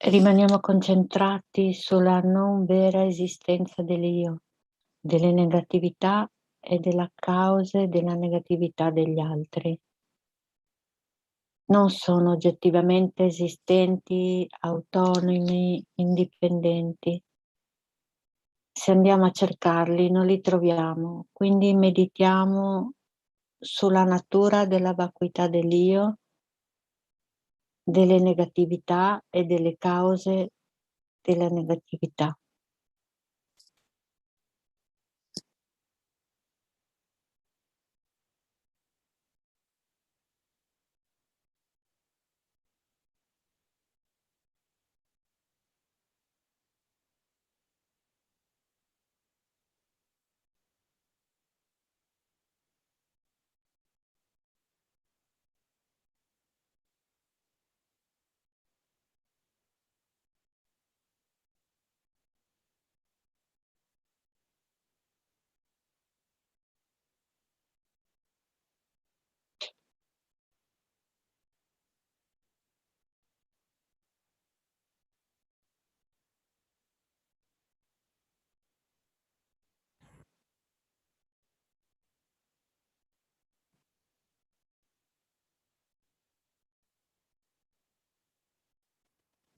rimaniamo concentrati sulla non vera esistenza dell'io, delle negatività e della causa della negatività degli altri. Non sono oggettivamente esistenti, autonomi, indipendenti. Se andiamo a cercarli non li troviamo, quindi meditiamo sulla natura della vacuità dell'io, delle negatività e delle cause della negatività.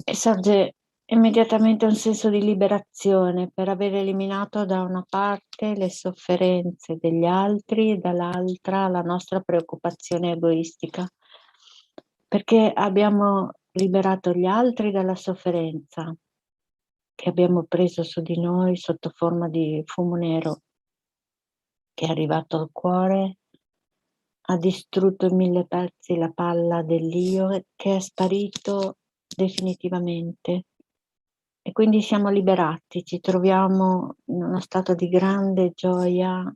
E sorge immediatamente un senso di liberazione per aver eliminato da una parte le sofferenze degli altri e dall'altra la nostra preoccupazione egoistica, perché abbiamo liberato gli altri dalla sofferenza che abbiamo preso su di noi sotto forma di fumo nero che è arrivato al cuore, ha distrutto in 1000 pezzi la palla dell'io che è sparito definitivamente. E quindi siamo liberati, ci troviamo in uno stato di grande gioia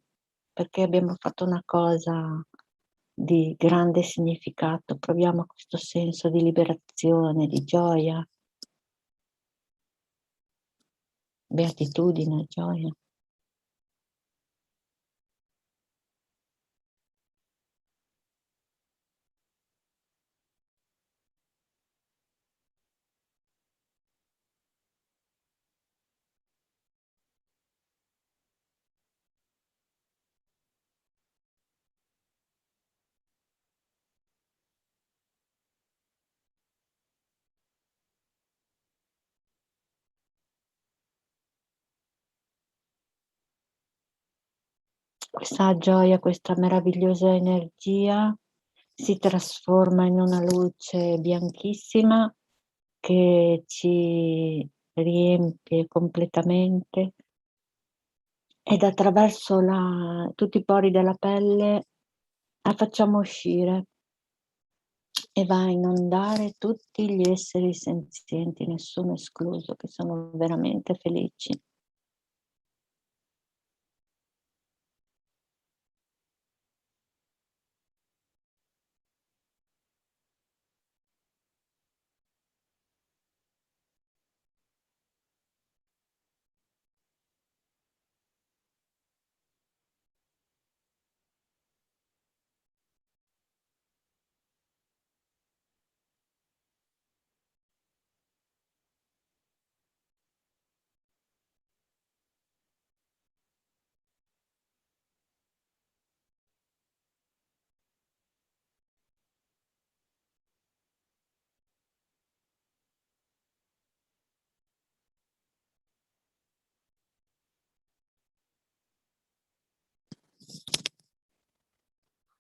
perché abbiamo fatto una cosa di grande significato, proviamo questo senso di liberazione, di gioia, beatitudine, gioia. Questa gioia, questa meravigliosa energia si trasforma in una luce bianchissima che ci riempie completamente ed attraverso tutti i pori della pelle la facciamo uscire e va a inondare tutti gli esseri senzienti, nessuno escluso, che sono veramente felici.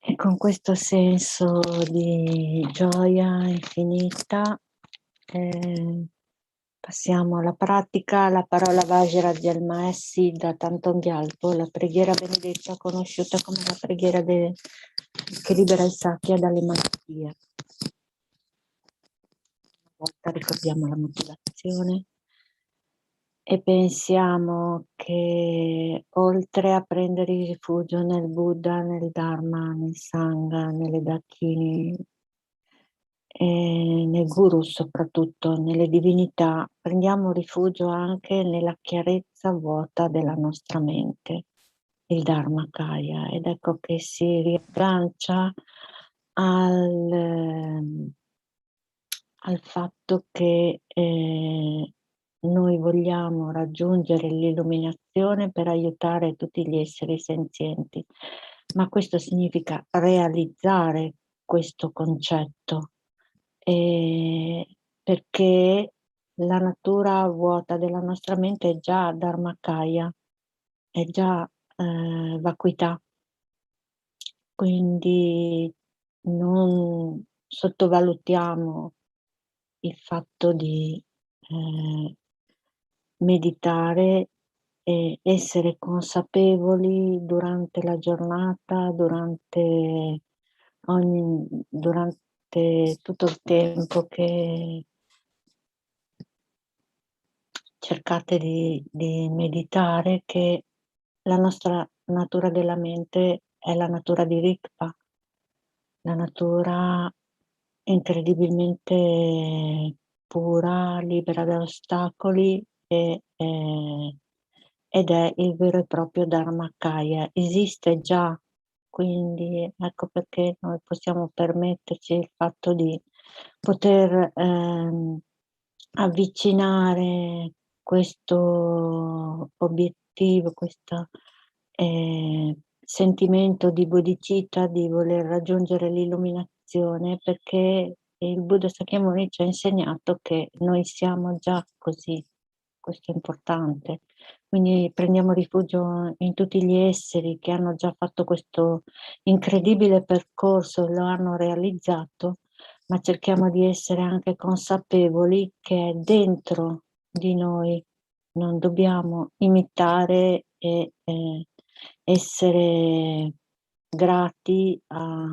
E con questo senso di gioia infinita passiamo alla pratica. La parola Vajra Dhyalmaesi da Thangtong Gyalpo, la preghiera benedetta conosciuta come la preghiera che libera il Sakya dalle malattie. Una volta ricordiamo la motivazione e pensiamo che oltre a prendere rifugio nel Buddha, nel Dharma, nel Sangha, nelle Dakini, e nel Guru soprattutto, nelle divinità, prendiamo rifugio anche nella chiarezza vuota della nostra mente, il Dharmakaya, ed ecco che si riaggancia al fatto che vogliamo raggiungere l'illuminazione per aiutare tutti gli esseri senzienti, ma questo significa realizzare questo concetto, perché la natura vuota della nostra mente è già Dharmakaya, è già vacuità, quindi non sottovalutiamo il fatto di meditare e essere consapevoli durante la giornata, durante tutto il tempo che cercate di meditare, che la nostra natura della mente è la natura di Rigpa, la natura incredibilmente pura, libera da ostacoli ed è il vero e proprio Dharmakaya. Esiste già, quindi ecco perché noi possiamo permetterci il fatto di poter avvicinare questo obiettivo, questo sentimento di bodhicitta, di voler raggiungere l'illuminazione, perché il Buddha Sakyamuni ci ha insegnato che noi siamo già così, questo è importante. Quindi prendiamo rifugio in tutti gli esseri che hanno già fatto questo incredibile percorso, lo hanno realizzato, ma cerchiamo di essere anche consapevoli che è dentro di noi, non dobbiamo imitare e essere grati a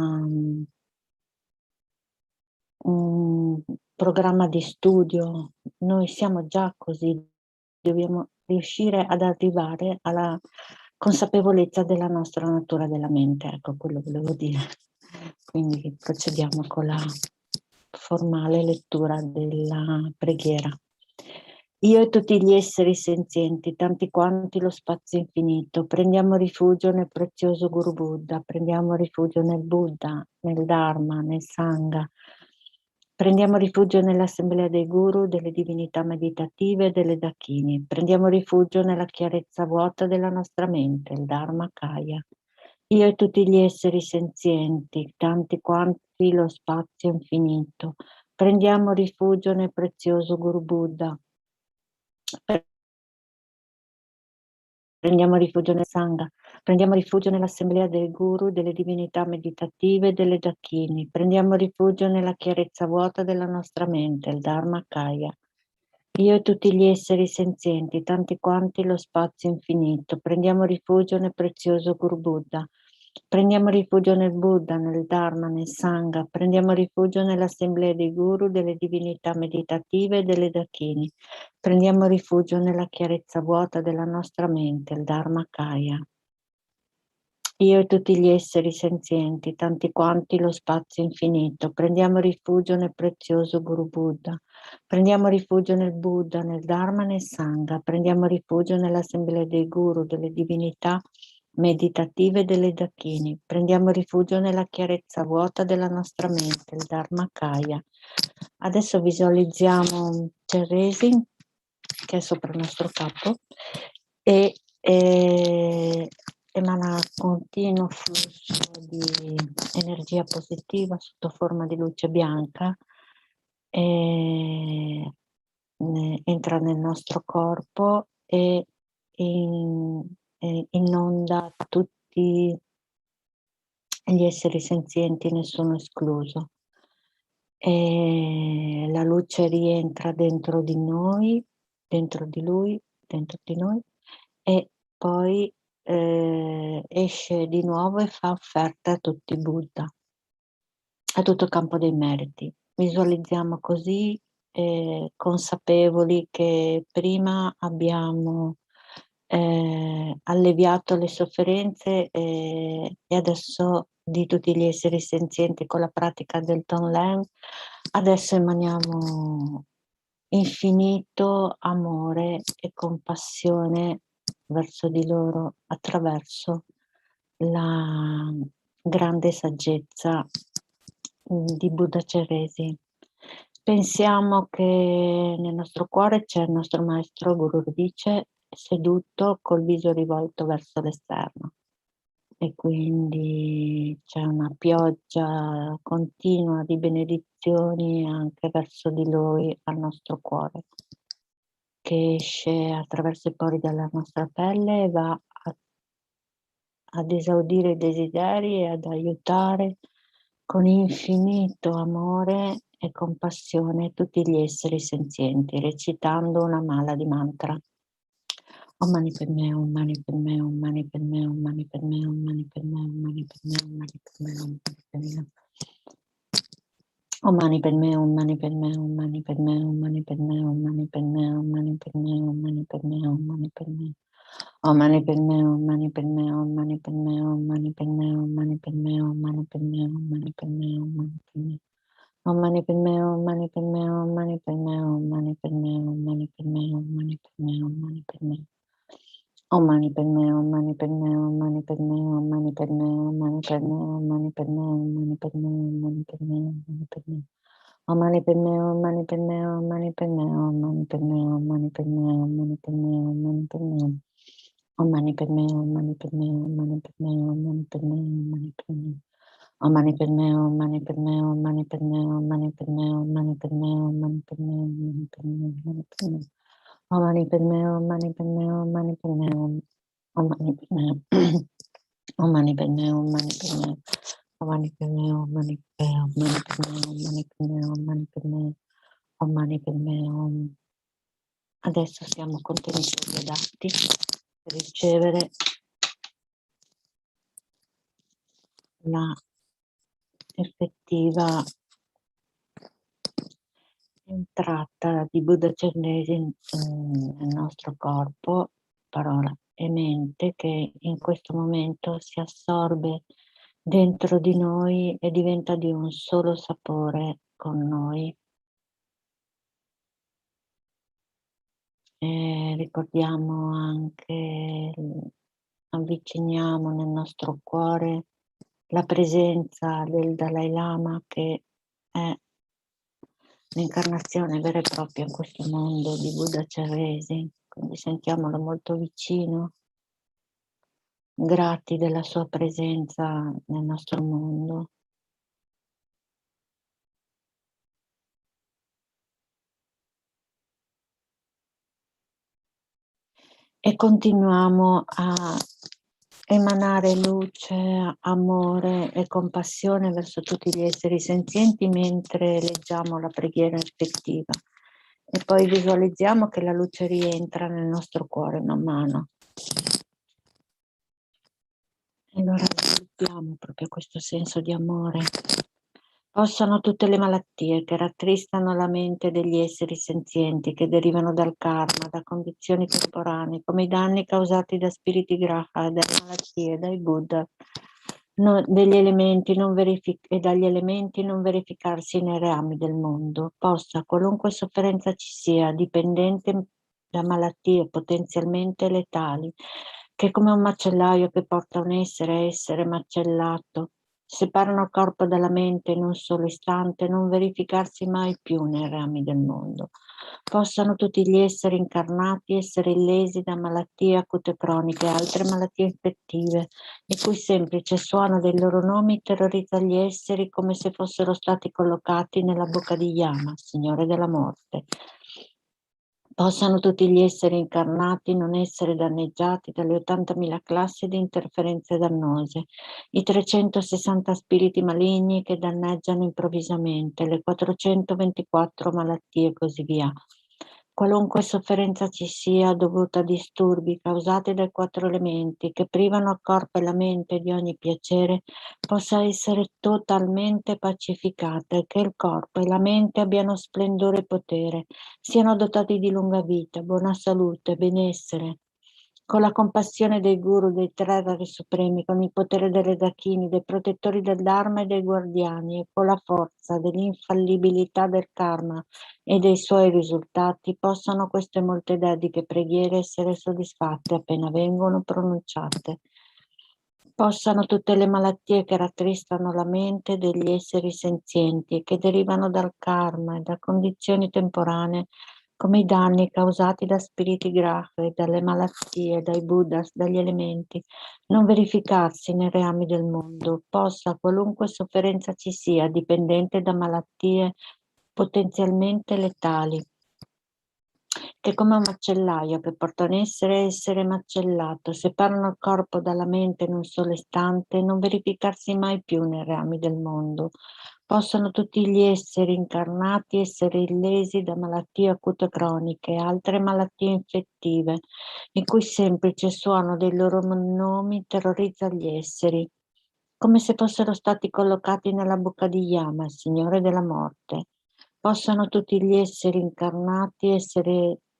un programma di studio. Noi siamo già così, dobbiamo riuscire ad arrivare alla consapevolezza della nostra natura della mente, ecco quello volevo dire. Quindi procediamo con la formale lettura della preghiera. Io e tutti gli esseri senzienti, tanti quanti lo spazio infinito, prendiamo rifugio nel prezioso Guru Buddha, prendiamo rifugio nel Buddha, nel Dharma, nel Sangha, prendiamo rifugio nell'assemblea dei Guru, delle divinità meditative e delle Dakini, prendiamo rifugio nella chiarezza vuota della nostra mente, il Dharmakaya. Io e tutti gli esseri senzienti, tanti quanti lo spazio infinito, prendiamo rifugio nel prezioso Guru Buddha, prendiamo rifugio nel Sangha, prendiamo rifugio nell'assemblea dei Guru, delle divinità meditative e delle Dakini, prendiamo rifugio nella chiarezza vuota della nostra mente, il Dharmakaya. Io e tutti gli esseri senzienti, tanti quanti lo spazio infinito, prendiamo rifugio nel prezioso Guru Buddha, prendiamo rifugio nel Buddha, nel Dharma, nel Sangha, prendiamo rifugio nell'assemblea dei Guru, delle divinità meditative e delle Dakini, prendiamo rifugio nella chiarezza vuota della nostra mente, il Dharmakaya. Io e tutti gli esseri senzienti, tanti quanti lo spazio infinito, prendiamo rifugio nel prezioso Guru Buddha, prendiamo rifugio nel Buddha, nel Dharma, nel Sangha, prendiamo rifugio nell'assemblea dei Guru, delle divinità meditative e delle Dakini, prendiamo rifugio nella chiarezza vuota della nostra mente, il Dharmakaya. Adesso visualizziamo Chenrezig, che è sopra il nostro capo, e emana continuo flusso di energia positiva sotto forma di luce bianca e entra nel nostro corpo e inonda tutti gli esseri senzienti, nessuno escluso. E la luce rientra dentro di noi, dentro di lui, dentro di noi, e poi esce di nuovo e fa offerta a tutti i Buddha, a tutto il campo dei meriti. Visualizziamo così, consapevoli che prima abbiamo alleviato le sofferenze e adesso di tutti gli esseri senzienti con la pratica del Tonglen, adesso emaniamo infinito amore e compassione verso di loro attraverso la grande saggezza di Buddha Chenrezig. Pensiamo che nel nostro cuore c'è il nostro maestro Guru Dice seduto col viso rivolto verso l'esterno e quindi c'è una pioggia continua di benedizioni anche verso di lui al nostro cuore, che esce attraverso i pori della nostra pelle e va ad esaudire i desideri e ad aiutare con infinito amore e compassione tutti gli esseri senzienti, recitando una mala di mantra. Om mani padme, om mani padme, om mani padme, om mani padme, om mani padme, om mani padme, om mani padme, om mani padme. Om mani padme, om mani padme, om mani padme, om mani padme, om mani padme, om mani padme, om mani padme, om mani padme. Om mani padme, om mani padme, om mani padme, om mani padme, om mani padme, om mani padme, om mani padme, om mani padme. Om mani padme, om mani padme, om mani padme, om mani padme, om mani padme, om mani padme, om mani padme. Om mani padme, om mani padme, om mani padme, om mani padme, om mani padme, om mani padme, om mani padme, om mani padme, om mani padme. Om mani padme, om mani padme, om mani padme, om mani padme, om mani padme, om mani padme, om mani padme. Om mani padme, om mani padme, om mani padme, om mani padme, om mani padme. Om mani padme, om mani padme, om mani padme, om mani padme, om mani padme, om mani padme, om mani padme, om mani padme. Om mani padme, om mani padme, om mani padme, om mani padme. Om mani padme, om mani padme. Om mani padme, om mani padme, om mani padme, om mani padme, om mani padme. Om mani padme, om. Adesso siamo contenitori adatti per ricevere la effettiva entrata di Buddha Chenrezig nel nostro corpo, parola e mente, che in questo momento si assorbe dentro di noi e diventa di un solo sapore con noi. E ricordiamo anche, avviciniamo nel nostro cuore la presenza del Dalai Lama, che è l'incarnazione vera e propria in questo mondo di Buddha Chenrezig, quindi sentiamolo molto vicino, grati della sua presenza nel nostro mondo. E continuiamo a emanare luce, amore e compassione verso tutti gli esseri senzienti mentre leggiamo la preghiera effettiva. E poi visualizziamo che la luce rientra nel nostro cuore man mano. E allora sviluppiamo proprio questo senso di amore. Possano tutte le malattie che rattristano la mente degli esseri senzienti, che derivano dal karma, da condizioni temporanee, come i danni causati da spiriti graha, dalle malattie, dai Buddha, degli elementi e dagli elementi non verificarsi nei reami del mondo, possa, qualunque sofferenza ci sia, dipendente da malattie potenzialmente letali, che come un macellaio che porta un essere a essere macellato, separano il corpo dalla mente in un solo istante, non verificarsi mai più nei rami del mondo. Possano tutti gli esseri incarnati essere illesi da malattie acute croniche e altre malattie infettive, il cui semplice suono dei loro nomi terrorizza gli esseri come se fossero stati collocati nella bocca di Yama, Signore della Morte. Possano tutti gli esseri incarnati non essere danneggiati dalle 80.000 classi di interferenze dannose, i 360 spiriti maligni che danneggiano improvvisamente, le 424 malattie e così via. Qualunque sofferenza ci sia dovuta a disturbi causati dai 4 elementi che privano il corpo e la mente di ogni piacere, possa essere totalmente pacificata e che il corpo e la mente abbiano splendore e potere, siano dotati di lunga vita, buona salute, benessere, con la compassione dei guru, dei 3 rari supremi, con il potere delle dakini, dei protettori del Dharma e dei guardiani, e con la forza dell'infallibilità del karma e dei suoi risultati, possano queste molte dediche preghiere essere soddisfatte appena vengono pronunciate. Possano tutte le malattie che rattristano la mente degli esseri senzienti e che derivano dal karma e da condizioni temporanee, come i danni causati da spiriti grahvi, dalle malattie, dai buddhas, dagli elementi, non verificarsi nei reami del mondo. Possa qualunque sofferenza ci sia, dipendente da malattie potenzialmente letali, che come un macellaio che porta un essere macellato, separano il corpo dalla mente in un solo istante, non verificarsi mai più nei reami del mondo. Possono tutti gli esseri incarnati essere illesi da malattie acute croniche e altre malattie infettive, in cui il semplice suono dei loro nomi terrorizza gli esseri, come se fossero stati collocati nella bocca di Yama, il Signore della morte. Possano tutti gli esseri incarnati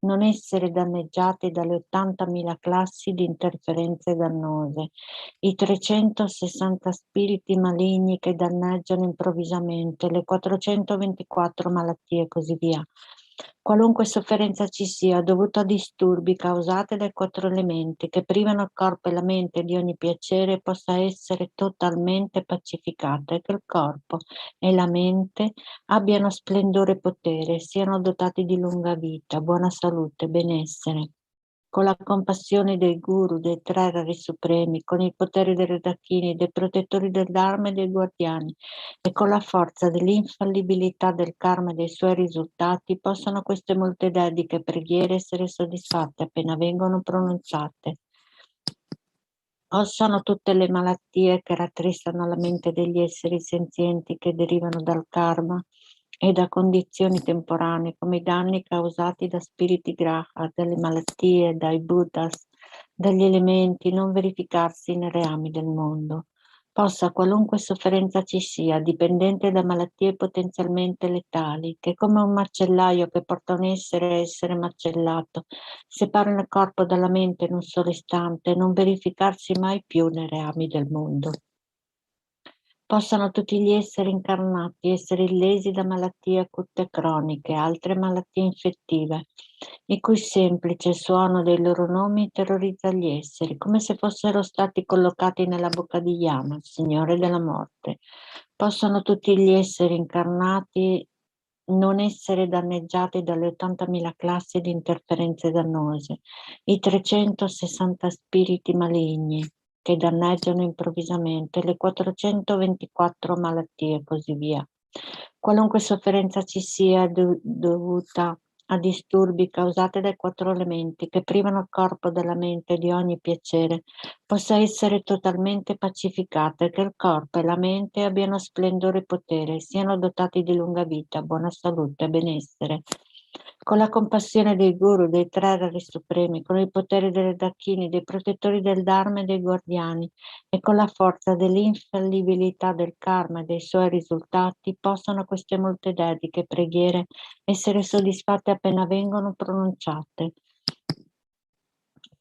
non essere danneggiati dalle 80.000 classi di interferenze dannose, i 360 spiriti maligni che danneggiano improvvisamente, le 424 malattie e così via. Qualunque sofferenza ci sia dovuta a disturbi causati dai quattro elementi che privano il corpo e la mente di ogni piacere possa essere totalmente pacificata e che il corpo e la mente abbiano splendore e potere, siano dotati di lunga vita, buona salute, benessere, con la compassione dei guru, dei tre rari supremi, con il potere dei redachini, dei protettori del Dharma e dei guardiani, e con la forza dell'infallibilità del karma e dei suoi risultati, possano queste molte dediche preghiere essere soddisfatte appena vengono pronunciate. Possano tutte le malattie che rattristano la mente degli esseri senzienti che derivano dal karma e da condizioni temporanee, come i danni causati da spiriti graha, dalle malattie, dai buddhas, dagli elementi, non verificarsi nei reami del mondo. Possa qualunque sofferenza ci sia, dipendente da malattie potenzialmente letali, che come un macellaio che porta un essere a essere macellato, separano il corpo dalla mente in un solo istante, non verificarsi mai più nei reami del mondo. Possano tutti gli esseri incarnati essere illesi da malattie acute croniche, altre malattie infettive, il cui semplice suono dei loro nomi terrorizza gli esseri, come se fossero stati collocati nella bocca di Yama, il Signore della morte. Possono tutti gli esseri incarnati non essere danneggiati dalle 80.000 classi di interferenze dannose, i 360 spiriti maligni che danneggiano improvvisamente, le 424 malattie e così via. Qualunque sofferenza ci sia dovuta a disturbi causati dai quattro elementi che privano il corpo della mente di ogni piacere, possa essere totalmente pacificata e che il corpo e la mente abbiano splendore e potere, siano dotati di lunga vita, buona salute e benessere. Con la compassione dei guru, dei tre rari supremi, con il potere delle dacchini, dei protettori del Dharma e dei guardiani, e con la forza dell'infallibilità del karma e dei suoi risultati, possano queste molte dediche preghiere essere soddisfatte appena vengono pronunciate.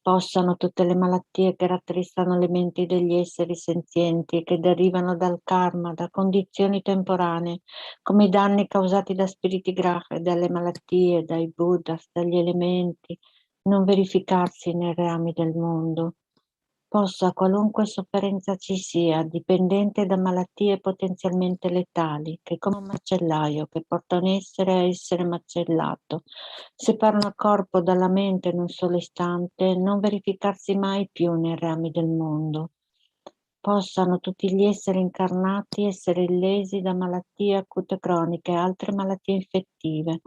Possano tutte le malattie che rattristano le menti degli esseri senzienti e che derivano dal karma, da condizioni temporanee, come i danni causati da spiriti graha, dalle malattie, dai buddhas, dagli elementi, non verificarsi nei reami del mondo. Possa qualunque sofferenza ci sia, dipendente da malattie potenzialmente letali, che come un macellaio che porta un essere a essere macellato, separano il corpo dalla mente in un solo istante, non verificarsi mai più nei reami del mondo. Possano tutti gli esseri incarnati essere illesi da malattie acute croniche e altre malattie infettive,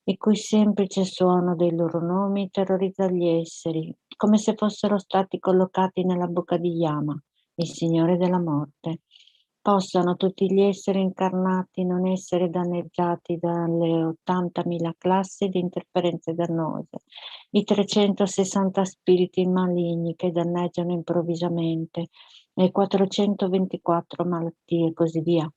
il cui semplice suono dei loro nomi terrorizza gli esseri, come se fossero stati collocati nella bocca di Yama, il Signore della morte. Possano tutti gli esseri incarnati non essere danneggiati dalle 80.000 classi di interferenze dannose, i 360 spiriti maligni che danneggiano improvvisamente, le 424 malattie e così via.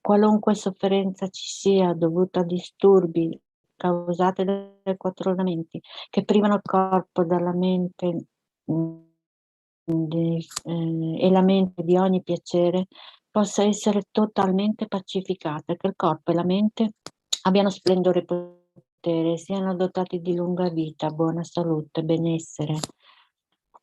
Qualunque sofferenza ci sia dovuta a disturbi causati dai quattro elementi che privano il corpo dalla mente e la mente di ogni piacere, possa essere totalmente pacificata, che il corpo e la mente abbiano splendore e potere, siano dotati di lunga vita, buona salute, benessere,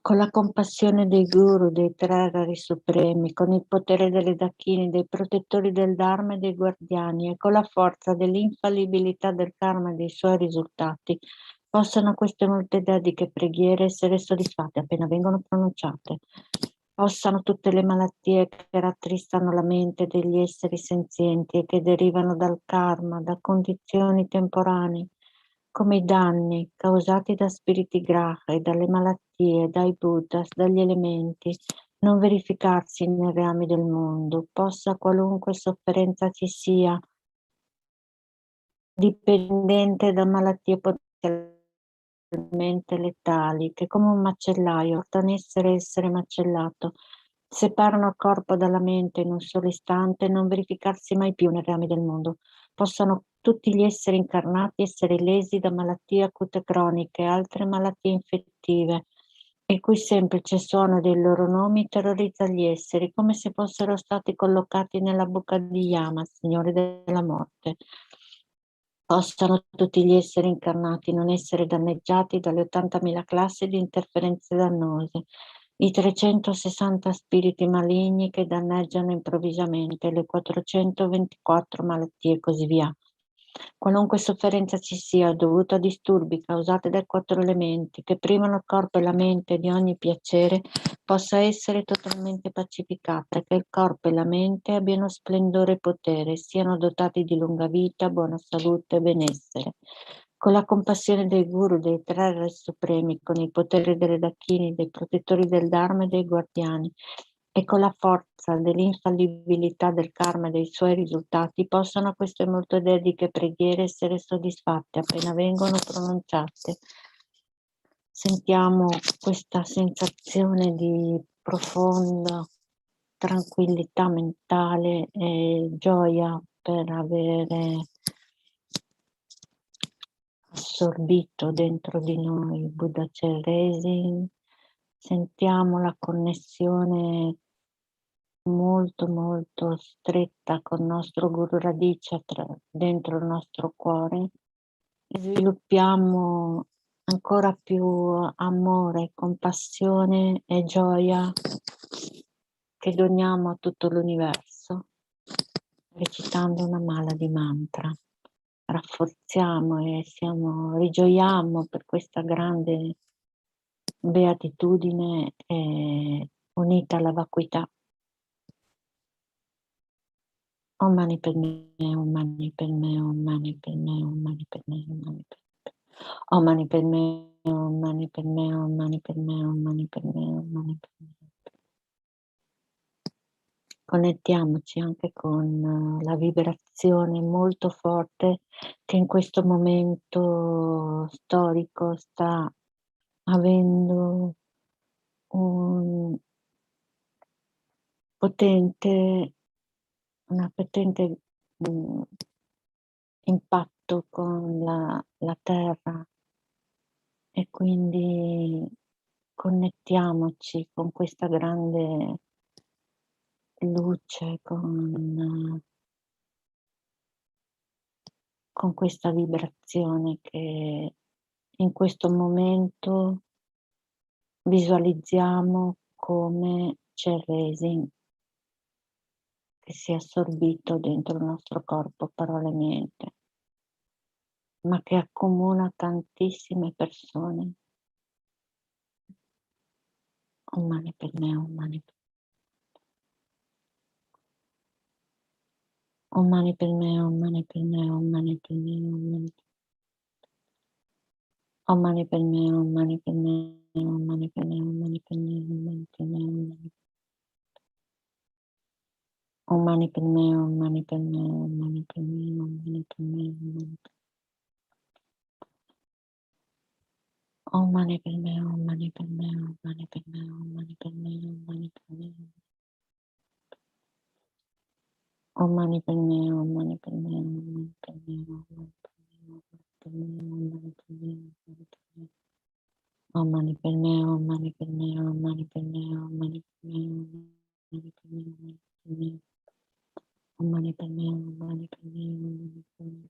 con la compassione dei guru, dei tre rari supremi, con il potere delle dakini, dei protettori del Dharma e dei guardiani, e con la forza dell'infallibilità del karma e dei suoi risultati, possano queste molte dediche preghiere essere soddisfatte appena vengono pronunciate. Possano tutte le malattie che rattristano la mente degli esseri senzienti e che derivano dal karma, da condizioni temporanee, come i danni causati da spiriti graha e dalle malattie, dai buddhas, dagli elementi, non verificarsi nei reami del mondo, possa qualunque sofferenza ci sia, dipendente da malattie potenzialmente letali, che come un macellaio portano essere macellato, separano il corpo dalla mente in un solo istante e non verificarsi mai più nei reami del mondo. Possano tutti gli esseri incarnati essere lesi da malattie acute croniche e altre malattie infettive, il cui semplice suono dei loro nomi terrorizza gli esseri, come se fossero stati collocati nella bocca di Yama, Signore della morte. Possano tutti gli esseri incarnati non essere danneggiati dalle 80.000 classi di interferenze dannose, i 360 spiriti maligni che danneggiano improvvisamente, le 424 malattie e così via. Qualunque sofferenza ci sia dovuta a disturbi causati dai quattro elementi che privano il corpo e la mente di ogni piacere, possa essere totalmente pacificata, che il corpo e la mente abbiano splendore e potere, siano dotati di lunga vita, buona salute e benessere. Con la compassione dei guru, dei tre re supremi, con il potere delle dakini, dei protettori del Dharma e dei guardiani, e con la forza dell'infallibilità del karma e dei suoi risultati, possano queste molto dediche preghiere essere soddisfatte appena vengono pronunciate. Sentiamo questa sensazione di profonda tranquillità mentale e gioia per avere assorbito dentro di noi Buddha Chenrezig. Sentiamo la connessione molto molto stretta con il nostro Guru Radice dentro il nostro cuore e sviluppiamo ancora più amore, compassione e gioia che doniamo a tutto l'universo recitando una mala di mantra. Rafforziamo e rigioiamo per questa grande beatitudine unita alla vacuità. Om mani padme, om mani padme, om mani padme, om mani padme, om mani padme, om mani padme, om mani padme, om mani padme, om mani padme. Connettiamoci anche con la vibrazione molto forte che in questo momento storico sta avendo un potente impatto con la terra e quindi connettiamoci con questa grande luce, con questa vibrazione che in questo momento visualizziamo come Chenrezig che si è assorbito dentro il nostro corpo, parole e mente, ma che accomuna tantissime persone. Om mani padme, om mani padme. Om mani padme, om mani padme, om mani padme, om mani padme. Om mani padme, om mani padme, om mani padme, om mani padme, om mani padme, om mani padme. Om mani padme, om mani padme, om mani padme, om mani padme, om mani padme. Om mani padme, om mani padme, om mani padme, om mani padme, om mani padme. Om mani padme, om mani padme, om mani padme, om mani padme, om mani padme, om mani padme. Om mani padme, om mani padme, om mani padme, om mani padme, om mani padme, om mani padme. Om mani padme, om mani padme, om mani padme.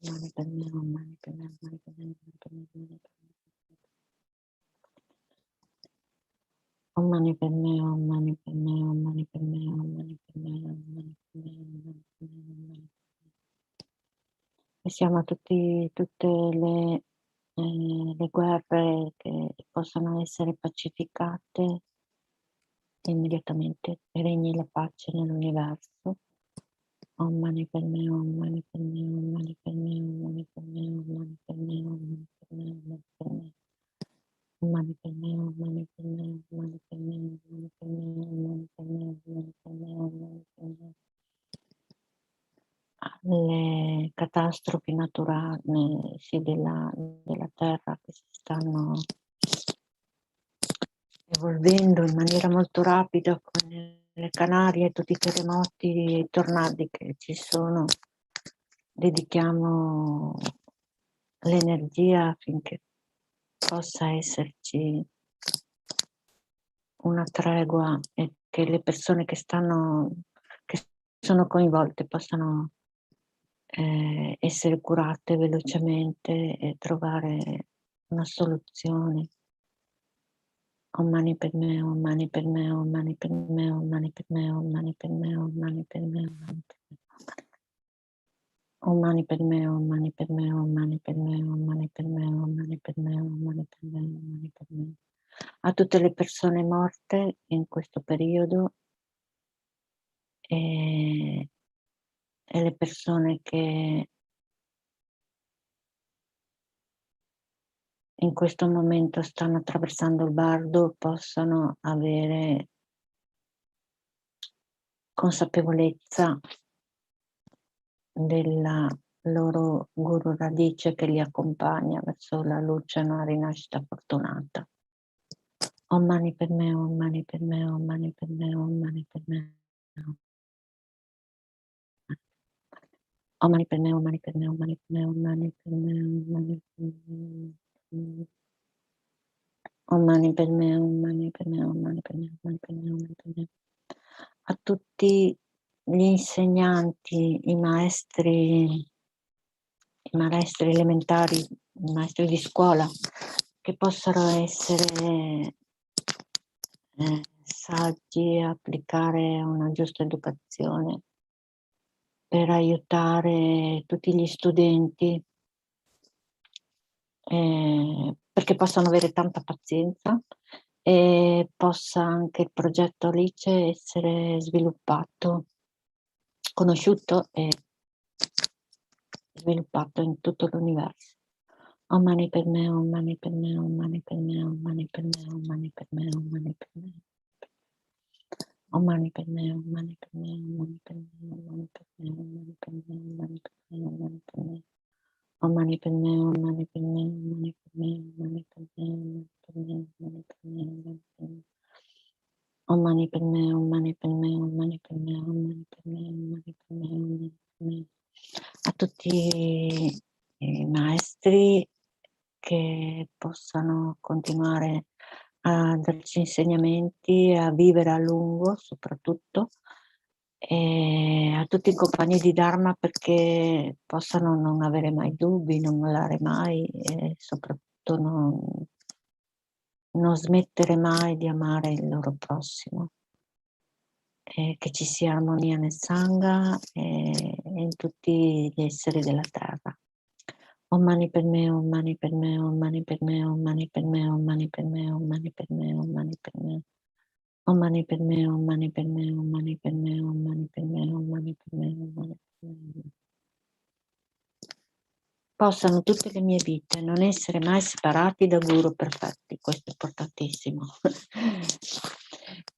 Mani per me, mani per me, mani per me, mani per me, mani per me. Om mani per me, om mani per me, om mani per me, om mani per me, om mani per me, om mani per me, om mani per me. E siamo tutte le guerre che possano essere pacificate immediatamente, regni la pace nell'universo. Om mani per me, om mani per me, om mani per me, om mani per me, om mani per me, om mani per me, om mani per me. Om mani per me, om mani per me, om mani per me, om mani per me, om mani per me, om mani per me, om mani per me. Alle catastrofi naturali, sì, della terra che si stanno evolvendo in maniera molto rapida con le Canarie, tutti i terremoti e i tornadi che ci sono, dedichiamo l'energia affinché possa esserci una tregua e che le persone che sono coinvolte possano essere curate velocemente e trovare una soluzione. Om mani per me, om mani per me, om mani per me, om mani per me, om mani per me, om mani per me, om mani per me. Om mani per me, om mani per me, om mani per me, om mani per me, om mani per me, om mani per me, om mani per me. A tutte le persone morte in questo periodo e le persone che in questo momento stanno attraversando il bardo possano avere consapevolezza della loro guru radice che li accompagna verso la luce e una rinascita fortunata. Om Mani Padme, Om Mani Padme, Om Mani Padme, Om Mani Padme. Om Mani Padme, Om Mani Padme, Om Mani Padme, Om Mani Padme, Om Mani Padme. Om Mani Padme, Om Mani Padme, Om Mani Padme, Om Mani Padme, Om Mani Padme. A tutti gli insegnanti, i maestri elementari, i maestri di scuola, che possano essere saggi a applicare una giusta educazione per aiutare tutti gli studenti, perché possano avere tanta pazienza e possa anche il progetto Alice essere sviluppato, conosciuto e sviluppato in tutto l'universo. Om Mani Padme, Om Mani Padme, Om Mani Padme, Om Mani Padme, Om Mani Padme, Om Mani Padme. Om Mani Padme, Om Mani Padme, Om Mani Padme, Om Mani Padme, Om Mani Padme, Om Mani Padme, Om Mani Padme. Om Mani Padme, Om Mani Padme, Om Mani Padme, Om Mani Padme, Om Mani Padme, Om Mani Padme, Om Mani Padme, Om Mani Padme, Om Mani Padme, Om Mani Padme. A tutti i maestri che possano continuare a darci insegnamenti, a vivere a lungo soprattutto, e a tutti i compagni di Dharma perché possano non avere mai dubbi, non mollare mai e soprattutto non smettere mai di amare il loro prossimo. E che ci sia armonia nel Sangha e in tutti gli esseri della terra. Om Mani Padme, Om Mani Padme, Om Mani Padme, Om Mani Padme, Om Mani Padme, Om Mani Padme, Om Mani Padme. Om Mani Padme, Om Mani Padme, Om Mani Padme, Om Mani Padme, Om Mani Padme, Om Mani Padme. Possano tutte le mie vite non essere mai separati da guru perfetti, questo è importantissimo.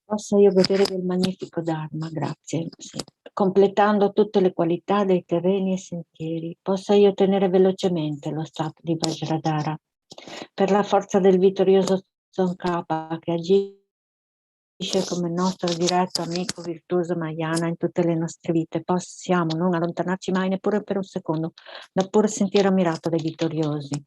Possa io godere del magnifico Dharma, grazie, sì. Completando tutte le qualità dei terreni e sentieri, possa io ottenere velocemente lo stato di Vajradhara, per la forza del vittorioso Tsongkhapa che agisce come il nostro diretto amico virtuoso Mahayana in tutte le nostre vite, possiamo non allontanarci mai neppure per un secondo dal puro sentiero ammirato dai vittoriosi.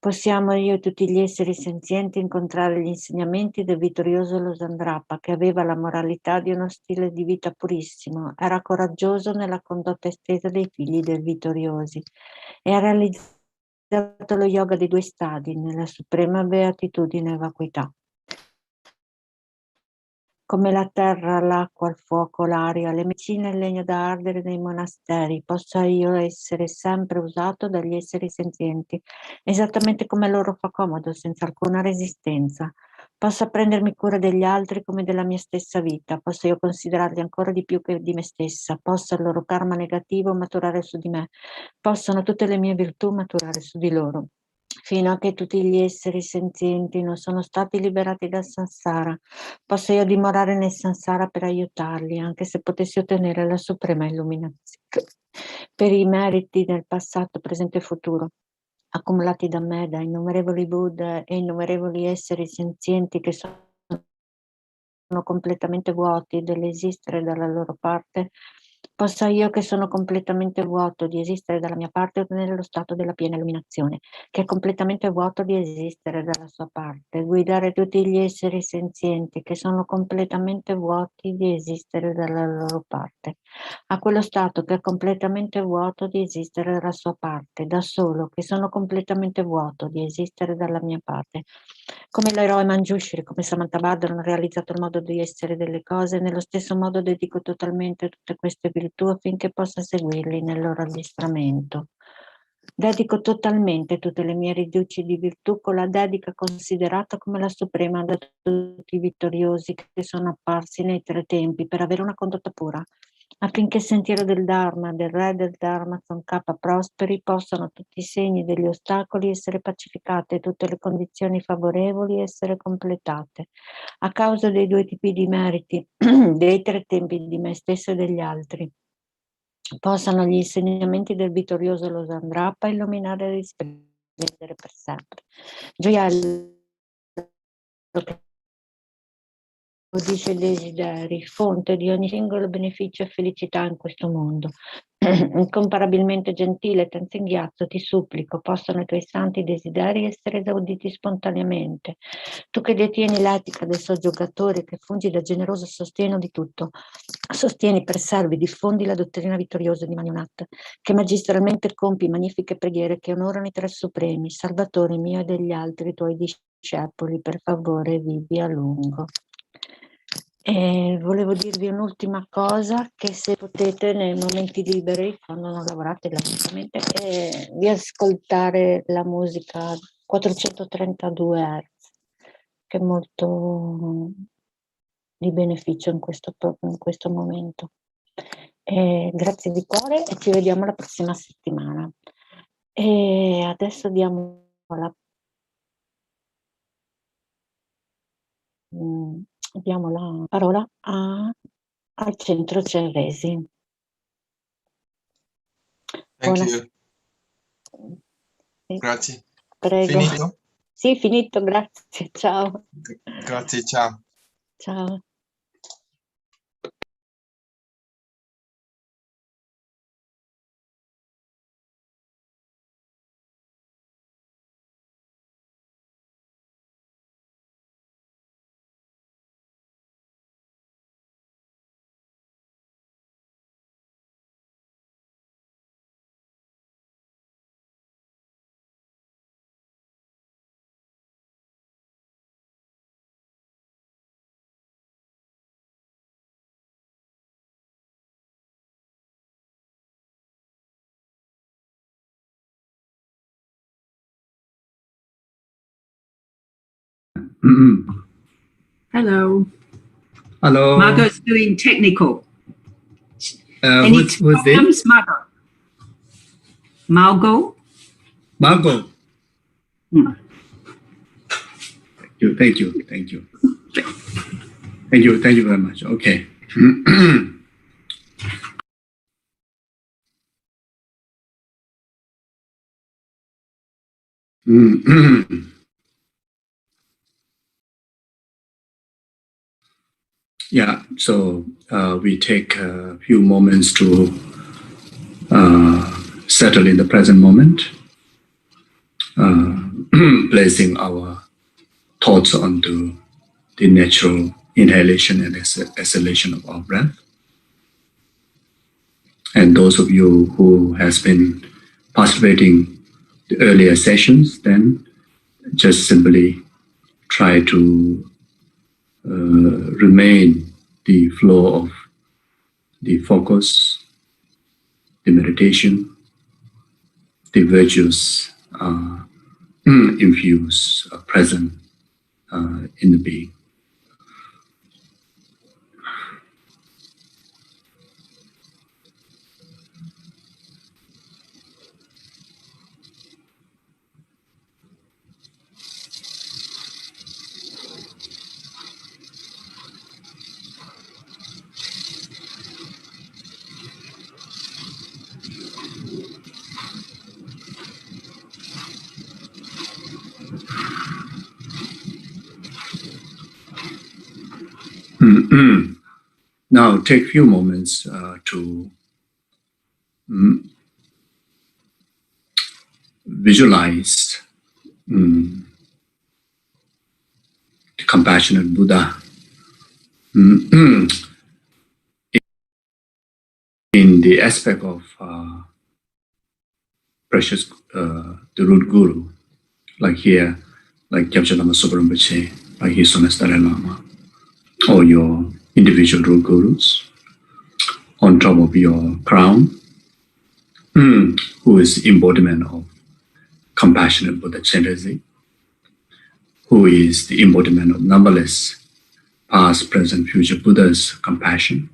Possiamo io e tutti gli esseri senzienti incontrare gli insegnamenti del vittorioso Losandrapa, che aveva la moralità di uno stile di vita purissimo, era coraggioso nella condotta estesa dei figli del vittoriosi e ha realizzato lo yoga dei 2 stadi nella suprema beatitudine e vacuità. Come la terra, l'acqua, il fuoco, l'aria, le medicine e il legno da ardere nei monasteri, possa io essere sempre usato dagli esseri senzienti, esattamente come loro fa comodo, senza alcuna resistenza. Possa prendermi cura degli altri come della mia stessa vita, possa io considerarli ancora di più che di me stessa, possa il loro karma negativo maturare su di me, possano tutte le mie virtù maturare su di loro. Fino a che tutti gli esseri senzienti non sono stati liberati dal samsara, posso io dimorare nel samsara per aiutarli, anche se potessi ottenere la suprema illuminazione. Per i meriti del passato, presente e futuro, accumulati da me, da innumerevoli Buddha e innumerevoli esseri senzienti che sono completamente vuoti dell'esistere dalla loro parte, possa io che sono completamente vuoto di esistere dalla mia parte ottenere lo stato della piena illuminazione, che è completamente vuoto di esistere dalla sua parte, guidare tutti gli esseri senzienti che sono completamente vuoti di esistere dalla loro parte, a quello stato che è completamente vuoto di esistere dalla sua parte, da solo, che sono completamente vuoto di esistere dalla mia parte. Come l'eroe Manjushri, come Samantha Badr hanno realizzato il modo di essere delle cose, nello stesso modo dedico totalmente tutte queste virtù affinché possa seguirli nel loro addestramento. Dedico totalmente tutte le mie riduci di virtù con la dedica considerata come la suprema da tutti i vittoriosi che sono apparsi nei 3 tempi per avere una condotta pura, affinché il sentiero del Dharma, del re del Dharma, Tsongkhapa prosperi, possano tutti i segni degli ostacoli essere pacificati e tutte le condizioni favorevoli essere completate. A causa dei 2 tipi di meriti, dei 3 tempi di me stesso e degli altri, possano gli insegnamenti del vittorioso Losandrapa illuminare e risplendere per sempre. Gioiello Dice i desideri, fonte di ogni singolo beneficio e felicità in questo mondo. Incomparabilmente gentile Thangtong Gyalpo, ti supplico, possano i tuoi santi desideri essere esauditi spontaneamente. Tu che detieni l'etica del soggiocatore, che fungi da generoso sostegno di tutto, sostieni, preservi, diffondi la dottrina vittoriosa di Magnunat, che magistralmente compi magnifiche preghiere che onorano i tre supremi, Salvatore mio e degli altri tuoi discepoli, per favore vivi a lungo. E volevo dirvi un'ultima cosa, che se potete nei momenti liberi, quando non lavorate logicamente, di ascoltare la musica 432 Hz, che è molto di beneficio in questo momento. Grazie di cuore e ci vediamo la prossima settimana. E adesso diamo la parola al centro Chenrezig. Thank you. Grazie. Prego. Finito? Sì, finito, grazie. Ciao. Grazie, ciao. Ciao. Hello. Hello. Margot's doing technical. Who's this? Margot. Margot. Margot. Mm. Thank you. Thank you very much. Okay. Yeah, so we take a few moments to settle in the present moment, placing our thoughts onto the natural inhalation and exhalation of our breath. And those of you who has been participating the earlier sessions, then just simply try to remain the flow of the focus, the meditation, the virtues infuse present in the being. Now take a few moments to visualize the compassionate Buddha in the aspect of precious, the root guru, like here, like Kyabje Lama Zopa Rinpoche, like His Holiness Dalai Lama, or your individual root gurus, on top of your crown, who is embodiment of compassionate Buddha Chenrezig, who is the embodiment of numberless past, present, future Buddhas' compassion.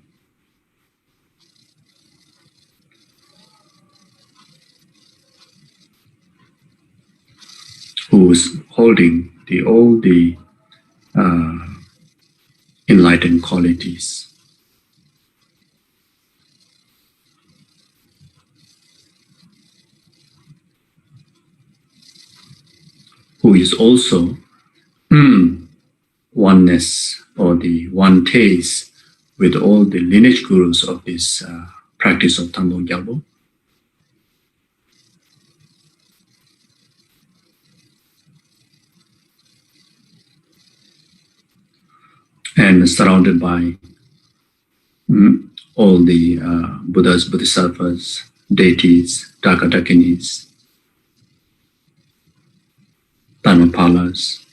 Who is holding all the enlightened qualities. Who is also oneness or the one taste with all the lineage gurus of this practice of Thangtong Gyalpo. And surrounded by all the Buddhas, Bodhisattvas, deities, Dakatakinis, Dharmapalas,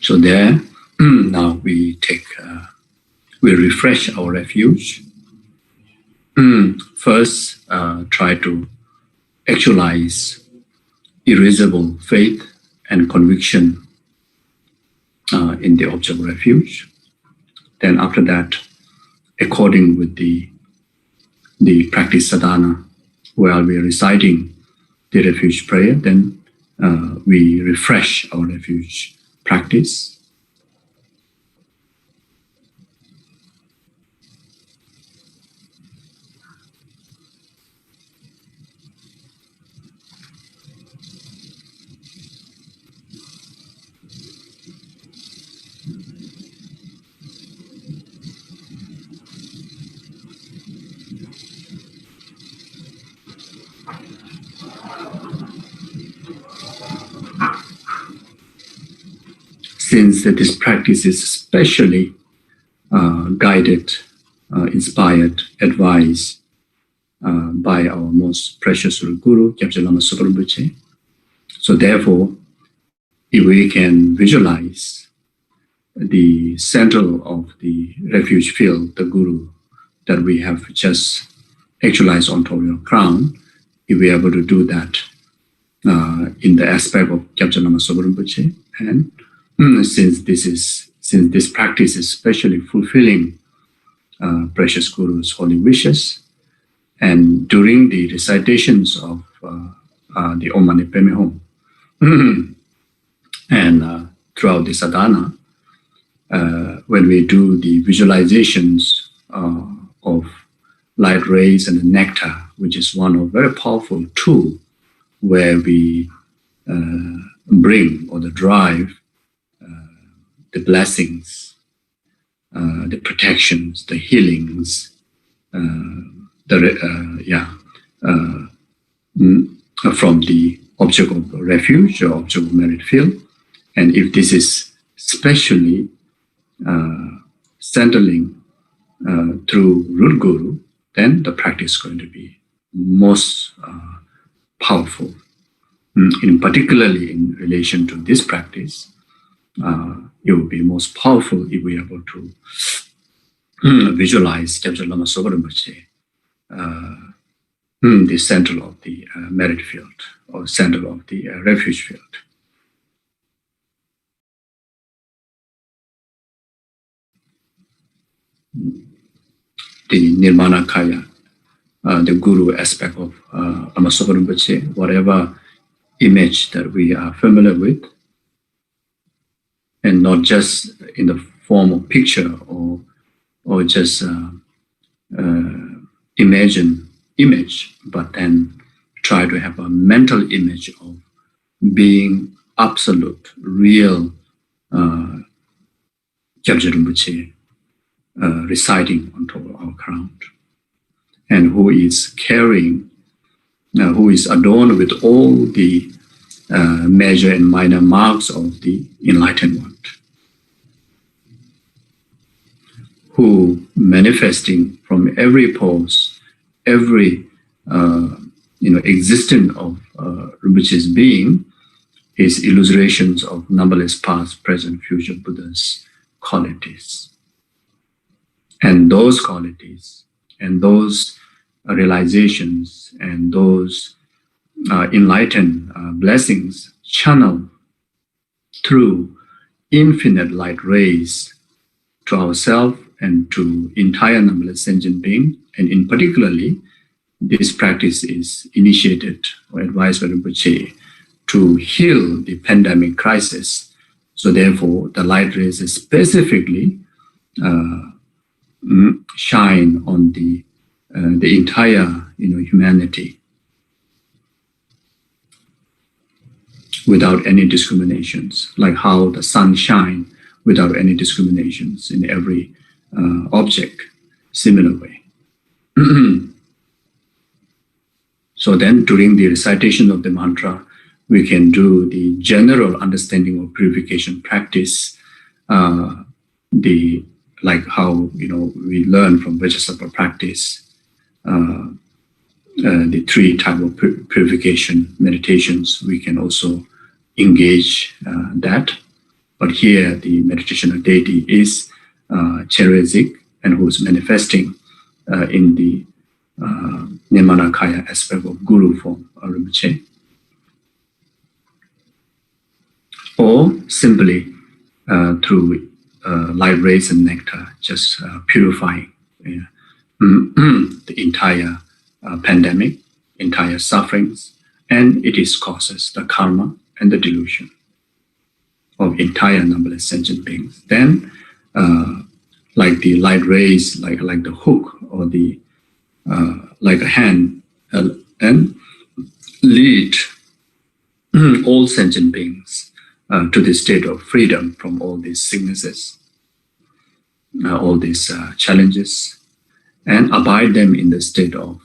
so there, now we refresh our refuge. First, try to actualize irreversible faith and conviction in the object of refuge. Then after that, according with the practice sadhana, while we are reciting the refuge prayer, then we refresh our refuge practice. Since this practice is especially guided, inspired, advised by our most precious Guru, Kyabje Lama Zopa Rinpoche, so therefore, if we can visualize the center of the refuge field, the Guru that we have just actualized on top of your crown, if we are able to do that in the aspect of Kyabje Lama Zopa Rinpoche, and since this practice is especially fulfilling precious Guru's holy wishes, and during the recitations of the Om Mani Padme Hum, and throughout the sadhana, when we do the visualizations of light rays and the nectar, which is one of very powerful tool where we bring or the drive the blessings, the protections, the healings, from the object of refuge or object of merit field. And if this is especially centering through root guru, then the practice is going to be most powerful. In particularly in relation to this practice, it will be most powerful if we are able to visualize Kyabje Lama Zopa Rinpoche, the center of the merit field or center of the refuge field. The Nirmana Kaya, the Guru aspect of Lama Zopa Rinpoche, whatever image that we are familiar with, and not just in the form of picture or just imagine image, but then try to have a mental image of being absolute, real Kyabje Rinpoche reciting on top of our crown, and who is carrying, who is adorned with all the major and minor marks of the enlightenment, who manifesting from every pose, every existence of Rinpoche's being is illustrations of numberless past, present, future Buddhas' qualities. And those qualities and those realizations and those enlightened blessings channel through infinite light rays to ourselves and to entire numberless sentient being. And in particularly, this practice is initiated or advised by Rinpoche to heal the pandemic crisis. So therefore, the light rays specifically shine on the the entire, humanity without any discriminations, like how the sun shines without any discriminations in every object, similar way. So then during the recitation of the mantra, we can do the general understanding of purification practice, like how, we learn from Vajrasattva practice, the 3 type of purification meditations, we can also engage that. But here the meditation of deity is Chenrezig, and who is manifesting in the Nirmanakaya aspect of Guru form, Rinpoche. Or simply through light rays and nectar, just purifying the entire pandemic, entire sufferings, and its causes, the karma and the delusion of entire numberless sentient beings. Then, like the light rays, like the hook, or the like a hand, and lead all sentient beings to the state of freedom from all these sicknesses, all these challenges, and abide them in the state of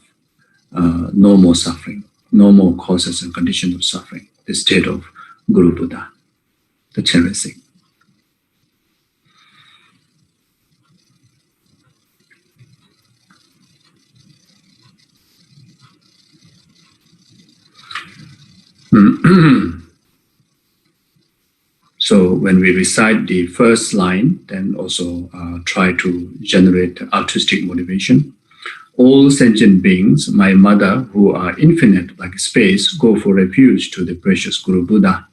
no more suffering, no more causes and conditions of suffering, the state of Guru Buddha, the Chenrezig. So when we recite the first line, then also try to generate altruistic motivation. All sentient beings, my mother, who are infinite like space, go for refuge to the precious Guru Buddha.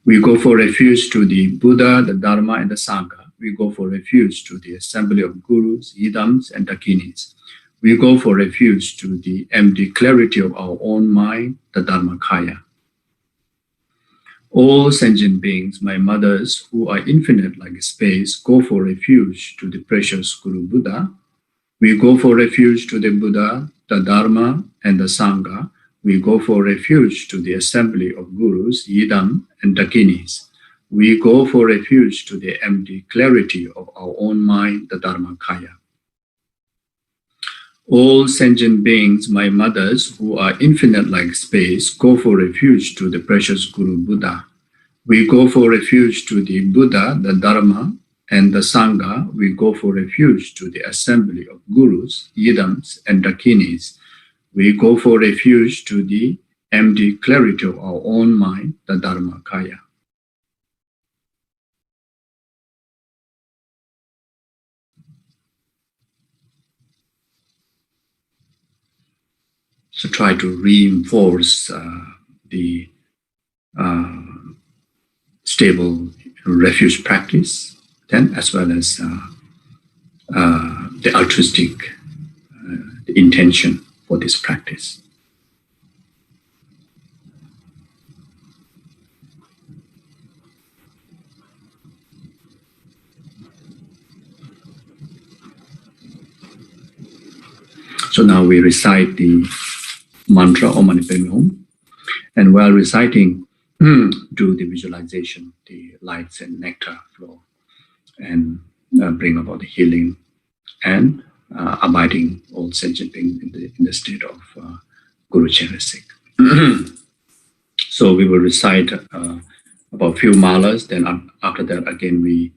We go for refuge to the Buddha, the Dharma, and the Sangha. We go for refuge to the assembly of gurus, yidams, and dakinis. We go for refuge to the empty clarity of our own mind, the Dharmakaya. All sentient beings, my mothers, who are infinite like space, go for refuge to the precious Guru Buddha. We go for refuge to the Buddha, the Dharma, and the Sangha. We go for refuge to the assembly of gurus, yidam, and dakinis. We go for refuge to the empty clarity of our own mind, the Dharmakaya. All sentient beings, my mothers, who are infinite like space, go for refuge to the precious Guru Buddha. We go for refuge to the Buddha, the Dharma, and the Sangha. We go for refuge to the assembly of gurus, yidams, and dakinis. We go for refuge to the empty clarity of our own mind, the Dharmakaya. So try to reinforce the stable refuge practice, then as well as the altruistic the intention for this practice. So now we recite the mantra Om Mani Padme Hum, and while reciting, do the visualization, the lights and nectar flow, and bring about the healing and abiding all sentient beings in the state of Guru Chenrezig. So we will recite about few malas. Then after that, again we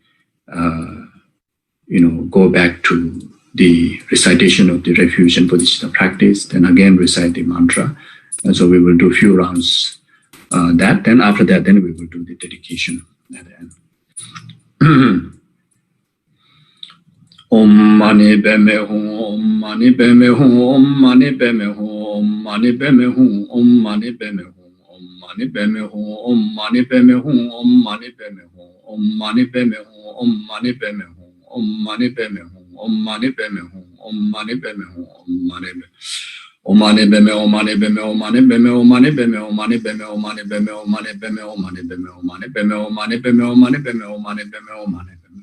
go back to the recitation of the refuge and Bodhisattva practice. Then again recite the mantra. And so we will do a few rounds. Then after that, then we will do the dedication at the end. Om Mani Padme Hum, Om Mani Padme Hum, Om Mani Padme Hum, Om Mani Padme Hum, Om Mani Padme Hum, Om Mani Padme Hum, Om Mani Padme Hum, Om Mani Padme Hum, Om Mani Padme Hum, Om Mani Padme Hum, Om Mani Padme Hum, Om Mani Padme Hum, Om Mani Padme Hum, Om Mani Padme Om Mani Padme, Om Mani Padme, Om Mani Padme, Om Mani Padme, Om Mani Padme, Om Mani Padme, Om Mani Padme, Om Mani Padme, Om Mani Padme, Om Mani Padme, Om Mani Padme, Om Mani Padme, Om Mani Padme, Om Mani Padme.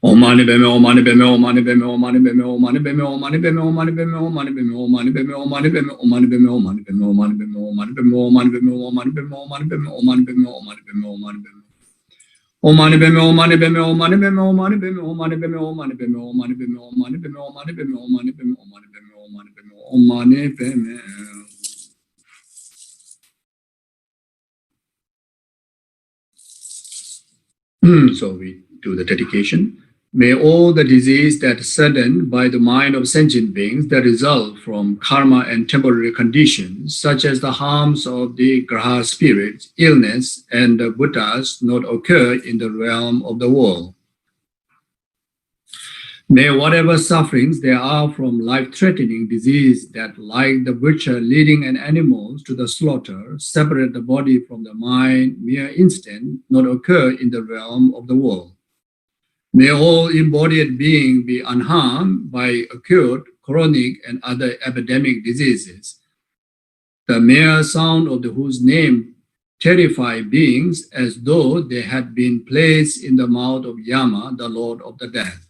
Om mani beme, om mani beme, om mani beme, om mani beme, om mani beme, om mani beme, om mani beme, om mani beme, om mani beme, om mani beme, om mani beme, om mani beme, om mani beme, om mani beme, om mani beme, om mani beme, om mani beme, om mani beme, om mani beme, om mani beme. Om mani beme, om mani beme, om mani beme, om mani beme, om mani beme, om mani beme, om mani beme, om mani beme, om mani beme, om mani beme, om mani beme, om mani beme, om mani beme. So we do the dedication. May all the disease that is saddened by the mind of sentient beings that result from karma and temporary conditions, such as the harms of the graha spirits, illness, and the Buddhas, not occur in the realm of the world. May whatever sufferings there are from life-threatening disease that, like the butcher leading an animal to the slaughter, separate the body from the mind, mere instant, not occur in the realm of the world. May all embodied beings be unharmed by acute, chronic, and other epidemic diseases. The mere sound of whose name terrify beings as though they had been placed in the mouth of Yama, the Lord of the Death.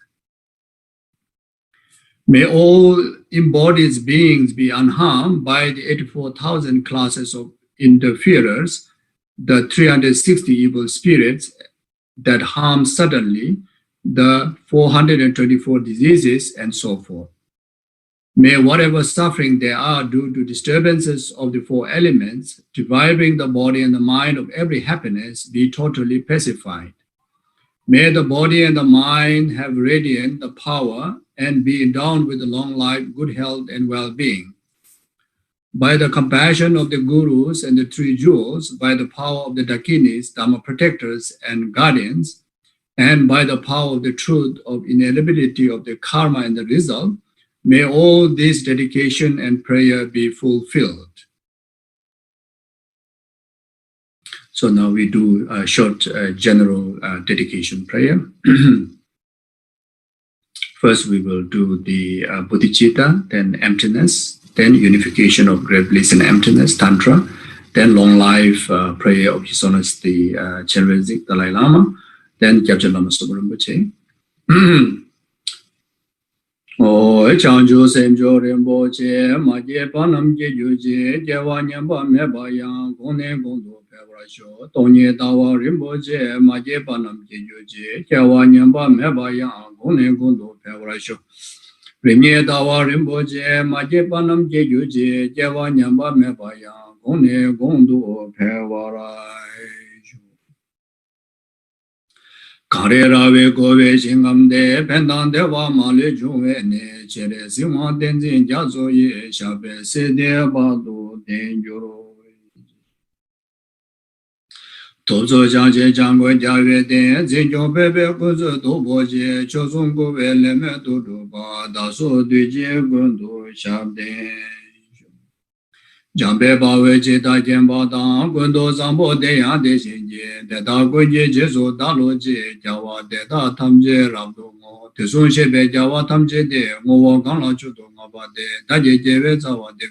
May all embodied beings be unharmed by the 84,000 classes of interferers, the 360 evil spirits that harm suddenly, the 424 diseases, and so forth. May whatever suffering there are due to disturbances of the four elements, depriving the body and the mind of every happiness, be totally pacified. May the body and the mind have radiant the power and be endowed with a long life, good health, and well-being. By the compassion of the gurus and the three jewels, by the power of the dakinis, dharma protectors, and guardians, and by the power of the truth of inalienability of the karma and the result, may all this dedication and prayer be fulfilled. So now we do a short general dedication prayer. First, we will do the bodhicitta, then emptiness, then unification of great bliss and emptiness, tantra, then long life prayer of His Honesty Chenrezig Dalai Lama, then Kyabje Lama Zopa Rinpoche. O Chanjo Semjo Rinpoche, Maje Panam Juje, Jawa Nyamba Mebaya, Gone Gondo Pevrasho, Tonye Dawa Rinpoche, Maje Panam Juje, Jawa Nyamba Mebaya, Gone Gondo Pevrasho. Rinye Dawa Rinpoche, Maje Panam Juje, Jawa Nyamba Mebaya, Gone Gondo Pevrasho. Kare rave gove shingamde pendande wa male juwe ne chere sima tenzin jazo ye shabe sede bado denjuro. Tozo janje jangwe jawe den zinjo bebe kuzo dobo je chozun gove leme dodo ba daso duje gundo shabde. Jambe bawe jeta jemba da gundo zambo de ya de shinje de da gunje jeso dalo je jawa de da tamje rabdo ngo de sun shebe jawa tamje de ngo wa gang la chudo ngo ba de da je jewe zawa de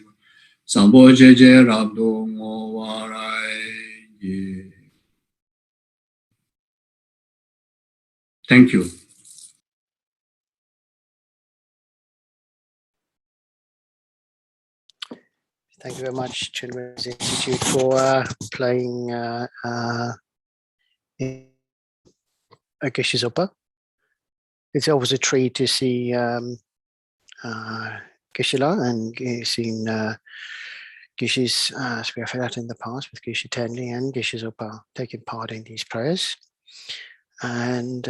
zambo je rabdo ngo wa rai je. Thank you. Thank you very much, Chenrezig Institute, for playing Geshe Zopa. It's always a treat to see Geshe-la and seen Geshe's as we have had in the past with Geshe Tenli and Geshe Zopa taking part in these prayers. And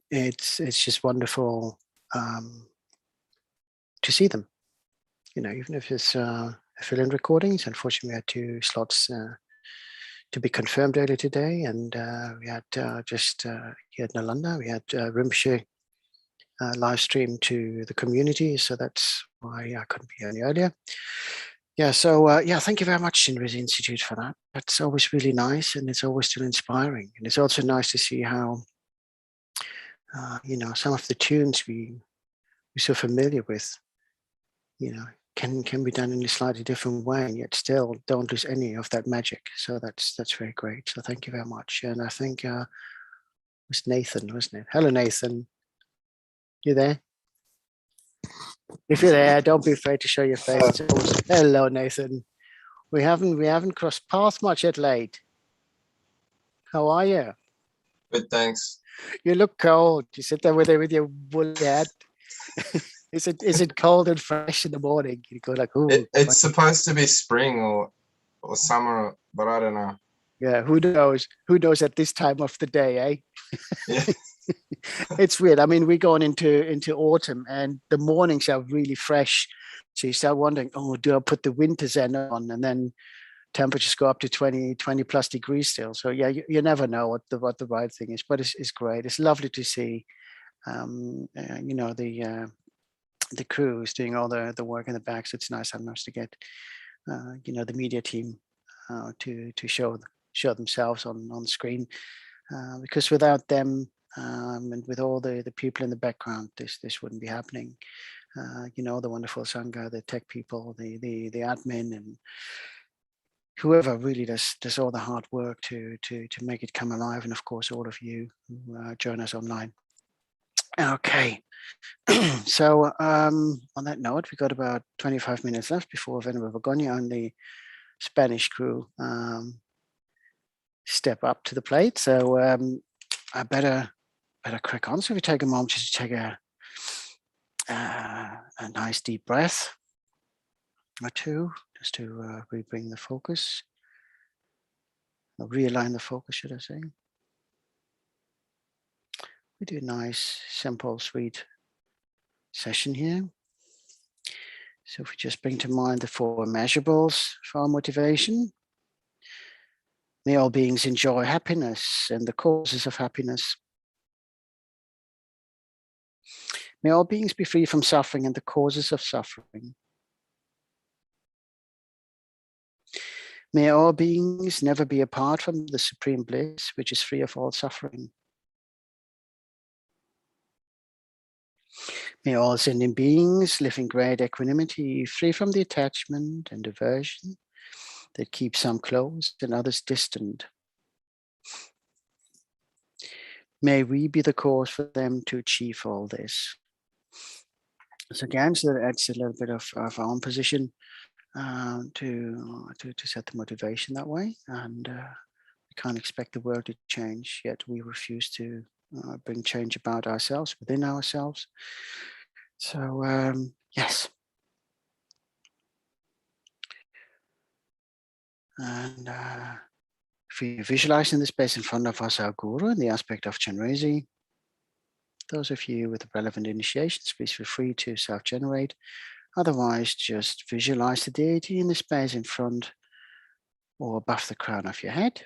it's just wonderful to see them. You know, even if it's fill-in recordings. Unfortunately, we had 2 slots to be confirmed earlier today, and we had just here at Nalanda, we had Rinpoche live stream to the community, so that's why I couldn't be any earlier. Yeah, so yeah, thank you very much, Chenrezig Institute, for that. That's always really nice, and it's always still inspiring. And it's also nice to see how, you know, some of the tunes we're so familiar with, you know, can be done in a slightly different way, and yet still don't lose any of that magic. So that's very great. So thank you very much. And I think it was Nathan, wasn't it? Hello, Nathan. You there? If you're there, don't be afraid to show your face. Hello, Nathan. We haven't crossed paths much yet late. How are you? Good, thanks. You look cold. You sit there with your woolly hat. Is it cold and fresh in the morning? You go like, ooh. It's supposed to be spring or summer, but I don't know. Yeah, who knows? Who knows at this time of the day, eh? Yeah. It's weird. I mean, we're going into autumn, and the mornings are really fresh. So you start wondering, oh, do I put the winter zen on? And then temperatures go up to 20 plus degrees still. So yeah, you never know what the right thing is, but it's great. It's lovely to see you know, the crew is doing all the work in the back. So it's nice sometimes to get, you know, the media team to show themselves on screen, because without them and with all the people in the background, this wouldn't be happening. You know, the wonderful Sangha, the tech people, the admin, and whoever really does all the hard work to make it come alive, and of course all of you who join us online. Okay, so on that note, we got about 25 minutes left before Venerable Begonia and the Spanish crew step up to the plate. So I better crack on. So we take a moment just to take a nice deep breath or two, just to rebring the focus, or realign the focus, should I say. We do a nice, simple, sweet session here. So if we just bring to mind the 4 measurables for our motivation. May all beings enjoy happiness and the causes of happiness. May all beings be free from suffering and the causes of suffering. May all beings never be apart from the supreme bliss, which is free of all suffering. May all sentient beings live in great equanimity, free from the attachment and aversion that keep some close and others distant. May we be the cause for them to achieve all this. So again, so that adds a little bit of our own position to set the motivation that way. And we can't expect the world to change, yet we refuse to bring change about ourselves, within ourselves. So yes. And if we visualize in the space in front of us our Guru in the aspect of Chenrezig, those of you with the relevant initiations, please feel free to self-generate. Otherwise, just visualize the deity in the space in front or above the crown of your head.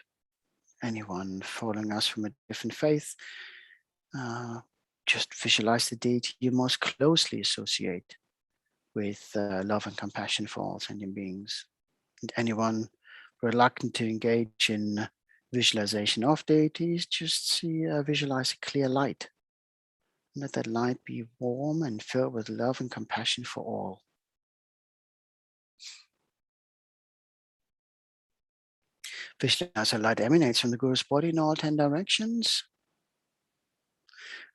Anyone following us from a different faith, just visualize the deity you most closely associate with love and compassion for all sentient beings. And anyone reluctant to engage in visualization of deities, just visualize a clear light. Let that light be warm and filled with love and compassion for all. Visualize a light emanates from the Guru's body in all 10 directions.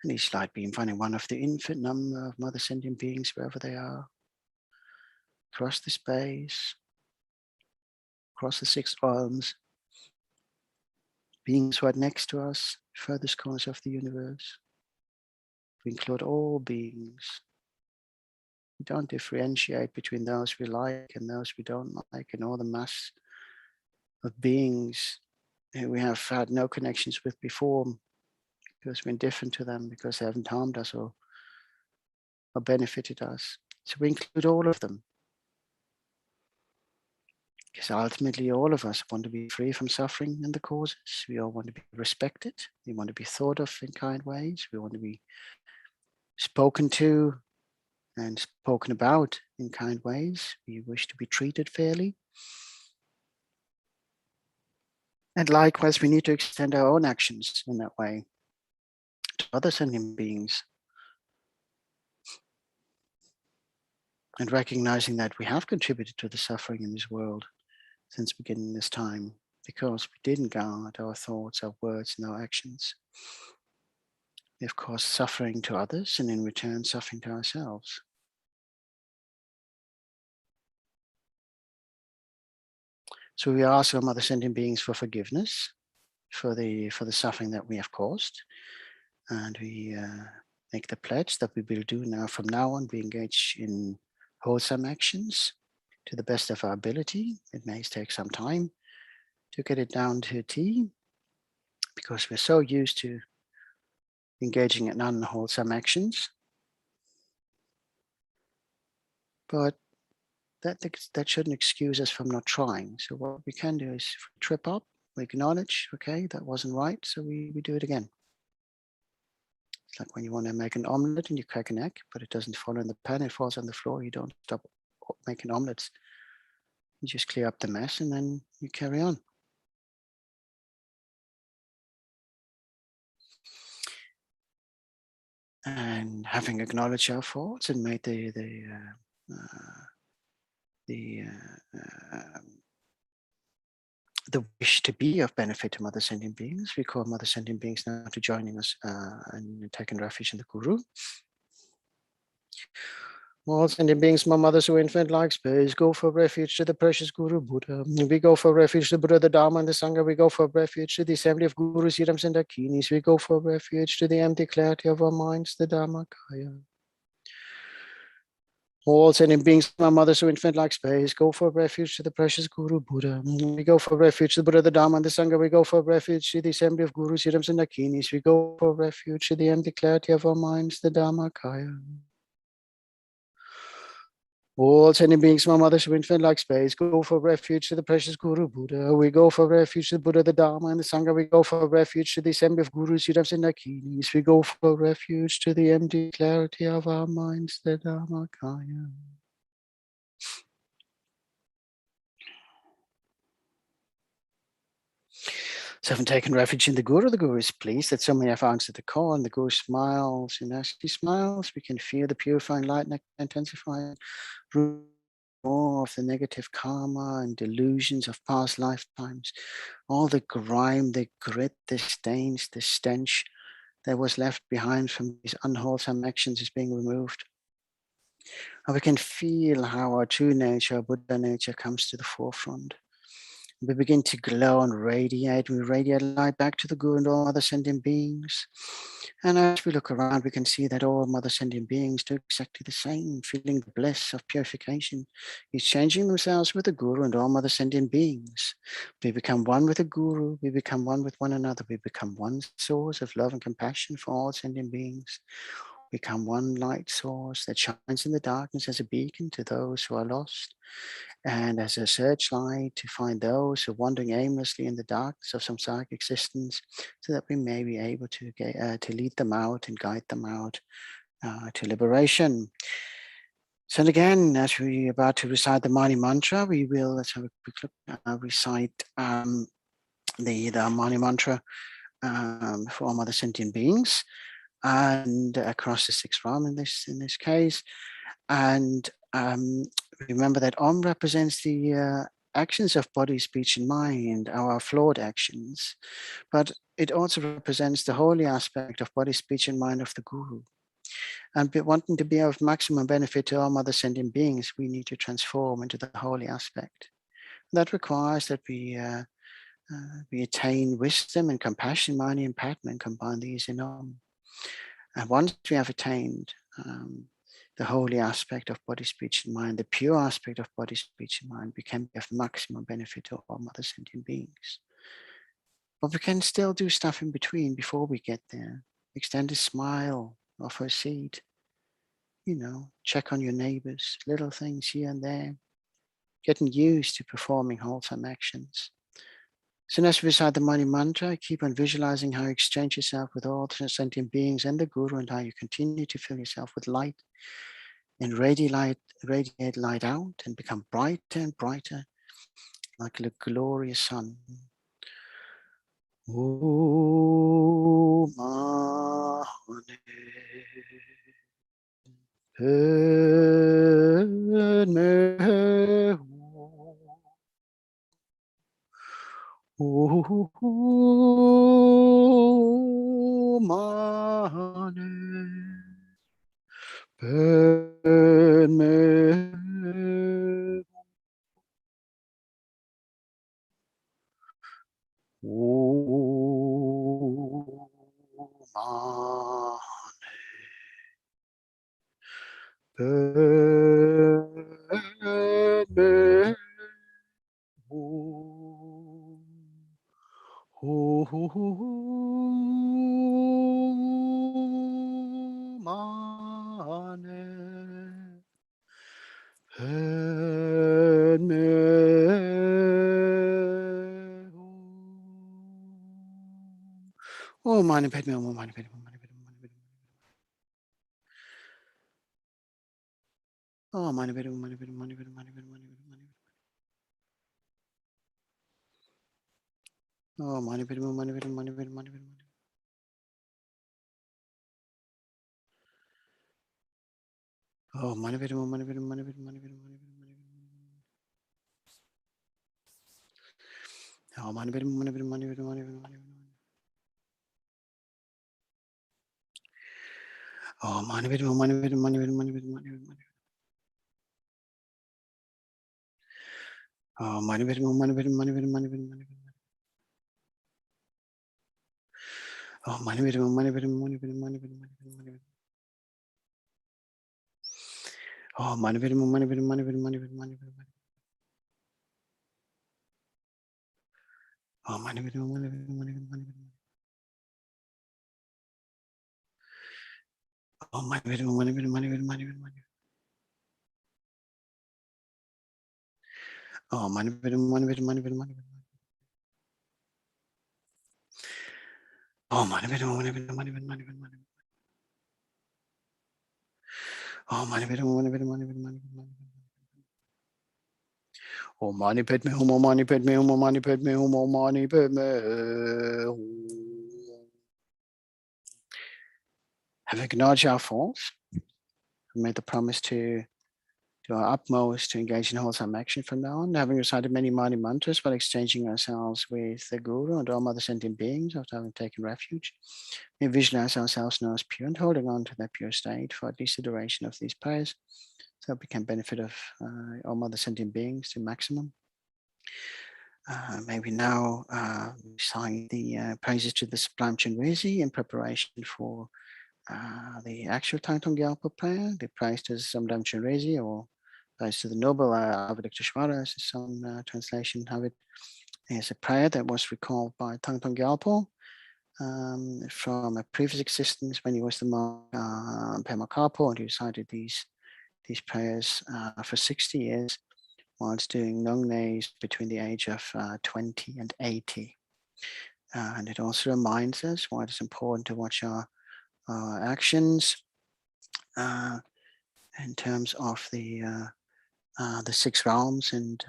And each light beam finding one of the infinite number of mother sentient beings wherever they are. Across the space, across the 6 realms, beings right next to us, furthest corners of the universe. We include all beings. We don't differentiate between those we like and those we don't like, and all the mass of beings who we have had no connections with before because we're indifferent to them, because they haven't harmed us or benefited us. So we include all of them. Because ultimately all of us want to be free from suffering and the causes. We all want to be respected. We want to be thought of in kind ways. We want to be spoken to and spoken about in kind ways. We wish to be treated fairly. And likewise, we need to extend our own actions in that way to other sentient beings. And recognizing that we have contributed to the suffering in this world since beginning this time, because we didn't guard our thoughts, our words, and our actions. We have caused suffering to others, and in return, suffering to ourselves. So we ask our mother sentient beings for forgiveness for the suffering that we have caused, and we make the pledge that we will do now from now on. We engage in wholesome actions to the best of our ability. It may take some time to get it down to a T, because we're so used to engaging in unwholesome actions. But that shouldn't excuse us from not trying. So what we can do is, if we trip up, we acknowledge, okay, that wasn't right, so we do it again. It's like when you want to make an omelette and you crack an egg, but it doesn't fall in the pan, it falls on the floor. You don't stop making omelets. You just clear up the mess and then you carry on. And having acknowledged our faults and made the wish to be of benefit to Mother Sentient Beings, we call Mother Sentient Beings now to joining us and taking refuge in the Guru. All sentient beings, my mothers who infinite-like space, go for refuge to the precious Guru Buddha. We go for refuge to Buddha, the Dharma, and the Sangha. We go for refuge to the assembly of Gurus, Yidams, and Dakinis. We go for refuge to the empty clarity of our minds, the Dharmakaya. All sentient beings, my mothers who infinite-like space, go for refuge to the precious Guru Buddha. We go for refuge to the Buddha, the Dharma, and the Sangha. We go for refuge to the assembly of Gurus, Yidams, and Dakinis. We go for refuge to the empty clarity of our minds, the Dharmakaya. All sentient beings, my mothers who infinite-like space, go for refuge to the precious Guru Buddha. We go for refuge to the Buddha, the Dharma, and the Sangha. We go for refuge to the assembly of Gurus, Yidams, and Dakinis. We go for refuge to the empty clarity of our minds, the Dharmakaya. So having taken refuge in the Guru is pleased that so many have answered the call, and the Guru smiles. And as he smiles, we can feel the purifying light intensifying, more of the negative karma and delusions of past lifetimes. All the grime, the grit, the stains, the stench that was left behind from these unwholesome actions is being removed. And we can feel how our true nature, Buddha nature, comes to the forefront. We begin to glow and radiate. We radiate light back to the Guru and all other sentient beings. And as we look around, we can see that all Mother Sentient Beings do exactly the same, feeling the bliss of purification, exchanging themselves with the Guru and all Mother Sentient Beings. We become one with the Guru. We become one with one another. We become one source of love and compassion for all sentient beings. We become one light source that shines in the darkness as a beacon to those who are lost, and as a searchlight to find those who are wandering aimlessly in the darkness of samsaric existence, so that we may be able to lead them out and guide them out to liberation. So again, as we are about to recite the Mani Mantra, we will, let's have a quick look, recite the Mani Mantra for all Mother Sentient Beings, and across the 6th realm in this case. And remember that Om represents the actions of body, speech, and mind, our flawed actions, but it also represents the holy aspect of body, speech, and mind of the Guru. And wanting to be of maximum benefit to all Mother Sentient Beings, we need to transform into the holy aspect. That requires that we attain wisdom and compassion, Mani and Padma, and combine these in Om. And once we have attained the holy aspect of body, speech, and mind, the pure aspect of body, speech, and mind, we can be of maximum benefit to all Mother Sentient Beings. But we can still do stuff in between before we get there. Extend a smile, offer a seat, check on your neighbors, little things here and there, getting used to performing wholesome actions. So as we recite the Mani Mantra, keep on visualizing how you exchange yourself with all sentient beings and the Guru, and how you continue to fill yourself with light and radiate light out and become brighter and brighter, like a glorious sun. Om Mani Padme Om Mani Padme Om Mani Padme Hum, Om Mani Padme Hum, Mani Padme Hum, Mani Padme Hum. Mani Padme, Mani Padme, Mani Padme, Mani Padme, Mani Padme, Mani Padme. Oh, Mani Padme, Mani Padme, Mani Padme, Mani Padme. Oh, Mani Padme, Mani Padme, Mani Padme, Mani Padme, Mani Padme, Mani Padme. Oh, Mani Padme, Mani Padme, Mani Padme, Mani Padme, Mani Padme. Oh, Mani Padme, Mani Padme, Mani Padme, Mani Padme, Mani Padme. Oh, Mani Padme, Mani Padme, Mani Padme, Mani Padme, Mani Padme. Oh, Mani Padme, Mani Padme, Mani Padme, Mani Padme, Mani Padme, Mani Padme. Oh, Mani Padme, Mani Padme, Mani Padme, Mani Padme, Mani Padme. Oh, Mani Padme, Mani Padme, Mani Padme, Mani Padme. Oh, Mani Padme, Mani Padme, Mani Padme, Mani Padme, Mani Padme. Oh, Mani Padme, Mani Padme, Mani Padme, Mani Padme. Oh, Mani Padme, Mani Padme, Mani Padme, Mani Padme, Mani Padme. Oh, Mani Padme, Mani Padme, Mani Padme, Mani Padme, Mani Padme. Oh, Mani Padme, Hum, Mani Padme, Hum, Mani Padme, Hum, Mani Padme. Having acknowledged our faults, we made the promise to do our utmost to engage in wholesome action from now on, having recited many mighty mantras while exchanging ourselves with the Guru and all other sentient beings after having taken refuge. We visualize ourselves now as pure and holding on to that pure state for at least the duration of these prayers, so that we can benefit of all other sentient beings to maximum. Maybe now recite the praises to the Sublime Chenrezig in preparation for the actual Thangtong Gyalpo Prayer, the praise to Sublime Chenrezig, or praise to the Noble Avert, as some translation have it. It's a prayer that was recalled by Thangtong Gyalpo from a previous existence when he was the monk Pema Karpo, and he recited these prayers for 60 years whilst doing long days between the age of 20 and 80. And it also reminds us why it's important to watch our actions in terms of the 6 realms. And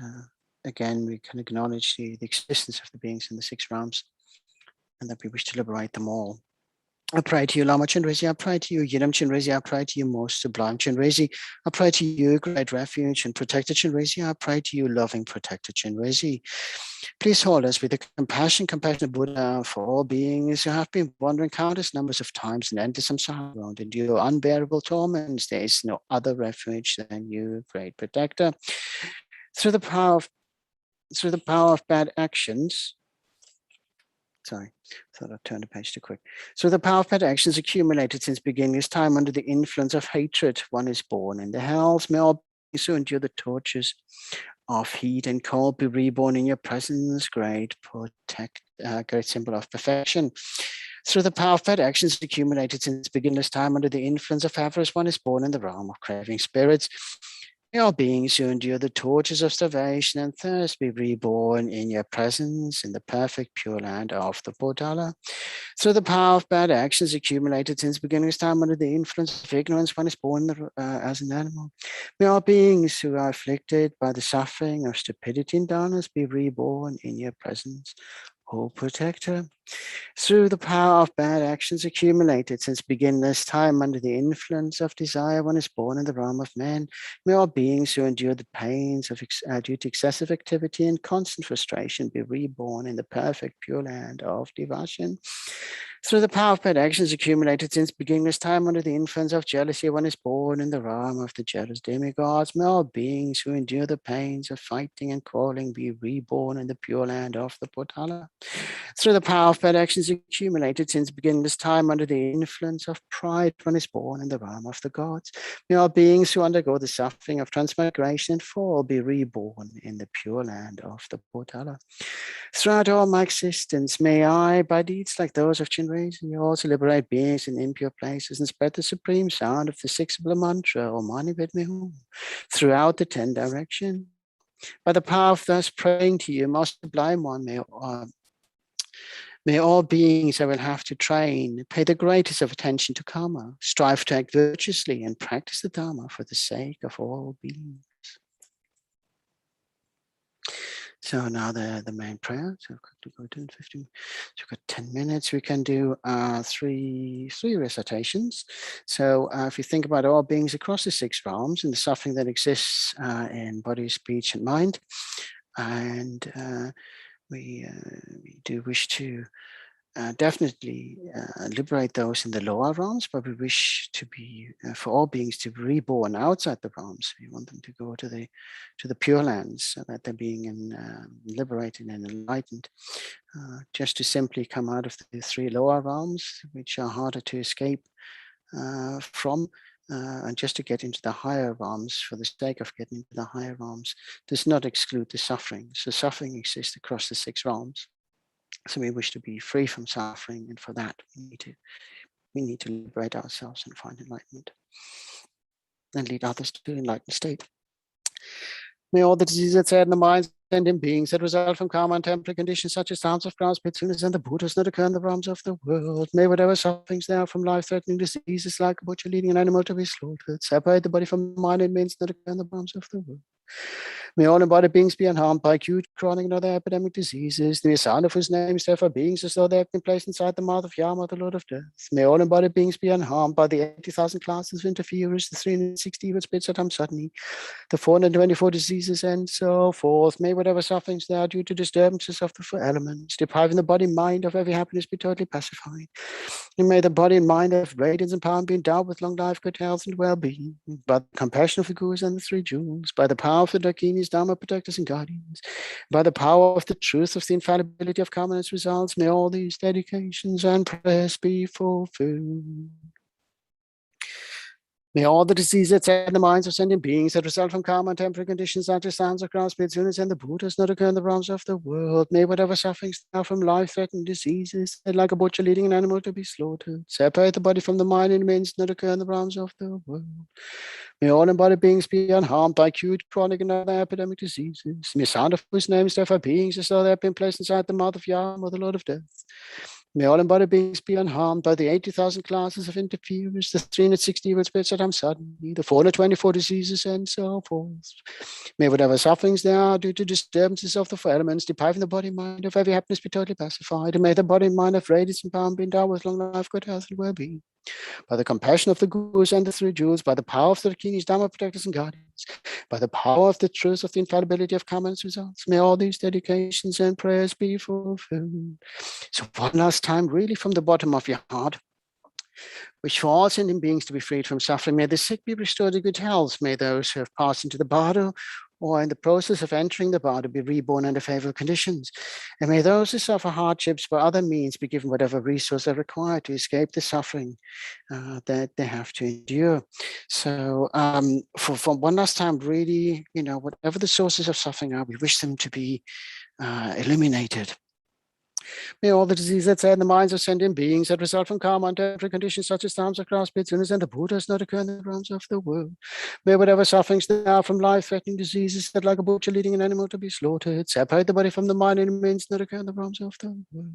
again, we can acknowledge the existence of the beings in the 6 realms and that we wish to liberate them all. I pray to you, Lama Chenrezig. I pray to you, Yidam Chenrezig. I pray to you, most sublime Chenrezig. I pray to you, great refuge and protector Chenrezig. I pray to you, loving protector Chenrezig. Please hold us with the compassionate Buddha for all beings who have been wandering countless numbers of times in endless samsara and endure unbearable torments. There is no other refuge than you, great protector. Through the power of bad actions. Sorry, thought I turned the page too quick. So the power of bad actions accumulated since beginning this time under the influence of hatred, one is born in the hells. May all beings who endure the tortures of heat and cold be reborn in your presence, great symbol of perfection. Through the power of bad actions accumulated since beginning this time under the influence of avarice, one is born in the realm of craving spirits. May all beings who endure the tortures of starvation and thirst be reborn in your presence in the perfect pure land of the Bodhala. Through the power of bad actions accumulated since beginning of time under the influence of ignorance, one is born as an animal. May all beings who are afflicted by the suffering of stupidity and darkness be reborn in your presence, O protector. Through the power of bad actions accumulated since beginningless time under the influence of desire, one is born in the realm of man. May all beings who endure the pains of due to excessive activity and constant frustration be reborn in the perfect pure land of devotion. Through the power of bad actions accumulated since beginningless time under the influence of jealousy, one is born in the realm of the jealous demigods. May all beings who endure the pains of fighting and quarreling be reborn in the pure land of the Bodhala. Through the power of bad actions accumulated since beginningless time under the influence of pride, one is born in the realm of the gods. May all beings who undergo the suffering of transmigration and fall be reborn in the pure land of the Bodhala. Throughout all my existence, may I, by deeds like those of Chenrezig, also liberate beings in impure places and spread the supreme sound of the 6-syllable mantra, Om Mani Padme Hum, throughout the 10 directions. By the power of thus praying to you, most sublime one, May all beings I will have to train pay the greatest of attention to karma, strive to act virtuously, and practice the Dharma for the sake of all beings. So now the main prayer. So quickly go to 15. So we've got 10 minutes. We can do three recitations. So if you think about all beings across the 6 realms and the suffering that exists in body, speech, and mind, and we do wish to definitely liberate those in the lower realms, but we wish to be for all beings to be reborn outside the realms. We want them to go to the Pure Lands, so that they're being liberated and enlightened. Just to simply come out of the 3 lower realms, which are harder to escape from, and just to get into the higher realms for the sake of getting into the higher realms does not exclude the suffering. So suffering exists across the 6 realms. So we wish to be free from suffering, and for that we need to liberate ourselves and find enlightenment and lead others to enlightened state. May all the diseases that sadden the minds and in beings that result from karma and temporary conditions such as downs of grounds, pitfalls, and the Buddhas not occur in the realms of the world. May whatever sufferings there are from life-threatening diseases like a butcher leading an animal to be slaughtered, separate the body from the mind and means not occur in the realms of the world. May all embodied beings be unharmed by acute, chronic, and other epidemic diseases. The sound of whose name is therefore beings as though they have been placed inside the mouth of Yama, the Lord of Death. May all embodied beings be unharmed by the 80,000 classes of interferers, the 360 evil spirits at suddenly, the 424 diseases, and so forth. May whatever sufferings there are due to disturbances of the 4 elements, depriving the body and mind of every happiness, be totally pacified. And may the body and mind of radiance and power be endowed with long life, good health, and well-being. By the compassion of the Gurus and the 3 jewels, by the power of the Dakinis, Dharma protectors and guardians, by the power of the truth of the infallibility of karma and its results, may all these dedications and prayers be fulfilled. May all the diseases that set the minds of sentient beings that result from karma and temporary conditions such as sounds of ground, spirits, units, and the Buddhas not occur in the realms of the world. May whatever sufferings are from life-threatening diseases, like a butcher leading an animal to be slaughtered, separate the body from the mind and means not occur in the realms of the world. May all embodied beings be unharmed by acute, chronic, and other epidemic diseases. May sound of whose names therefore beings as though they have been placed inside the mouth of Yama, the Lord of Death. May all embodied beings be unharmed by the 80,000 classes of interferers, the 360 evil spirits that suddenly, the 424 diseases, and so forth. May whatever sufferings there are due to disturbances of the 4 elements, depriving the body and mind of every happiness, be totally pacified. And may the body and mind of radiance and power be endowed with long life, good health, and well-being. By the compassion of the Gurus and the 3 jewels, by the power of the Dakinis, Dharma protectors and guardians, by the power of the truth of the infallibility of karma and its results, may all these dedications and prayers be fulfilled. So one last time, really from the bottom of your heart, wish for all sentient beings to be freed from suffering. May the sick be restored to good health. May those who have passed into the bardo or in the process of entering the bardo be reborn under favorable conditions. And may those who suffer hardships by other means be given whatever resource they require to escape the suffering that they have to endure. So for one last time, really, whatever the sources of suffering are, we wish them to be eliminated. May all the diseases that sadden the minds of sentient beings that result from karma and temporary conditions such as downs of ground, spirits, units, and the Buddhas not occur in the realms of the world. May whatever sufferings there are from life-threatening diseases that, like a butcher leading an animal to be slaughtered, separate the body from the mind and means not occur in the realms of the world.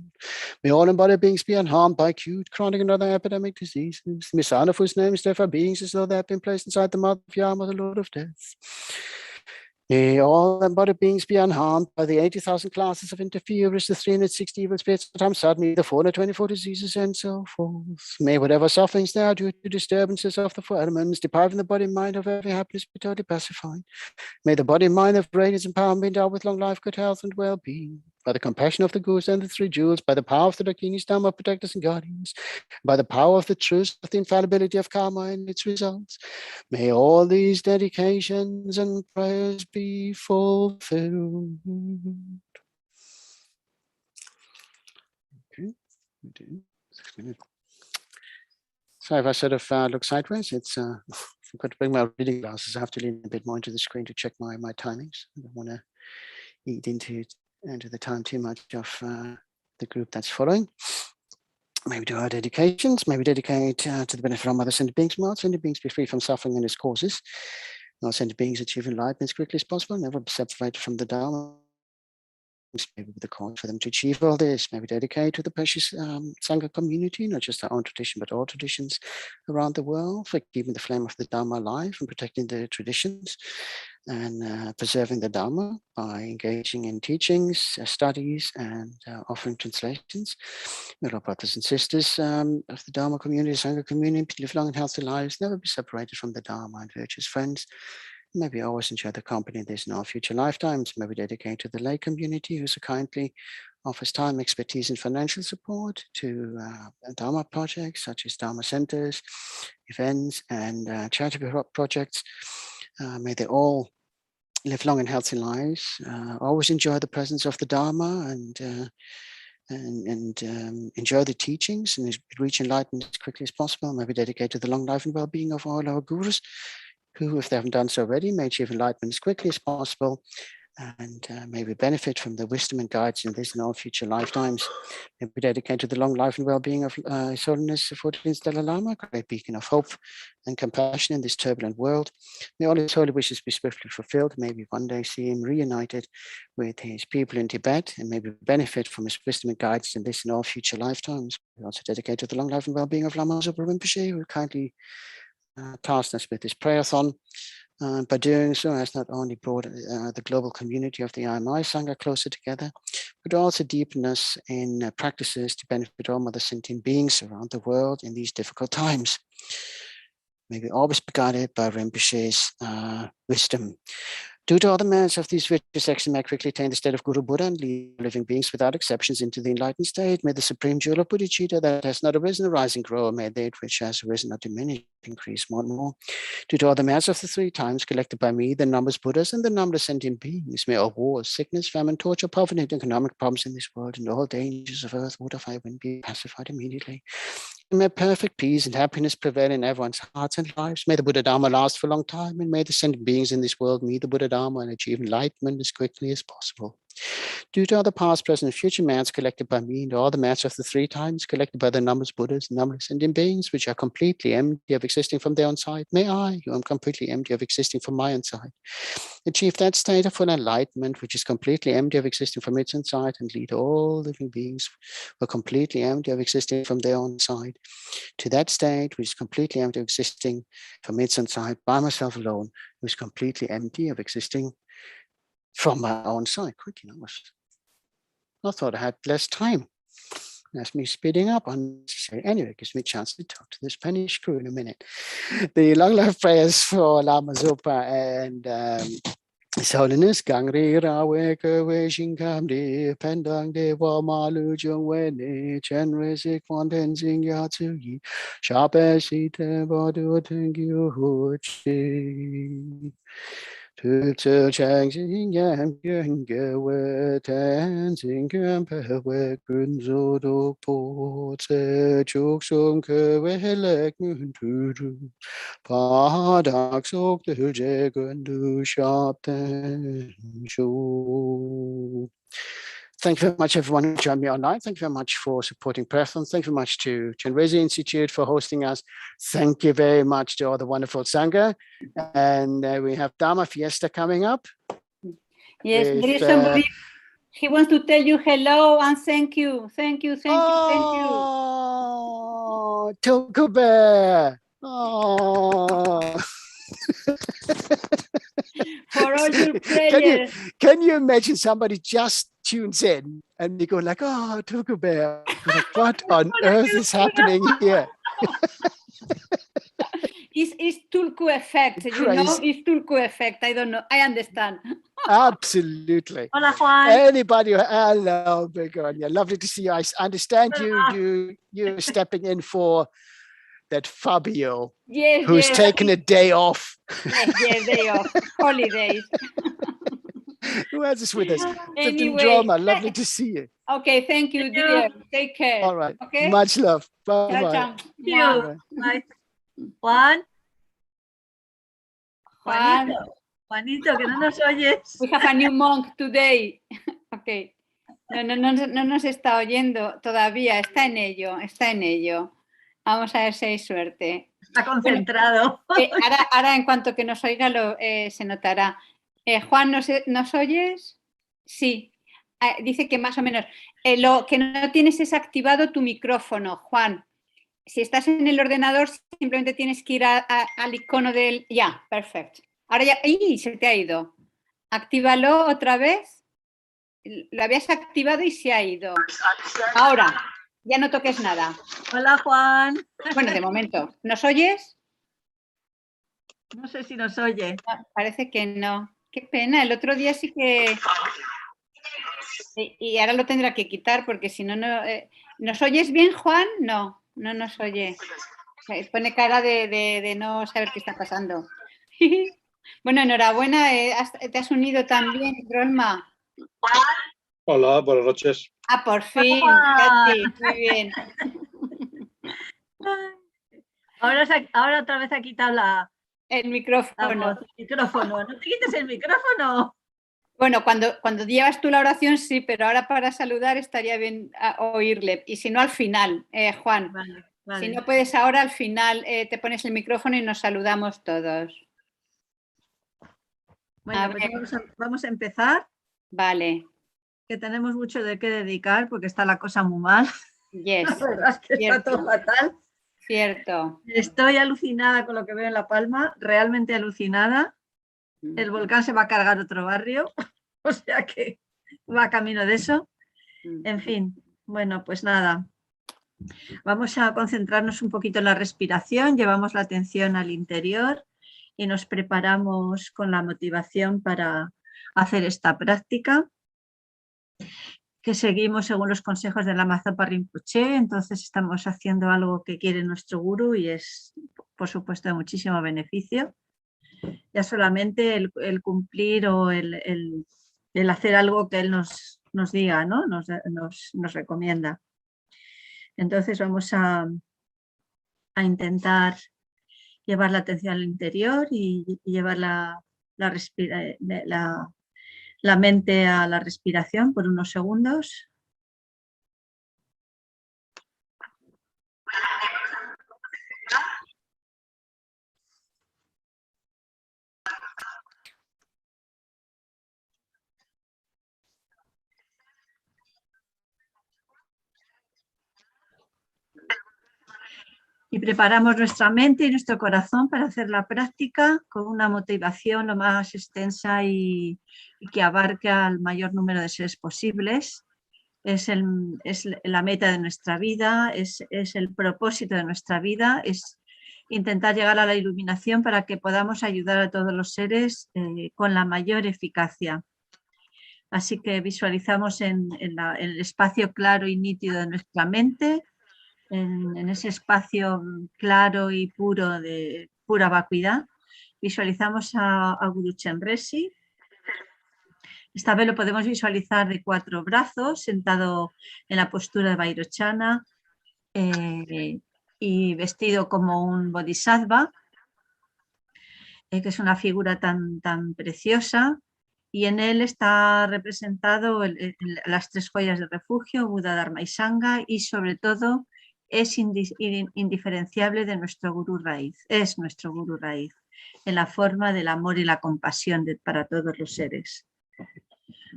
May all embodied beings be unharmed by acute, chronic, and other epidemic diseases. May sound of whose name is therefore beings as though they have been placed inside the mouth of Yama, the Lord of Death. May all embodied beings be unharmed by the 80,000 classes of interferers, the 360 evil spirits that suddenly, the 424 diseases, and so forth. May whatever sufferings there are due to disturbances of the 4 elements, depriving the body and mind of every happiness, be totally pacified. May the body and mind of radiance and power be endowed with long life, good health, and well-being. By the compassion of the Gurus and the 3 jewels, by the power of the Dakinis, Dharma protectors and guardians, by the power of the truth of the infallibility of karma and its results, may all these dedications and prayers be fulfilled. Okay, we do. 6 minutes. So if I sort of look sideways, it's I've got to bring my reading glasses. I have to lean a bit more into the screen to check my timings. I don't want to eat into the time too much of the group that's following. Maybe do our dedications, maybe dedicate to the benefit of other sentient beings. May all sentient beings be free from suffering and its causes. May all sentient beings achieve enlightenment as quickly as possible, never be separated from the Dharma. maybe with the cause for them to achieve all this, maybe dedicate to the precious Sangha community, not just our own tradition, but all traditions around the world, for keeping the flame of the Dharma alive and protecting the traditions and preserving the Dharma by engaging in teachings, studies, and offering translations. May our brothers and sisters of the Dharma community, Sangha community, live long and healthy lives, never be separated from the Dharma, and virtuous friends. Maybe always enjoy the company of this in our future lifetimes. Maybe dedicate to the lay community who so kindly offers time, expertise, and financial support to Dharma projects such as Dharma centers, events, and charitable projects. May they all live long and healthy lives. Always enjoy the presence of the Dharma and enjoy the teachings and reach enlightenment as quickly as possible. Maybe dedicate to the long life and well-being of all our gurus, who, if they haven't done so already, may achieve enlightenment as quickly as possible, and may we benefit from the wisdom and guidance in this and all future lifetimes. May we dedicate to the long life and well-being of His Holiness the 14th Dalai Lama, great beacon of hope and compassion in this turbulent world. May all his holy wishes be swiftly fulfilled. May we one day see him reunited with his people in Tibet, and may we benefit from his wisdom and guidance in this and all future lifetimes. We also dedicate to the long life and well-being of Lama Zopa Rinpoche, who kindly tasked us with this prayerathon. By doing so, has not only brought the global community of the IMI Sangha closer together, but also deepened us in practices to benefit all other sentient beings around the world in these difficult times. May we always be guided by Rinpoche's wisdom. Due to all the merits of these virtuous actions, may quickly attain the state of Guru Buddha and lead living beings without exceptions into the enlightened state. May the supreme jewel of Bodhicitta that has not arisen arise and grow. May that which has arisen not diminish, increase more and more. Due to all the merits of the 3 times collected by me, the numberless Buddhas and the numberless sentient beings, may all wars, sickness, famine, torture, poverty, and economic problems in this world and all dangers of earth, water, fire, wind be pacified immediately. May perfect peace and happiness prevail in everyone's hearts and lives. May the Buddha Dharma last for a long time, and may the sentient beings in this world meet the Buddha Dharma and achieve enlightenment as quickly as possible. Due to all the past, present, and future merits collected by me, and all the merits of the 3 times collected by the numberless Buddhas, numberless sentient beings, which are completely empty of existing from their own side, may I, who am completely empty of existing from my own side, achieve that state of full enlightenment, which is completely empty of existing from its own side, and lead all living beings who are completely empty of existing from their own side to that state which is completely empty of existing from its own side by myself alone, who is completely empty of existing from my own side. Quick, I thought I had less time. That's me speeding up unnecessary. Anyway, it gives me a chance to talk to this Spanish crew in a minute. The long life prayers for Lama Zopa and His Holiness Gangri Rawe Kewe Shinkam De Pendang De Wamalu Jungwene Chenrezig Tenzing Yatsuyi Shape Sita Badu Tengyu Huchi Tutsu Changing Yam Gewe Tenzing Pewe Gunzo Do Po Tse Chuk Sung Kewe Lek Mun Turu Padak Sok the Jagundu Shapten Shu. Thank you very much, everyone who joined me online. Thank you very much for supporting Prayerathon. Thank you very much to Chenrezig Institute for hosting us. Thank you very much to all the wonderful Sangha. And we have Dharma Fiesta coming up. Yes, there is somebody. He wants to tell you hello and thank you. Thank you, thank you, thank you. Oh, Tukube. Oh. For all your prayers. Can you imagine somebody just tunes in and they go like, oh, Tukube. Like, what on earth is happening here? It's Tulku effect, you know, it's Tulku effect. I don't know. I understand. Absolutely. Hola, Juan. Anybody? Hello, Begonia. Lovely to see you. I understand you're stepping in for that Fabio, yes, who's yes. taken a day off. Yes, day off. Holidays. Who else is with us? Anyway, Drama. Lovely to see you. Okay, thank you, dear. Take care. All right. Okay. Much love. Bye Ciao, bye. ciao. See you. Bye. Juan. Juanito, que no nos oyes. We have a new monk today. Okay. No nos está oyendo todavía. Está en ello. Vamos a ver si hay suerte. Está concentrado. Bueno, ahora en cuanto que nos oiga se notará. Juan, ¿nos oyes? Sí. dice que más o menos. Lo que no tienes es activado tu micrófono, Juan. Si estás en el ordenador, simplemente tienes que ir al icono del... Ya, perfecto. Ahora ya... ¡Ih! Se te ha ido. Actívalo otra vez. Lo habías activado y se ha ido. Ahora, ya no toques nada. Hola, Juan. Bueno, de momento. ¿Nos oyes? No sé si nos oye. No, parece que no. Qué pena. El otro día sí que... Y ahora lo tendrá que quitar porque si no... ¿Nos oyes bien, Juan? No, no nos oye. Pone cara de no saber qué está pasando. Bueno, enhorabuena, te has unido también, Rolma. Hola, buenas noches. Ah, por fin, Katy, muy bien. Ahora otra vez ha quitado El la micrófono. voz, el micrófono. No te quites el micrófono. Bueno, cuando llevas tú la oración sí, pero ahora para saludar estaría bien oírle. Y si no, al final, Juan. Vale. Si no puedes ahora, al final te pones el micrófono y nos saludamos todos. Bueno, pues vamos a empezar. Vale. Que tenemos mucho de qué dedicar porque está la cosa muy mal. Yes. La verdad es que está todo fatal. Cierto. Estoy alucinada con lo que veo en La Palma, realmente alucinada. El volcán se va a cargar otro barrio, o sea que va camino de eso. En fin, bueno, pues nada. Vamos a concentrarnos un poquito en la respiración, llevamos la atención al interior y nos preparamos con la motivación para hacer esta práctica, que seguimos según los consejos de Lama Zopa Rinpoche. Entonces estamos haciendo algo que quiere nuestro gurú y es, por supuesto, de muchísimo beneficio. Ya solamente el cumplir o el hacer algo que él nos diga, ¿no? nos recomienda. Entonces vamos a intentar llevar la atención al interior y llevar la mente a la respiración por unos segundos. Y preparamos nuestra mente y nuestro corazón para hacer la práctica con una motivación lo más extensa y que abarque al mayor número de seres posibles. Es la meta de nuestra vida, es el propósito de nuestra vida, es intentar llegar a la iluminación para que podamos ayudar a todos los seres con la mayor eficacia. Así que visualizamos en el espacio claro y nítido de nuestra mente, en ese espacio claro y puro de pura vacuidad, visualizamos a Guru Chenrezig. Esta vez lo podemos visualizar de 4 brazos, sentado en la postura de Vairochana y vestido como un bodhisattva, que es una figura tan preciosa, y en él está representado las 3 joyas de refugio, Buda, Dharma y Sangha, y sobre todo es indiferenciable de nuestro gurú raíz, es nuestro gurú raíz, en la forma del amor y la compasión para todos los seres.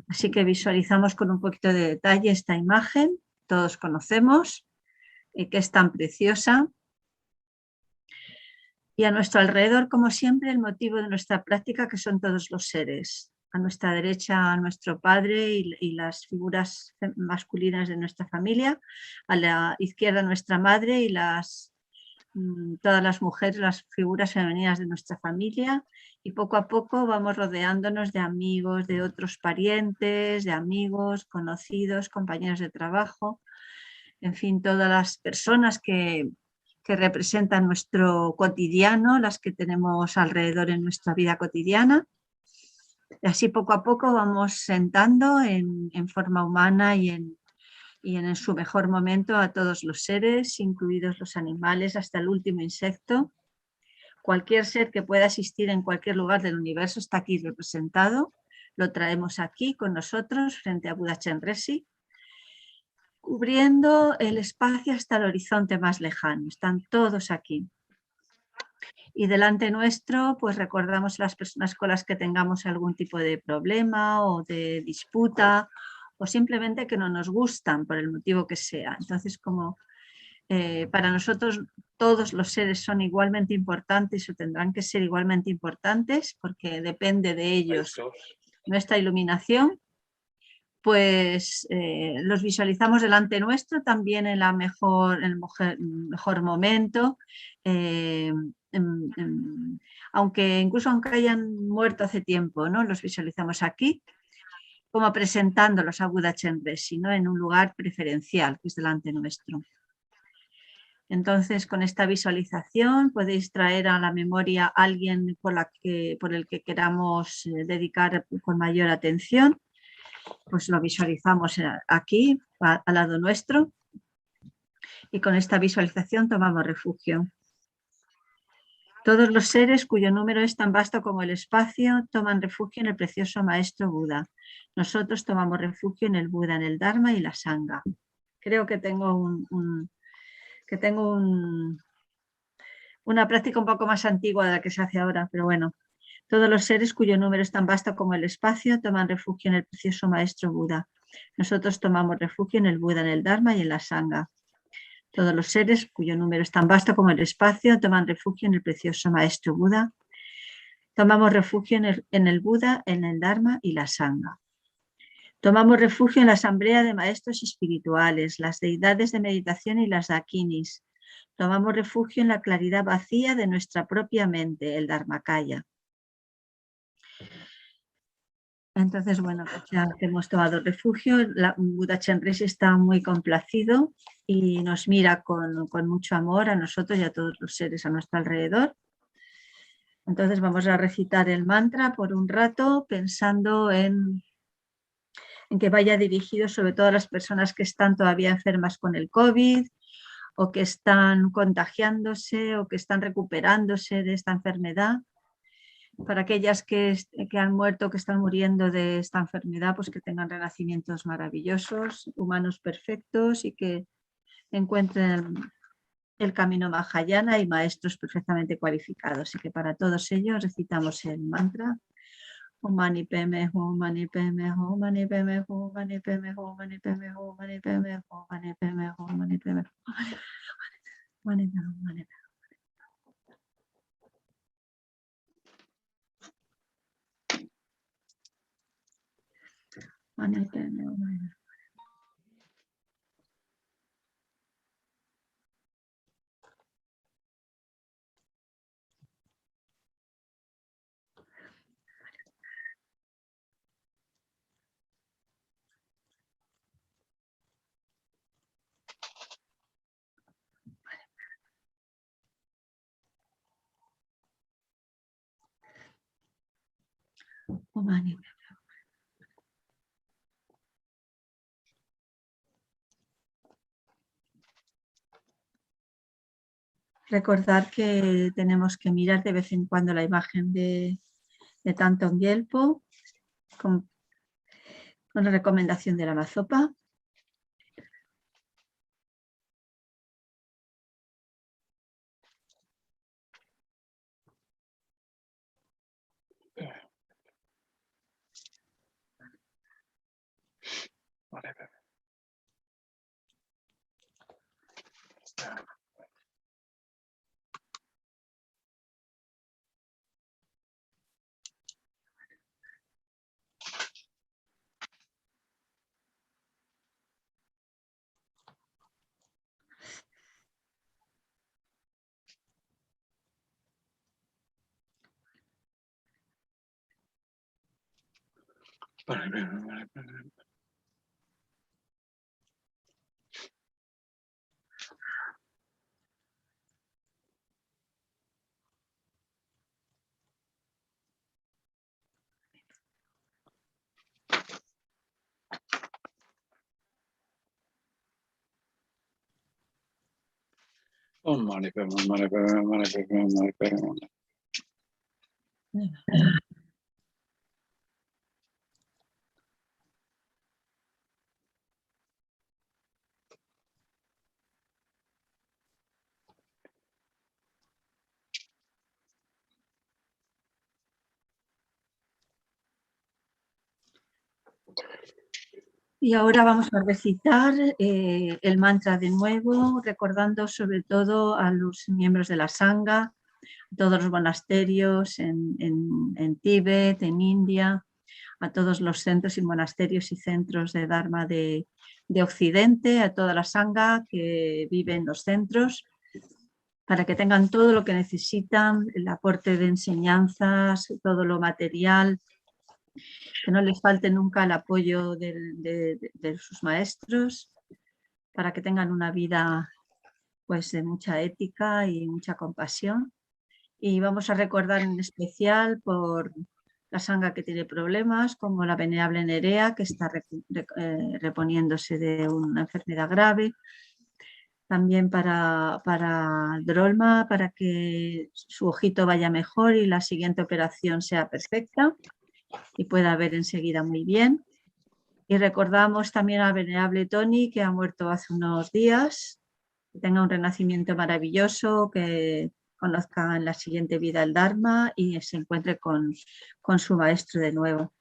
Así que visualizamos con un poquito de detalle esta imagen, todos conocemos, que es tan preciosa. Y a nuestro alrededor, como siempre, el motivo de nuestra práctica, que son todos los seres. A nuestra derecha, a nuestro padre y las figuras masculinas de nuestra familia. A la izquierda, nuestra madre y todas las mujeres, las figuras femeninas de nuestra familia. Y poco a poco vamos rodeándonos de amigos, de otros parientes, de amigos, conocidos, compañeros de trabajo. En fin, todas las personas que representan nuestro cotidiano, las que tenemos alrededor en nuestra vida cotidiana. Y así poco a poco vamos sentando en forma humana y en su mejor momento a todos los seres, incluidos los animales, hasta el último insecto. Cualquier ser que pueda existir en cualquier lugar del universo está aquí representado. Lo traemos aquí con nosotros frente a Buda Chenrezig, cubriendo el espacio hasta el horizonte más lejano. Están todos aquí. Y delante nuestro, pues recordamos las personas con las que tengamos algún tipo de problema o de disputa o simplemente que no nos gustan por el motivo que sea. Entonces, como para nosotros todos los seres son igualmente importantes o tendrán que ser igualmente importantes porque depende de ellos nuestra iluminación, pues los visualizamos delante nuestro también en el mejor momento, aunque hayan muerto hace tiempo, ¿no? Los visualizamos aquí, como presentándolos a Buda Chenrezig, ¿no? En un lugar preferencial, que es delante nuestro. Entonces, con esta visualización podéis traer a la memoria a alguien por el que queramos dedicar con mayor atención. Pues lo visualizamos aquí, al lado nuestro. Y con esta visualización tomamos refugio. Todos los seres cuyo número es tan vasto como el espacio toman refugio en el precioso Maestro Buda. Nosotros tomamos refugio en el Buda, en el Dharma y la Sangha. Creo que tengo una práctica un poco más antigua de la que se hace ahora, pero bueno. Todos los seres cuyo número es tan vasto como el espacio toman refugio en el precioso Maestro Buda. Nosotros tomamos refugio en el Buda, en el Dharma y en la Sangha. Todos los seres cuyo número es tan vasto como el espacio toman refugio en el precioso Maestro Buda. Tomamos refugio en el Buda, en el Dharma y la Sangha. Tomamos refugio en la asamblea de maestros espirituales, las deidades de meditación y las dakinis. Tomamos refugio en la claridad vacía de nuestra propia mente, el Dharmakaya. Entonces, bueno, ya que hemos tomado refugio, Buda Chenrezig está muy complacido y nos mira con mucho amor a nosotros y a todos los seres a nuestro alrededor. Entonces vamos a recitar el mantra por un rato pensando en que vaya dirigido sobre todas las personas que están todavía enfermas con el COVID o que están contagiándose o que están recuperándose de esta enfermedad. Para aquellas que han muerto, que están muriendo de esta enfermedad, pues que tengan renacimientos maravillosos, humanos perfectos y que encuentren el camino Mahayana y maestros perfectamente cualificados. Y que para todos ellos recitamos el mantra. Om Mani Padme Hum, Mani Padme Hum, Mani Padme Hum, Mani Padme Hum, Mani Padme Hum, Mani Padme Hum, Mani Padme Hum, Mani Padme Hum, Mani Padme Hum, Mani Padme Hum. Recordar que tenemos que mirar de vez en cuando la imagen de Thangtong Gyalpo con la recomendación de Lama Zopa. Y ahora vamos a recitar el mantra de nuevo, recordando sobre todo a los miembros de la Sangha, todos los monasterios en Tíbet, en India, a todos los centros y monasterios y centros de Dharma de Occidente, a toda la Sangha que vive en los centros, para que tengan todo lo que necesitan, el aporte de enseñanzas, todo lo material, que no les falte nunca el apoyo de sus maestros, para que tengan una vida pues de mucha ética y mucha compasión. Y vamos a recordar en especial por la Sangha que tiene problemas, como la venerable Nerea, que está reponiéndose de una enfermedad grave. También para Drolma, para que su ojito vaya mejor y la siguiente operación sea perfecta y pueda ver enseguida muy bien. Y recordamos también a venerable Tony, que ha muerto hace unos días, que tenga un renacimiento maravilloso, que conozca en la siguiente vida el Dharma y se encuentre con su maestro de nuevo.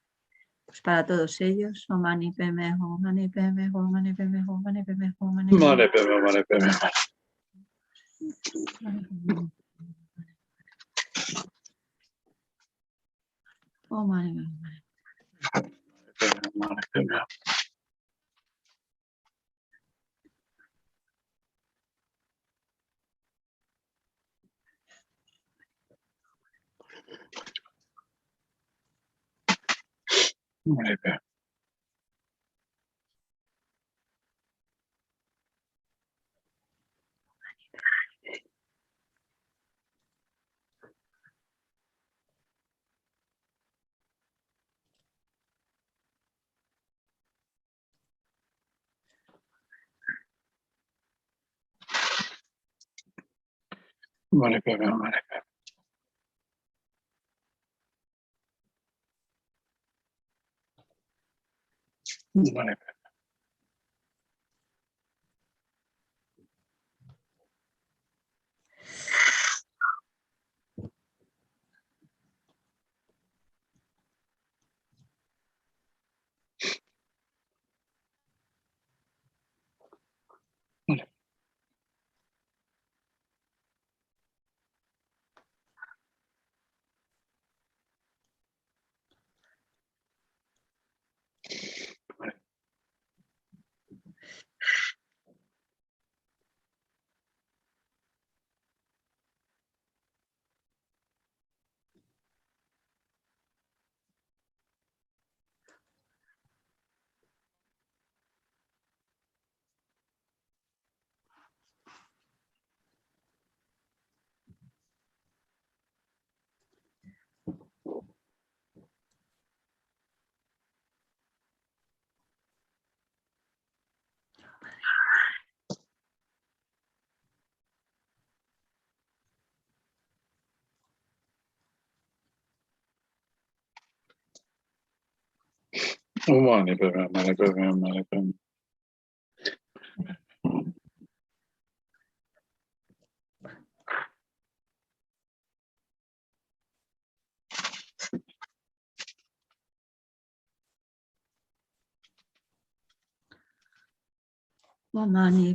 Pues para todos ellos, Om Mani Padme Hum, Mani Padme Hum, Mani Padme Hum, Mani Padme Hum, Mani Padme Hum. Oh, Mani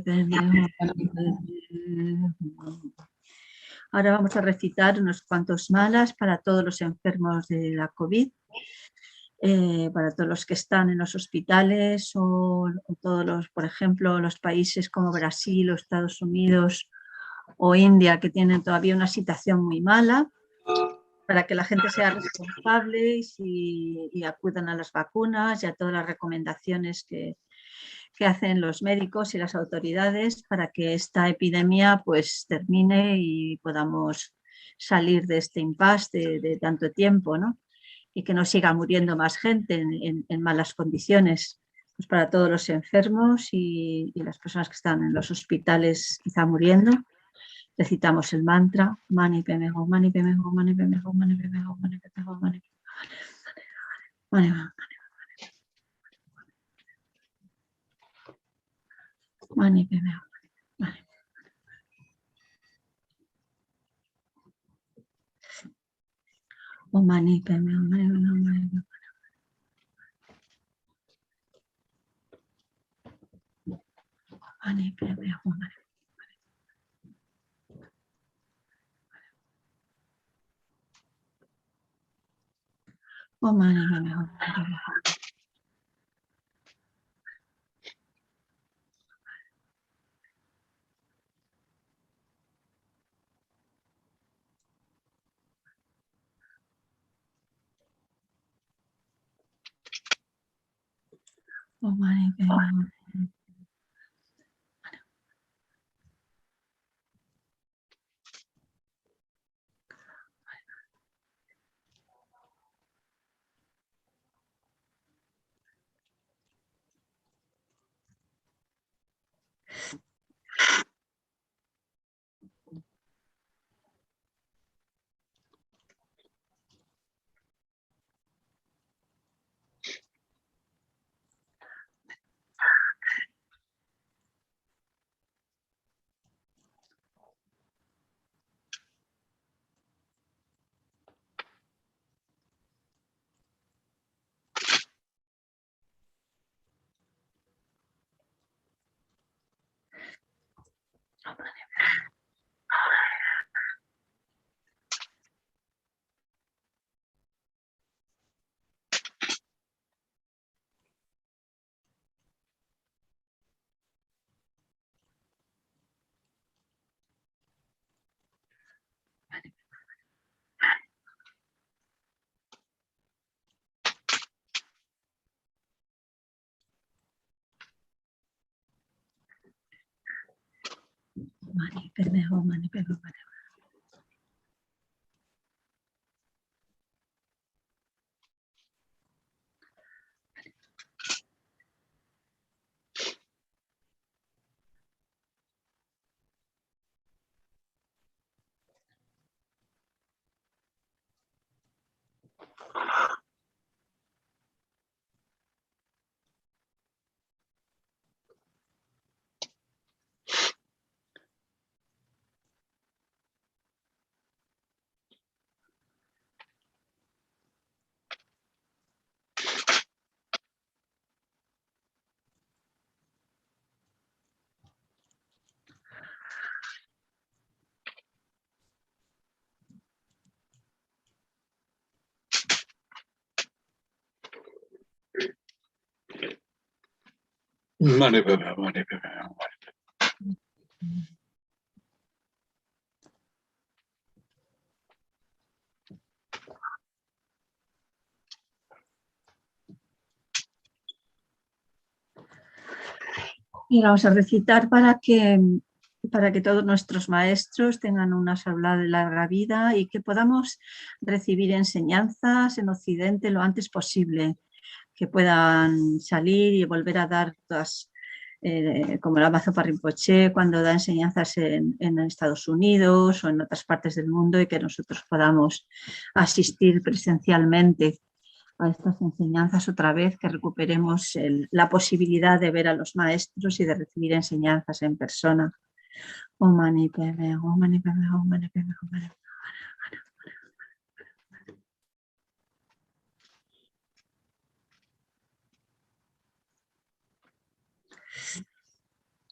Padme. Ahora vamos a recitar unos cuantos malas para todos los enfermos de la COVID, para todos los que están en los hospitales o todos los, por ejemplo, los países como Brasil o Estados Unidos o India, que tienen todavía una situación muy mala, para que la gente sea responsable y acudan a las vacunas y a todas las recomendaciones que hacen los médicos y las autoridades para que esta epidemia pues termine y podamos salir de este impasse de tanto tiempo, ¿no? Y que no siga muriendo más gente en malas condiciones. Pues para todos los enfermos y las personas que están en los hospitales quizá muriendo, recitamos el mantra Mani Padme Hum, Mani Padme Hum, Mani Padme Hum, Mani Padme Hum, Mani Padme Hum, Mani Padme Hum. Mani Padme Hum. Om Mani Padme Hum, Mani Padme Hum, Mani Padme Hum. mani padme hum mani. Om mani padme hum mani. Om mani padme hum mani. Mani padme hum mani padme hum mani. Mani padme, mani padme, mani padme. Y vamos a recitar para que todos nuestros maestros tengan una salud de larga vida y que podamos recibir enseñanzas en Occidente lo antes posible, que puedan salir y volver a dar todas, como Lama Zopa Rinpoche, cuando da enseñanzas en Estados Unidos o en otras partes del mundo, y que nosotros podamos asistir presencialmente a estas enseñanzas otra vez, que recuperemos la posibilidad de ver a los maestros y de recibir enseñanzas en persona. Om mani padme, om mani padme, om mani padme, om mani padme.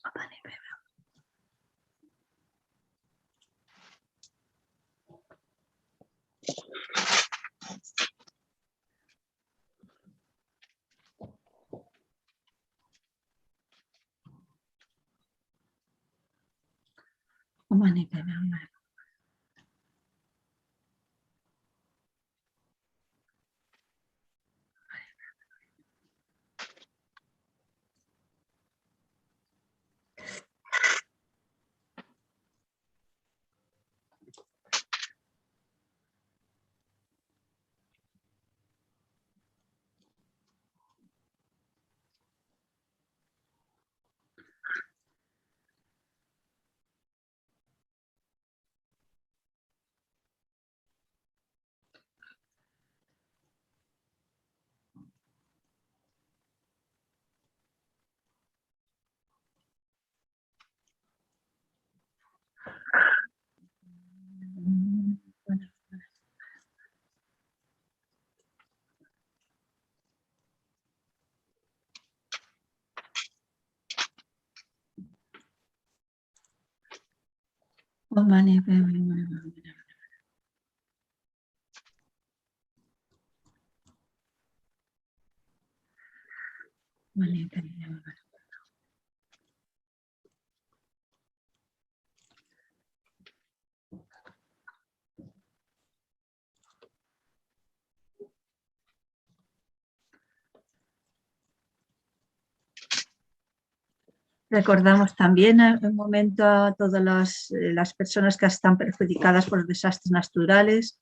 Om mani padme. Om mani padme, om mani. Om Mani Padme Hum. Mani Padme Hum. Recordamos también un momento a todas las personas que están perjudicadas por los desastres naturales,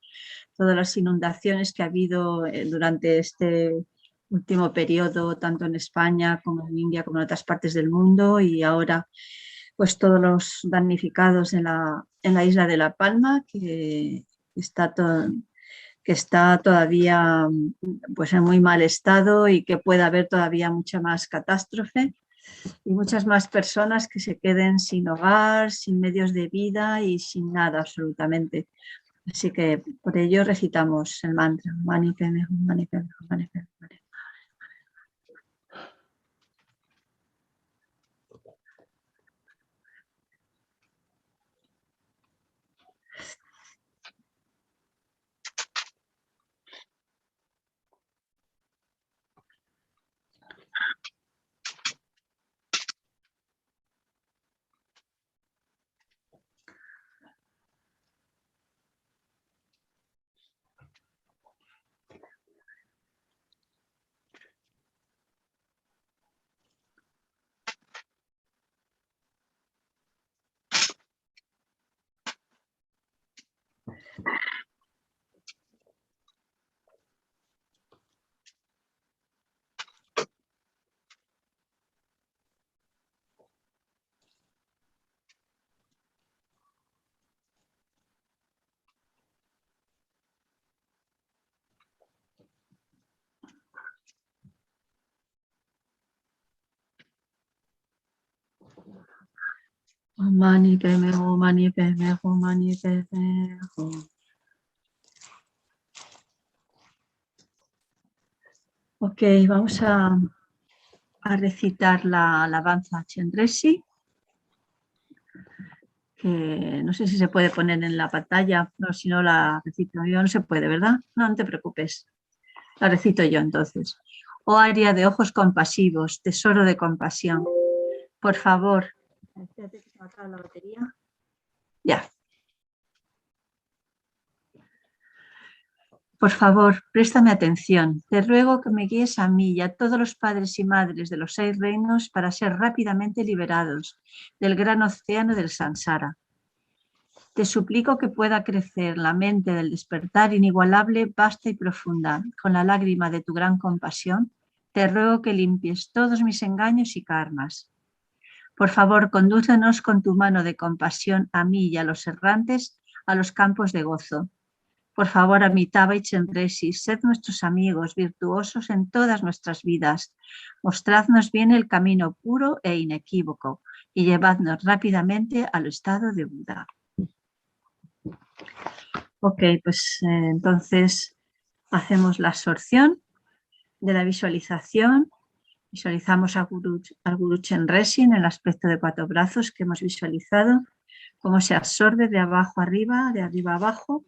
todas las inundaciones que ha habido durante este último periodo, tanto en España como en India, como en otras partes del mundo, y ahora pues todos los damnificados en la isla de La Palma, que está todavía pues en muy mal estado y que puede haber todavía mucha más catástrofe. Y muchas más personas que se queden sin hogar, sin medios de vida y sin nada absolutamente. Así que por ello recitamos el mantra. Mani Padme Hum, Mani Padme Hum, Mani Padme Hum. Om Mani Padme Hum, Mani Padme Hum, Mani Padme Hum. Ok, vamos a recitar la alabanza a Chenrezig, que no sé si se puede poner en la pantalla, no, si no la recito yo, no se puede, ¿verdad? No, no te preocupes, la recito yo entonces. Oh área de ojos compasivos, tesoro de compasión, por favor. Espérate que se me acaba la batería. Ya. Por favor, préstame atención. Te ruego que me guíes a mí y a todos los padres y madres de los 6 reinos para ser rápidamente liberados del gran océano del samsara. Te suplico que pueda crecer la mente del despertar inigualable, vasta y profunda. Con la lágrima de tu gran compasión, te ruego que limpies todos mis engaños y karmas. Por favor, condúcenos con tu mano de compasión a mí y a los errantes a los campos de gozo. Por favor, Amitabha y Chenrezig, sed nuestros amigos virtuosos en todas nuestras vidas. Mostradnos bien el camino puro e inequívoco y llevadnos rápidamente al estado de Buda. Ok, pues entonces hacemos la absorción de la visualización. Visualizamos al Guru Chenrezig en el aspecto de 4 brazos que hemos visualizado, cómo se absorbe de abajo arriba, de arriba a abajo,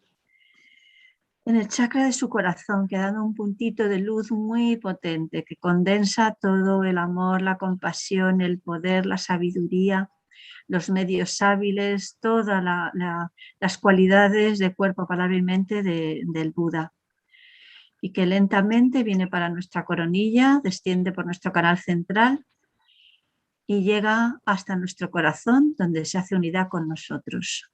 en el chakra de su corazón, quedando un puntito de luz muy potente que condensa todo el amor, la compasión, el poder, la sabiduría, los medios hábiles, todas las cualidades de cuerpo, palabra y mente del Buda. Y que lentamente viene para nuestra coronilla, desciende por nuestro canal central y llega hasta nuestro corazón, donde se hace unidad con nosotros.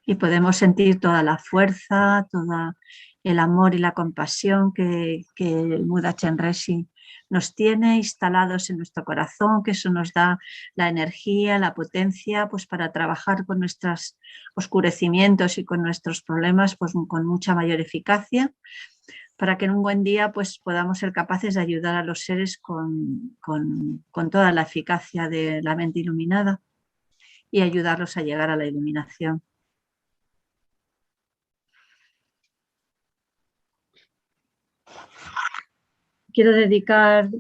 Y podemos sentir toda la fuerza, todo el amor y la compasión que el Buda Chenrezig nos tiene instalados en nuestro corazón, que eso nos da la energía, la potencia, pues para trabajar con nuestros oscurecimientos y con nuestros problemas pues con mucha mayor eficacia, para que en un buen día pues podamos ser capaces de ayudar a los seres con toda la eficacia de la mente iluminada y ayudarlos a llegar a la iluminación. quiero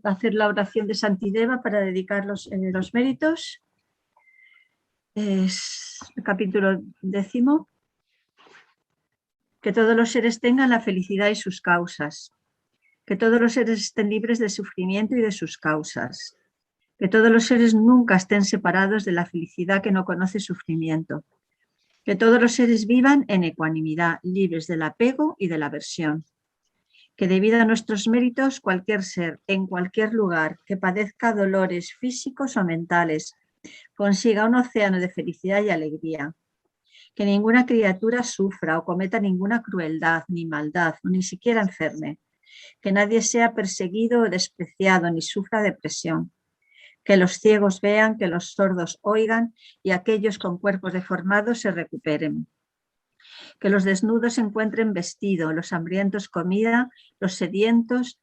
hacer la oración de Santideva para dedicar los méritos. Es el capítulo 10. Que todos los seres tengan la felicidad y sus causas. Que todos los seres estén libres de sufrimiento y de sus causas. Que todos los seres nunca estén separados de la felicidad que no conoce sufrimiento. Que todos los seres vivan en ecuanimidad, libres del apego y de la aversión. Que debido a nuestros méritos, cualquier ser, en cualquier lugar, que padezca dolores físicos o mentales, consiga un océano de felicidad y alegría. Que ninguna criatura sufra o cometa ninguna crueldad ni maldad, ni siquiera enferme. Que nadie sea perseguido o despreciado, ni sufra depresión. Que los ciegos vean, que los sordos oigan y aquellos con cuerpos deformados se recuperen. Que los desnudos encuentren vestido, los hambrientos comida, los sedientos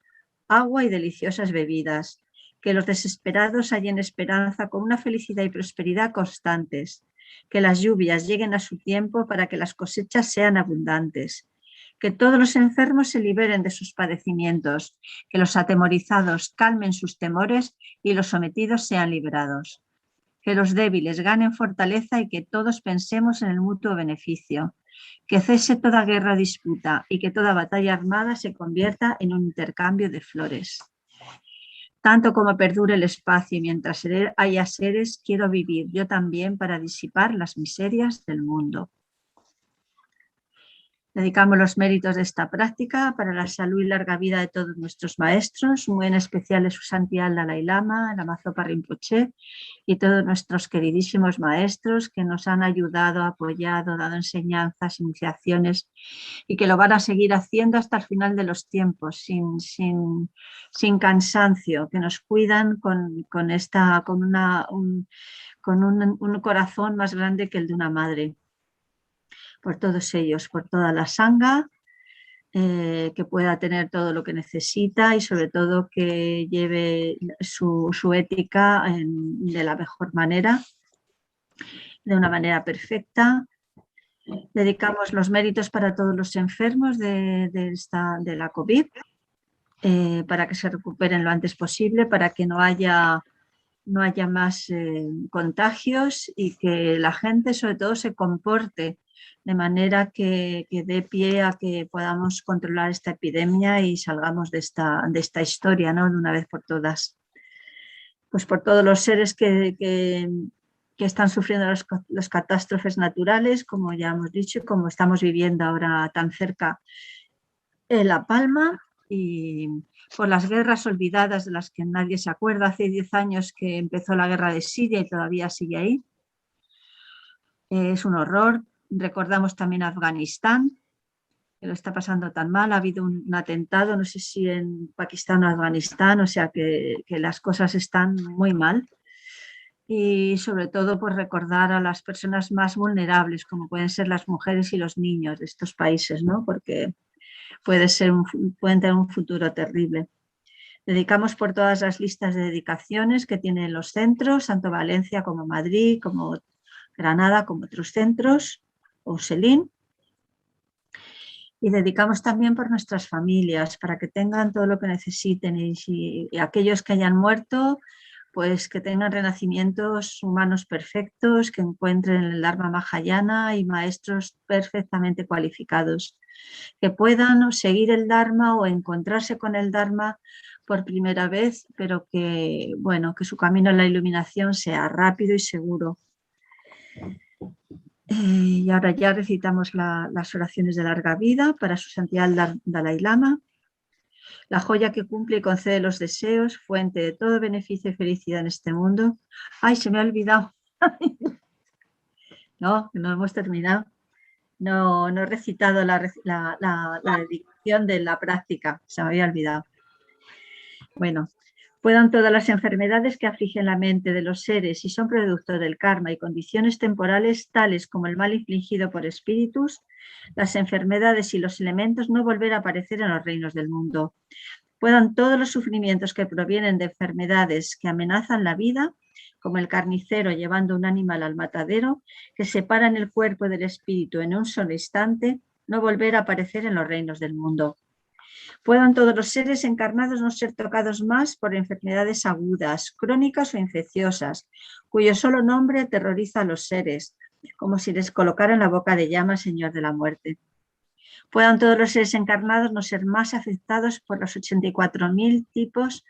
agua y deliciosas bebidas. Que los desesperados hallen esperanza con una felicidad y prosperidad constantes. Que las lluvias lleguen a su tiempo para que las cosechas sean abundantes. Que todos los enfermos se liberen de sus padecimientos. Que los atemorizados calmen sus temores y los sometidos sean liberados. Que los débiles ganen fortaleza y que todos pensemos en el mutuo beneficio. Que cese toda guerra o disputa y que toda batalla armada se convierta en un intercambio de flores. Tanto como perdure el espacio y mientras haya seres, quiero vivir yo también para disipar las miserias del mundo. Dedicamos los méritos de esta práctica para la salud y larga vida de todos nuestros maestros, muy en especial de su santidad el Dalai Lama, Lama Zopa Rinpoche y todos nuestros queridísimos maestros que nos han ayudado, apoyado, dado enseñanzas, iniciaciones y que lo van a seguir haciendo hasta el final de los tiempos, sin cansancio, que nos cuidan con un corazón más grande que el de una madre. Por todos ellos, por toda la Sangha, que pueda tener todo lo que necesita y sobre todo que lleve su ética de la mejor manera, de una manera perfecta. Dedicamos los méritos para todos los enfermos de la COVID, para que se recuperen lo antes posible, para que no haya más contagios y que la gente sobre todo se comporte de manera que dé pie a que podamos controlar esta epidemia y salgamos de esta historia, ¿no? De una vez por todas. Pues por todos los seres que están sufriendo las catástrofes naturales, como ya hemos dicho, como estamos viviendo ahora tan cerca en La Palma, y por las guerras olvidadas de las que nadie se acuerda. Hace 10 años que empezó la guerra de Siria y todavía sigue ahí. Es un horror. Recordamos también Afganistán, que lo está pasando tan mal. Ha habido un atentado, no sé si en Pakistán o Afganistán, o sea que las cosas están muy mal. Y sobre todo por recordar a las personas más vulnerables, como pueden ser las mujeres y los niños de estos países, ¿no? Porque pueden tener un futuro terrible. Dedicamos por todas las listas de dedicaciones que tienen los centros, tanto Valencia como Madrid, como Granada, como otros centros, o Selín. Y dedicamos también por nuestras familias, para que tengan todo lo que necesiten y aquellos que hayan muerto, pues que tengan renacimientos humanos perfectos, que encuentren el Dharma Mahayana y maestros perfectamente cualificados, que puedan seguir el Dharma o encontrarse con el Dharma por primera vez, pero que, bueno, que su camino a la iluminación sea rápido y seguro. Y ahora ya recitamos las oraciones de larga vida para su santidad el Dalai Lama, la joya que cumple y concede los deseos, fuente de todo beneficio y felicidad en este mundo. ¡Ay, se me ha olvidado! No hemos terminado. No he recitado la dedicación de la práctica, se me había olvidado. Bueno, puedan todas las enfermedades que afligen la mente de los seres y son producto del karma y condiciones temporales tales como el mal infligido por espíritus, las enfermedades y los elementos no volver a aparecer en los reinos del mundo. Puedan todos los sufrimientos que provienen de enfermedades que amenazan la vida, como el carnicero llevando un animal al matadero, que separan el cuerpo del espíritu en un solo instante, no volver a aparecer en los reinos del mundo. Puedan todos los seres encarnados no ser tocados más por enfermedades agudas, crónicas o infecciosas, cuyo solo nombre aterroriza a los seres, como si les colocara en la boca de llama el Señor de la muerte. Puedan todos los seres encarnados no ser más afectados por los 84.000 tipos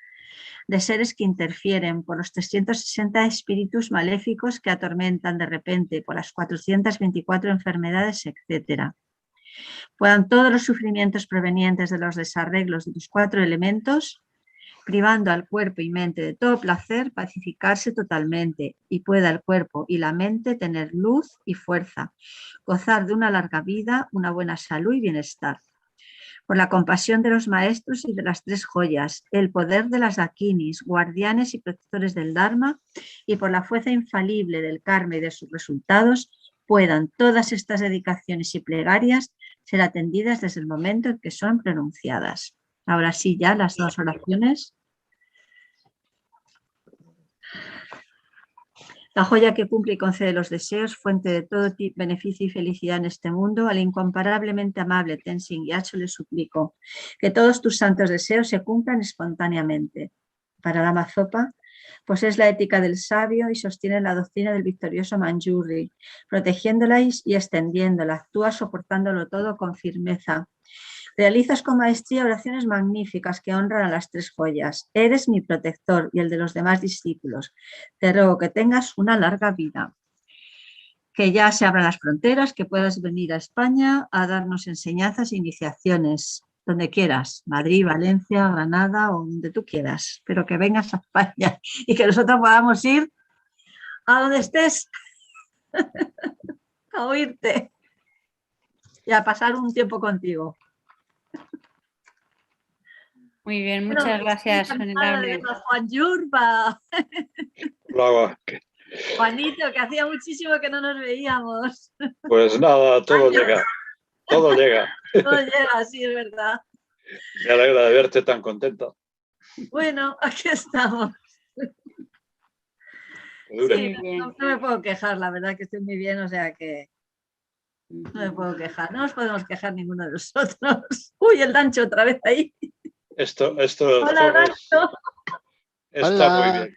de seres que interfieren, por los 360 espíritus maléficos que atormentan de repente, por las 424 enfermedades, etc. Puedan todos los sufrimientos provenientes de los desarreglos de los 4 elementos, privando al cuerpo y mente de todo placer, pacificarse totalmente, y pueda el cuerpo y la mente tener luz y fuerza, gozar de una larga vida, una buena salud y bienestar. Por la compasión de los maestros y de las 3 joyas, el poder de las dakinis, guardianes y protectores del Dharma, y por la fuerza infalible del karma y de sus resultados, puedan todas estas dedicaciones y plegarias ser atendidas desde el momento en que son pronunciadas. Ahora sí, ya las 2 oraciones. La joya que cumple y concede los deseos, fuente de todo tipo de beneficio y felicidad en este mundo, al incomparablemente amable Tenzin Gyatso le suplico que todos tus santos deseos se cumplan espontáneamente. Para Lama Zopa, pues es la ética del sabio y sostiene la doctrina del victorioso Manjurri, protegiéndola y extendiéndola, actúa soportándolo todo con firmeza. Realizas con maestría oraciones magníficas que honran a las 3 joyas. Eres mi protector y el de los demás discípulos. Te ruego que tengas una larga vida. Que ya se abran las fronteras, que puedas venir a España a darnos enseñanzas e iniciaciones, donde quieras, Madrid, Valencia, Granada o donde tú quieras, pero que vengas a España y que nosotros podamos ir a donde estés a oírte y a pasar un tiempo contigo. Muy bien, muchas gracias, Venerable. Juan Yurba. Bravo. Juanito, que hacía muchísimo que no nos veíamos. Pues nada, todo llega. Todo llega. Todo llega, sí, es verdad. Me alegra de verte tan contenta. Bueno, aquí estamos. Sí, no me puedo quejar, la verdad que estoy muy bien, o sea que no me puedo quejar. No nos podemos quejar ninguno de nosotros. Uy, el Dancho otra vez ahí. Hola, Dancho. Está muy bien.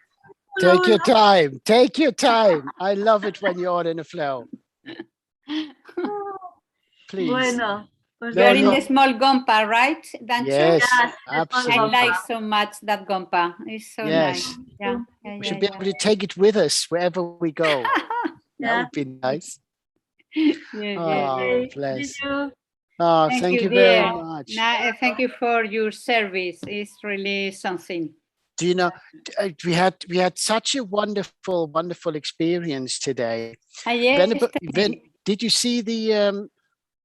Take your time. Take your time. I love it when you're in a flow. Please. Bueno. Pues you're in the small gompa, right, Dancho? Yes, absolutely. I like so much that gompa. It's so nice. Yeah, we should be able to take it with us wherever we go. That would be nice. Oh, bless. Oh, thank you very much. Thank you for your service. It's really something. Do you know, we had such a wonderful experience today. Yes, did you see the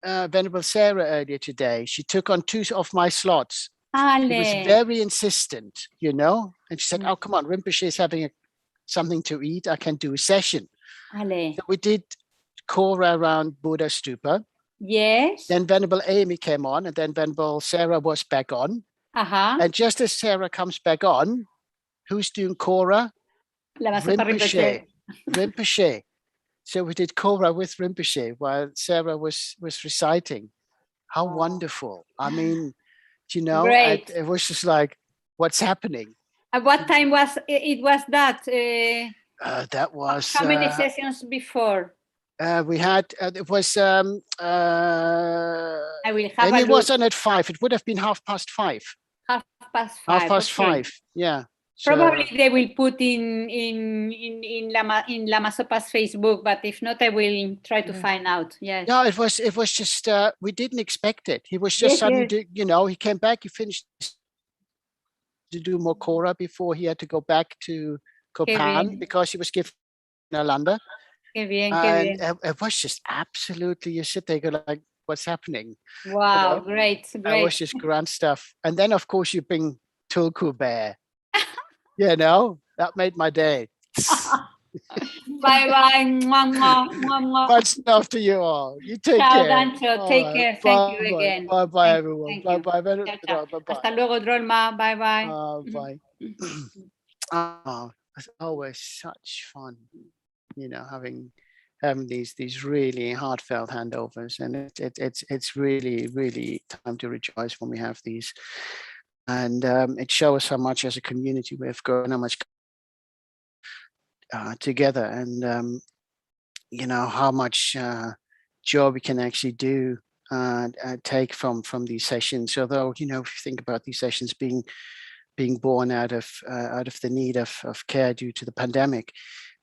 Venerable Sarah earlier today? She took on 2 of my slots. She was very insistent, you know, and she said, "Oh, come on, Rinpoche is having something to eat. I can do a session." So we did Kora around Buddha Stupa. Yes. Then Venerable Amy came on, and then Venerable Sarah was back on. And just as Sarah comes back on, who's doing Kora? Rinpoche. Rinpoche. So we did Kora with Rinpoche while Sarah was reciting. How wonderful. I mean, you know, it was just like, what's happening? At what time was it? Was that? That was... How many sessions before? We had, it was... I will have and it wasn't at 5. It would have been 5:30. 5:30, yeah. Probably they will put in Lama Zopa's Facebook, but if not, I will try to find out. Yes. No, it was just we didn't expect it. He was just suddenly, you know, he came back. He finished to do more Kora before he had to go back to Kopan because he was given Nalanda. And it was just absolutely, you sit there, go like, what's happening? Wow, you know? great. It was just grand stuff. And then, of course, you bring Tulku Bear. You know, that made my day. Bye-bye. Much love to you all. You take Ciao, care. Dancho. Take care. Thank you again. Bye-bye, everyone. Bye-bye. Bye-bye. Hasta luego, Drolma. Bye-bye. Bye. Oh, it's always such fun, you know, having having these really heartfelt handovers, and it's really time to rejoice when we have these. And it shows how much as a community we have grown, how much together, and you know, how much joy we can actually do take from these sessions. Although, you know, if you think about these sessions being born out of the need of care due to the pandemic,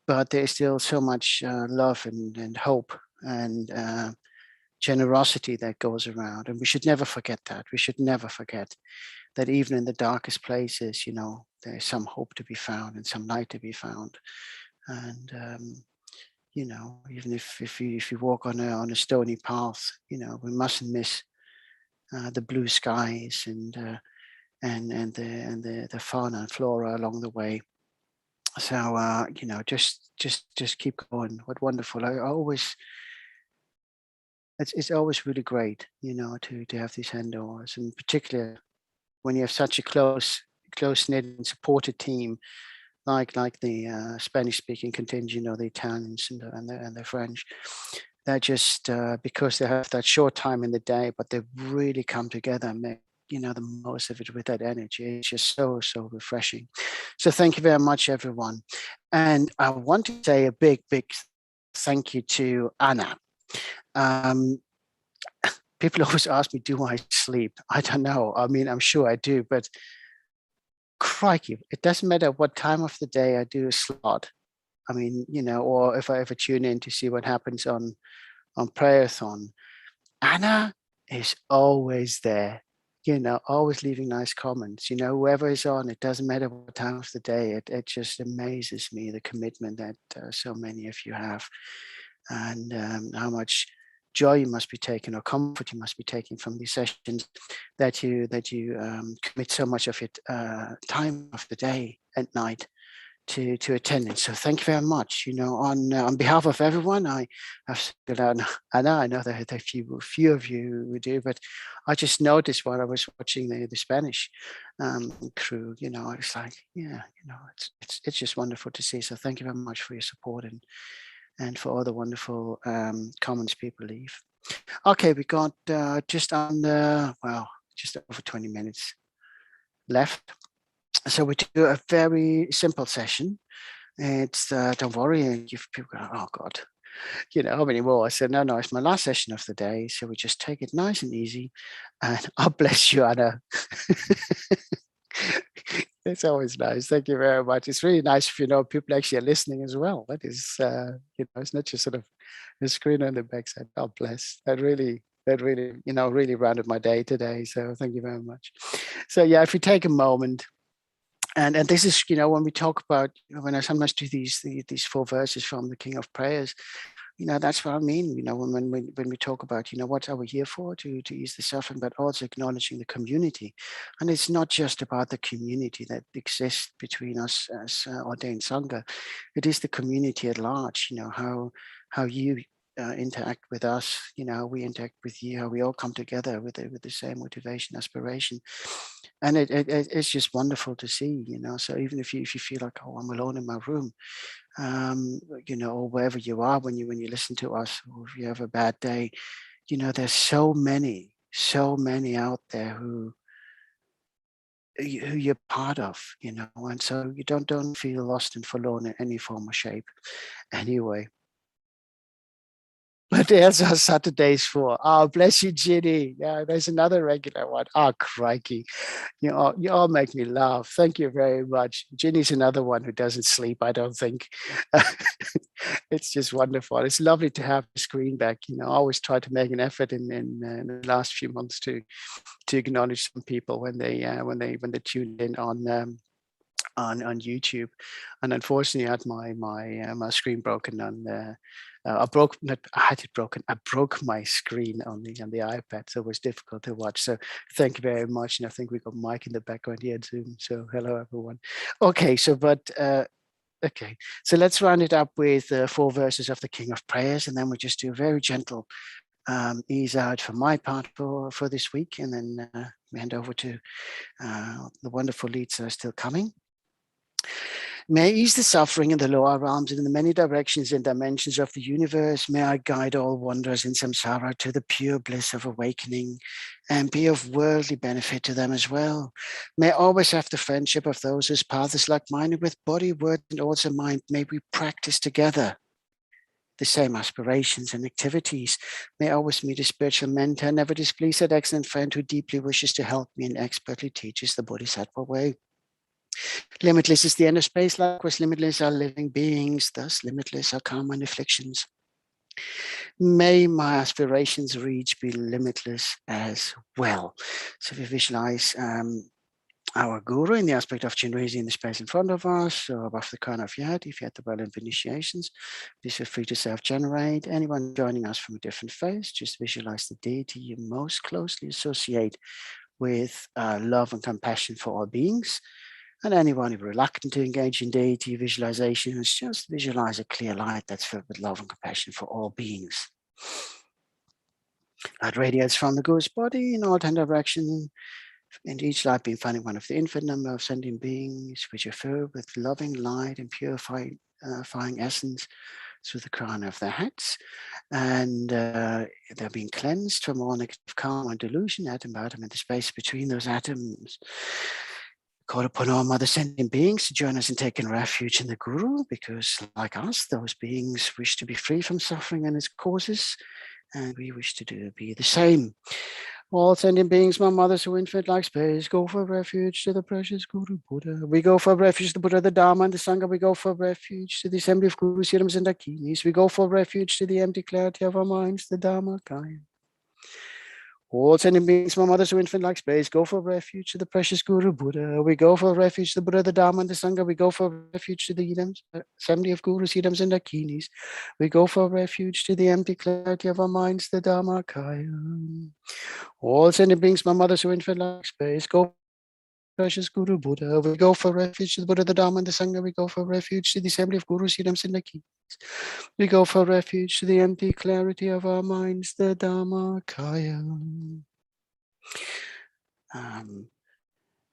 but there's still so much love and hope and generosity that goes around, and we should never forget that. We should never forget that even in the darkest places, you know, there's some hope to be found and some light to be found. And you know, even if you walk on a stony path, you know, we mustn't miss the blue skies and the fauna and flora along the way. So you know, just keep going. What wonderful! I always, it's always really great, you know, to have these handovers, and particularly when you have such a close knit and supported team, like the Spanish-speaking contingent, or the Italians and the French. They're just because they have that short time in the day, but they really come together and make, you know, the most of it with that energy. It's just so refreshing. So thank you very much, everyone. And I want to say a big thank you to Anna. People always ask me, do I sleep? I don't know. I mean, I'm sure I do, but crikey, it doesn't matter what time of the day I do a slot. I mean, you know, or if I ever tune in to see what happens on prayerathon, Anna is always there, you know, always leaving nice comments. You know, whoever is on, it doesn't matter what time of the day. It just amazes me, the commitment that so many of you have, and how much joy you must be taking, or comfort you must be taking from these sessions, that you commit so much of it time of the day and night to attending. So thank you very much. You know, on behalf of everyone, I have said, Anna, I know that a few of you would do, but I just noticed while I was watching the Spanish crew, you know, it's like, yeah, you know, it's just wonderful to see. So thank you very much for your support and for all the wonderful comments people leave. Okay, we got just under, well, just over 20 minutes left. So we do a very simple session. It's don't worry, if people go, oh God, you know, how many more? I said, no, it's my last session of the day. So we just take it nice and easy. And oh, bless you, Anna. It's always nice. Thank you very much. It's really nice if, you know, people actually are listening as well. That is, you know, it's not just sort of a screen on the backside. God bless. That really, you know, really rounded my day today. So thank you very much. So yeah, if we take a moment, and this is, you know, when we talk about, when I sometimes do these 4 verses from the King of Prayers, you know, that's what I mean, you know, when we talk about, you know, what are we here for, to ease the suffering, but also acknowledging the community. And it's not just about the community that exists between us as ordained Sangha. It is the community at large, you know, how you interact with us, you know, we interact with you, how we all come together with the same motivation, aspiration. And it's just wonderful to see, you know. So even if you feel like, oh, I'm alone in my room, you know, or wherever you are when you listen to us, or if you have a bad day, you know, there's so many out there who you're part of, you know, and so you don't feel lost and forlorn in any form or shape anyway. But there's our Saturdays for. Oh, bless you, Ginny. Yeah, there's another regular one. Oh, crikey. You all make me laugh. Thank you very much. Ginny's another one who doesn't sleep, I don't think. It's just wonderful. It's lovely to have the screen back. You know, I always try to make an effort in the last few months to acknowledge some people when they tune in on YouTube, and unfortunately, I had my screen broken on. I broke my screen on the iPad, so it was difficult to watch. So thank you very much, and I think we got Mike in the background here at Zoom. So hello everyone. Okay, so okay, so let's round it up with 4 verses of the King of Prayers, and then we just do a very gentle ease out for my part for this week, and then we hand over to the wonderful leads that are still coming. May I ease the suffering in the lower realms and in the many directions and dimensions of the universe. May I guide all wanderers in samsara to the pure bliss of awakening and be of worldly benefit to them as well. May I always have the friendship of those whose path is like-minded with body, word, and also mind. May we practice together the same aspirations and activities. May I always meet a spiritual mentor, never displease that excellent friend who deeply wishes to help me and expertly teaches the Bodhisattva way. Limitless is the end of space, likewise limitless are living beings, thus limitless are karma and afflictions. May my aspirations reach be limitless as well. So we visualize our guru in the aspect of Chenrezig in the space in front of us, or above the crown of your head. If you had the relevant initiations, please feel free to self-generate. Anyone joining us from a different phase, just visualize the deity you most closely associate with love and compassion for all beings. And anyone who is reluctant to engage in deity visualizations, just visualize a clear light that's filled with love and compassion for all beings. Light radiates from the Guru's body in all 10 directions, and each light being finding one of the infinite number of sentient beings which are filled with loving light and purifying essence through the crown of their heads. And they're being cleansed from all negative karma and delusion, atom by atom, and the space between those atoms. Call upon all mother sentient beings to join us in taking refuge in the Guru, because like us, those beings wish to be free from suffering and its causes, and we wish to be the same. All sentient beings, my mothers who infinite like space, go for refuge to the precious Guru Buddha. We go for refuge to the Buddha, the Dharma, and the Sangha. We go for refuge to the assembly of Gurus, Yidams, and Dakinis. We go for refuge to the empty clarity of our minds, the Dharma Kaya. All sentient beings, my mothers who infinite like space, go for refuge to the precious Guru Buddha. We go for refuge to the Buddha, the Dharma, and the Sangha. We go for refuge to the Yidams, assembly of Gurus, Yidams, and Dakinis. We go for refuge to the empty clarity of our minds, the Dharma Kaya. All sentient beings, my mothers who infinite like space, go precious Guru Buddha. We go for refuge to the Buddha, the Dharma, and the Sangha. We go for refuge to the assembly of Gurus, Yidams, and Dakinis. We go for refuge to the empty clarity of our minds, the Dharma Kaya.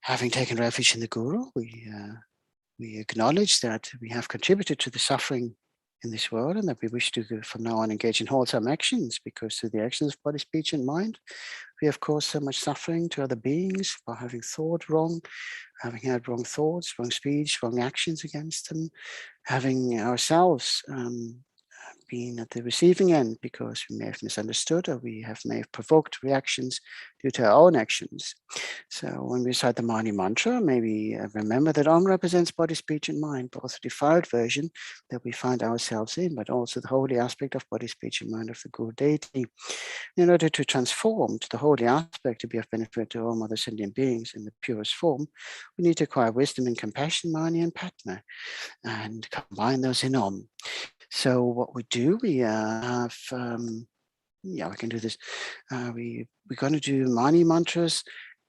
Having taken refuge in the Guru, we acknowledge that we have contributed to the suffering in this world, and that we wish to from now on engage in wholesome actions, because through the actions of body, speech, and mind, we have caused so much suffering to other beings by having thought wrong, having had wrong thoughts, wrong speech, wrong actions against them, having ourselves been at the receiving end because we may have misunderstood, or may have provoked reactions due to our own actions. So when we recite the Mani mantra, maybe remember that Om represents body, speech, and mind, both the defiled version that we find ourselves in, but also the holy aspect of body, speech, and mind of the Guru deity. In order to transform to the holy aspect to be of benefit to all other sentient beings in the purest form, we need to acquire wisdom and compassion, Mani and Padma, and combine those in Om. So what we do, we have, we can do this. We're going to do Mani mantras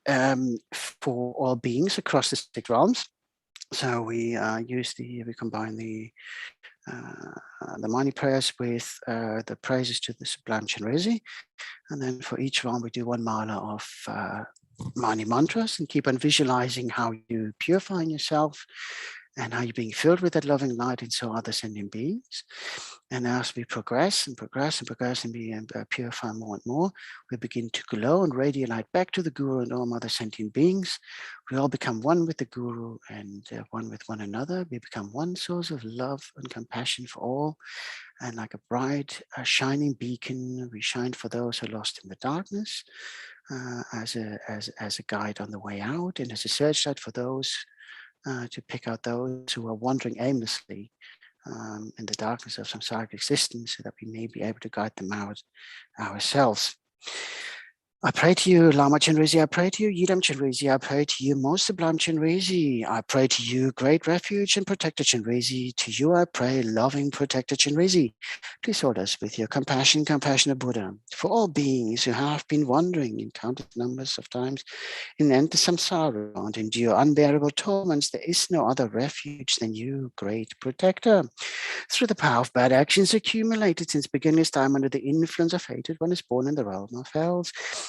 for all beings across the 6 realms. So we combine the Mani prayers with the praises to the Sublime Chenrezig, and then for each realm we do 1 mala of Mani mantras, and keep on visualizing how you purifying yourself and how you're being filled with that loving light, and so other sentient beings. And as we progress and be purify more and more, we begin to glow and radiate back to the Guru and all other sentient beings. We all become one with the Guru and one with one another. We become one source of love and compassion for all. And like a bright, shining beacon, we shine for those who are lost in the darkness, as a guide on the way out, and as a searchlight for those to pick out those who are wandering aimlessly in the darkness of samsaric existence, so that we may be able to guide them out ourselves. I pray to you, Lama Chenrezig. I pray to you, Yidam Chenrezig. I pray to you, most sublime Chenrezig. I pray to you, great refuge and protector Chenrezig. To you I pray, loving protector Chenrezig. Please hold us with your compassion, compassionate Buddha, for all beings who have been wandering in countless numbers of times in endless samsara and endure unbearable torments. There is no other refuge than you, great protector. Through the power of bad actions accumulated since beginningless time under the influence of hatred, one is born in the realm of hells.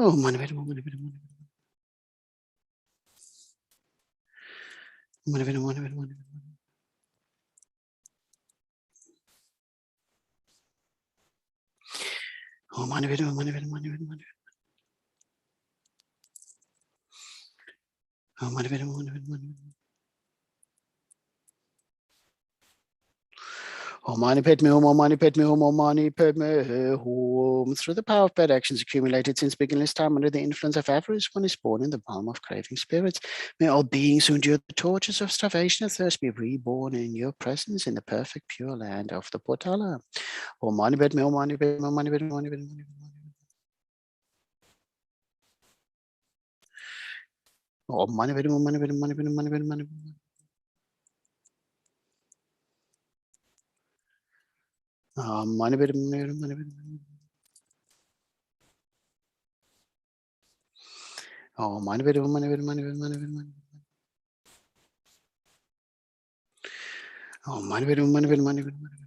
Oh, Mani Padme Hum, Mani Padme Hum. Mani Padme Hum, Mani Padme Hum. Oh, Mani Padme Hum, Mani Padme Hum, Mani Padme Hum. Oh, Mani Padme Hum, Mani Padme Hum. Om Mani Padme Hum, Om Mani Padme Hum, Om Mani Padme Hum. Through the power of bad actions accumulated since beginningless time under the influence of avarice, one is born in the palm of craving spirits. May all beings who endure the tortures of starvation and thirst be reborn in your presence in the perfect pure land of the Potala. Om Mani Padme Hum, Om Mani Padme Hum, Om Mani Padme Hum, Om Mani Padme Hum. Om Mani Padme Hum, Om Mani Padme Hum, Om Mani Padme Hum, Om Mani Padme Hum, Om Mani Padme Hum. Mani Padme Hum, Mani Padme Hum, Mani Padme Hum. Oh, Mani Padme Hum, Mani Padme Hum, Mani Padme Hum, Mani Padme Hum. Oh, Mani Padme Hum, Mani Padme Hum, Mani Padme Hum.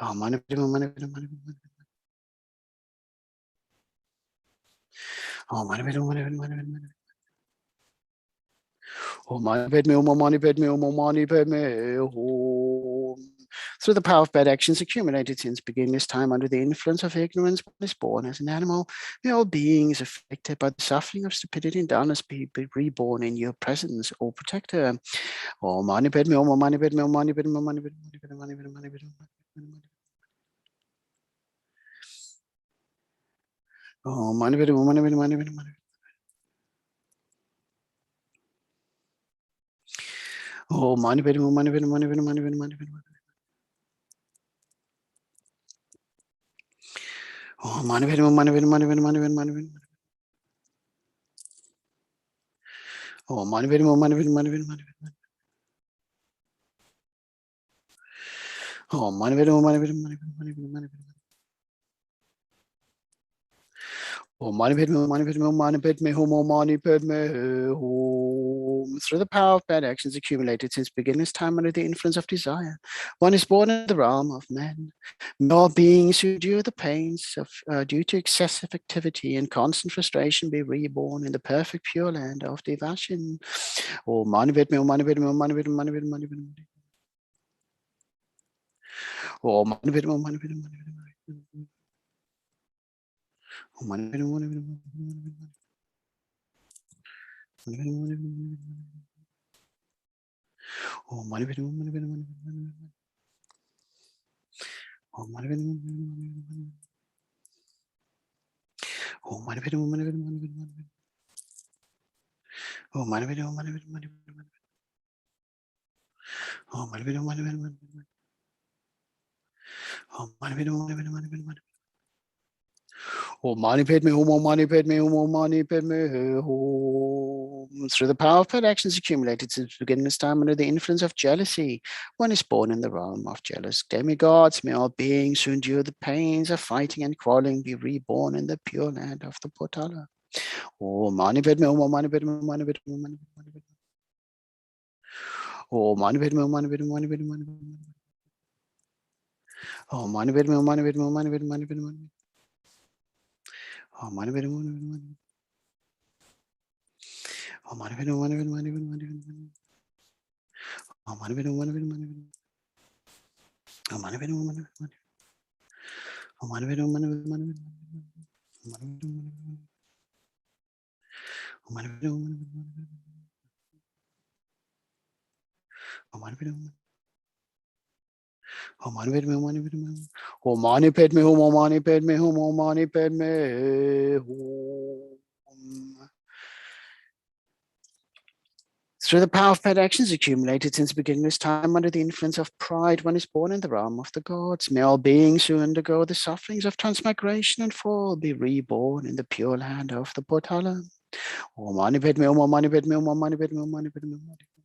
Oh, Mani Padme Hum, Mani Padme Hum, Mani Padme Hum. Oh, Mani Padme Hum, Mani Padme Hum, Mani Padme Hum. Oh, Mani Padme Hum, Mani Padme Hum, Mani Padme Hum. Through the power of bad actions accumulated since beginningless time under the influence of ignorance, one is born as an animal. May all beings afflicted by the suffering of stupidity and dullness be reborn in your presence, O protector. Oh, Mani Padme Hum, Mani Padme Hum, Mani Padme Hum, Mani Padme Hum, Mani Padme Hum, Mani Padme Hum, Mani Padme Hum. Oh, Mani Padme Hum, Mani Padme Hum, Mani Padme Hum, Mani Padme Hum. Oh, Mani Padme Hum, Mani Padme Hum, Mani Padme Hum, Mani Padme Hum, Mani Padme Hum. Oh, Mani Padme Hum, Mani Padme Hum, Mani Padme Hum, Mani Padme Hum, Mani Padme Hum. Oh, Mani Padme Hum, Mani Padme Hum, Mani Padme Hum, Mani Padme Hum. Oh, Mani Padme Hum, Mani Padme Hum, Mani Padme Hum, Mani Padme Hum, Mani Padme Hum. Oh, Mani Padme Hum, Mani Padme Hum, Mani Padme Hum, oh, Mani Padme Hum. Through the power of bad actions accumulated since beginningless time under the influence of desire, one is born in the realm of men. May all beings who endure the pains of due to excessive activity and constant frustration be reborn in the perfect pure land of devotion. Oh, Mani Padme Hum, Mani Padme Hum, Mani Padme Hum, Mani Padme Hum, Mani Padme Hum. Oh, Mani Padme Hum, Mani Padme Hum, Mani Padme Hum. Oh, Mani Padme Hum, Mani Padme Hum, Mani Padme Hum. Oh, Mani Padme Hum, Mani Padme Hum, Mani Padme Hum. Oh, Mani Padme Hum, Mani Padme Hum, Mani Padme Hum. Oh, Mani Padme Hum, Mani Padme Hum, Mani Padme Hum. Oh, Mani Padme Hum, Mani Padme Hum, Mani Padme Hum. Oh, Mani Padme Hum, Mani Padme Hum, Mani Padme Hum. Oh, Mani Padme Hum, Mani Padme Hum, Mani Padme Hum. Oh, Mani Padme Hum, oh, Mani Padme Hum, oh, Mani Padme Hum. Through the power of bad actions accumulated since beginningless time under the influence of jealousy, one is born in the realm of jealous demigods. May all beings who endure the pains of fighting and quarreling be reborn in the pure land of the Potala. Oh, Mani Padme Hum, oh, Mani Padme Hum, Mani Padme Hum, Mani Padme Hum. Oh, Mani Padme Hum, Mani Padme Hum, Mani Padme Hum, Mani Padme Hum. Oh, Mani Padme Hum, Mani Padme Hum, Mani Padme Hum, Mani Padme Hum. Oh, Mani Padme Hum, Mani Padme Hum. Oh, Mani Padme Hum, Mani Padme Hum, Mani Padme Hum, Mani Padme Hum. Oh, Mani Padme Hum, Mani Padme Hum, Mani Padme Hum. Oh, Mani Padme Hum, Mani Padme Hum. Oh, Mani Padme Hum, Mani Padme Hum, Mani Padme Hum. Oh, Mani Padme Hum, Mani Padme Hum. Oh, Mani Padme Hum. Oh, Mani Padme Hum, Mani Padme Hum. Oh, Mani Padme Hum, oh, Mani Padme Hum, oh, Mani Padme Hum. Through the power of bad actions accumulated since beginningless time under the influence of pride, one is born in the realm of the gods. May all beings who undergo the sufferings of transmigration and fall be reborn in the pure land of the Potala. Oh, Mani Padme Hum, oh, Mani Padme Hum, oh, Mani Padme Hum, Mani Padme Hum, Mani Padme Hum.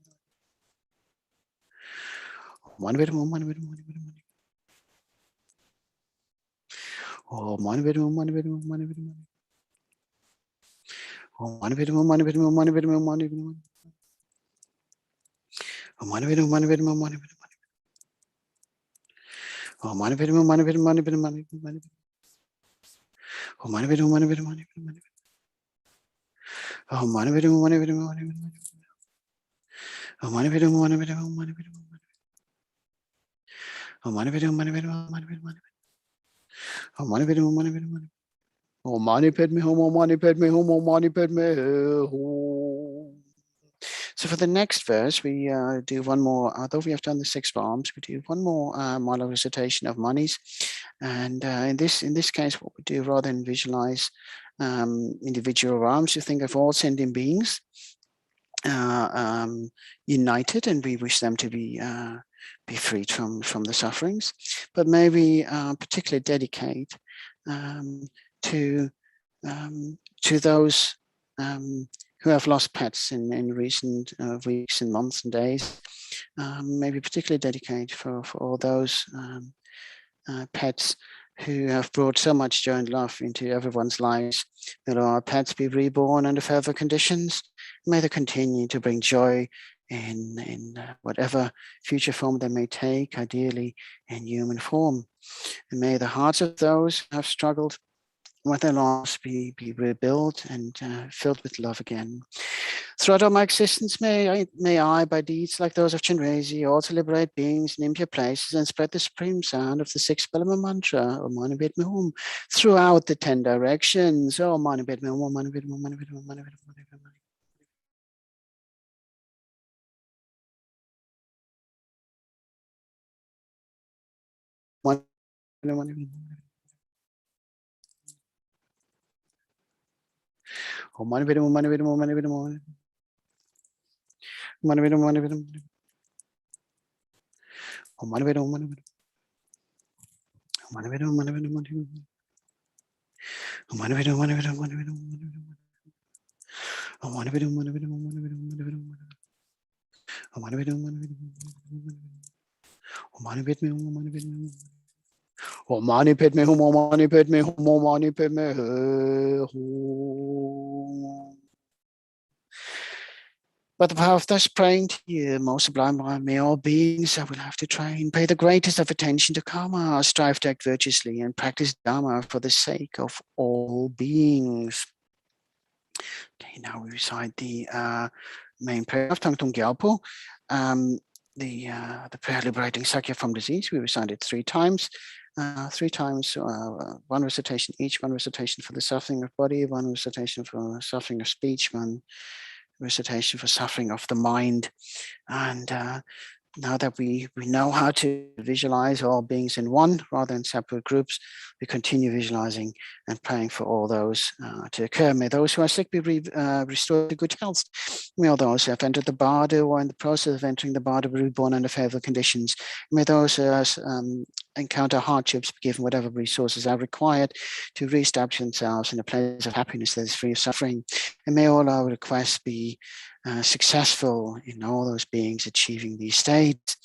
So for the next verse, we do one more, although we have done the 6 realms, we do one more model recitation of monies. And in this case, what we do, rather than visualize individual realms, you think of all sentient beings united, and we wish them to be freed from the sufferings. But may we particularly dedicate to those who have lost pets in recent weeks and months and days. Maybe particularly dedicate for all those pets who have brought so much joy and love into everyone's lives. May our pets be reborn under further conditions. May they continue to bring joy in whatever future form they may take, ideally in human form. And may the hearts of those who have struggled with their loss be rebuilt and filled with love again. Throughout all my existence, may I, by deeds like those of Chenrezig, also liberate beings in impure places and spread the supreme sound of the 6 Palama mantra, Om Mani Padme Hum, throughout the 10 directions. Om Mani Padme Hum, Om Mani Padme Hum, Om Mani Padme Hum, Om Mani Padme Hum, Om Mani Padme Hum. By the power of thus praying to you, most sublime one, may all beings that will have to train pay the greatest of attention to karma, strive to act virtuously, and practice dharma for the sake of all beings. Okay, now we recite the main prayer of Thangtong Gyalpo, the prayer liberating Sakya from disease. We recite it 3 times. 3 times, one recitation each, one recitation for the suffering of body, one recitation for suffering of speech, one recitation for suffering of the mind. And now that we know how to visualize all beings in one rather than separate groups, we continue visualizing and praying for all those to occur. May those who are sick be restored to good health. May all those who have entered the bardo or in the process of entering the bardo be reborn under favorable conditions. May those who encounter hardships be given whatever resources are required to reestablish themselves in a place of happiness that is free of suffering. And may all our requests be successful in all those beings achieving these states.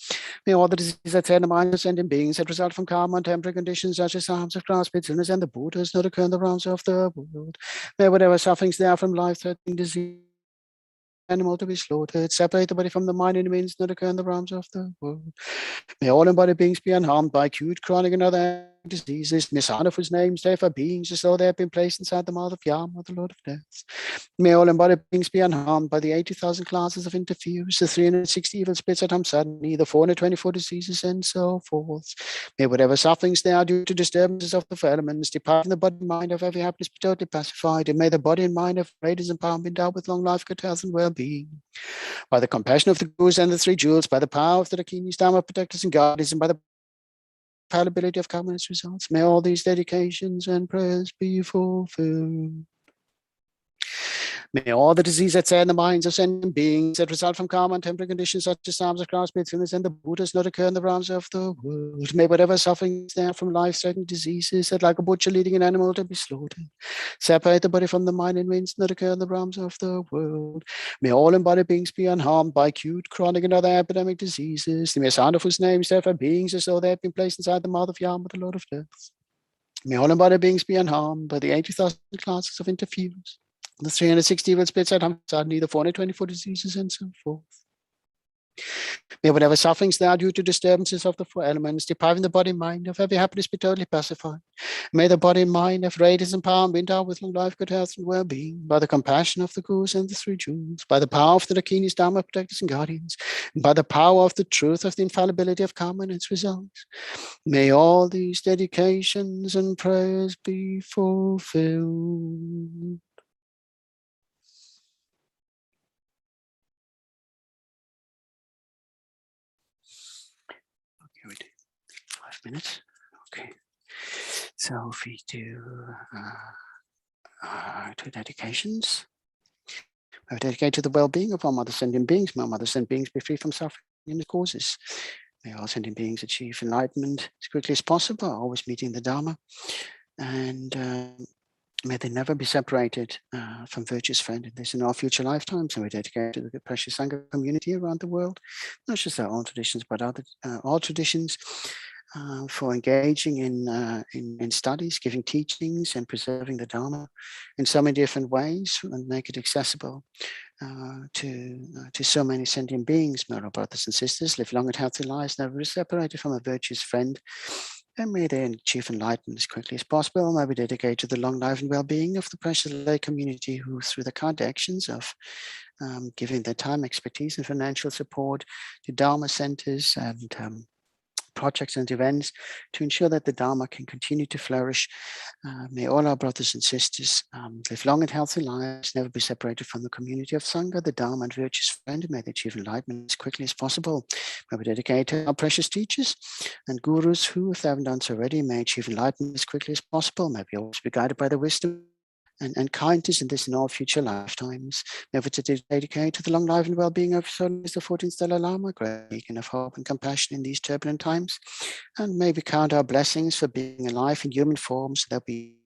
May all the diseases that the mind of sentient beings that result from karma and temporary conditions such as arms of grasping sinners and the Buddhas not occur in the realms of the world. May whatever sufferings there are from life-threatening disease, animal to be slaughtered, separate the body from the mind, and means not occur in the realms of the world. May all embodied beings be unharmed by acute, chronic, and other diseases. May sound of whose names therefore beings as though they have been placed inside the mouth of Yama, the Lord of Death. May all embodied beings be unharmed by the 80,000 classes of interference, the 360 evil spirits at Hamsadni, the 424 diseases, and so forth. May whatever sufferings there are due to disturbances of the elements depart from the body and mind of every happiness be totally pacified, and may the body and mind of greatest empowerment be endowed with long life, good health, and well-being. By the compassion of the Gurus and the 3 jewels, by the power of the Dakinis, Dharma protectors and guardians, and by the fallibility of karma's results, may all these dedications and prayers be fulfilled. May all the diseases that say in the minds of sentient beings that result from karma and temporary conditions such as arms of grasping, illness, and the Buddhas not occur in the realms of the world. May whatever sufferings there from life-threatening diseases that like a butcher leading an animal to be slaughtered, separate the body from the mind and winds not occur in the realms of the world. May all embodied beings be unharmed by acute, chronic, and other epidemic diseases. May a sound of whose names therefore beings as though they have been placed inside the mouth of Yama, the Lord of Death. May all embodied beings be unharmed by the 80,000 classes of interference, the 360 evil spirits that have suddenly the 424 diseases and so forth. May whatever sufferings there are due to disturbances of the four elements, depriving the body and mind of every happiness, be totally pacified. May the body and mind have radiance and power and be endowed with long life, good health, and well-being, by the compassion of the Gurus and the three jewels, by the power of the Dakinis, Dharma protectors and guardians, and by the power of the truth of the infallibility of karma and its results. May all these dedications and prayers be fulfilled. Okay, we do 5 minutes. Okay. So if we do 2 dedications. I dedicate to the well-being of all mother sentient beings. May all mother sentient beings be free from suffering and its causes. May all sentient beings achieve enlightenment as quickly as possible, always meeting the Dharma. And may they never be separated from virtuous friend in this and all future lifetimes. And we dedicate to the precious Sangha community around the world, not just our own traditions, but other all traditions, for engaging in studies, giving teachings, and preserving the Dharma in so many different ways, and make it accessible to so many sentient beings. May our brothers and sisters live long and healthy lives, never be separated from a virtuous friend, and may they achieve enlightenment as quickly as possible. May we dedicate to the long life and well-being of the precious lay community, who through the kind actions of giving their time, expertise, and financial support to Dharma centers and projects and events to ensure that the Dharma can continue to flourish. May all our brothers and sisters live long and healthy lives, never be separated from the community of Sangha, the Dharma, and virtuous friend. May they achieve enlightenment as quickly as possible. May we dedicate to our precious teachers and gurus who, if they haven't done so already, may achieve enlightenment as quickly as possible. May we always be guided by the wisdom and kindness in this and all future lifetimes. May we dedicate to the long life and well-being of His Holiness the 14th Dalai Lama, great beacon of hope and compassion in these turbulent times. And may we count our blessings for being alive in human form, so that we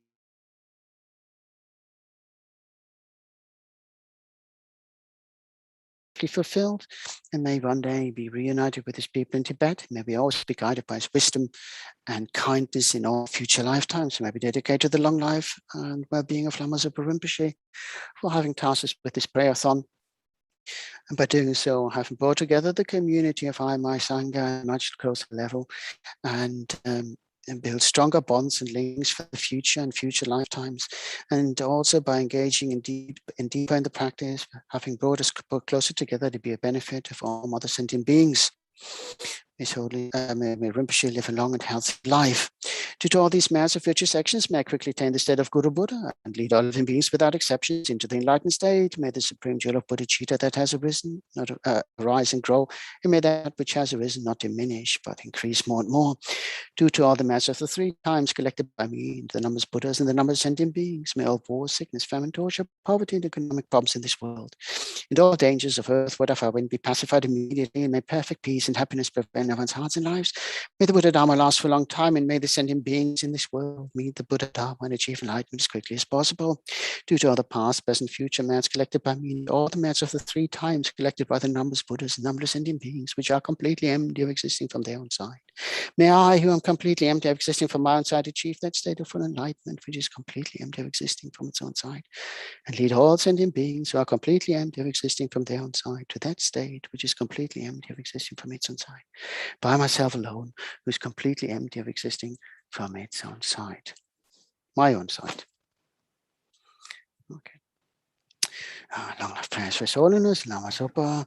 fulfilled, and may one day be reunited with His people in Tibet. May we always be guided by His wisdom and kindness in all future lifetimes. May we dedicate to the long life and well-being of Lama Zopa Rinpoche for having tasked us with this prayerathon, and by doing so, having brought together the community of I, my Sangha at a much closer level, and build stronger bonds and links for the future and future lifetimes. And also by engaging in deeper in the practice, having brought us closer together to be a benefit of all mother sentient beings. May Rinpoche live a long and healthy life. Due to all these massive virtuous actions, may I quickly attain the state of Guru Buddha and lead all living beings without exceptions into the enlightened state. May the supreme jewel of Bodhicitta that has arisen not arise and grow, and may that which has arisen not diminish but increase more and more. Due to all the mass of the 3 times collected by me, the numbers of Buddhas and the numbers of sentient beings, may all war, sickness, famine, torture, poverty, and economic problems in this world, and all dangers of earth, whatever wind, be pacified immediately, and may perfect peace and happiness prevail in everyone's hearts and lives. May the Buddha Dharma last for a long time, and may the sentient beings in this world meet the Buddha Dharma and achieve enlightenment as quickly as possible. Due to all the past, present, future merits collected by me, all the merits of the 3 times collected by the numbers of Buddhas and numberless sentient beings, which are completely empty of existing from their own side. May I, who am completely empty of existing from my own side, achieve that state of full enlightenment, which is completely empty of existing from its own side, and lead all sentient beings who are completely empty of existing from their own side to that state which is completely empty of existing from its own side, by myself alone, who is completely empty of existing from its own side, my own side. Okay. Long life prayers for His Holiness Lama Zopa.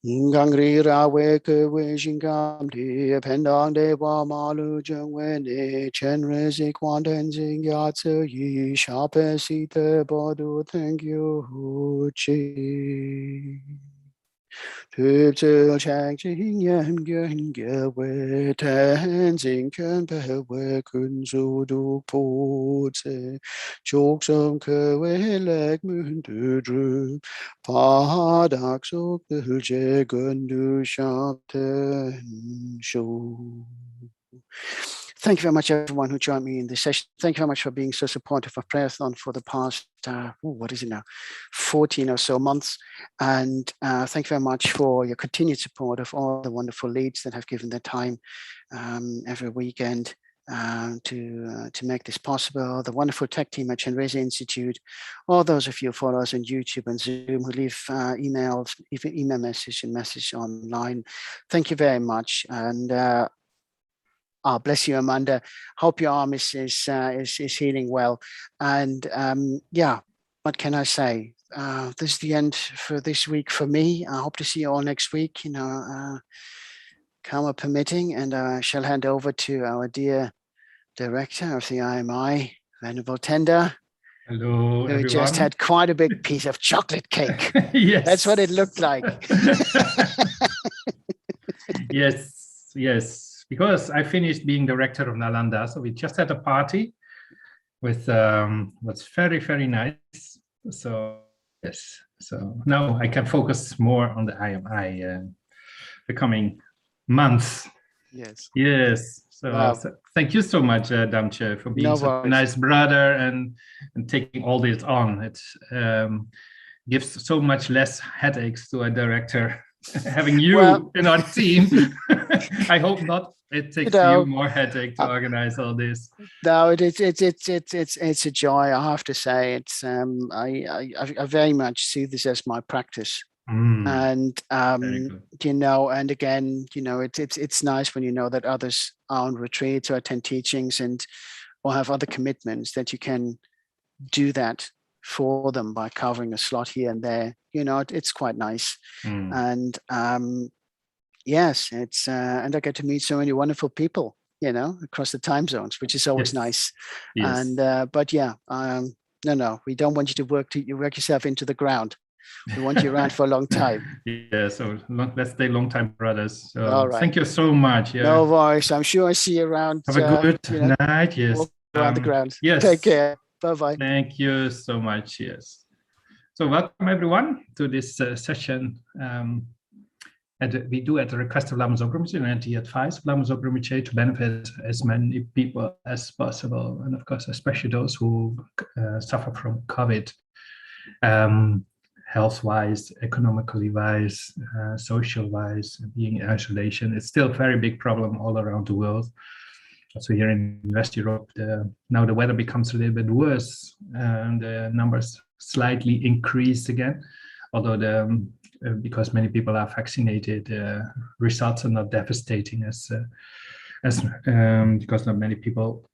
Ngangri rawe kewe jingam di pendang de wa malu jengwe ne Chenrezig Institute yi shape sita bodu thank you chi. Thank you very much, everyone who joined me in this session. Thank you very much for being so supportive of Prayerathon for the past, what is it now, 14 or so months. And thank you very much for your continued support of all the wonderful leads that have given their time every weekend to make this possible. The wonderful tech team at Chenrezig Institute, all those of you who follow us on YouTube and Zoom who leave emails, even email message and message online. Thank you very much. And bless you, Amanda. Hope your arm is healing well. And yeah, what can I say? This is the end for this week for me. I hope to see you all next week, karma permitting, and I shall hand over to our dear director of the IMI, Venerable Tender. Hello, who everyone. Just had quite a big piece of chocolate cake. Yes. That's what it looked like. Yes. Because I finished being director of Nalanda, so we just had a party with what's very, very nice. So yes, so now I can focus more on the IMI the coming months. Yes. So, Wow. So thank you so much, Damche, for being such a nice brother and taking all this on. It gives so much less headaches to a director having you in our team. I hope not. It takes you more headache to organize all this. No, it's a joy. I have to say, it's I very much see this as my practice. And and again, it's nice when you know that others are on retreat or attend teachings or have other commitments, that you can do that for them by covering a slot here and there. It's quite nice. And yes, it's and I get to meet so many wonderful people, across the time zones, which is always nice. Yes. And but yeah, no, we don't want you to work yourself into the ground. We want you around for a long time. Yeah, so let's stay long time brothers. So all right. Thank you so much. Yeah. No worries. I'm sure I see you around. Have a good night. Yes. Around the ground. Yes. Take care. Bye-bye. Thank you so much. Yes. So welcome everyone to this session. And we do at the request of Lama Zopa Rinpoche and the advice of Lama Zopa Rinpoche to benefit as many people as possible, and of course especially those who suffer from COVID, health-wise, economically wise, social-wise, being in isolation. It's still a very big problem all around the world. Also here in West Europe, now the weather becomes a little bit worse, and the numbers slightly increase again, although because many people are vaccinated, results are not devastating as because not many people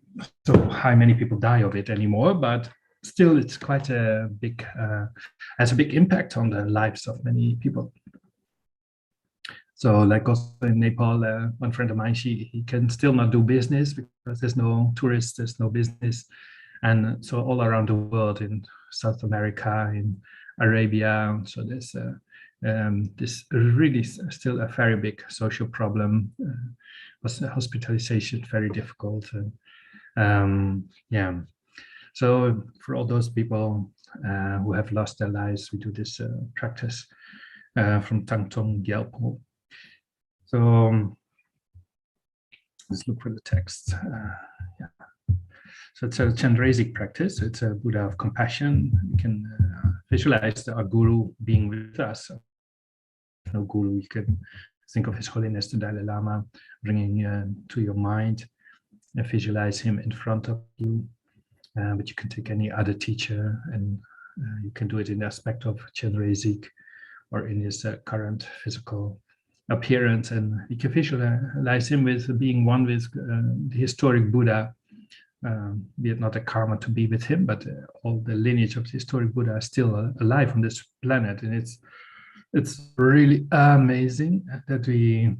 die of it anymore. But still, it's quite a big has a big impact on the lives of many people. So, like also in Nepal, one friend of mine, he can still not do business because there's no tourists, there's no business, and so all around the world, in South America, in Arabia, so there's this really still a very big social problem. Hospitalization very difficult, and yeah. So for all those people who have lost their lives, we do this practice from Thangtong Gyalpo. So let's look for the text. Yeah. So it's a Chenrezig practice. It's a Buddha of compassion. You can visualize our guru being with us. No guru, you can think of His Holiness the Dalai Lama, bringing to your mind and visualize him in front of you. But you can take any other teacher, and you can do it in the aspect of Chenrezig or in his current physical appearance, and you can visualize him with being one with the historic Buddha, be it not a karma to be with him, but all the lineage of the historic Buddha are still alive on this planet. And it's really amazing that we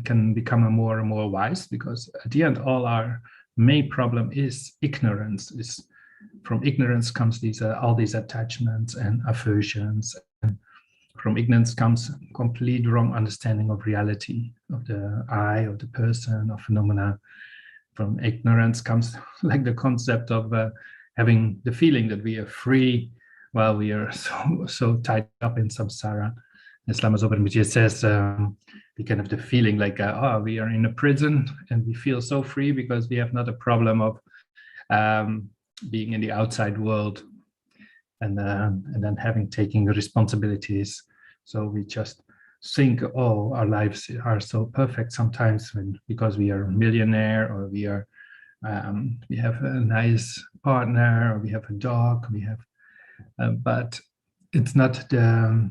can become more and more wise, because at the end, all our main problem is ignorance. From ignorance comes all these attachments and aversions and From ignorance comes complete wrong understanding of reality, of the I, of the person, of phenomena. From ignorance comes like the concept of having the feeling that we are free while we are so tied up in samsara. As Lama Zopa Rinpoche says, we can have the feeling like, we are in a prison and we feel so free because we have not a problem of being in the outside world and then taking responsibilities. So we just think, oh, our lives are so perfect sometimes because we are a millionaire, or we have a nice partner, or we have a dog, but it's not the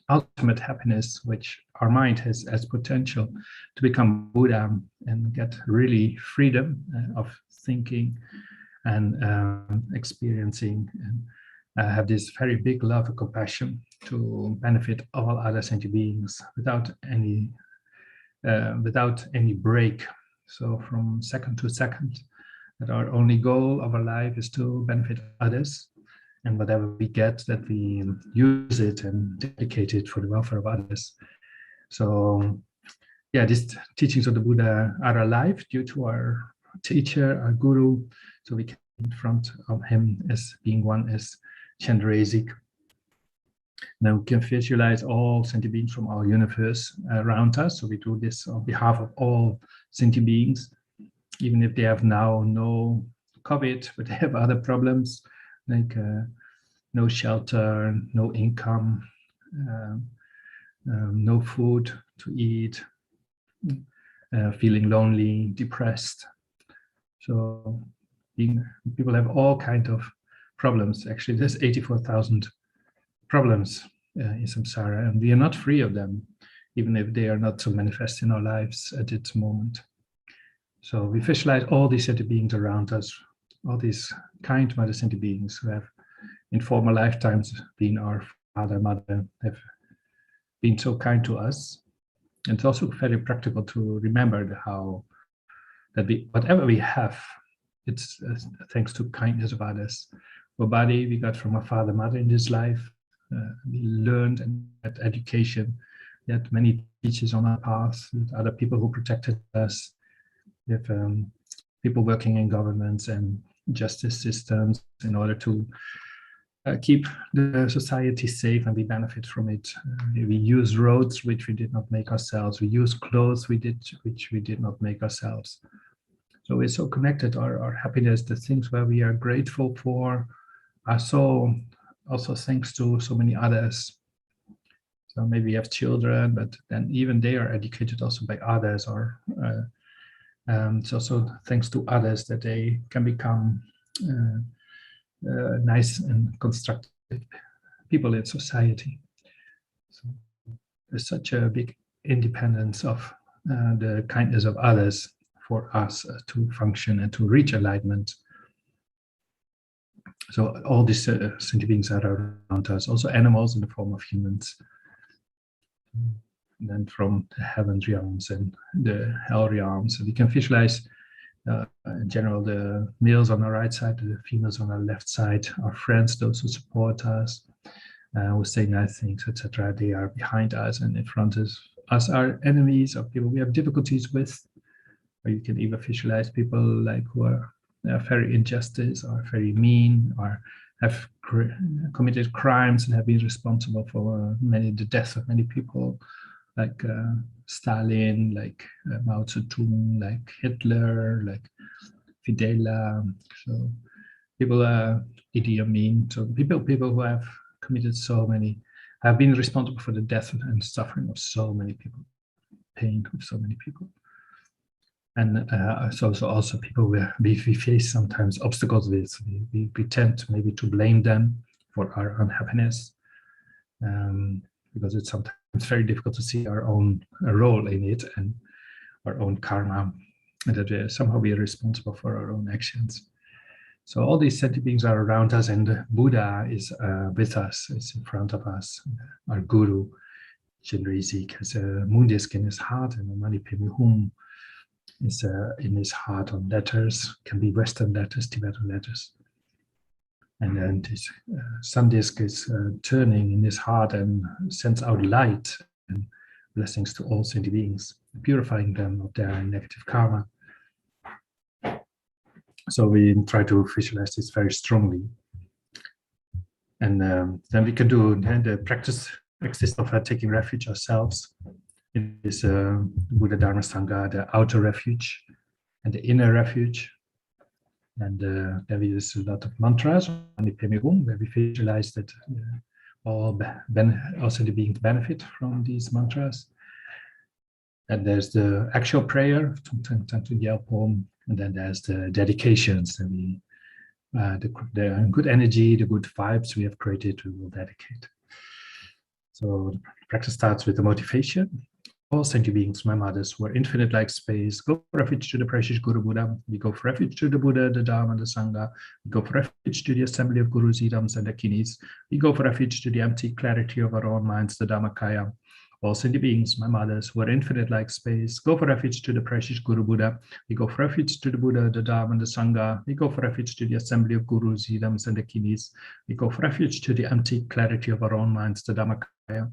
ultimate happiness which our mind has as potential to become Buddha and get really freedom of thinking and experiencing, and have this very big love and compassion to benefit all other sentient beings without any break. So from second to second, that our only goal of our life is to benefit others, and whatever we get, that we use it and dedicate it for the welfare of others. So yeah, these teachings of the Buddha are alive due to our teacher, our guru. So we can in front of him as being one as Chenrezig. Now we can visualize all sentient beings from our universe around us. So we do this on behalf of all sentient beings, even if they have now no COVID, but they have other problems like no shelter, no income, no food to eat, feeling lonely, depressed. So people have all kinds of problems. Actually, there's 84,000 problems in samsara, and we are not free of them, even if they are not so manifest in our lives at this moment. So we visualize all these sentient beings around us, all these kind mother sentient beings who have in former lifetimes been our father, mother, have been so kind to us. And it's also very practical to remember that whatever we have, it's thanks to kindness of others. Our body we got from our father, mother in this life. We learned and had education. We had many teachers on our path. We had other people who protected us. We have people working in governments and justice systems in order to keep the society safe, and we benefit from it. We use roads which we did not make ourselves. We use clothes which we did not make ourselves. So we're so connected. Our happiness, the things where we are grateful for, are so also thanks to so many others. So maybe we have children, but then even they are educated also by others, or it's also thanks to others that they can become nice and constructive people in society. So there's such a big independence of the kindness of others for us to function and to reach enlightenment. So all these sentient beings are around us, also animals in the form of humans. And then from the heaven's realms and the hell realms, we can visualize in general the males on the right side, the females on the left side, our friends, those who support us, who say nice things, etc. They are behind us, and in front of us are enemies, or people we have difficulties with. Or you can even visualize people like who are very injustice, or very mean, or have committed crimes and have been responsible for the deaths of many people, like Stalin, like Mao Zedong, like Hitler, like Fidela. So people Idi Amin. So people who have committed have been responsible for the death and suffering of so many people, pain of so many people. And so also people we face sometimes obstacles with. We tend maybe to blame them for our unhappiness, because it's sometimes very difficult to see our own role in it and our own karma, and that somehow we are responsible for our own actions. So all these sentient beings are around us, and the Buddha is with us, is in front of us. Our guru, Chenrezig, has a moon disk in his heart, and a Manipemi is in his heart on letters, can be Western letters, Tibetan letters. And then this sun disk is turning in his heart and sends out light and blessings to all sentient beings, purifying them of their negative karma. So we try to visualize this very strongly. And then we can do the practice exists of taking refuge ourselves. It is Buddha Dharma Sangha, the outer refuge and the inner refuge. And then we use a lot of mantras, where we visualize that all the beings benefit from these mantras. And there's the actual prayer, Thangtong Gyalpo, and then there's the dedications. And we, the good energy, the good vibes we have created, we will dedicate. So the practice starts with the motivation. All sentient beings, my mothers, who are infinite like space, go for refuge to the precious Guru Buddha. We go for refuge to the Buddha, the Dharma, and the Sangha. We go for refuge to the assembly of Gurus, Idams, and Akinis. We go for refuge to the empty clarity of our own minds, the Dhammakaya. All sentient beings, my mothers, who are infinite like space, go for refuge to the precious Guru Buddha. We go for refuge to the Buddha, the Dharma, and the Sangha. We go for refuge to the assembly of Gurus, Idams, and Akinis. We go for refuge to the empty clarity of our own minds, the Dhammakaya.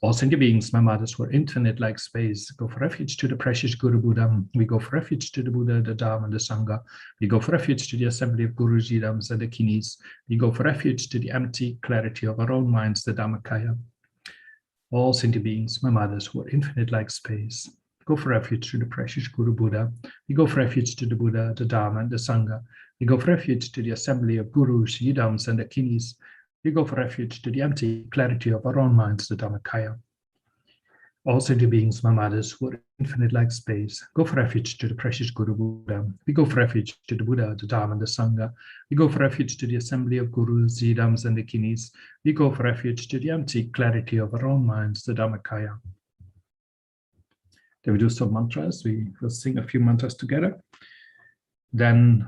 All sentient beings, my mothers, were infinite like space, go for refuge to the precious Guru Buddha. We go for refuge to the Buddha, the Dharma, and the Sangha. We go for refuge to the assembly of Gurus, Idams, and the Akinis. We go for refuge to the empty clarity of our own minds, the Dhammakaya. All sentient beings, my mothers, who are infinite like space, go for refuge to the precious Guru Buddha. We go for refuge to the Buddha, the Dharma, and the Sangha. We go for refuge to the assembly of Gurus, Yidams, and Akinis. We go for refuge to the empty clarity of our own minds, the Dhammakaya. All sentient beings, my mothers, who are infinite like space, go for refuge to the precious Guru Buddha. We go for refuge to the Buddha, the Dharma, and the Sangha. We go for refuge to the assembly of Gurus, Yidams, and Akinis. We go for refuge to the empty clarity of our own minds, the Dhammakaya. Then we do some mantras. We will sing a few mantras together. Then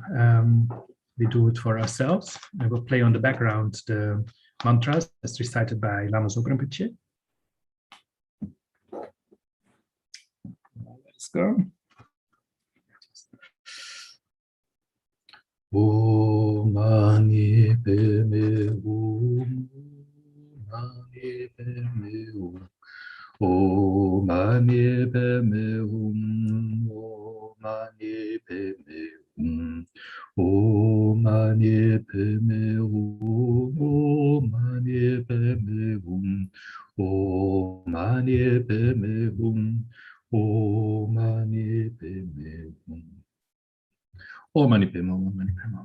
we do it for ourselves. I will play on the background the mantras as recited by Lama Zopa Rinpoche. Let's go. Om Mani Padme Hum, Mani Padme Hum, Om Mani Padme Hum, Om Mani Padme Hum, Om Mani Padme Hum, Om Mani Padme Hum, Om Mani Padme Hum, Om Mani Padme Hum. Om Mani Padme Hum, Om Mani Padme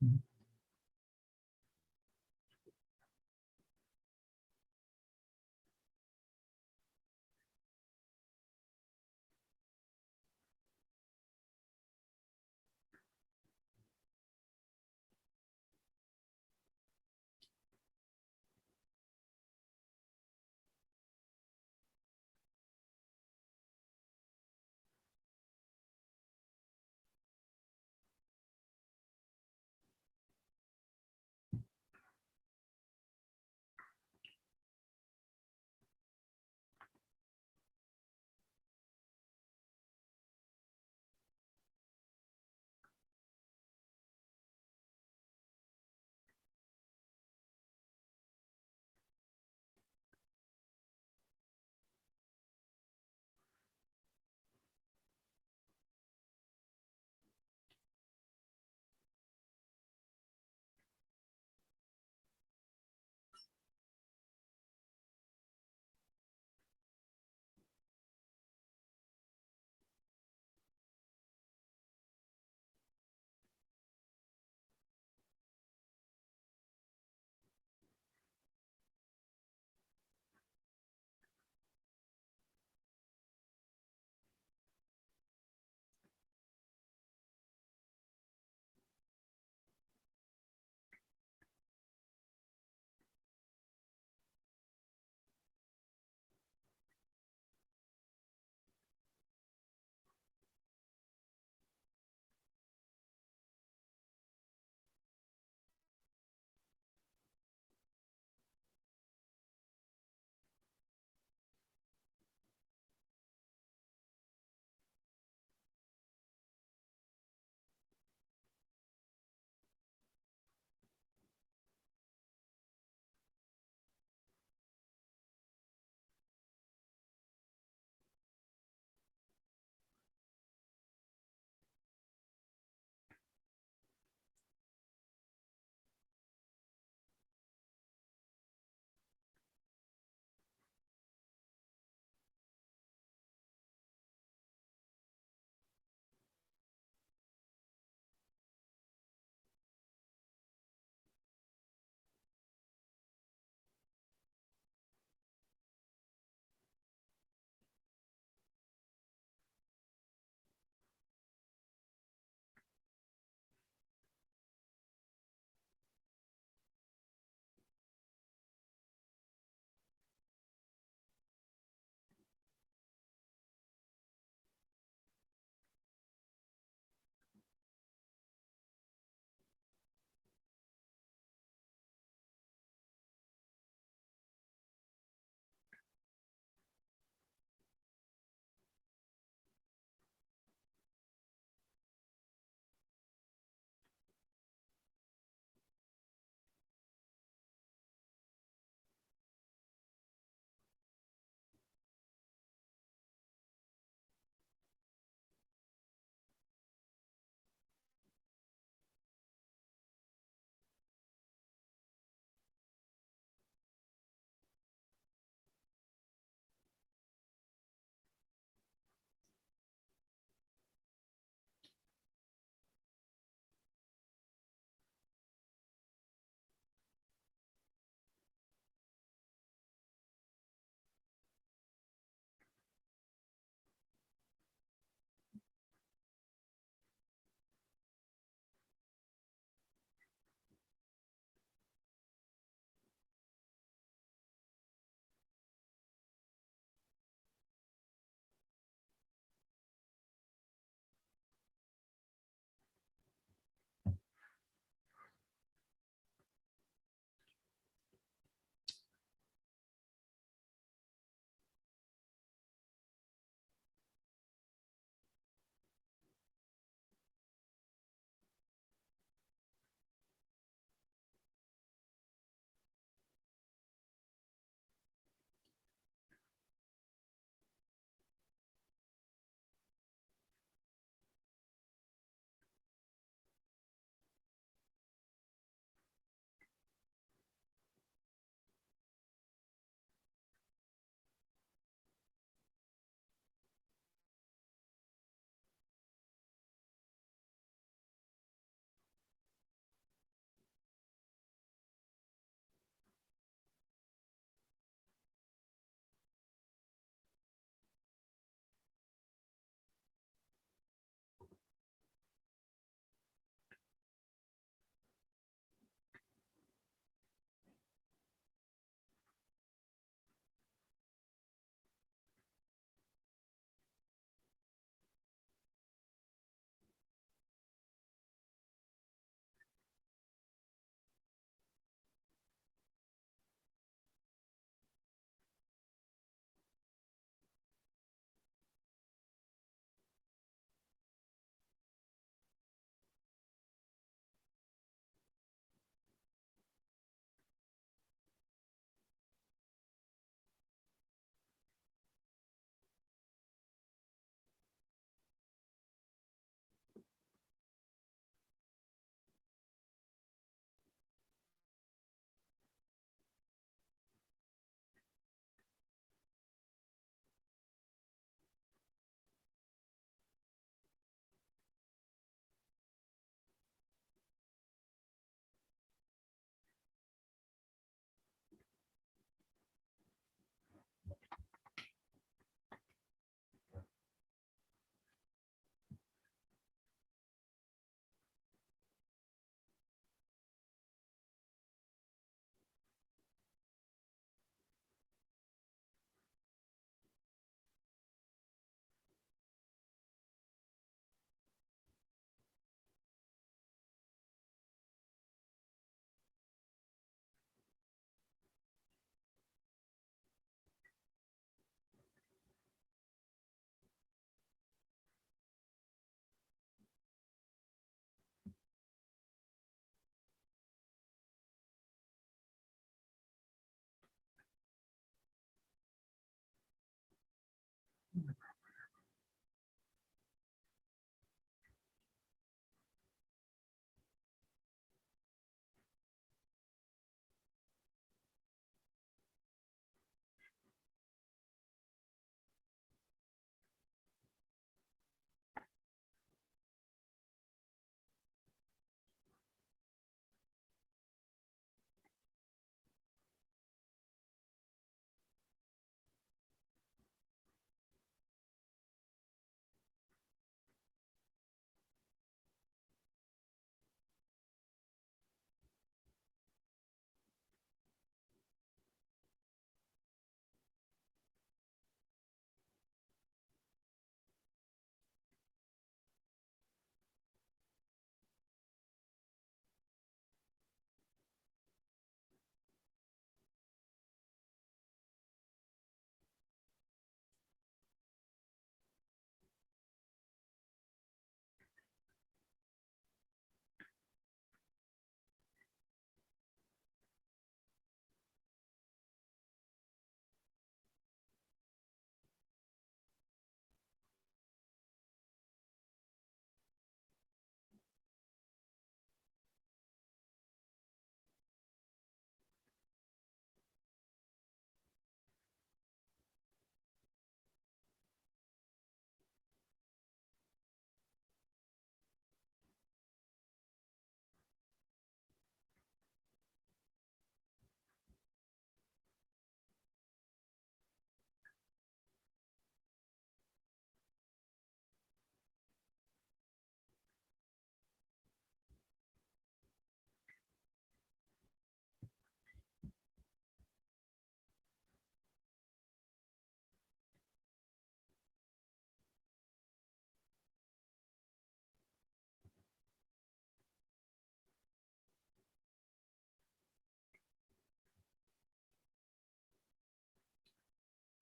Hum.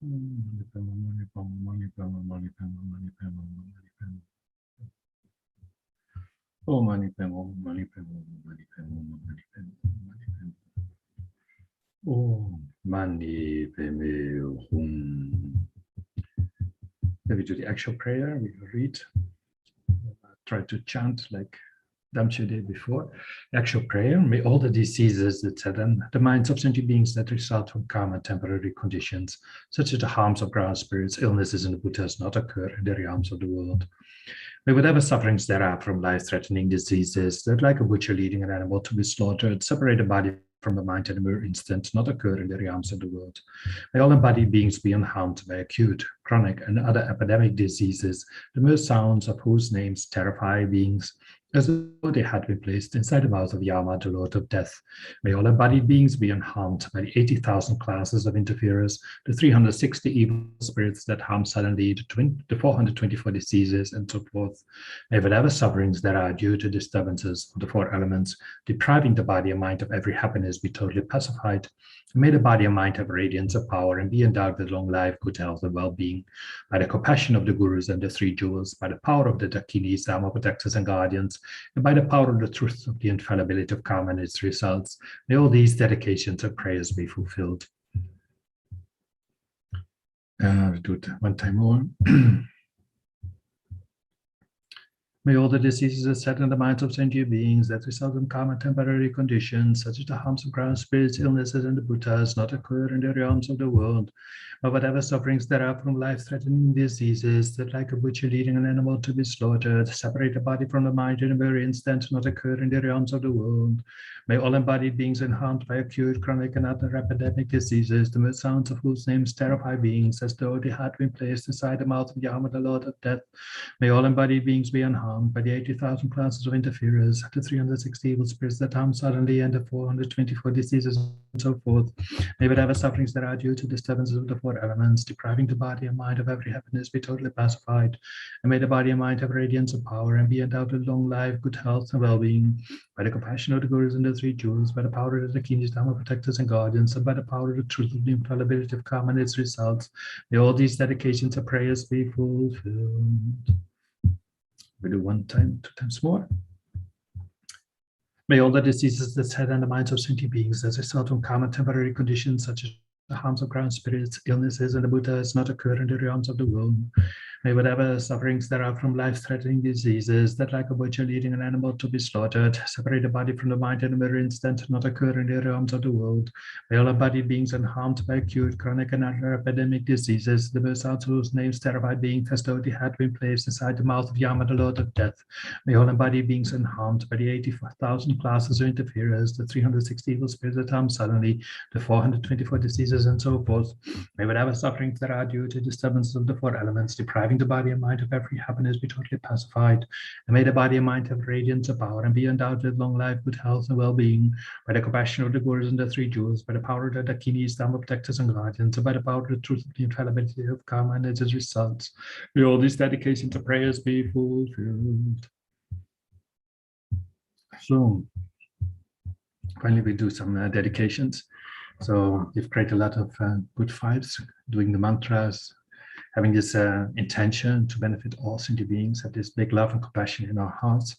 Oh, mani pem, oh, mani pem, oh, mani pem, oh, mani pem, mani pem. Oh, mani pem, Then we do the actual prayer. We read, try to chant like Damche did before. The actual prayer. May all the diseases, etc., the minds of sentient beings that result from karma temporary conditions, such as the harms of ground spirits, illnesses, and the Buddhas, not occur in the realms of the world. May whatever sufferings there are from life-threatening diseases, that like a butcher leading an animal to be slaughtered, separate the body from the mind in a mere instant, not occur in the realms of the world. May all embodied beings be unharmed by acute, chronic, and other epidemic diseases, the mere sounds of whose names terrify beings, as though they had been placed inside the mouth of Yama, the Lord of Death. May all embodied beings be unharmed by the 80,000 classes of interferers, the 360 evil spirits that harm suddenly, the 424 diseases, and so forth. May whatever sufferings there are due to disturbances of the four elements, depriving the body and mind of every happiness, be totally pacified. May the body and mind have radiance of power and be endowed with long life, good health, and well-being. By the compassion of the gurus and the three jewels, by the power of the dakinis, dharma protectors and guardians, and by the power of the truth of the infallibility of karma and its results, may all these dedications and prayers be fulfilled. We'll do it one time more. May all the diseases set in the minds of sentient beings that result from karma temporary conditions, such as the harms of ground spirits, illnesses, and the Buddhas, not occur in the realms of the world. But whatever sufferings there are from life-threatening diseases, that like a butcher leading an animal to be slaughtered, separate the body from the mind in a very instant, not occur in the realms of the world. May all embodied beings unharmed by acute, chronic, and other epidemic diseases, the mere sounds of whose names terrify beings, as though they had been placed inside the mouth of Yama, the Lord of Death. May all embodied beings be unharmed by the 80,000 classes of interferers, the 360 evil spirits that harm suddenly, and the 424 diseases, and so forth. May whatever sufferings there are due to disturbances of the four elements, depriving the body and mind of every happiness, be totally pacified. And may the body and mind have radiance of power and be endowed with long life, good health, and well-being. By the compassion of the gurus and the three jewels, by the power of the dakinis, dharma protectors and guardians, and by the power of the truth of the infallibility of karma and its results, may all these dedications and prayers be fulfilled. We do one time, two times more. May all the diseases that set in the minds of sentient beings as result from karma temporary conditions, such as the harms of ground spirits, illnesses, and the Buddhas, not occur in the realms of the world. May whatever sufferings there are from life-threatening diseases, that like a butcher leading an animal to be slaughtered, separate the body from the mind in a mere instant, not occur in the realms of the world. May all embodied beings unharmed by acute, chronic, and other epidemic diseases, the mere sounds whose names terrified beings, as though they had been placed inside the mouth of Yama, the Lord of Death. May all embodied beings unharmed by the 80,000 classes of interferers, the 360 evil spirits that harm suddenly, the 424 diseases, and so forth. May whatever sufferings there are due to disturbances of the four elements, depriving the body and mind of every happiness, be totally pacified. And may the body and mind have radiance of power and be endowed with long life, good health, and well-being. By the compassion of the gurus and the three jewels, by the power of the dakinis, dharma protectors and guardians, and by the power of the truth of the infallibility of karma and its results, may all these dedications and prayers be fulfilled. So finally, we do some dedications. So you've created a lot of good vibes, doing the mantras, having this intention to benefit all sentient beings, have this big love and compassion in our hearts.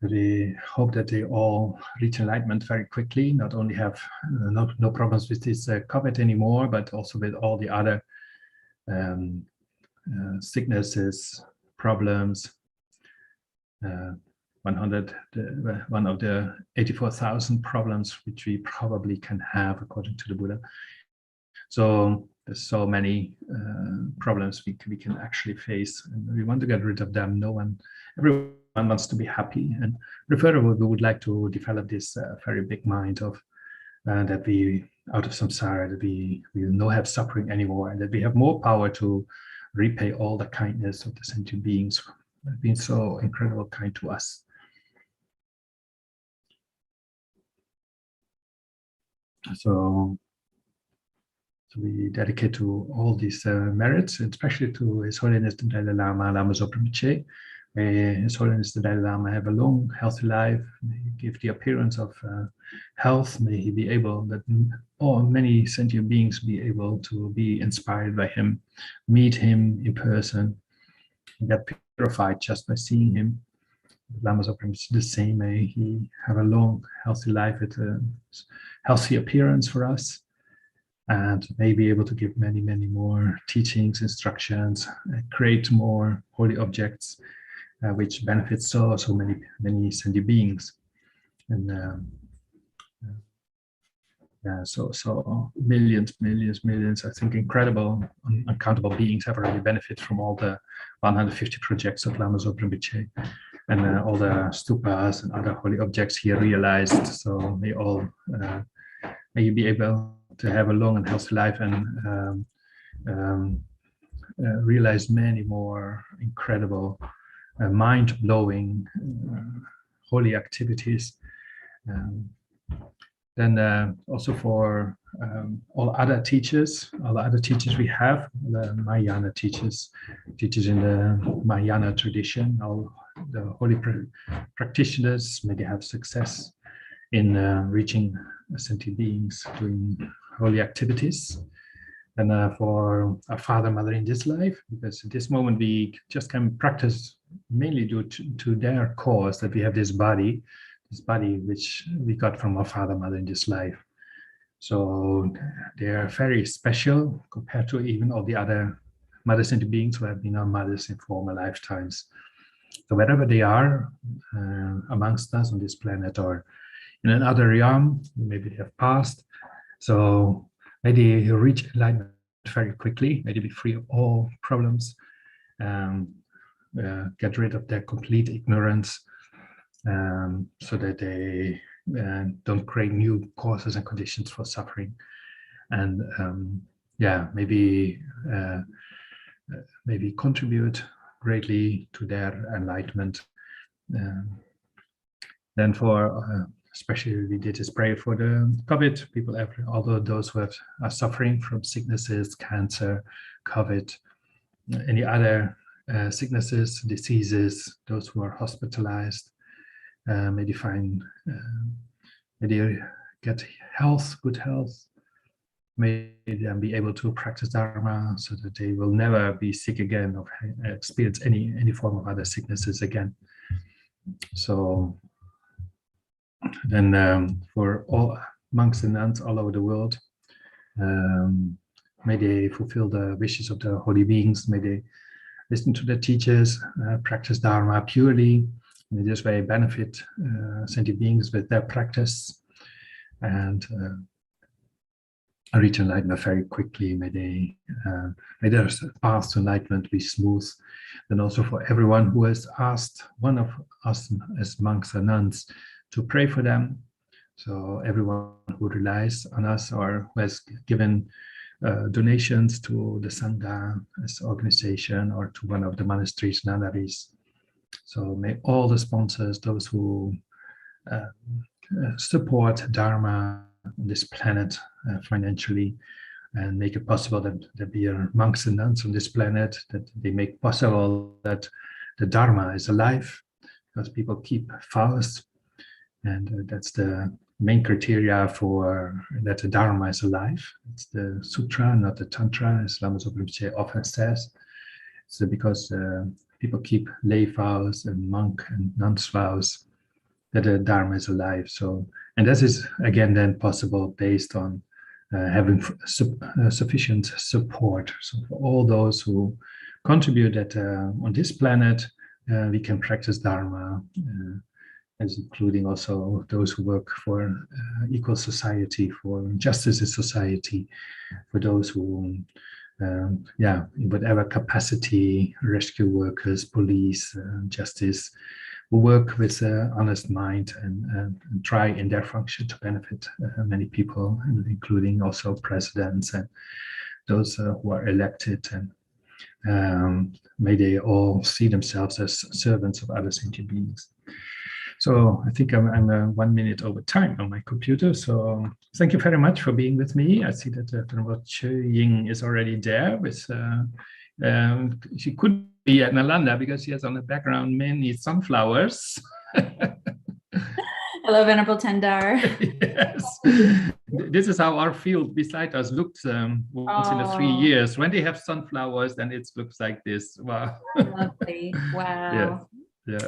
We hope that they all reach enlightenment very quickly, not only have no problems with this COVID anymore, but also with all the other sicknesses, problems. One of the 84,000 problems which we probably can have according to the Buddha. So there's so many problems we can actually face, and we want to get rid of them. Everyone wants to be happy, and further, we would like to develop this very big mind of that we, out of samsara, that we will not have suffering anymore, and that we have more power to repay all the kindness of the sentient beings who have been so incredible kind to us. So we dedicate to all these merits, especially to His Holiness the Dalai Lama Zopa Rinpoche, May His Holiness the Dalai Lama have a long, healthy life. May he give the appearance of health. May he be able, that many sentient beings be able to be inspired by him, meet him in person, get purified just by seeing him. Lama Zopa Rinpoche the same. May he have a long, healthy life with a healthy appearance for us, and may be able to give many, many more teachings, instructions, create more holy objects, which benefits so many sentient beings. And so millions, I think incredible, uncountable beings have already benefited from all the 150 projects of Lama Zopa Rinpoche, and all the stupas and other holy objects he realized. So may you be able to have a long and healthy life, and realize many more incredible, mind-blowing holy activities. Then also for all the other teachers we have, the Mahayana teachers in the Mahayana tradition, all the holy practitioners, may they have success in reaching sentient beings, doing holy activities. And for our Father, Mother in this life, because at this moment we just can practice mainly due to their cause, that we have this body which we got from our Father, Mother in this life. So they are very special compared to even all the other mother sentient beings who have been our mothers in former lifetimes. So wherever they are amongst us on this planet or in another realm, maybe they have passed. So may they reach enlightenment very quickly, may they be free of all problems, get rid of their complete ignorance, so that they don't create new causes and conditions for suffering. And maybe contribute greatly to their enlightenment. Then for especially we did this prayer for the COVID people, although those who are suffering from sicknesses, cancer, COVID, any other sicknesses, diseases, those who are hospitalized, may they find, may they get health, good health, may them be able to practice Dharma so that they will never be sick again or experience any form of other sicknesses again. So then for all monks and nuns all over the world, may they fulfill the wishes of the holy beings, may they listen to the teachers, practice Dharma purely, and in this way benefit sentient beings with their practice, and reach enlightenment very quickly. May their path to enlightenment be smooth. Then also for everyone who has asked one of us as monks and nuns to pray for them. So everyone who relies on us or who has given donations to the Sangha as organization or to one of the monasteries, nunneries. So may all the sponsors, those who support Dharma on this planet financially, and make it possible that there be monks and nuns on this planet, that they make possible that the Dharma is alive, because people keep fast, and that's the main criteria for that the Dharma is alive. It's the sutra, not the tantra, as Lama Zopa Rinpoche often says. So because people keep lay vows and monk and nuns vows, that the Dharma is alive. So, and this is again then possible based on having sufficient support. So for all those who contribute that on this planet, we can practice Dharma, as including also those who work for equal society, for justice in society, for those who, in whatever capacity, rescue workers, police, justice, who work with an honest mind and try in their function to benefit many people, including also presidents and those who are elected. And may they all see themselves as servants of other sentient beings. So I think I'm 1 minute over time on my computer. So thank you very much for being with me. I see that Venerable Che Ying is already there. She could at Nalanda because she has on the background many sunflowers. Hello, Venerable Tendar. Yes. This is how our field beside us looks once in 3 years. When they have sunflowers, then it looks like this. Wow. Lovely. Wow. Yeah.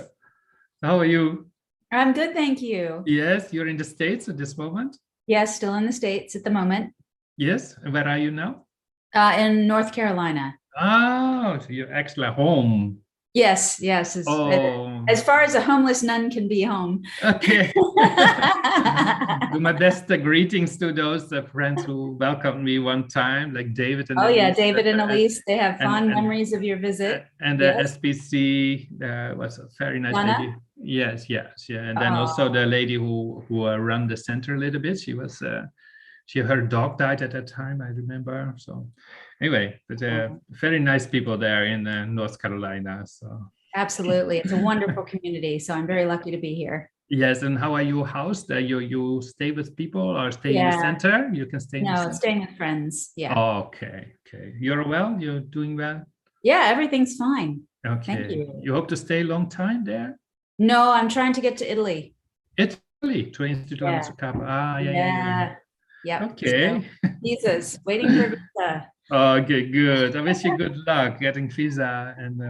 How are you? I'm good, thank you. Yes, you're in the States at this moment? Yes, still in the States at the moment. Yes. And where are you now? In North Carolina. Oh, so you're actually home. Yes. As far as a homeless nun can be home. Okay. Do my best greetings to those friends who welcomed me one time, like David and Elise. David and Elise, they have fond memories of your visit. And the SPC was a very nice lady. Yes. And then also the lady who ran the center a little bit. She was her dog died at that time, I remember. So anyway, but very nice people there in North Carolina. So absolutely, it's a wonderful community. So I'm very lucky to be here. Yes, and how are you housed? You stay with people or stay in the center? You can stay. No, staying with friends. Yeah. Oh, okay. You're well. You're doing well. Yeah, everything's fine. Okay. Thank you. You hope to stay a long time there? No, I'm trying to get to Italy. Italy to Institute Lama Zopa. Yeah. Okay. So, visas, waiting for visa. Okay, good. I wish you good luck getting visa and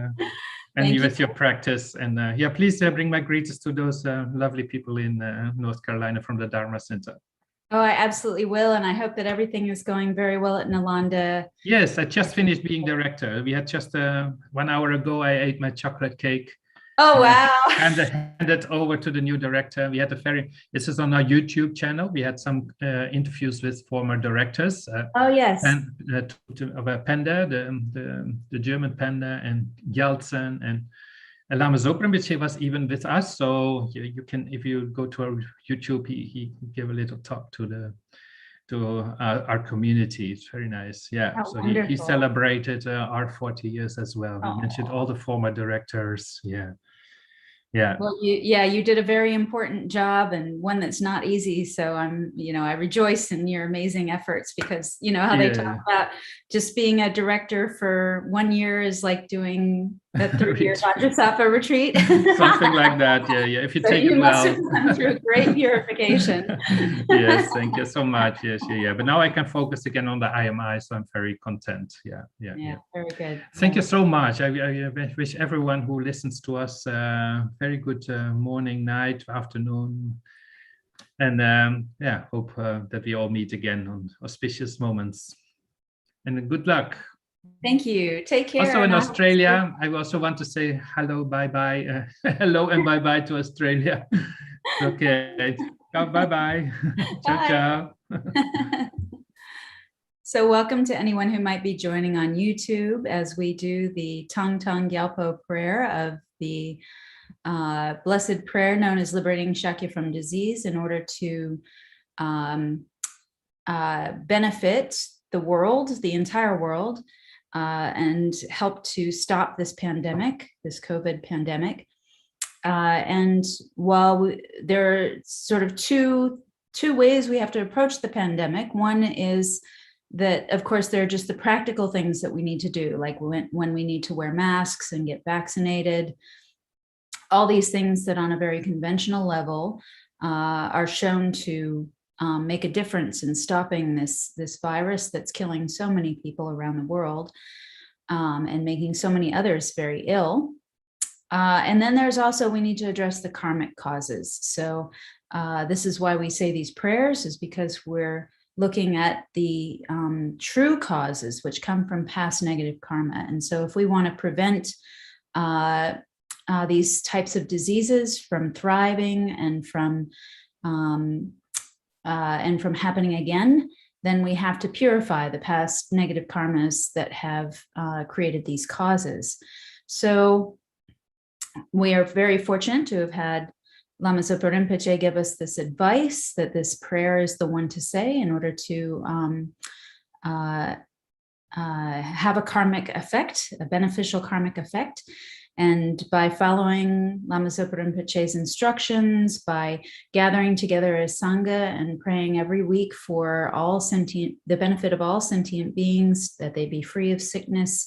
with your practice. And please bring my greetings to those lovely people in North Carolina from the Dharma Center. Oh, I absolutely will. And I hope that everything is going very well at Nalanda. Yes, I just finished being director. We had just 1 hour ago, I ate my chocolate cake. Oh, wow. And handed over to the new director. We had this is on our YouTube channel. We had some interviews with former directors. Yes. And Panda, the German Panda, and Gyaltsen, and Lama Zopa Rinpoche was even with us. So you can, if you go to our YouTube, he gave a little talk to our community. It's very nice. Yeah. Oh, so he celebrated our 40 years as well. He mentioned all the former directors. Yeah. Well, you did a very important job and one that's not easy. So I rejoice in your amazing efforts because how they talk about just being a director for 1 year is like doing a 3-year Vajrasattva retreat. Something like that. Yeah. If you take it well. You must have gone through a great purification. Yes, thank you so much. Yes, yeah. But now I can focus again on the IMI, so I'm very content. Yeah. Very good. Thank you so much. I wish everyone who listens to us very good morning, night, afternoon, and hope that we all meet again on auspicious moments. And good luck. Thank you. Take care. Also in Australia, I also want to say hello, bye-bye, hello and bye-bye to Australia. Okay, bye-bye. Ciao, ciao. So welcome to anyone who might be joining on YouTube as we do the Thangtong Gyalpo Prayer of the blessed prayer known as Liberating Shakya from Disease in order to benefit the world, the entire world, and help to stop this pandemic, this COVID pandemic. And while there are sort of two ways we have to approach the pandemic. One is that, of course, there are just the practical things that we need to do, like when we need to wear masks and get vaccinated, all these things that on a very conventional level are shown to make a difference in stopping this virus that's killing so many people around the world and making so many others very ill. And then there's also, we need to address the karmic causes. So this is why we say these prayers, is because we're looking at the true causes which come from past negative karma. And so if we want to prevent these types of diseases from thriving and from happening again, then we have to purify the past negative karmas that have created these causes. So we are very fortunate to have had Lama Zopa Rinpoche give us this advice that this prayer is the one to say in order to have a karmic effect, a beneficial karmic effect. And by following Lama Zopa Rinpoche's instructions, by gathering together as Sangha and praying every week for the benefit of all sentient beings, that they be free of sickness,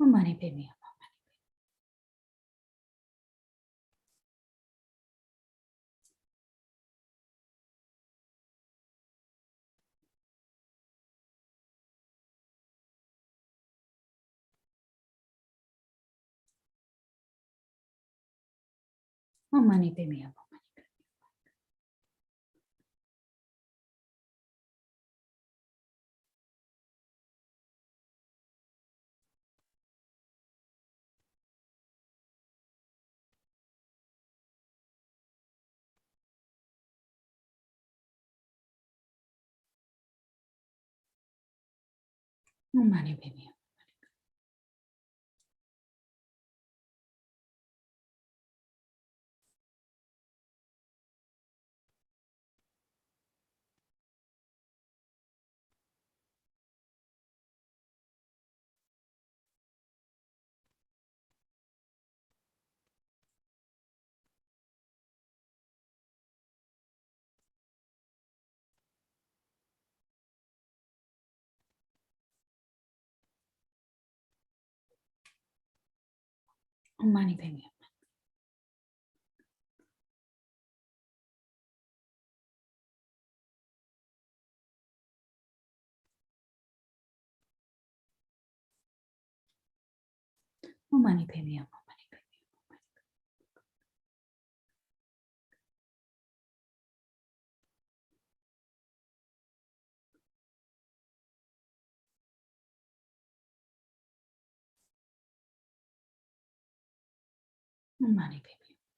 Om Mani Padme Hum. Om Mani Padme Hum. Om Mani Padme Hum. Om Mani Padme Hum. Om Mani Padme Hum. Om Mani Padme Hum. Om Mani Padme Hum.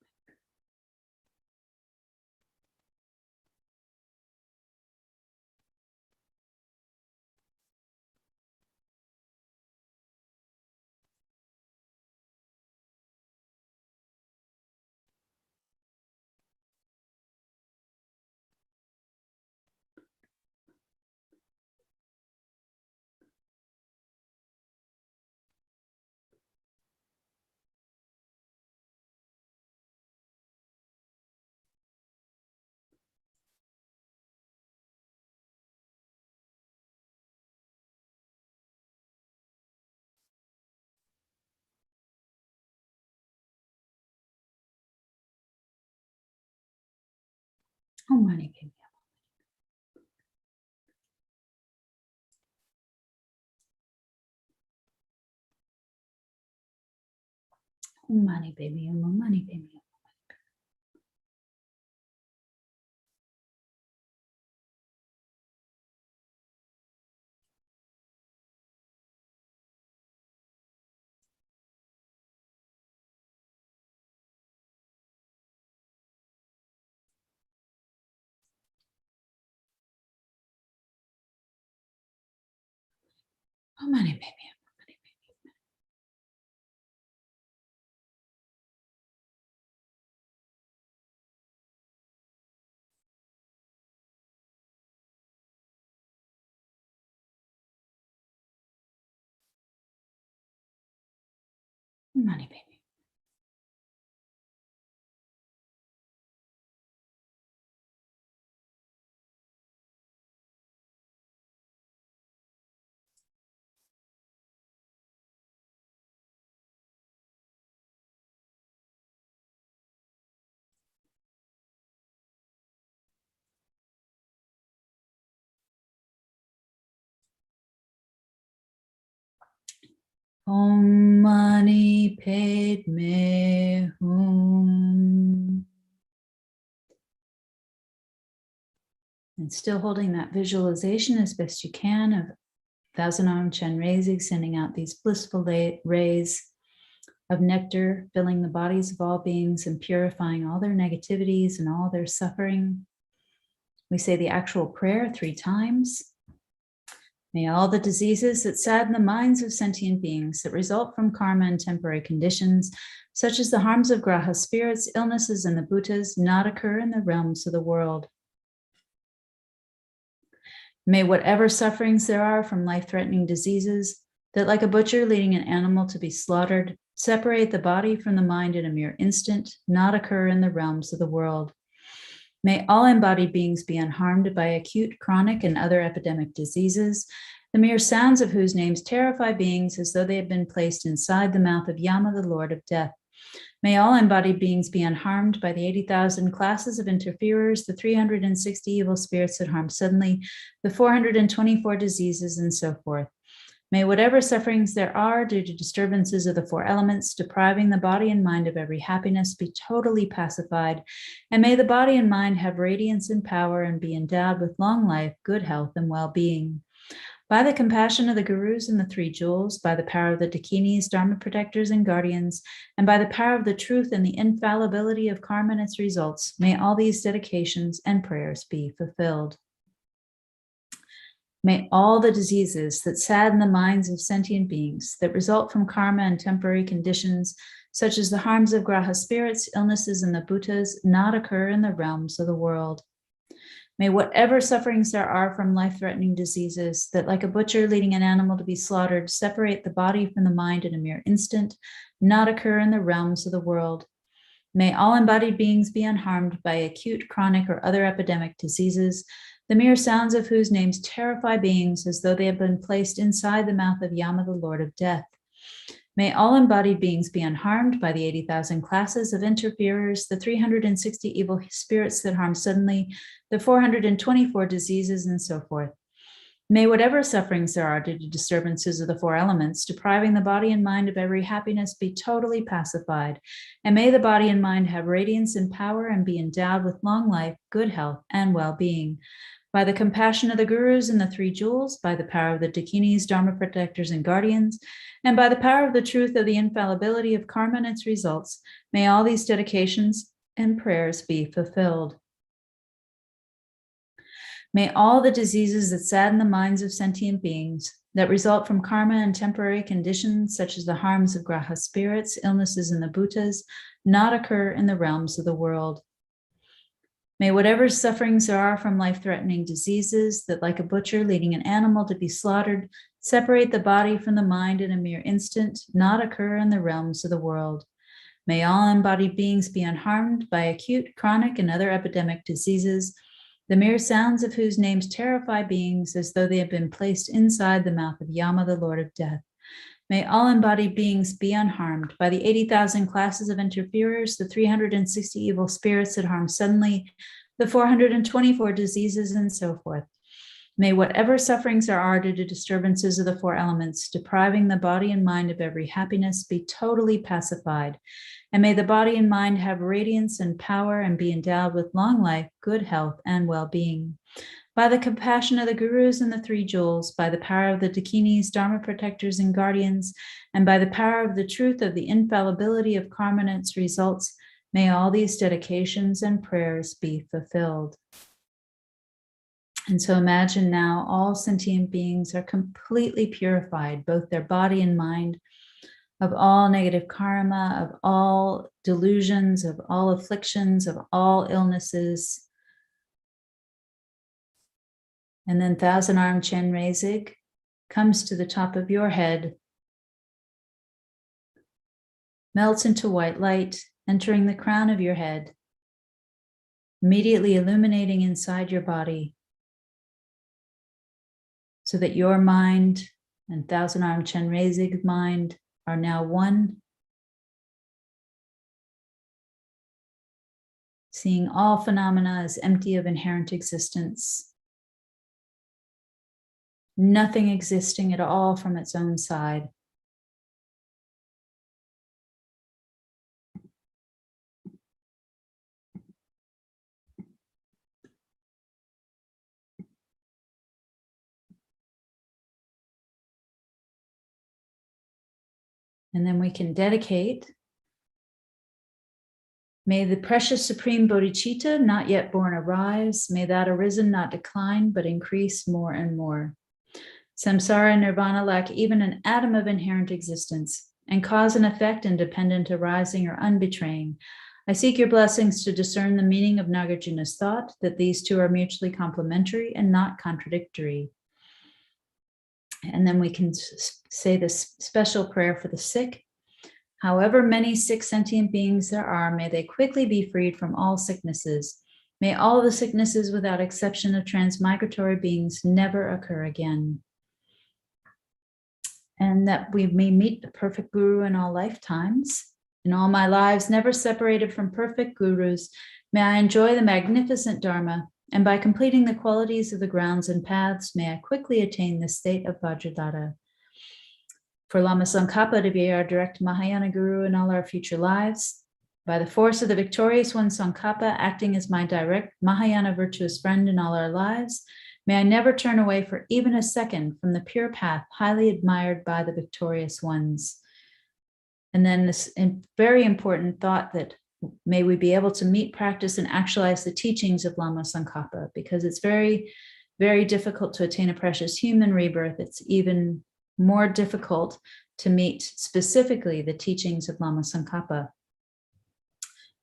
Om Mani Padme Hum. Om Mani Padme Hum. Om Mani Padme Hum. Om Mani Padme Hum. Om Mani Padme Hum. And still holding that visualization as best you can of Thousand-Armed Chenrezig sending out these blissful rays of nectar, filling the bodies of all beings and purifying all their negativities and all their suffering. We say the actual prayer 3 times. May all the diseases that sadden the minds of sentient beings that result from karma and temporary conditions, such as the harms of graha spirits, illnesses, and the bhutas, not occur in the realms of the world. May whatever sufferings there are from life-threatening diseases that, like a butcher leading an animal to be slaughtered, separate the body from the mind in a mere instant, not occur in the realms of the world. May all embodied beings be unharmed by acute, chronic, and other epidemic diseases, the mere sounds of whose names terrify beings as though they had been placed inside the mouth of Yama, the Lord of Death. May all embodied beings be unharmed by the 80,000 classes of interferers, the 360 evil spirits that harm suddenly, the 424 diseases, and so forth. May whatever sufferings there are due to disturbances of the four elements, depriving the body and mind of every happiness, be totally pacified, and may the body and mind have radiance and power and be endowed with long life, good health, and well-being. By the compassion of the gurus and the three jewels, by the power of the dakinis, dharma protectors, and guardians, and by the power of the truth and the infallibility of karma and its results, may all these dedications and prayers be fulfilled. May all the diseases that sadden the minds of sentient beings, that result from karma and temporary conditions, such as the harms of graha spirits, illnesses, and the bhutas, not occur in the realms of the world. May whatever sufferings there are from life-threatening diseases, that like a butcher leading an animal to be slaughtered, separate the body from the mind in a mere instant, not occur in the realms of the world. May all embodied beings be unharmed by acute, chronic, or other epidemic diseases, the mere sounds of whose names terrify beings as though they had been placed inside the mouth of Yama, the Lord of Death. May all embodied beings be unharmed by the 80,000 classes of interferers, the 360 evil spirits that harm suddenly, the 424 diseases, and so forth. May whatever sufferings there are due to disturbances of the four elements, depriving the body and mind of every happiness, be totally pacified, and may the body and mind have radiance and power and be endowed with long life, good health, and well-being. By the compassion of the gurus and the three jewels, by the power of the dakinis, dharma protectors, and guardians, and by the power of the truth of the infallibility of karma and its results, may all these dedications and prayers be fulfilled. May all the diseases that sadden the minds of sentient beings, that result from karma and temporary conditions, such as the harms of graha spirits, illnesses, and the bhutas, not occur in the realms of the world. May whatever sufferings there are from life-threatening diseases, that like a butcher leading an animal to be slaughtered, separate the body from the mind in a mere instant, not occur in the realms of the world. May all embodied beings be unharmed by acute, chronic, and other epidemic diseases, the mere sounds of whose names terrify beings as though they had been placed inside the mouth of Yama, the Lord of Death. May all embodied beings be unharmed by the 80,000 classes of interferers, the 360 evil spirits that harm suddenly, the 424 diseases, and so forth. May whatever sufferings there are due to disturbances of the four elements, depriving the body and mind of every happiness, be totally pacified, and may the body and mind have radiance and power and be endowed with long life, good health, and well-being. By the compassion of the gurus and the three jewels, by the power of the dakinis, dharma protectors, and guardians, and by the power of the truth of the infallibility of karma and its results, may all these dedications and prayers be fulfilled. And so imagine now all sentient beings are completely purified, both their body and mind, of all negative karma, of all delusions, of all afflictions, of all illnesses. And then thousand-armed Chenrezig comes to the top of your head, melts into white light, entering the crown of your head, immediately illuminating inside your body, so that your mind and thousand-armed Chenrezig's mind are now one, seeing all phenomena as empty of inherent existence, nothing existing at all from its own side. And then we can dedicate. May the precious supreme bodhicitta not yet born arise. May that arisen not decline, but increase more and more. Samsara and nirvana lack even an atom of inherent existence, and cause and effect independent arising or unbetraying. I seek your blessings to discern the meaning of Nagarjuna's thought, that these two are mutually complementary and not contradictory. And then we can say this special prayer for the sick. However many sick sentient beings there are, may they quickly be freed from all sicknesses. May all the sicknesses without exception of transmigratory beings never occur again. and that we may meet the perfect guru in all lifetimes. In all my lives, never separated from perfect gurus, may I enjoy the magnificent Dharma, and by completing the qualities of the grounds and paths, may I quickly attain the state of Vajradhara. For Lama Tsongkhapa to be our direct Mahayana guru in all our future lives, by the force of the victorious one Tsongkhapa acting as my direct Mahayana virtuous friend in all our lives, may I never turn away for even a second from the pure path highly admired by the victorious ones. And then this very important thought that may we be able to meet, practice, and actualize the teachings of Lama Tsongkhapa, because it's very, very difficult to attain a precious human rebirth. It's even more difficult to meet specifically the teachings of Lama Tsongkhapa.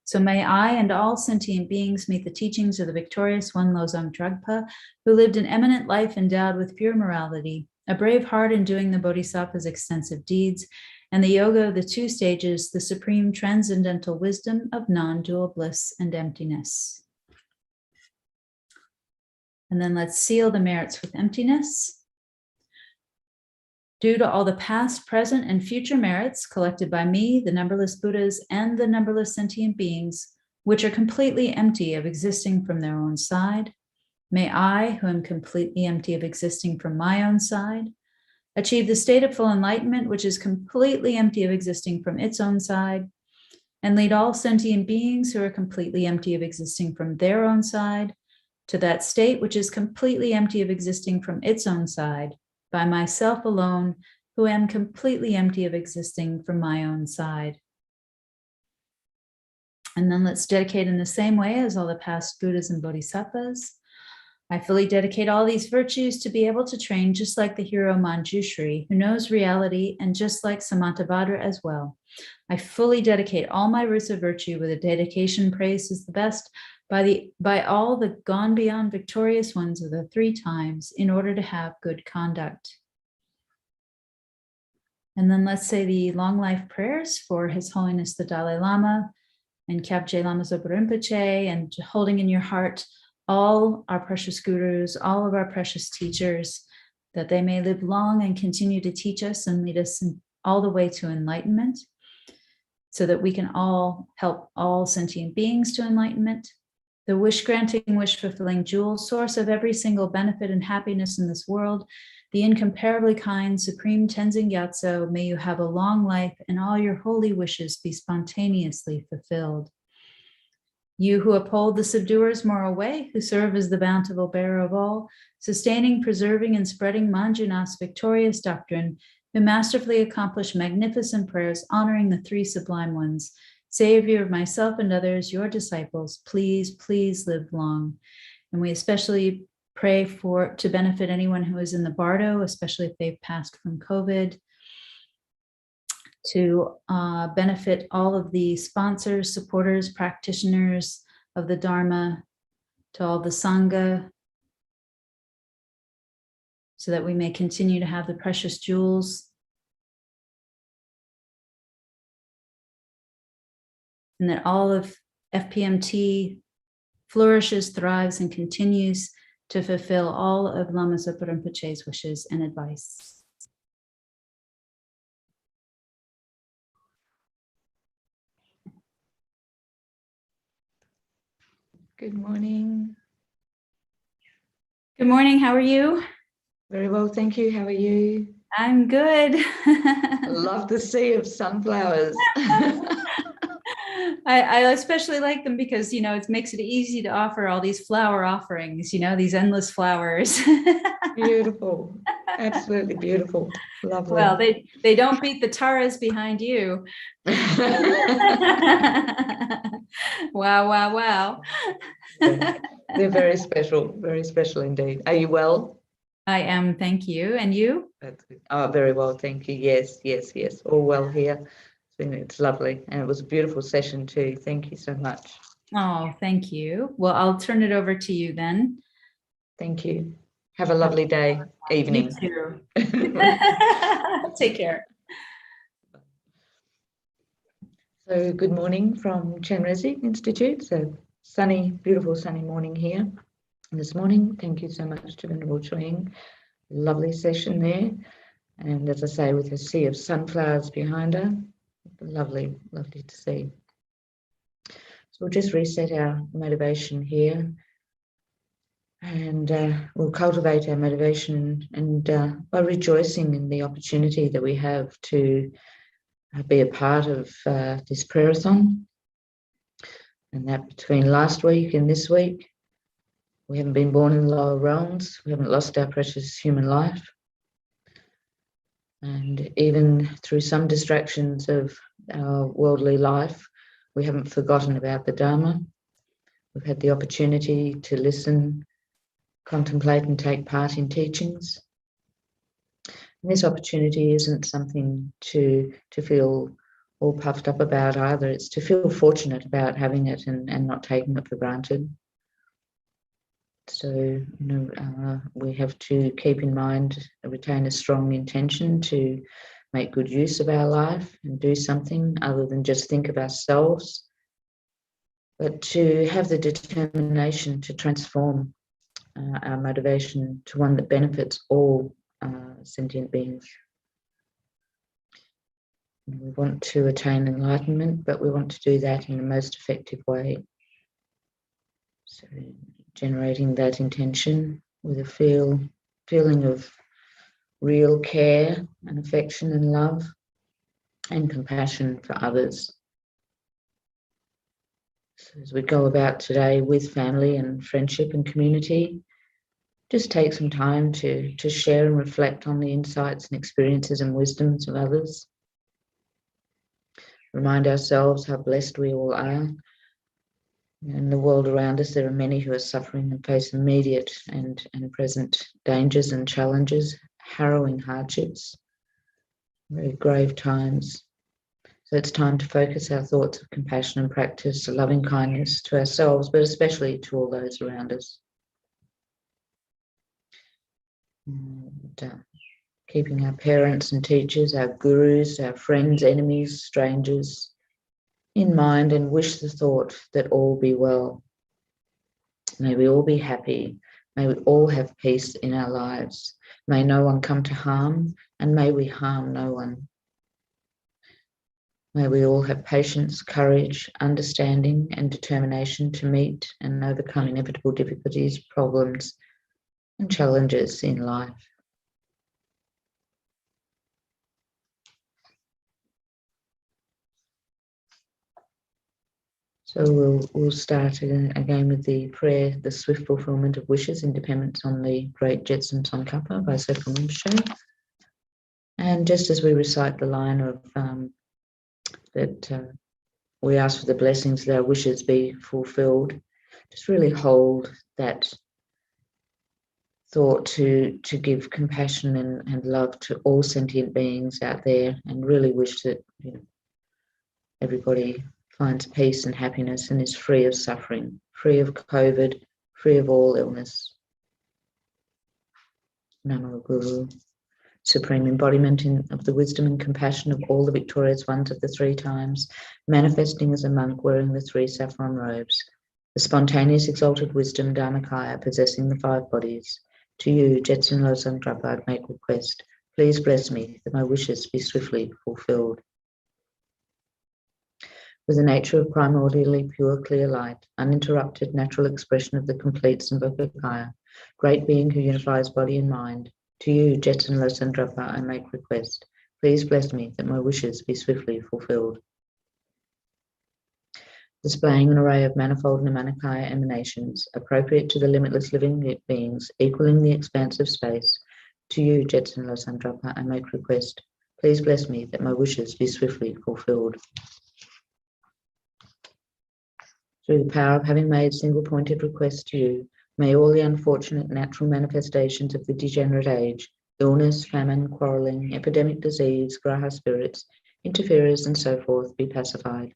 So may I and all sentient beings meet the teachings of the victorious one Losang Dragpa, who lived an eminent life endowed with pure morality, a brave heart in doing the Bodhisattva's extensive deeds, and the yoga of the two stages, the supreme transcendental wisdom of non-dual bliss and emptiness. And then let's seal the merits with emptiness. Due to all the past, present, and future merits collected by me, the numberless Buddhas, and the numberless sentient beings, which are completely empty of existing from their own side, may I, who am completely empty of existing from my own side, achieve the state of full enlightenment, which is completely empty of existing from its own side, and lead all sentient beings who are completely empty of existing from their own side to that state which is completely empty of existing from its own side, by myself alone, who am completely empty of existing from my own side. And then let's dedicate in the same way as all the past Buddhas and Bodhisattvas. I fully dedicate all these virtues to be able to train just like the hero Manjushri, who knows reality, and just like Samantabhadra as well. I fully dedicate all my roots of virtue with a dedication praised as the best by all the gone beyond victorious ones of the three times in order to have good conduct. And then let's say the long life prayers for His Holiness the Dalai Lama and Kyabje Lama Zopa Rinpoche, and holding in your heart all our precious gurus, all of our precious teachers, that they may live long and continue to teach us and lead us all the way to enlightenment, so that we can all help all sentient beings to enlightenment. The wish-granting, wish-fulfilling jewel, source of every single benefit and happiness in this world, the incomparably kind, supreme Tenzin Gyatso, may you have a long life and all your holy wishes be spontaneously fulfilled. You who uphold the subduer's moral way, who serve as the bountiful bearer of all, sustaining, preserving, and spreading Manjunath's victorious doctrine, who masterfully accomplish magnificent prayers honoring the three sublime ones, Savior of myself and others, your disciples, please, please live long. And we especially pray to benefit anyone who is in the bardo, especially if they've passed from COVID, to benefit all of the sponsors, supporters, practitioners of the Dharma, to all the Sangha, so that we may continue to have the precious jewels, and that all of FPMT flourishes, thrives, and continues to fulfill all of Lama Zopa Rinpoche's wishes and advice. Good morning. Good morning, how are you? Very well, thank you. How are you? I'm good. Love the sea of sunflowers. I especially like them because, you know, it makes it easy to offer all these flower offerings, you know, these endless flowers. Beautiful. Absolutely beautiful. Lovely. Well, they don't beat the taras behind you. Wow, wow, wow. Yeah, they're very special indeed. Are you well? I am, thank you. And you? That's good. Oh, very well, thank you. Yes, yes, yes. All well here. It's lovely. And it was a beautiful session too. Thank you so much. Oh, thank you. Well, I'll turn it over to you then. Thank you. Have a lovely day, evening. You too. Take care. So good morning from Chenrezig Institute. So sunny, beautiful sunny morning here this morning. Thank you so much to Venerable Choying. Lovely session there. And as I say, with a sea of sunflowers behind her, lovely, lovely to see. So we'll just reset our motivation here, and we'll cultivate our motivation and by rejoicing in the opportunity that we have to be a part of this prayer-a-thon. And that between last week and this week, we haven't been born in the lower realms, we haven't lost our precious human life. And even through some distractions of our worldly life, we haven't forgotten about the Dharma. We've had the opportunity to listen, contemplate and take part in teachings. And this opportunity isn't something to feel all puffed up about either. It's to feel fortunate about having it and not taking it for granted. So, we have to keep in mind, retain a strong intention to make good use of our life and do something other than just think of ourselves, but to have the determination to transform our motivation to one that benefits all sentient beings. We want to attain enlightenment, but we want to do that in the most effective way. So generating that intention with a feeling of real care and affection and love and compassion for others. So as we go about today with family and friendship and community, just take some time to share and reflect on the insights and experiences and wisdoms of others. Remind ourselves how blessed we all are. In the world around us, there are many who are suffering and face immediate and present dangers and challenges, harrowing hardships, very grave times. So it's time to focus our thoughts of compassion and practice loving kindness to ourselves, but especially to all those around us. And, keeping our parents and teachers, our gurus, our friends, enemies, strangers in mind, and wish the thought that all be well. May we all be happy. May we all have peace in our lives. May no one come to harm, and may we harm no one. May we all have patience, courage, understanding, and determination to meet and overcome inevitable difficulties, problems, and challenges in life. So we'll start again with the prayer, the swift fulfillment of wishes in dependence on the great Jetsun Tsongkhapa by Soka Rinpoche. And just as we recite the line of that we ask for the blessings that our wishes be fulfilled, just really hold that thought to give compassion and love to all sentient beings out there, and really wish that everybody finds peace and happiness and is free of suffering, free of COVID, free of all illness. Namo Guru, supreme embodiment of the wisdom and compassion of all the victorious ones of the three times, manifesting as a monk wearing the three saffron robes, the spontaneous exalted wisdom Dharmakaya possessing the five bodies. To you, Jetsun Losang Drapa, I make request. Please bless me that my wishes be swiftly fulfilled. With the nature of primordially pure, clear light, uninterrupted natural expression of the complete Sambhogakaya, great being who unifies body and mind, to you, Jetsun Losang Drapa, I make request. Please bless me that my wishes be swiftly fulfilled. Displaying an array of manifold Namanakaya emanations, appropriate to the limitless living beings, equaling the expanse of space, to you, Jetsun Losang Drapa, I make request. Please bless me that my wishes be swiftly fulfilled. Through the power of having made single-pointed requests to you, may all the unfortunate natural manifestations of the degenerate age, illness, famine, quarrelling, epidemic disease, graha spirits, interferers, and so forth, be pacified.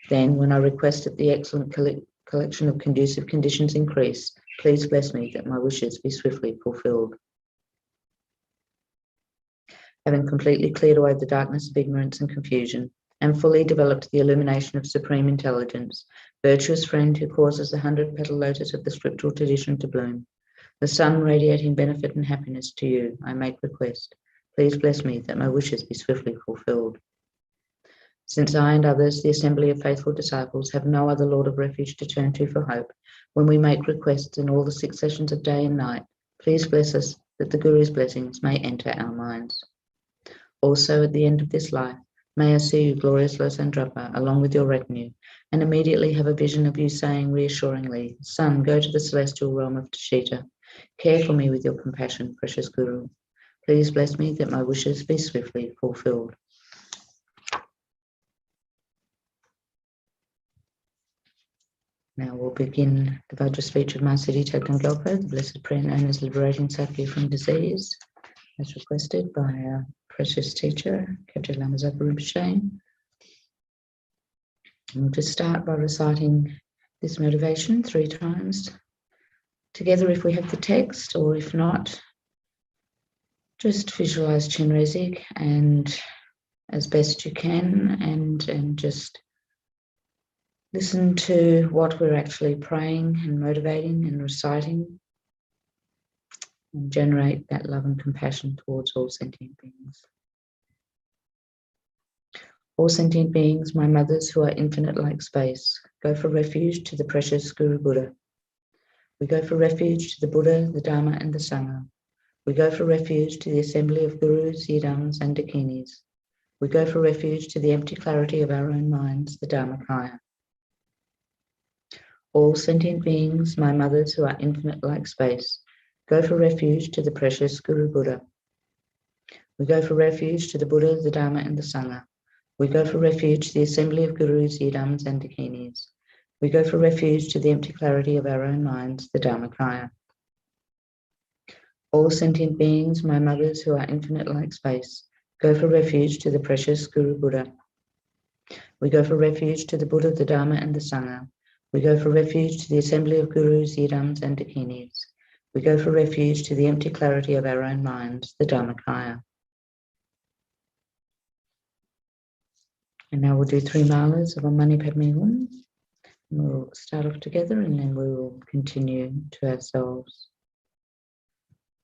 Then, when I request that the excellent collection of conducive conditions increase, please bless me that my wishes be swiftly fulfilled. Having completely cleared away the darkness of ignorance and confusion, and fully developed the illumination of supreme intelligence, virtuous friend who causes the 100-petal lotus of the scriptural tradition to bloom, the sun radiating benefit and happiness to you, I make request. Please bless me that my wishes be swiftly fulfilled. Since I and others, the assembly of faithful disciples, have no other Lord of refuge to turn to for hope, when we make requests in all the 6 sessions of day and night, please bless us that the Guru's blessings may enter our minds. Also, at the end of this life, may I see you, glorious Losandrapa, along with your retinue, and immediately have a vision of you saying reassuringly, Son, go to the celestial realm of Tushita. Care for me with your compassion, precious Guru. Please bless me that my wishes be swiftly fulfilled. Now we'll begin the Vajra speech of Mahasiddhi Thangtong Gyalpo, the blessed prayer known as liberating Sakya from disease, as requested by our precious teacher, Kyabje Lama Zopa Rinpoche. And we'll just start by reciting this motivation 3 times together if we have the text, or if not, just visualize Chenrezig and as best you can, and just listen to what we're actually praying and motivating and reciting, and generate that love and compassion towards all sentient beings. All sentient beings, my mothers who are infinite like space, go for refuge to the precious Guru Buddha. We go for refuge to the Buddha, the Dharma and the Sangha. We go for refuge to the assembly of Gurus, Yidams and Dakinis. We go for refuge to the empty clarity of our own minds, the Dharmakaya. All sentient beings, my mothers who are infinite like space, go for refuge to the precious Guru Buddha. We go for refuge to the Buddha, the Dharma and the Sangha. We go for refuge to the assembly of Gurus, Yidams and Dakinis. We go for refuge to the empty clarity of our own minds, the Dharmakaya. All sentient beings, my mothers who are infinite like space, go for refuge to the precious Guru Buddha. We go for refuge to the Buddha, the Dharma and the Sangha. We go for refuge to the assembly of Gurus, Yidams and Dakinis. We go for refuge to the empty clarity of our own minds, the Dharmakaya. And now we'll do 3 malas of Om Mani Padme Hum. We'll start off together and then we will continue to ourselves.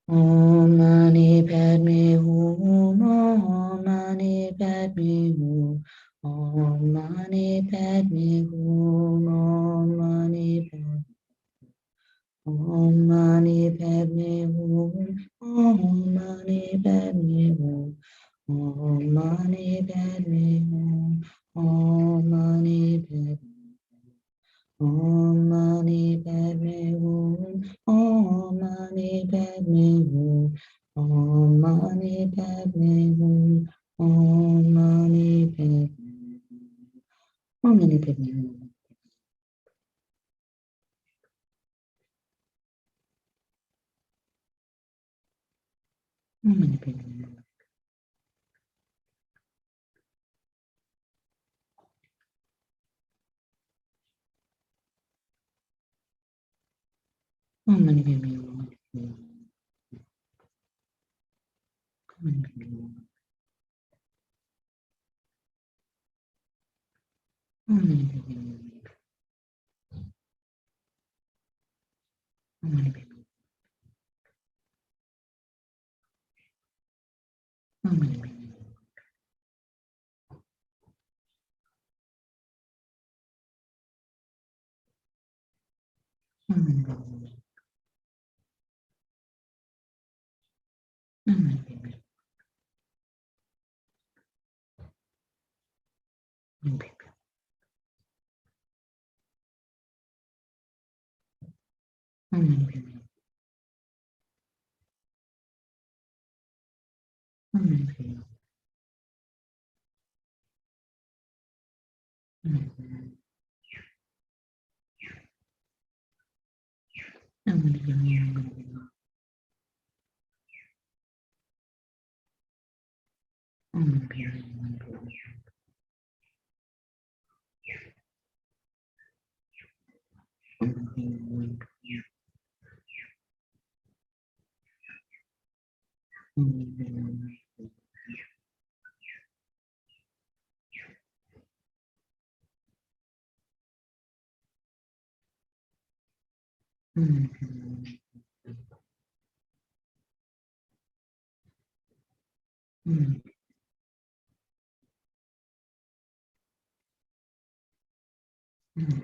Om Mani Padme Hum, Om Mani Padme Hum, Om Mani Padme Hum, Om Mani Padme Om Mani Padme Hum, Om Mani Padme Hum, Om Mani Padme Hum, Om Mani Padme Om Mani Padme Hum, Om Mani Padme Hum, Om Mani Padme Hum, Om Mani Padme Om Mani Padme Hum. Om Mani Padme Hum. Om Mani Padme Hum. Om Mani Padme Hum. Om Mani Padme Hum. Om Mani Padme Hum. Om Mani Padme Hum. Om Mani Padme Hum. Om Mani Padme Hum. Om Mani Padme Hum. Om Mani Padme Hum. Om Mani Padme Hum. Om Mani Padme Hum. Om Mani Padme Hum. Mm. Mm.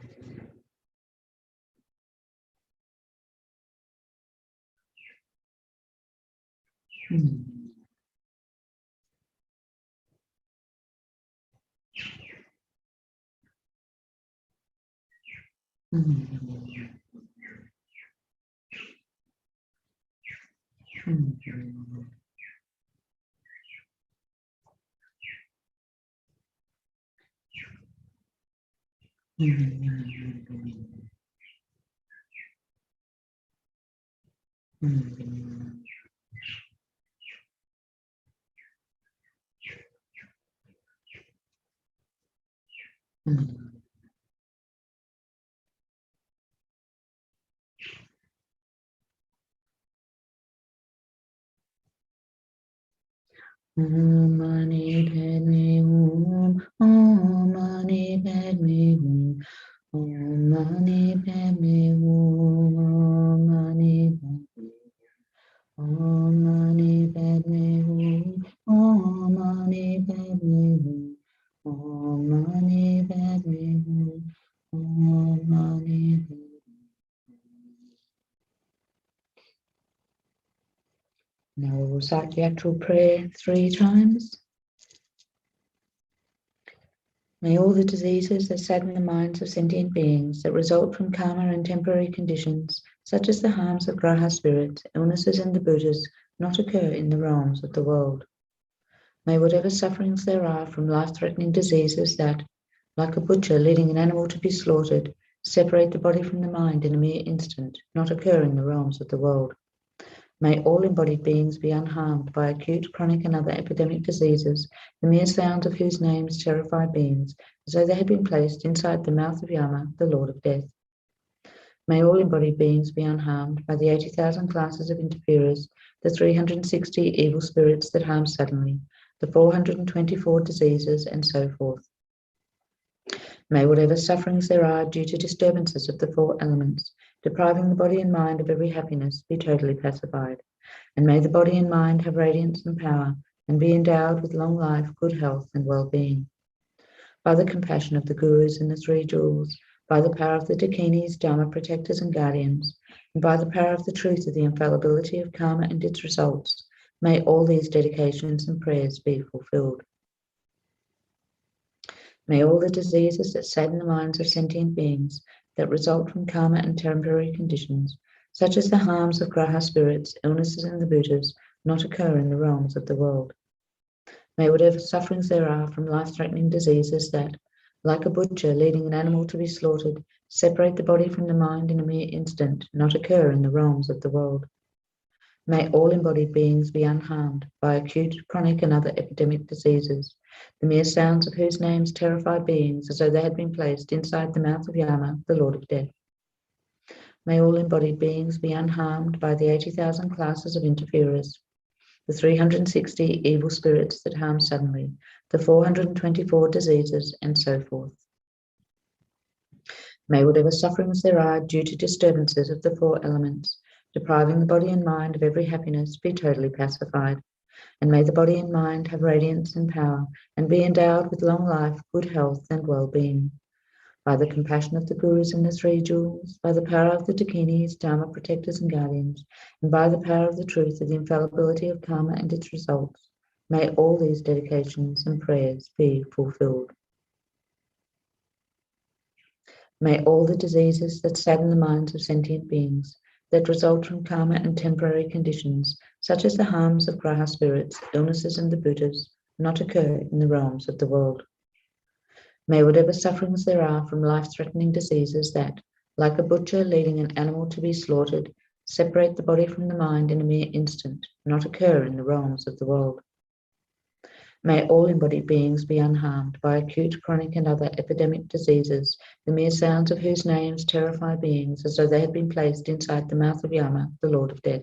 Mm. Om Mani Padme Hum. Om Mani Padme Hum. Om Mani Padme Hum. Om Mani Padme Om Mani Padme Hum. Om Mani Padme Hum. Om Mani Padme Hum. Om Mani Padme. Now we will recite the actual prayer 3 times. May all the diseases that sadden the minds of sentient beings, that result from karma and temporary conditions, such as the harms of graha spirits, illnesses and the Buddhas, not occur in the realms of the world. May whatever sufferings there are from life-threatening diseases that, like a butcher leading an animal to be slaughtered, separate the body from the mind in a mere instant, not occur in the realms of the world. May all embodied beings be unharmed by acute, chronic and other epidemic diseases, the mere sounds of whose names terrify beings, as though they had been placed inside the mouth of Yama, the Lord of Death. May all embodied beings be unharmed by the 80,000 classes of interferers, the 360 evil spirits that harm suddenly, the 424 diseases, and so forth. May whatever sufferings there are due to disturbances of the 4 elements, depriving the body and mind of every happiness, be totally pacified. And may the body and mind have radiance and power, and be endowed with long life, good health, and well-being. By the compassion of the Gurus and the 3 jewels, by the power of the Dakinis, Dharma protectors and guardians, and by the power of the truth of the infallibility of karma and its results, may all these dedications and prayers be fulfilled. May all the diseases that sadden the minds of sentient beings, that result from karma and temporary conditions, such as the harms of graha spirits, illnesses and the Buddhas, not occur in the realms of the world. May whatever sufferings there are from life-threatening diseases that, like a butcher leading an animal to be slaughtered, separate the body from the mind in a mere instant, not occur in the realms of the world. May all embodied beings be unharmed by acute, chronic and other epidemic diseases, the mere sounds of whose names terrify beings as though they had been placed inside the mouth of Yama, the Lord of Death. May all embodied beings be unharmed by the 80,000 classes of interferers, the 360 evil spirits that harm suddenly, the 424 diseases, and so forth. May whatever sufferings there are due to disturbances of the 4 elements, depriving the body and mind of every happiness, be totally pacified. And may the body and mind have radiance and power, and be endowed with long life, good health, and well-being. By the compassion of the Gurus and the 3 jewels, by the power of the Dakinis, Dharma protectors and guardians, and by the power of the truth of the infallibility of karma and its results, may all these dedications and prayers be fulfilled. May all the diseases that sadden the minds of sentient beings, that result from karma and temporary conditions, such as the harms of graha spirits, illnesses and the Buddhas, not occur in the realms of the world. May whatever sufferings there are from life-threatening diseases that, like a butcher leading an animal to be slaughtered, separate the body from the mind in a mere instant, not occur in the realms of the world. May all embodied beings be unharmed by acute, chronic and other epidemic diseases, the mere sounds of whose names terrify beings as though they had been placed inside the mouth of Yama, the Lord of Death.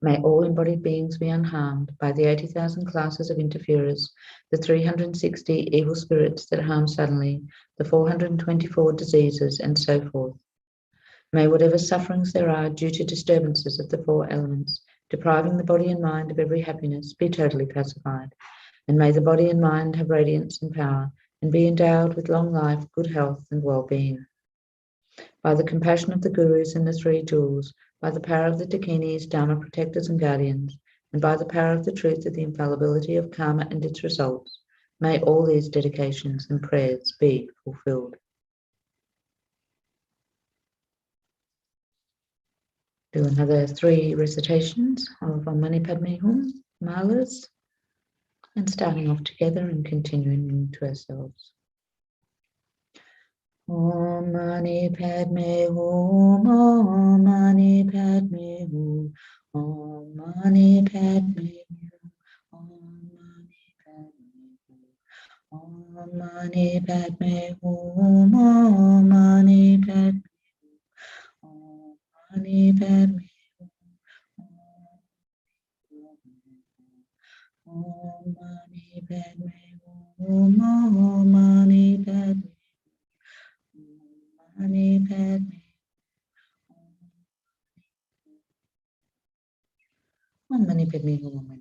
May all embodied beings be unharmed by the 80,000 classes of interferers, the 360 evil spirits that harm suddenly, the 424 diseases, and so forth. May whatever sufferings there are due to disturbances of the 4 elements, depriving the body and mind of every happiness, be totally pacified. And may the body and mind have radiance and power, and be endowed with long life, good health, and well-being. By the compassion of the Gurus and the three jewels, by the power of the Dakinis, Dharma protectors and guardians, and by the power of the truth of the infallibility of karma and its results, may all these dedications and prayers be fulfilled. Do another 3 recitations of Mani Padme Hum, malas, and starting off together and continuing to ourselves. Om Mani Padme Hum, Om Mani Padme Hum, Om Mani Padme Hum, Om Mani Padme Hum, Om Mani Padme Hum, Om Mani Padme Om Mani Padme Hum, Om Mani Padme Mani Padme Om Mani Padme Hum,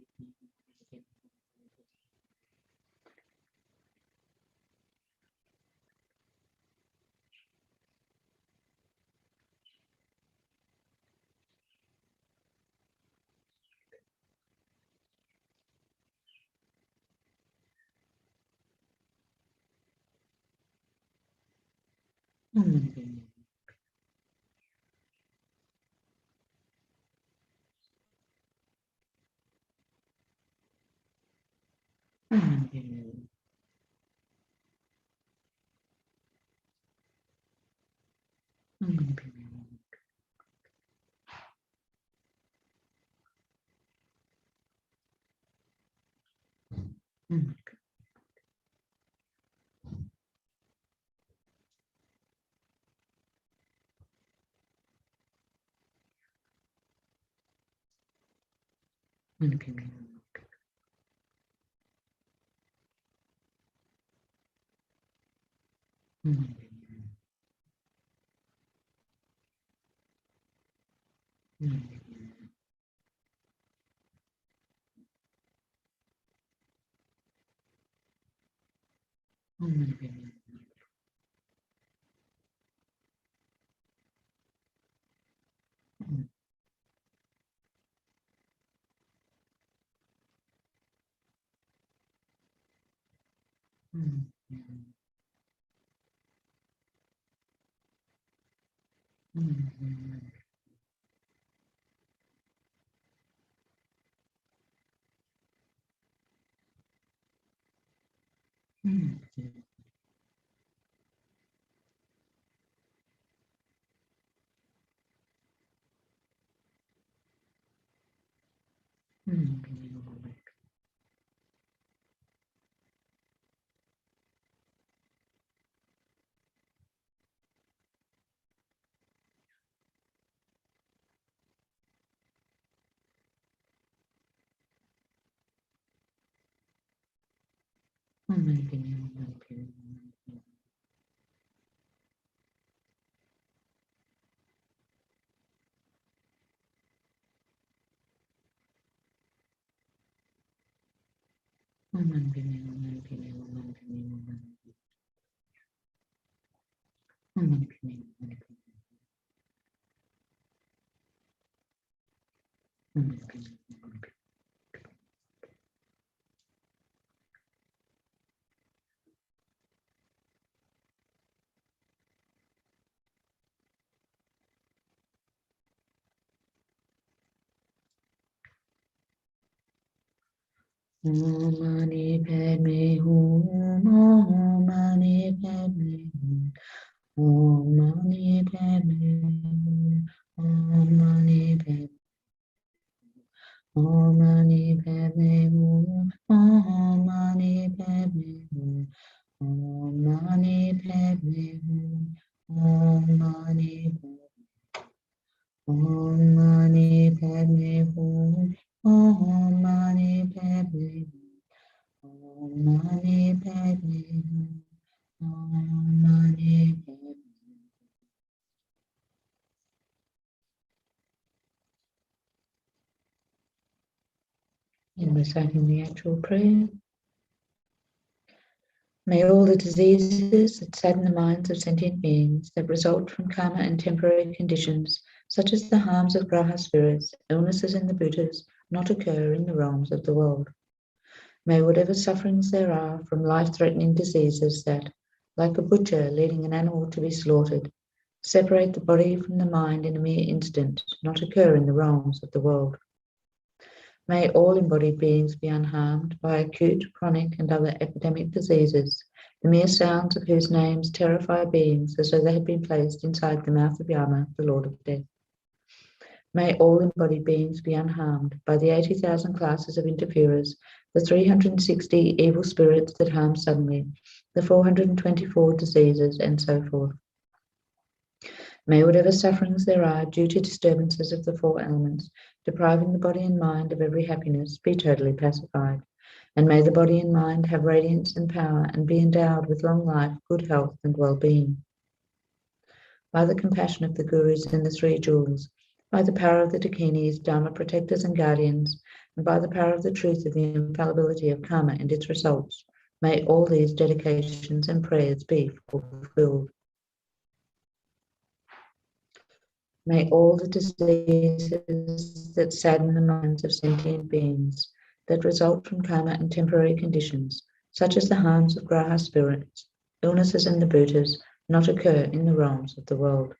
Om Mani Padme Om Mani Padme Hum, Om Mani Padme Hum, Om Mani Padme Hum, Om Mani Padme Om Mani Padme Hum, Om Mani Padme Hum, Om Mani Padme Hum, Om Mani Om Mani Padme Hum, Om Mani Padme Hum, Om Mani Padme Hum, Om Mani Padme in reciting the actual prayer. May all the diseases that sadden the minds of sentient beings, that result from karma and temporary conditions, such as the harms of graha spirits, illnesses in the Buddhas, not occur in the realms of the world. May whatever sufferings there are from life-threatening diseases that, like a butcher leading an animal to be slaughtered, separate the body from the mind in a mere instant, not occur in the realms of the world. May all embodied beings be unharmed by acute, chronic, and other epidemic diseases, the mere sounds of whose names terrify beings as though they had been placed inside the mouth of Yama, the Lord of Death. May all embodied beings be unharmed by the 80,000 classes of interferers, the 360 evil spirits that harm suddenly, the 424 diseases, and so forth. May whatever sufferings there are due to disturbances of the four elements, depriving the body and mind of every happiness, be totally pacified. And may the body and mind have radiance and power and be endowed with long life, good health, and well-being. By the compassion of the Gurus and the Three Jewels, by the power of the Dakinis, Dharma protectors and guardians, and by the power of the truth of the infallibility of karma and its results, may all these dedications and prayers be fulfilled. May all the diseases that sadden the minds of sentient beings, that result from karma and temporary conditions, such as the harms of graha spirits, illnesses in the Buddhas, not occur in the realms of the world.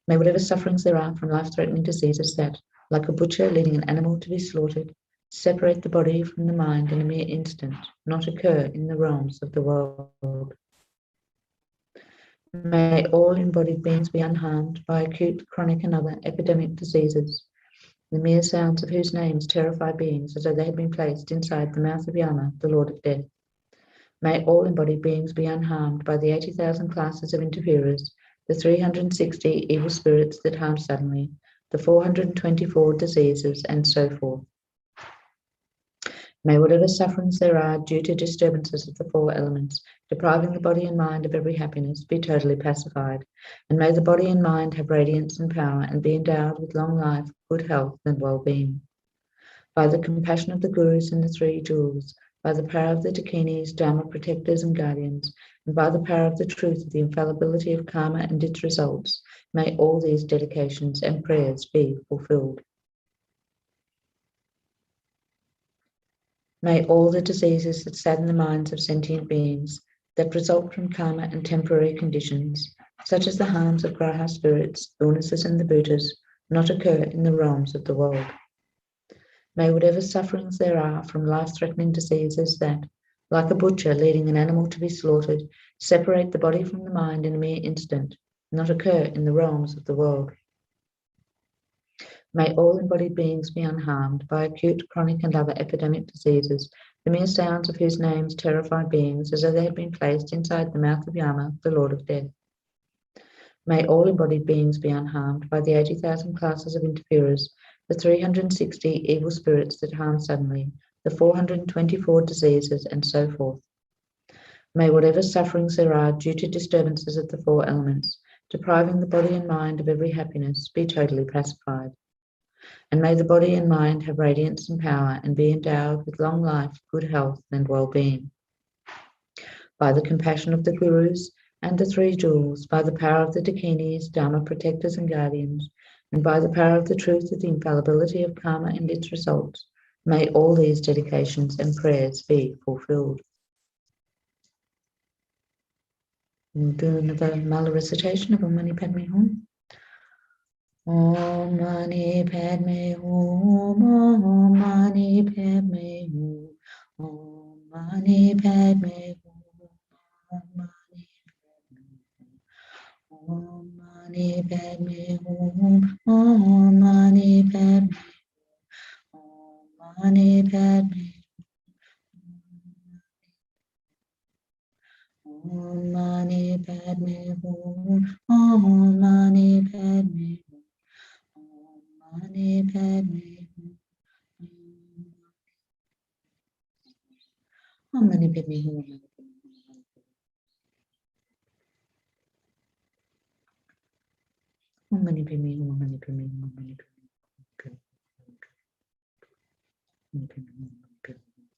May whatever sufferings there are from life-threatening diseases that, like a butcher leading an animal to be slaughtered, separate the body from the mind in a mere instant, not occur in the realms of the world. May all embodied beings be unharmed by acute, chronic, and other epidemic diseases, the mere sounds of whose names terrify beings as though they had been placed inside the mouth of Yama, the Lord of Death. May all embodied beings be unharmed by the 80,000 classes of interferers, the 360 evil spirits that harm suddenly, the 424 diseases, and so forth. May whatever sufferings there are due to disturbances of the four elements, depriving the body and mind of every happiness, be totally pacified. And may the body and mind have radiance and power and be endowed with long life, good health, and well-being. By the compassion of the Gurus and the Three Jewels, by the power of the Dakinis, Dharma protectors and guardians, and by the power of the truth of the infallibility of karma and its results, may all these dedications and prayers be fulfilled. May all the diseases that sadden the minds of sentient beings, that result from karma and temporary conditions, such as the harms of graha spirits, illnesses in the Buddhas, not occur in the realms of the world. May whatever sufferings there are from life-threatening diseases that, like a butcher leading an animal to be slaughtered, separate the body from the mind in a mere instant, not occur in the realms of the world. May all embodied beings be unharmed by acute, chronic, and other epidemic diseases, the mere sounds of whose names terrify beings as though they had been placed inside the mouth of Yama, the Lord of Death. May all embodied beings be unharmed by the 80,000 classes of interferers, the 360 evil spirits that harm suddenly, the 424 diseases, and so forth. May whatever sufferings there are due to disturbances of the four elements, depriving the body and mind of every happiness, be totally pacified. And may the body and mind have radiance and power and be endowed with long life, good health, and well-being. By the compassion of the Gurus and the Three Jewels, by the power of the Dakinis, Dharma protectors and guardians, and by the power of the truth of the infallibility of karma and its results, may all these dedications and prayers be fulfilled. We'll do another Mala recitation of Om Mani Padme Hum. Om Mani Padme Hum, Om Mani Padme Hum, Om Mani Padme Hum, Om Mani Padme Hum, Om Mani Padme Hum, Om Mani Padme Om Mani Padme Hum, Om Mani Padme Mani Padme Om Mani Padme Hum. Om Mani Padme Hum, Om Mani Padme Hum, Om Mani Padme Hum. Mani Padme Hum,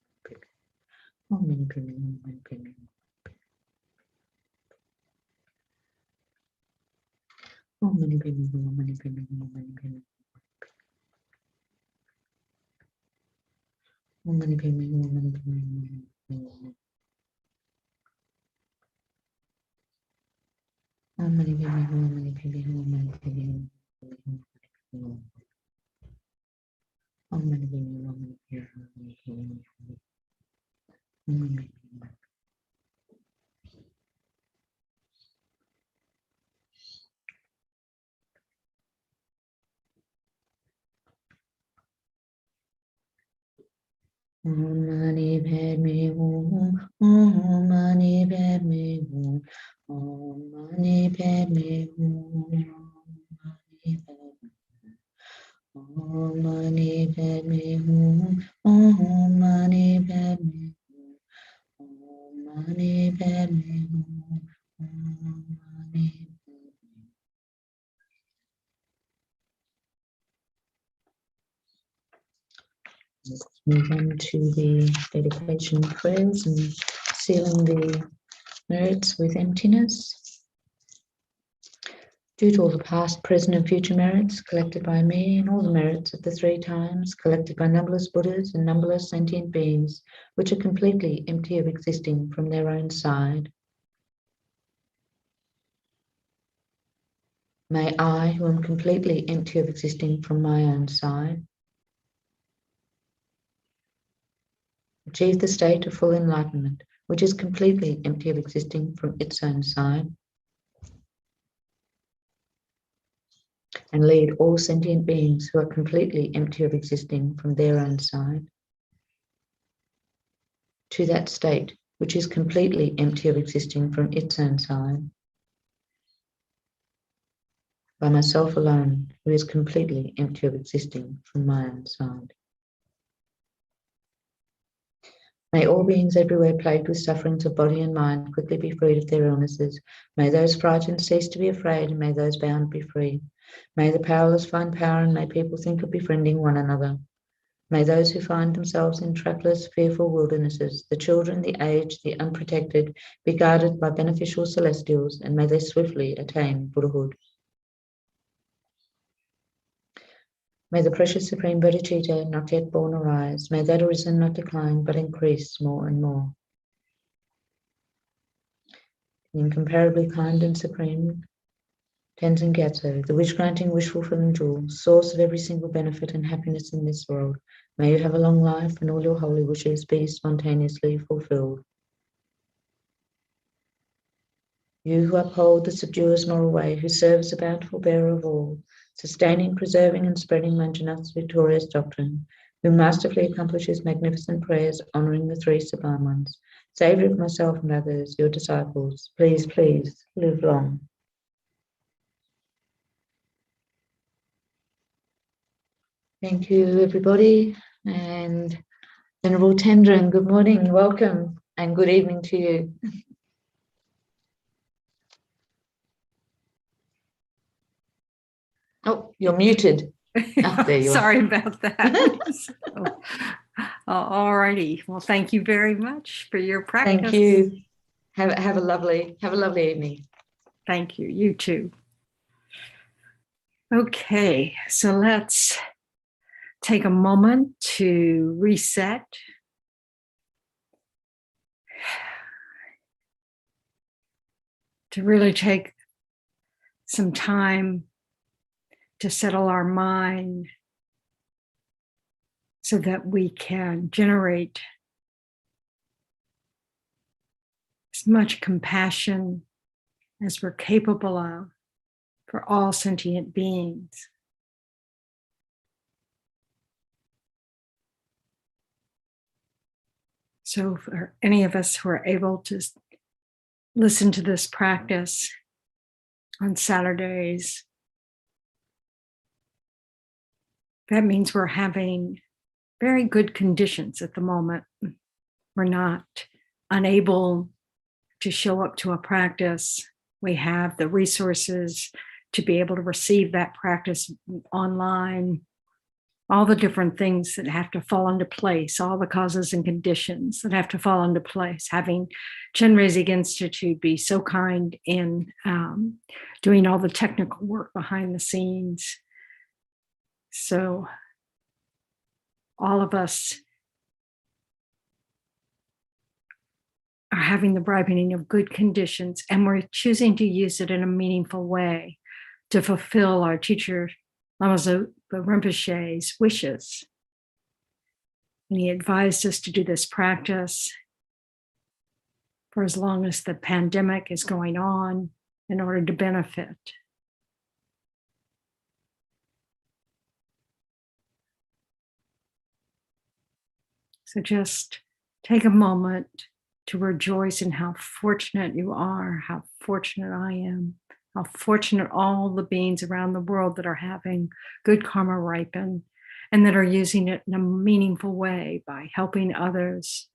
Om Mani Padme Hum, Om Mani Padme Hum, Om Mani Padme Hum, Om Mani Padme Hum, Om Mani Padme Hum, Om Mani. Move on to the dedication prayers and sealing the merits with emptiness. Due to all the past, present and future merits collected by me and all the merits of the 3 times collected by numberless Buddhas and numberless sentient beings which are completely empty of existing from their own side. May I, who am completely empty of existing from my own side, achieve the state of full enlightenment, which is completely empty of existing from its own side, and lead all sentient beings who are completely empty of existing from their own side to that state which is completely empty of existing from its own side, by myself alone, who is completely empty of existing from my own side. May all beings everywhere plagued with sufferings of body and mind quickly be freed of their illnesses. May those frightened cease to be afraid, and may those bound be free. May the powerless find power, and may people think of befriending one another. May those who find themselves in trackless, fearful wildernesses, the children, the aged, the unprotected, be guarded by beneficial celestials, and may they swiftly attain Buddhahood. May the precious Supreme Bodhicitta not yet born arise. May that arisen not decline, but increase more and more. The incomparably kind and supreme Tenzin Gyatso, the wish-granting, wish-fulfilling jewel, source of every single benefit and happiness in this world, may you have a long life and all your holy wishes be spontaneously fulfilled. You who uphold the subduer's moral way, who serve as a bountiful bearer of all, sustaining, preserving, and spreading Manjunath's victorious doctrine, who masterfully accomplishes magnificent prayers honouring the 3 sublime ones, saviour of myself and others, your disciples, please, please, live long. Thank you, everybody, and Venerable Tendran, good morning, welcome, and good evening to you. Oh, you're muted. Oh, there you Sorry are. about that. All righty. Well, thank you very much for your practice. Thank you. Have a lovely evening. Thank you. You too. Okay, so let's take a moment to reset. To really take some time to settle our mind so that we can generate as much compassion as we're capable of for all sentient beings. So for any of us who are able to listen to this practice on Saturdays, that means we're having very good conditions at the moment. We're not unable to show up to a practice. We have the resources to be able to receive that practice online. all the different things that have to fall into place, all the causes and conditions that have to fall into place, having Chenrezig Institute be so kind in doing all the technical work behind the scenes. So all of us are having the ripening of good conditions, and we're choosing to use it in a meaningful way to fulfill our teacher Lama Zopa Rinpoche's wishes. And he advised us to do this practice for as long as the pandemic is going on in order to benefit. So just take a moment to rejoice in how fortunate you are, how fortunate I am, how fortunate all the beings around the world that are having good karma ripen and that are using it in a meaningful way by helping others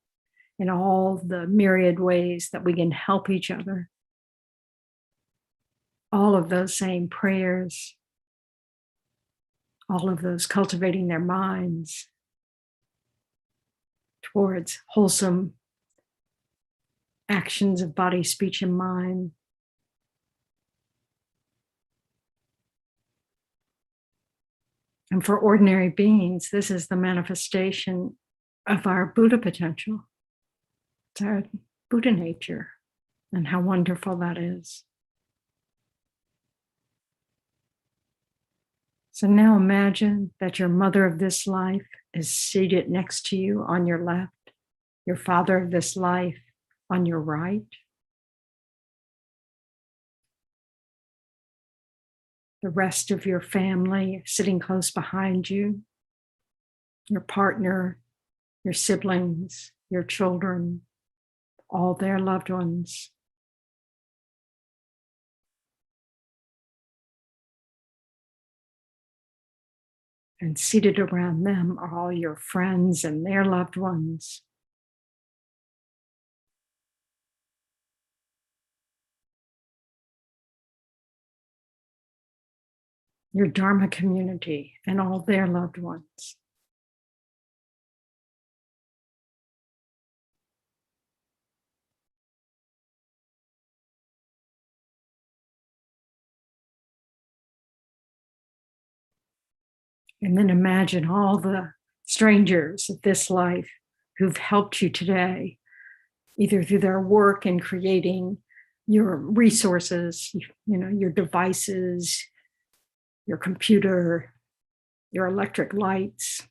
in all the myriad ways that we can help each other. All of those saying prayers, all of those cultivating their minds towards wholesome actions of body, speech, and mind. And for ordinary beings, this is the manifestation of our Buddha potential. It's our Buddha nature, and how wonderful that is. So now imagine that your mother of this life is seated next to you on your left, your father of this life on your right. The rest of your family sitting close behind you, your partner, your siblings, your children, all their loved ones. And seated around them are all your friends and their loved ones. Your Dharma community and all their loved ones. And then imagine all the strangers of this life who've helped you today, either through their work in creating your resources, your devices, your computer, your electric lights,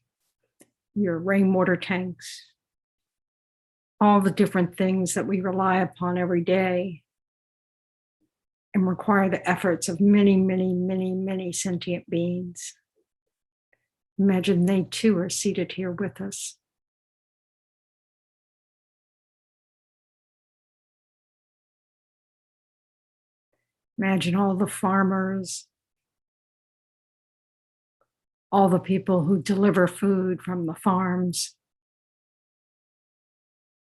your rainwater tanks, all the different things that we rely upon every day and require the efforts of many, many, many, many sentient beings. Imagine they too are seated here with us. Imagine all the farmers, all the people who deliver food from the farms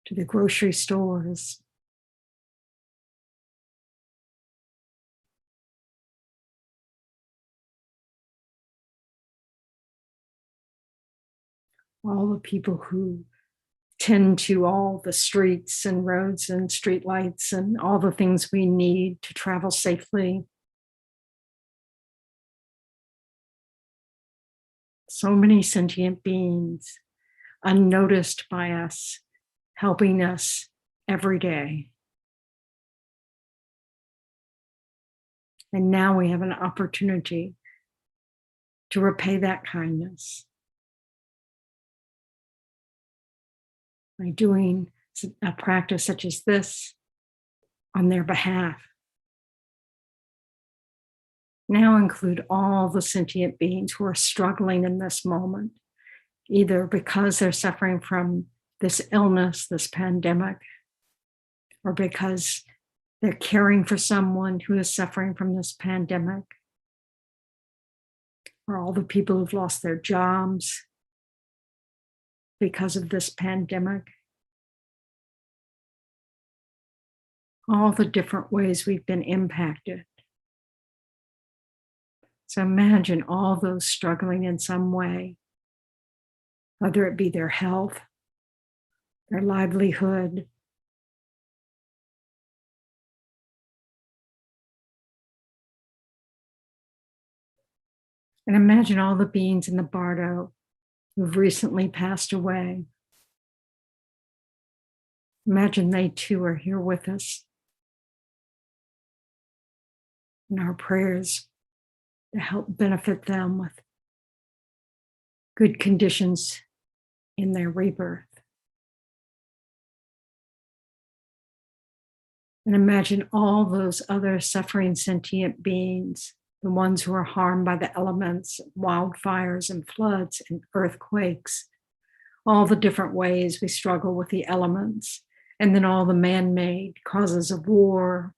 to the grocery stores. All the people who tend to all the streets and roads and street lights and all the things we need to travel safely. So many sentient beings, unnoticed by us, helping us every day. And now we have an opportunity to repay that kindness by doing a practice such as this on their behalf. Now include all the sentient beings who are struggling in this moment, either because they're suffering from this illness, this pandemic, or because they're caring for someone who is suffering from this pandemic, or all the people who've lost their jobs because of this pandemic. All the different ways we've been impacted. So imagine all those struggling in some way whether it be their health, their livelihood, and imagine all the beings in the bardo who've recently passed away. Imagine they too are here with us in our prayers to help benefit them with good conditions in their rebirth. And imagine all those other suffering sentient beings, the ones who are harmed by the elements, wildfires and floods and earthquakes, all the different ways we struggle with the elements, and then all the man-made causes of war,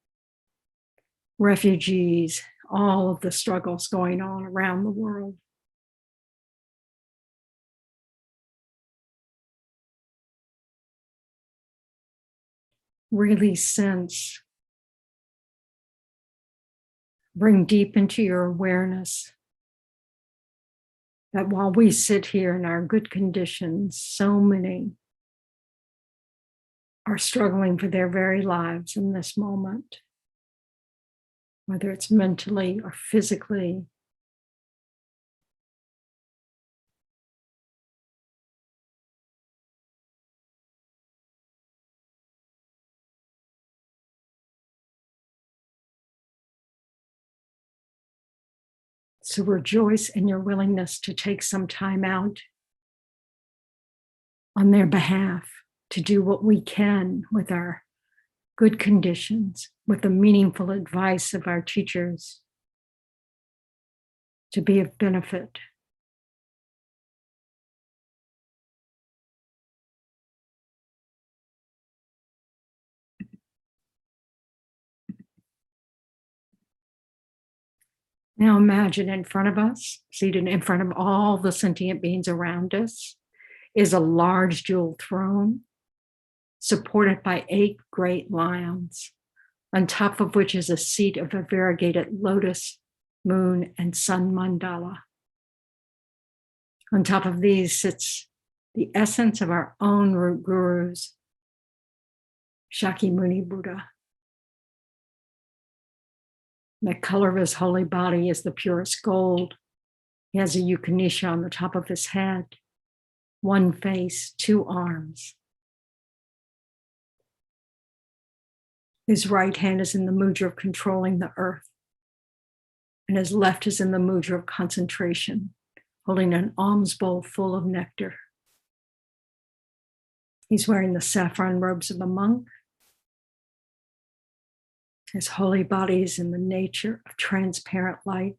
refugees, all of the struggles going on around the world. Really sense, bring deep into your awareness that while we sit here in our good conditions, so many are struggling for their very lives in this moment, whether it's mentally or physically. So rejoice in your willingness to take some time out on their behalf to do what we can with our good conditions, with the meaningful advice of our teachers, to be of benefit. Now imagine in front of us, seated in front of all the sentient beings around us, is a large jeweled throne supported by 8 great lions, on top of which is a seat of a variegated lotus, moon, and sun mandala. On top of these sits the essence of our own root gurus, Shakyamuni Buddha. The color of his holy body is the purest gold. He has a Upanisha on the top of his head, 1 face, 2 arms. His right hand is in the mudra of controlling the earth, and his left is in the mudra of concentration, holding an alms bowl full of nectar. He's wearing the saffron robes of a monk. His holy body is in the nature of transparent light,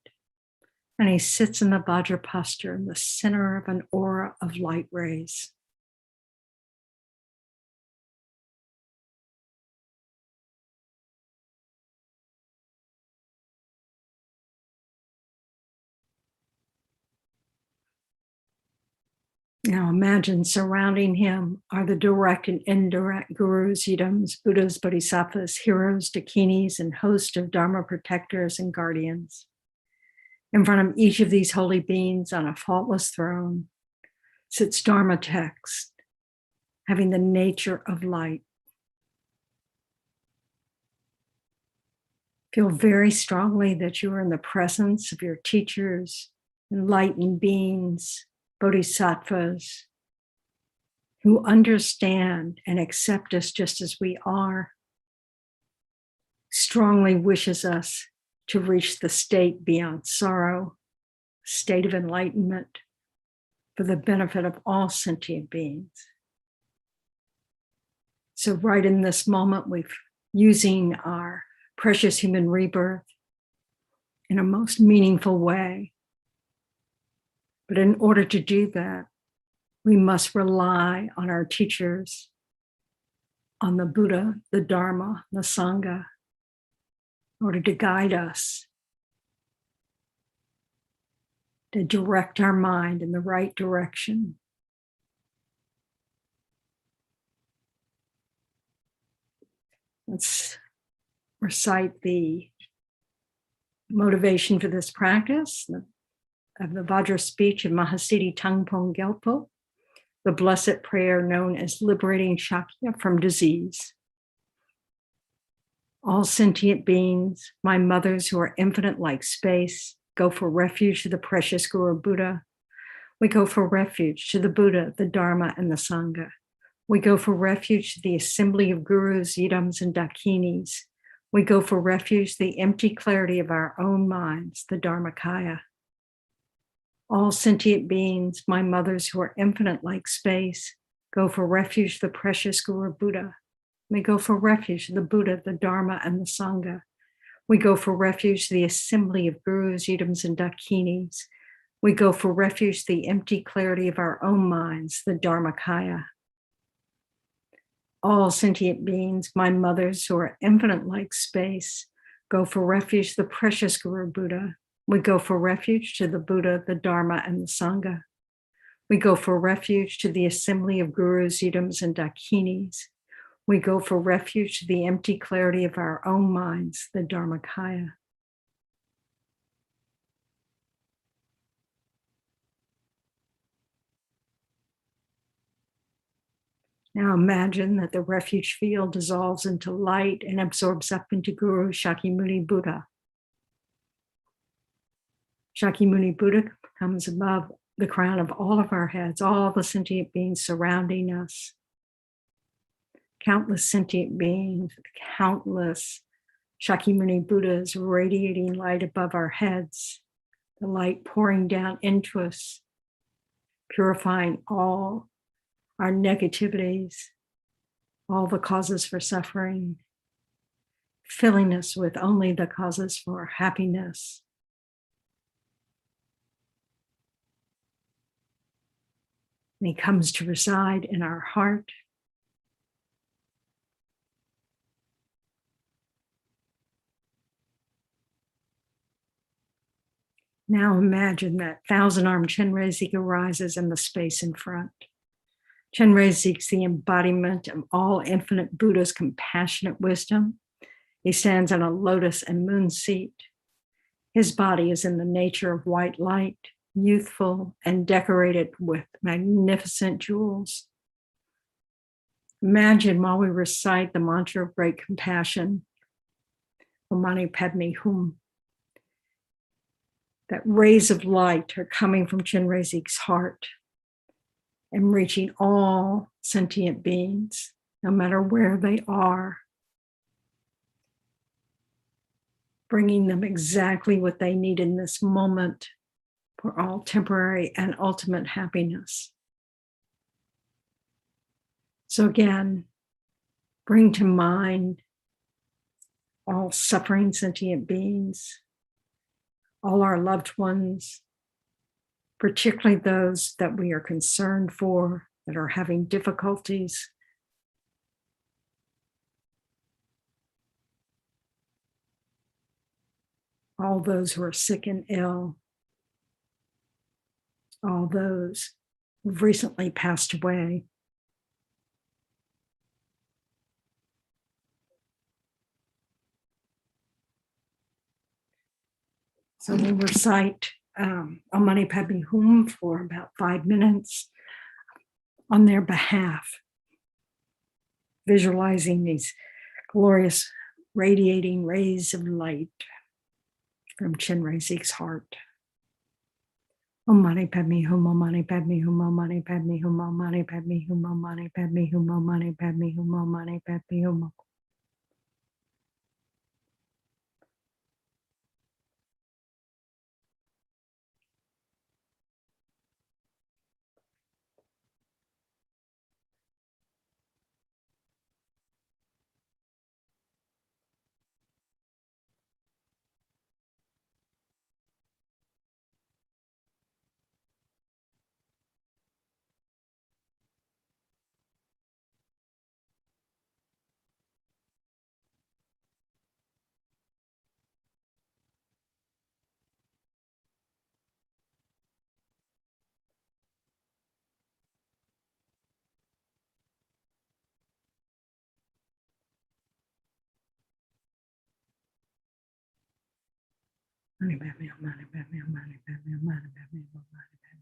and he sits in the Vajra posture in the center of an aura of light rays. Now imagine surrounding him are the direct and indirect gurus, yidams, Buddhas, bodhisattvas, heroes, dakinis, and host of Dharma protectors and guardians. In front of each of these holy beings on a faultless throne sits Dharma text, having the nature of light. Feel very strongly that you are in the presence of your teachers, enlightened beings, bodhisattvas, who understand and accept us just as we are, strongly wishes us to reach the state beyond sorrow, state of enlightenment, for the benefit of all sentient beings. So right in this moment, we're using our precious human rebirth in a most meaningful way. But in order to do that, we must rely on our teachers, on the Buddha, the Dharma, the Sangha, in order to guide us, to direct our mind in the right direction. Let's recite the motivation for this practice of the Vajra speech of Mahasiddhi Thangtong Gyalpo, the blessed prayer known as liberating Shakya from disease. All sentient beings, my mothers who are infinite like space, go for refuge to the precious Guru Buddha. We go for refuge to the Buddha, the Dharma, and the Sangha. We go for refuge to the assembly of gurus, yidams, and dakinis. We go for refuge to the empty clarity of our own minds, the Dharmakaya. All sentient beings, my mothers who are infinite like space, go for refuge to the precious Guru Buddha. We go for refuge to the Buddha, the Dharma, and the Sangha. We go for refuge to the assembly of gurus, yidams, and dakinis. We go for refuge to the empty clarity of our own minds, the Dharmakaya. All sentient beings, my mothers who are infinite like space, go for refuge to the precious Guru Buddha. We go for refuge to the Buddha, the Dharma, and the Sangha. We go for refuge to the assembly of gurus, yidams, and dakinis. We go for refuge to the empty clarity of our own minds, the Dharmakaya. Now imagine that the refuge field dissolves into light and absorbs up into Guru Shakyamuni Buddha. Shakyamuni Buddha comes above the crown of all of our heads, all the sentient beings surrounding us. Countless sentient beings, countless Shakyamuni Buddhas radiating light above our heads, the light pouring down into us, purifying all our negativities, all the causes for suffering, filling us with only the causes for happiness. And he comes to reside in our heart. Now imagine that thousand-armed Chenrezig arises in the space in front. Chenrezig is the embodiment of all infinite Buddha's compassionate wisdom. He stands on a lotus and moon seat. His body is in the nature of white light, youthful and decorated with magnificent jewels. Imagine while we recite the mantra of great compassion, Om Mani Padme Hum, that rays of light are coming from Chenrezig's heart and reaching all sentient beings, no matter where they are, bringing them exactly what they need in this moment for all temporary and ultimate happiness. So again, bring to mind all suffering sentient beings, all our loved ones, particularly those that we are concerned for, that are having difficulties. All those who are sick and ill, all those who've recently passed away. So we'll recite Om Mani Padme Hum for about 5 minutes on their behalf, visualizing these glorious radiating rays of light from Chenrezig's heart. Om Mani Padme Hum, Om Mani Padme Hum, Om Mani Padme Hum, Om Mani Padme Hum, Om Mani Padme Hum, Om Mani Padme Hum, Om Mani Padme Hum. Mani Padme Hum, Mani Padme Hum, Mani Padme Hum, Mani Padme Hum, Mani Padme.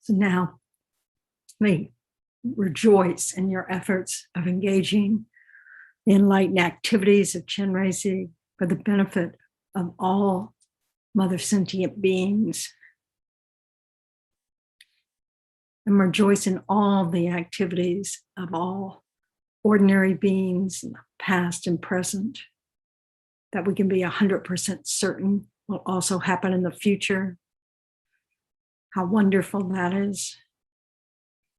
So now, may rejoice in your efforts of engaging the enlightened activities of Chenrezig for the benefit of all mother sentient beings. And rejoice in all the activities of all ordinary beings, past and present, that we can be 100% certain will also happen in the future. How wonderful that is.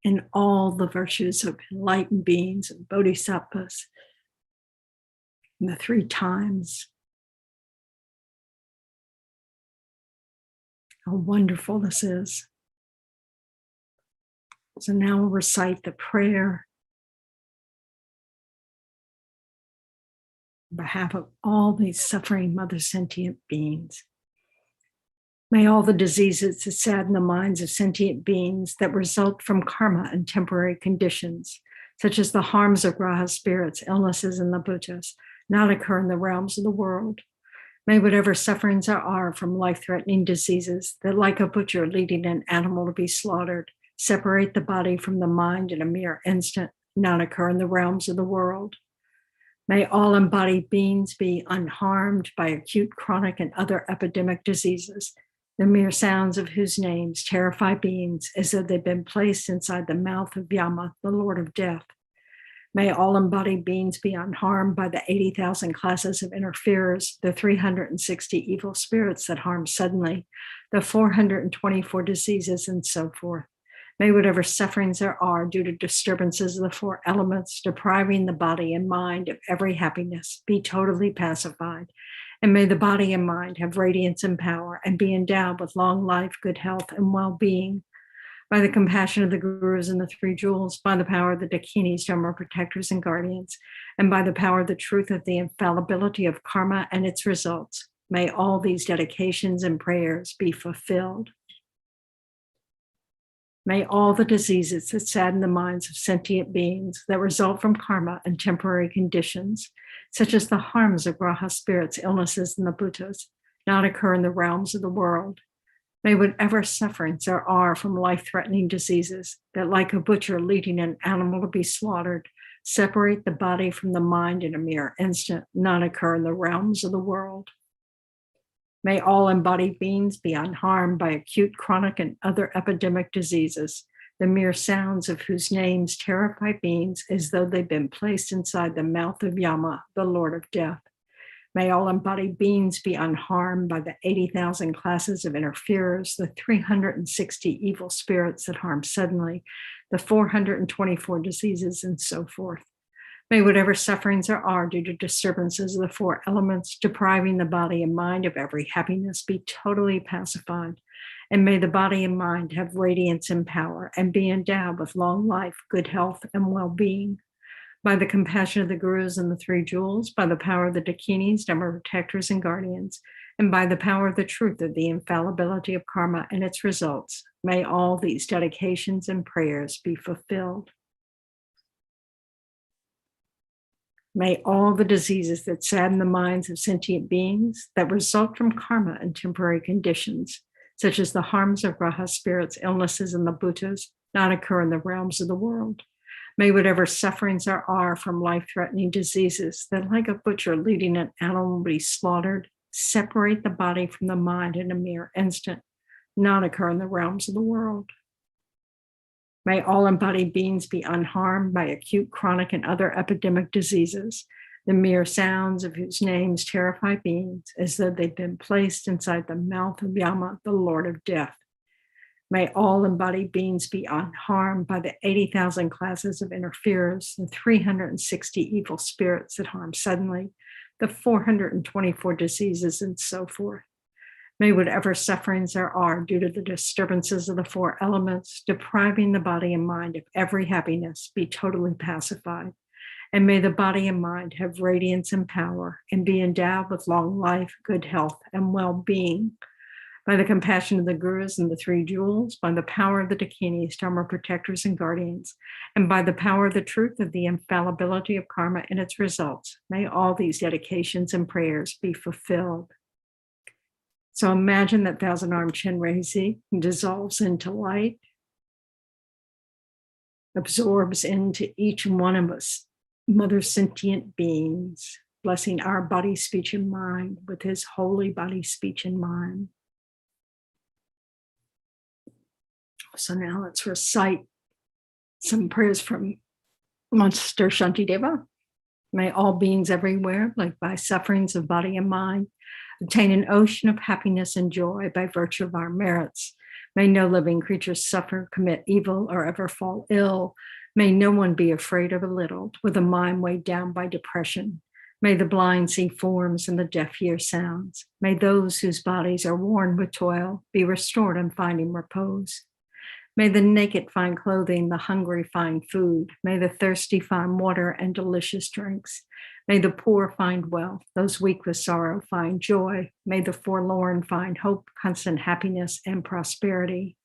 In all the virtues of enlightened beings and bodhisattvas, in the 3 times. How wonderful this is. So now we'll recite the prayer on behalf of all these suffering mother sentient beings. May all the diseases that sadden the minds of sentient beings that result from karma and temporary conditions, such as the harms of graha spirits, illnesses, and the bhutas, not occur in the realms of the world. May whatever sufferings there are from life-threatening diseases that, like a butcher leading an animal to be slaughtered, separate the body from the mind in a mere instant, not occur in the realms of the world. May all embodied beings be unharmed by acute, chronic, and other epidemic diseases, the mere sounds of whose names terrify beings as though they've been placed inside the mouth of Yama, the Lord of Death. May all embodied beings be unharmed by the 80,000 classes of interferers, the 360 evil spirits that harm suddenly, the 424 diseases, and so forth. May whatever sufferings there are due to disturbances of the four elements, depriving the body and mind of every happiness, be totally pacified. And may the body and mind have radiance and power and be endowed with long life, good health, and well-being. By the compassion of the gurus and the three jewels, by the power of the dakinis, Dharma protectors and guardians, and by the power of the truth of the infallibility of karma and its results, may all these dedications and prayers be fulfilled. May all the diseases that sadden the minds of sentient beings that result from karma and temporary conditions, such as the harms of graha spirits, illnesses, and the bhutas, not occur in the realms of the world. May whatever sufferings there are from life-threatening diseases that, like a butcher leading an animal to be slaughtered, separate the body from the mind in a mere instant, not occur in the realms of the world. May all embodied beings be unharmed by acute, chronic, and other epidemic diseases, the mere sounds of whose names terrify beings as though they've been placed inside the mouth of Yama, the Lord of Death. May all embodied beings be unharmed by the 80,000 classes of interferers, the 360 evil spirits that harm suddenly, the 424 diseases, and so forth. May whatever sufferings there are due to disturbances of the four elements, depriving the body and mind of every happiness, be totally pacified. And may the body and mind have radiance and power and be endowed with long life, good health, and well-being. By the compassion of the gurus and the three jewels, by the power of the dakinis, Dharma protectors and guardians, and by the power of the truth of the infallibility of karma and its results, may all these dedications and prayers be fulfilled. May all the diseases that sadden the minds of sentient beings that result from karma and temporary conditions, such as the harms of graha spirits, illnesses, and the bhutas, not occur in the realms of the world. May whatever sufferings there are from life-threatening diseases that, like a butcher leading an animal to be slaughtered, separate the body from the mind in a mere instant, not occur in the realms of the world. May all embodied beings be unharmed by acute, chronic, and other epidemic diseases, the mere sounds of whose names terrify beings as though they've been placed inside the mouth of Yama, the Lord of Death. May all embodied beings be unharmed by the 80,000 classes of interferers, the 360 evil spirits that harm suddenly, the 424 diseases, and so forth. May whatever sufferings there are due to the disturbances of the four elements, depriving the body and mind of every happiness, be totally pacified. And may the body and mind have radiance and power and be endowed with long life, good health, and well-being. By the compassion of the gurus and the three jewels, by the power of the dakinis, Dharma protectors and guardians, and by the power of the truth of the infallibility of karma and its results, may all these dedications and prayers be fulfilled. So imagine that thousand-armed Chenrezig dissolves into light, absorbs into each one of us, mother sentient beings, blessing our body, speech, and mind with his holy body, speech, and mind. So now let's recite some prayers from Master Shantideva. May all beings everywhere, like by sufferings of body and mind, obtain an ocean of happiness and joy by virtue of our merits. May no living creature suffer, commit evil, or ever fall ill. May no one be afraid of a little, with a mind weighed down by depression. May the blind see forms and the deaf hear sounds. May those whose bodies are worn with toil be restored and finding repose. May the naked find clothing, the hungry find food. May the thirsty find water and delicious drinks. May the poor find wealth, those weak with sorrow find joy. May the forlorn find hope, constant happiness, and prosperity.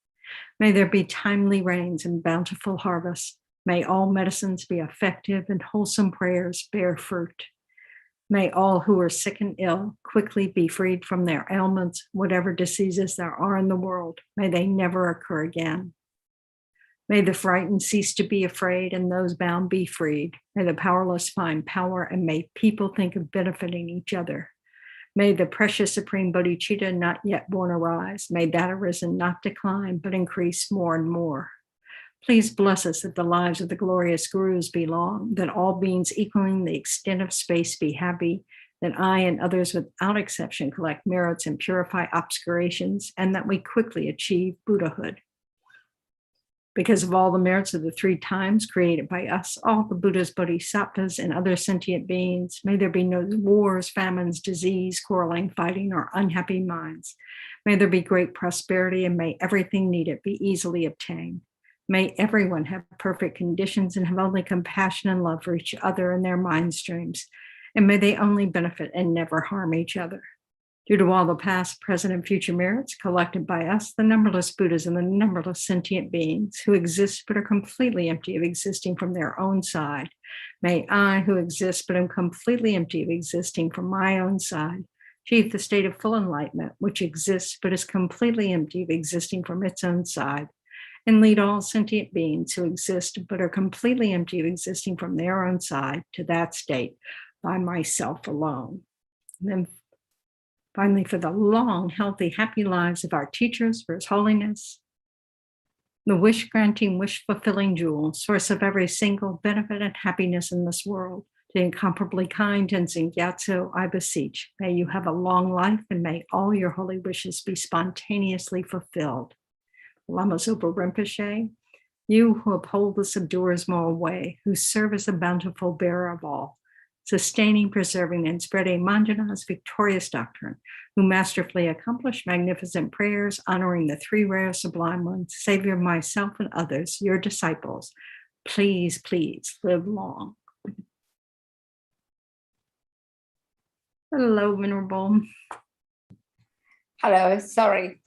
May there be timely rains and bountiful harvests. May all medicines be effective and wholesome prayers bear fruit. May all who are sick and ill quickly be freed from their ailments, whatever diseases there are in the world. May they never occur again. May the frightened cease to be afraid and those bound be freed. May the powerless find power and may people think of benefiting each other. May the precious supreme bodhicitta not yet born arise. May that arisen not decline, but increase more and more. Please bless us that the lives of the glorious gurus be long, that all beings equaling the extent of space be happy, that I and others without exception collect merits and purify obscurations, and that we quickly achieve Buddhahood. Because of all the merits of the 3 times created by us, all the Buddhas, Bodhisattvas, and other sentient beings, may there be no wars, famines, disease, quarreling, fighting, or unhappy minds. May there be great prosperity, and may everything needed be easily obtained. May everyone have perfect conditions and have only compassion and love for each other in their mind streams, and may they only benefit and never harm each other. Due to all the past, present, and future merits collected by us, the numberless Buddhas and the numberless sentient beings who exist but are completely empty of existing from their own side, may I, who exist but am completely empty of existing from my own side, achieve the state of full enlightenment, which exists but is completely empty of existing from its own side, and lead all sentient beings who exist but are completely empty of existing from their own side to that state by myself alone. And then finally, for the long, healthy, happy lives of our teachers, for His Holiness, the wish-granting, wish-fulfilling jewel, source of every single benefit and happiness in this world, the incomparably kind Tenzin Gyatso, I beseech, may you have a long life and may all your holy wishes be spontaneously fulfilled. Lama Zopa Rinpoche, you who uphold the subduer's moral way, who serve as a bountiful bearer of all, sustaining, preserving, and spreading Manjana's victorious doctrine, who masterfully accomplished magnificent prayers, honoring the 3 rare sublime ones, Savior of myself and others, your disciples, please, please live long. Hello, Venerable. Hello, sorry.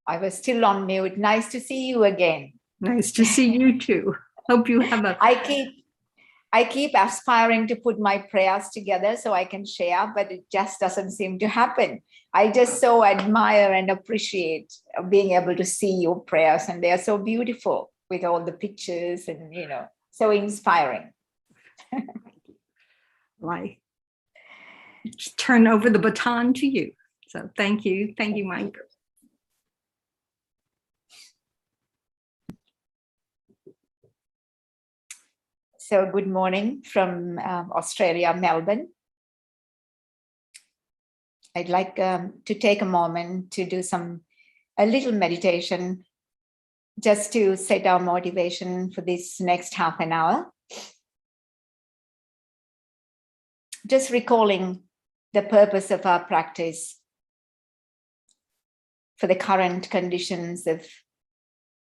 I was still on mute. Nice to see you again. Nice to see you too. Hope you have a... I keep aspiring to put my prayers together so I can share, but it just doesn't seem to happen. I just so admire and appreciate being able to see your prayers, and they are so beautiful with all the pictures and, you know, so inspiring. Like, just turn over the baton to you. So thank you, Mike. So good morning from Australia, Melbourne. I'd like to take a moment to do a little meditation just to set our motivation for this next half an hour. Just recalling the purpose of our practice for the current conditions of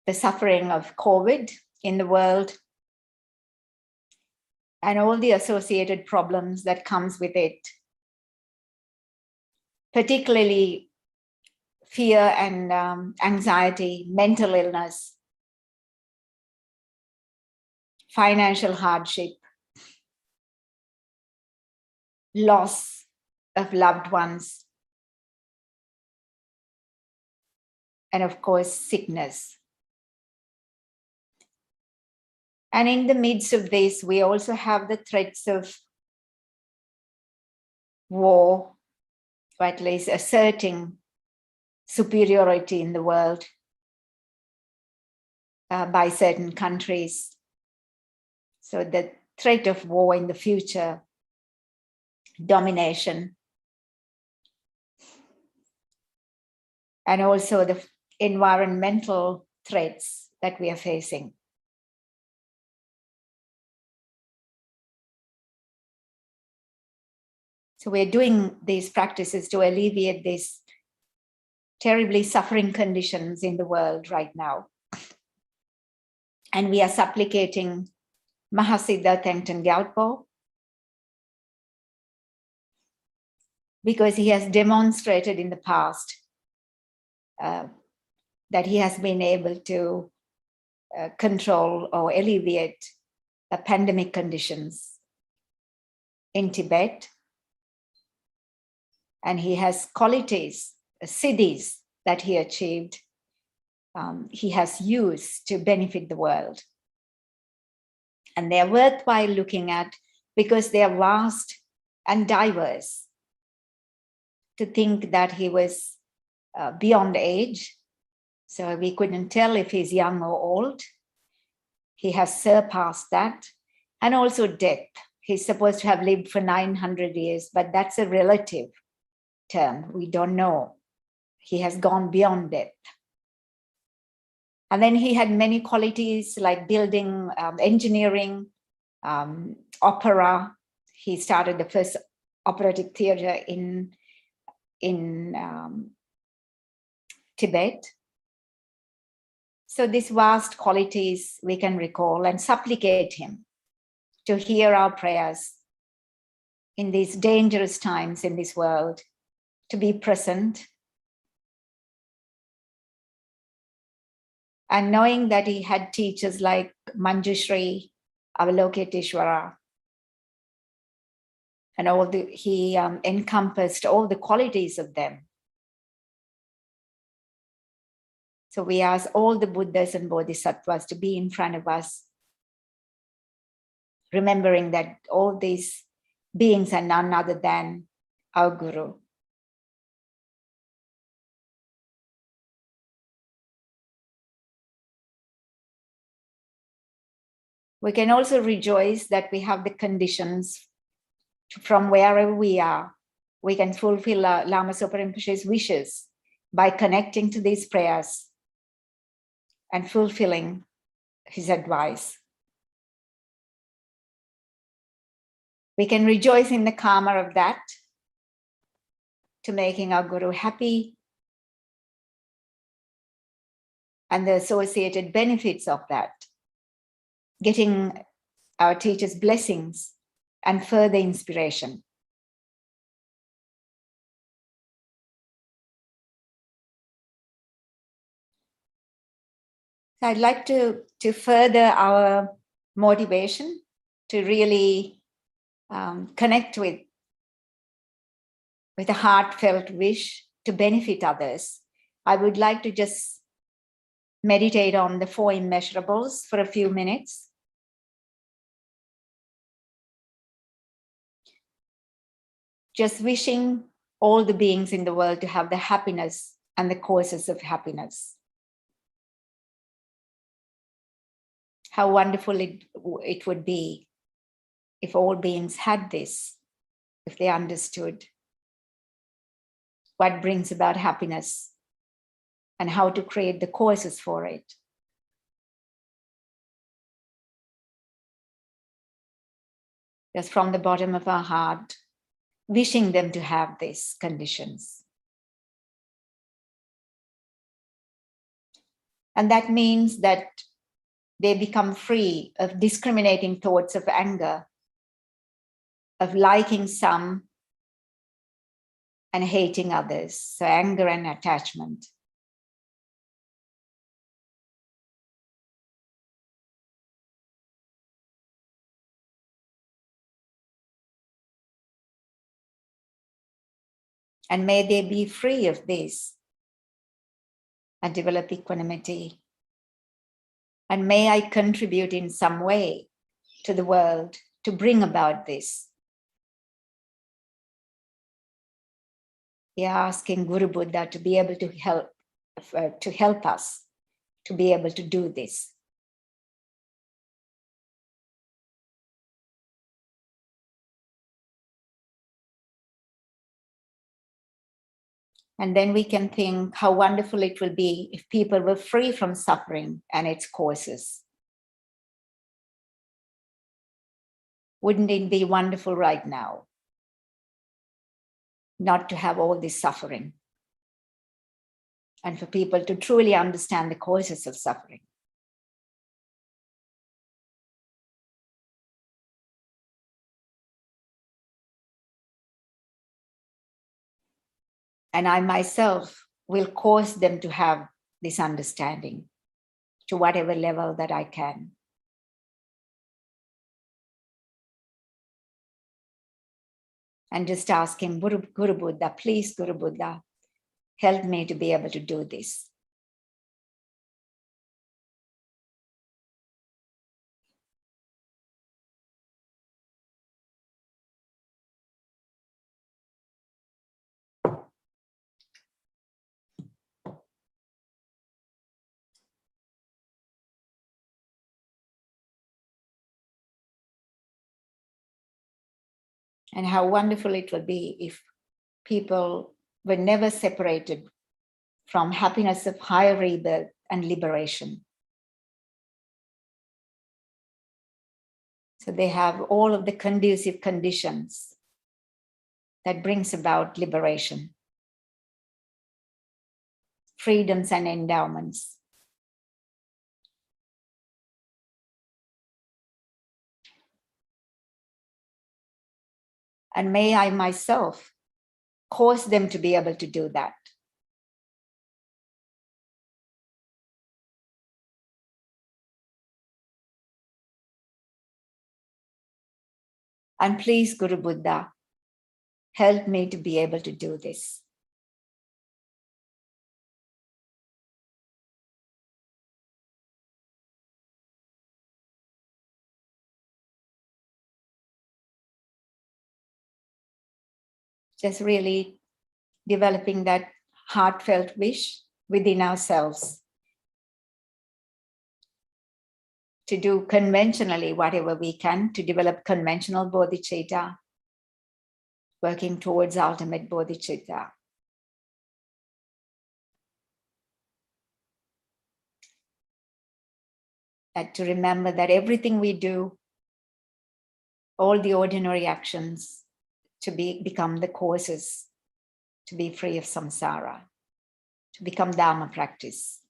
the suffering of COVID in the world, and all the associated problems that comes with it, particularly fear and anxiety, mental illness, financial hardship, loss of loved ones, and of course, sickness. And in the midst of this, we also have the threats of war, or at least asserting superiority in the world by certain countries. So the threat of war in the future, domination, and also the environmental threats that we are facing. So we're doing these practices to alleviate these terribly suffering conditions in the world right now. And we are supplicating Mahasiddha Thangtong Gyalpo, because he has demonstrated in the past that he has been able to control or alleviate the pandemic conditions in Tibet. And he has qualities, siddhis that he achieved he has used to benefit the world. And they're worthwhile looking at because they are vast and diverse. To think that he was beyond age, so we couldn't tell if he's young or old. He has surpassed that. And also death. He's supposed to have lived for 900 years, but that's a relative term. We don't know. He has gone beyond death. And then he had many qualities like building, engineering, opera. He started the first operatic theater in Tibet. So these vast qualities we can recall and supplicate him to hear our prayers in these dangerous times in this world, to be present. And knowing that he had teachers like Manjushri, Avalokiteshvara, and he encompassed all the qualities of them. So we ask all the Buddhas and Bodhisattvas to be in front of us, remembering that all these beings are none other than our Guru. We can also rejoice that we have the conditions from wherever we are. We can fulfill Lama Zopa Rinpoche's wishes by connecting to these prayers and fulfilling his advice. We can rejoice in the karma of that, to making our Guru happy and the associated benefits of that, getting our teacher's blessings and further inspiration. So I'd like to further our motivation to really connect with a heartfelt wish to benefit others. I would like to just meditate on the 4 immeasurables for a few minutes. Just wishing all the beings in the world to have the happiness and the causes of happiness. How wonderful it would be if all beings had this, if they understood what brings about happiness and how to create the causes for it. Just from the bottom of our heart, wishing them to have these conditions. And that means that they become free of discriminating thoughts of anger, of liking some and hating others. So anger and attachment. And may they be free of this and develop equanimity. And may I contribute in some way to the world to bring about this. We are asking Guru Buddha to be able to help us to be able to do this. And then we can think how wonderful it will be if people were free from suffering and its causes. Wouldn't it be wonderful right now not to have all this suffering and for people to truly understand the causes of suffering? And I myself will cause them to have this understanding to whatever level that I can. And just asking Guru Buddha, please Guru Buddha, help me to be able to do this. And how wonderful it will be if people were never separated from happiness of higher rebirth and liberation. So they have all of the conducive conditions that brings about liberation, freedoms and endowments. And may I myself cause them to be able to do that. And please, Guru Buddha, help me to be able to do this. Just really developing that heartfelt wish within ourselves to do conventionally whatever we can to develop conventional bodhicitta, working towards ultimate bodhicitta. And to remember that everything we do, all the ordinary actions, to become the causes, to be free of samsara, to become Dharma practice.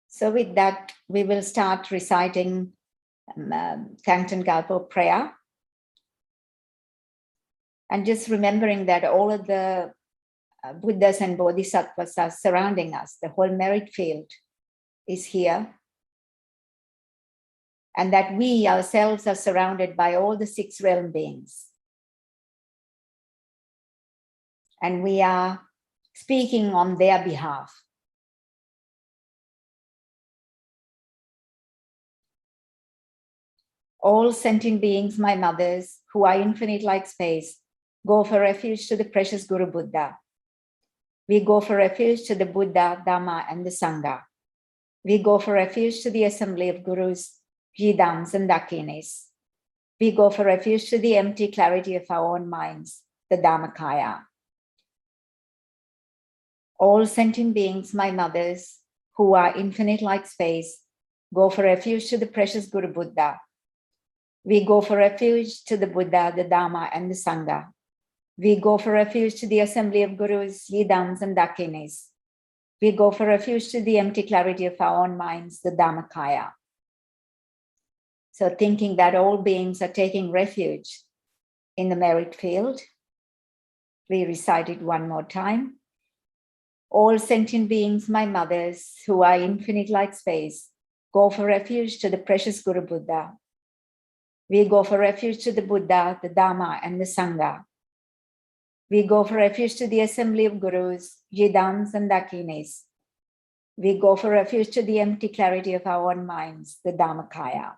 So with that, we will start reciting Thangtong Gyalpo Prayer. And just remembering that all of the Buddhas and Bodhisattvas are surrounding us. The whole merit field is here. And that we ourselves are surrounded by all the 6 realm beings. And we are speaking on their behalf. All sentient beings, my mothers, who are infinite like space, go for refuge to the precious Guru Buddha. We go for refuge to the Buddha, Dhamma, and the Sangha. We go for refuge to the assembly of Gurus, Yidams, and Dakinis. We go for refuge to the empty clarity of our own minds, the Dhammakaya. All sentient beings, my mothers, who are infinite like space, go for refuge to the precious Guru Buddha. We go for refuge to the Buddha, the Dhamma, and the Sangha. We go for refuge to the assembly of Gurus, Yidams, and Dakinis. We go for refuge to the empty clarity of our own minds, the Dhammakaya. So thinking that all beings are taking refuge in the merit field, we recite it one more time. All sentient beings, my mothers, who are infinite like space, go for refuge to the precious Guru Buddha. We go for refuge to the Buddha, the Dhamma, and the Sangha. We go for refuge to the assembly of Gurus, Yidams, and Dakinis. We go for refuge to the empty clarity of our own minds, the Dhammakaya.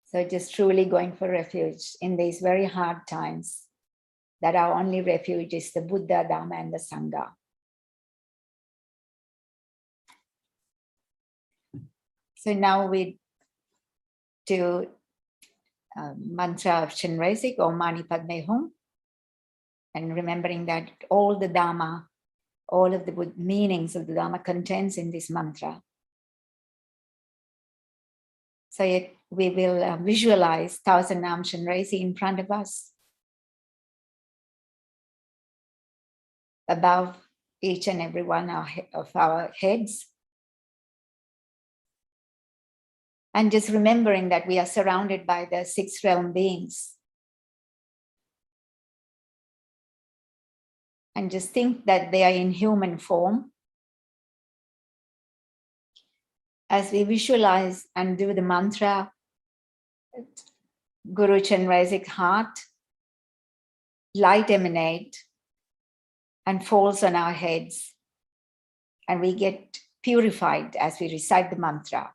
So just truly going for refuge in these very hard times, that our only refuge is the Buddha, Dhamma, and the Sangha. So now we do mantra of Chenrezig or Mani Padme Hum, and remembering that all the Dhamma, all of the meanings of the Dhamma contains in this mantra. So we will visualize 1000 Nam Chenrezig in front of us, above each and every one of our heads. And just remembering that we are surrounded by the 6 realm beings. And just think that they are in human form. As we visualize and do the mantra, Guru Chenrezig heart, light emanate and falls on our heads. And we get purified as we recite the mantra.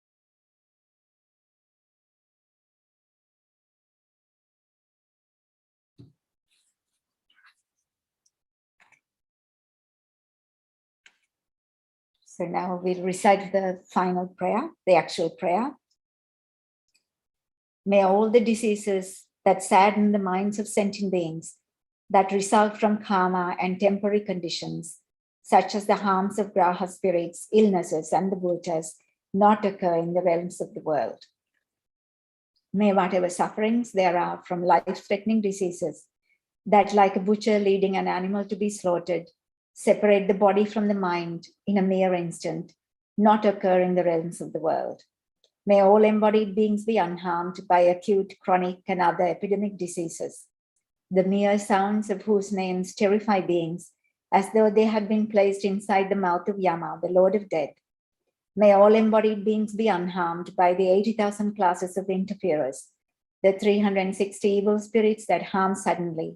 So now we'll recite the final prayer, the actual prayer. May all the diseases that sadden the minds of sentient beings, that result from karma and temporary conditions, such as the harms of graha spirits, illnesses, and the bhutas, not occur in the realms of the world. May whatever sufferings there are from life-threatening diseases, that like a butcher leading an animal to be slaughtered, separate the body from the mind in a mere instant, not occur in the realms of the world. May all embodied beings be unharmed by acute, chronic, and other epidemic diseases, the mere sounds of whose names terrify beings as though they had been placed inside the mouth of Yama, the Lord of Death. May all embodied beings be unharmed by the 80,000 classes of interferers, the 360 evil spirits that harm suddenly,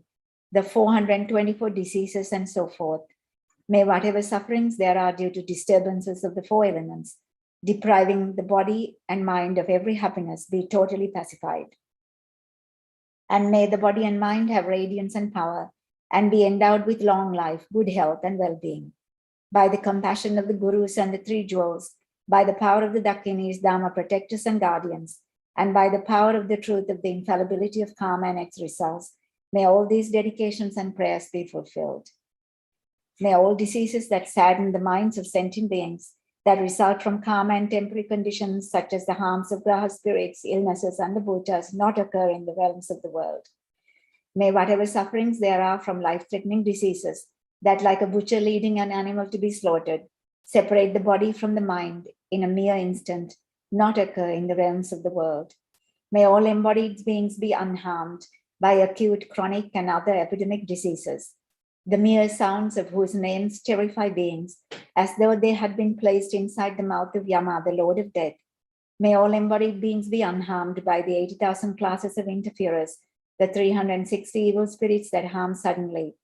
the 424 diseases, and so forth. May whatever sufferings there are due to disturbances of the four elements, depriving the body and mind of every happiness, be totally pacified. And may the body and mind have radiance and power, and be endowed with long life, good health, and well-being. By the compassion of the Gurus and the three jewels, by the power of the Dakinis, Dharma protectors and guardians, and by the power of the truth of the infallibility of karma and its results, may all these dedications and prayers be fulfilled. May all diseases that sadden the minds of sentient beings, that result from karma and temporary conditions, such as the harms of graha spirits, illnesses, and the bhutas, not occur in the realms of the world. May whatever sufferings there are from life-threatening diseases, that like a butcher leading an animal to be slaughtered, separate the body from the mind in a mere instant, not occur in the realms of the world. May all embodied beings be unharmed by acute, chronic, and other epidemic diseases, the mere sounds of whose names terrify beings as though they had been placed inside the mouth of Yama, the Lord of Death. May all embodied beings be unharmed by the 80,000 classes of interferers, the 360 evil spirits that harm suddenly,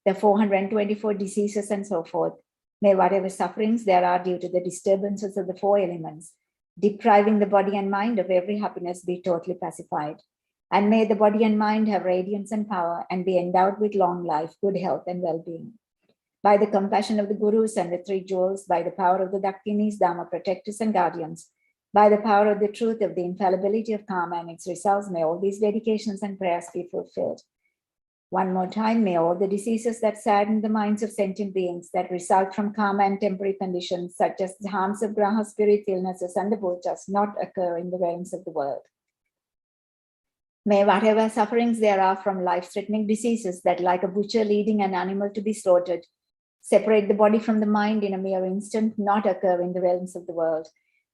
the 424 diseases, and so forth. May whatever sufferings there are due to the disturbances of the four elements, depriving the body and mind of every happiness, be totally pacified. And may the body and mind have radiance and power, and be endowed with long life, good health, and well-being. By the compassion of the Gurus and the three jewels, by the power of the Dakinis, Dharma protectors and guardians, by the power of the truth of the infallibility of karma and its results, may all these dedications and prayers be fulfilled. One more time, may all the diseases that sadden the minds of sentient beings, that result from karma and temporary conditions, such as the harms of graha spirit, illnesses, and the bhutas, not occur in the realms of the world. May whatever sufferings there are from life-threatening diseases, that like a butcher leading an animal to be slaughtered, separate the body from the mind in a mere instant, not occur in the realms of the world.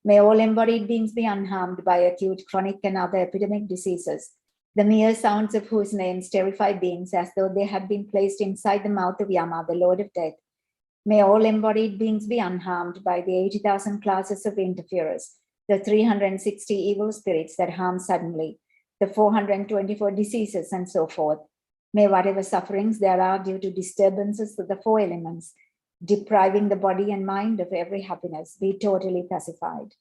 May all embodied beings be unharmed by acute, chronic, and other epidemic diseases, the mere sounds of whose names terrify beings as though they had been placed inside the mouth of Yama, the Lord of Death. May all embodied beings be unharmed by the 80,000 classes of interferers, the 360 evil spirits that harm suddenly, the 424 diseases, and so forth. May whatever sufferings there are due to disturbances of the four elements, depriving the body and mind of every happiness, be totally pacified.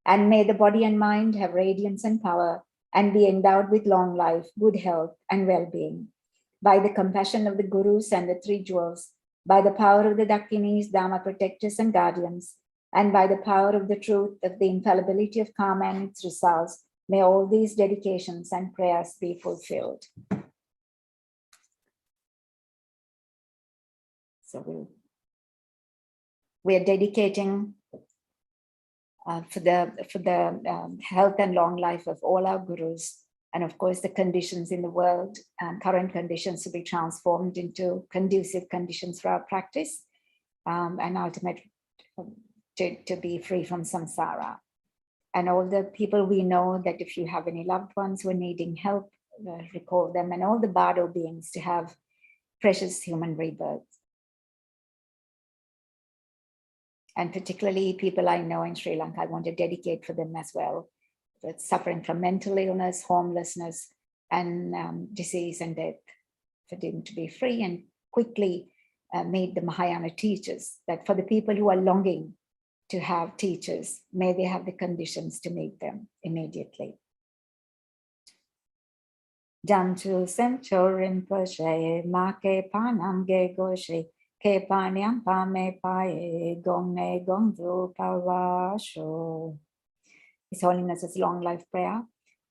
And may the body and mind have radiance and power, and be endowed with long life, good health, and well-being. By the compassion of the Gurus and the three jewels, by the power of the Dakinis, Dharma protectors and guardians, and by the power of the truth of the infallibility of karma and its results, may all these dedications and prayers be fulfilled. So we are dedicating for the health and long life of all our gurus, and of course the conditions in the world, current conditions, to be transformed into conducive conditions for our practice, and ultimately to be free from samsara. And all the people we know, that if you have any loved ones who are needing help, recall them, and all the bardo beings to have precious human rebirth. And particularly people I know in Sri Lanka, I want to dedicate for them as well, that's suffering from mental illness, homelessness, and disease and death, for them to be free and quickly meet the Mahayana teachers, that for the people who are longing to have teachers, may they have the conditions to meet them immediately. Jantu Semcho Rinpoche, Make Panam Ge Goshe, Ke panyam pame pae gong ne gong zu parvasho. His Holiness's long life prayer.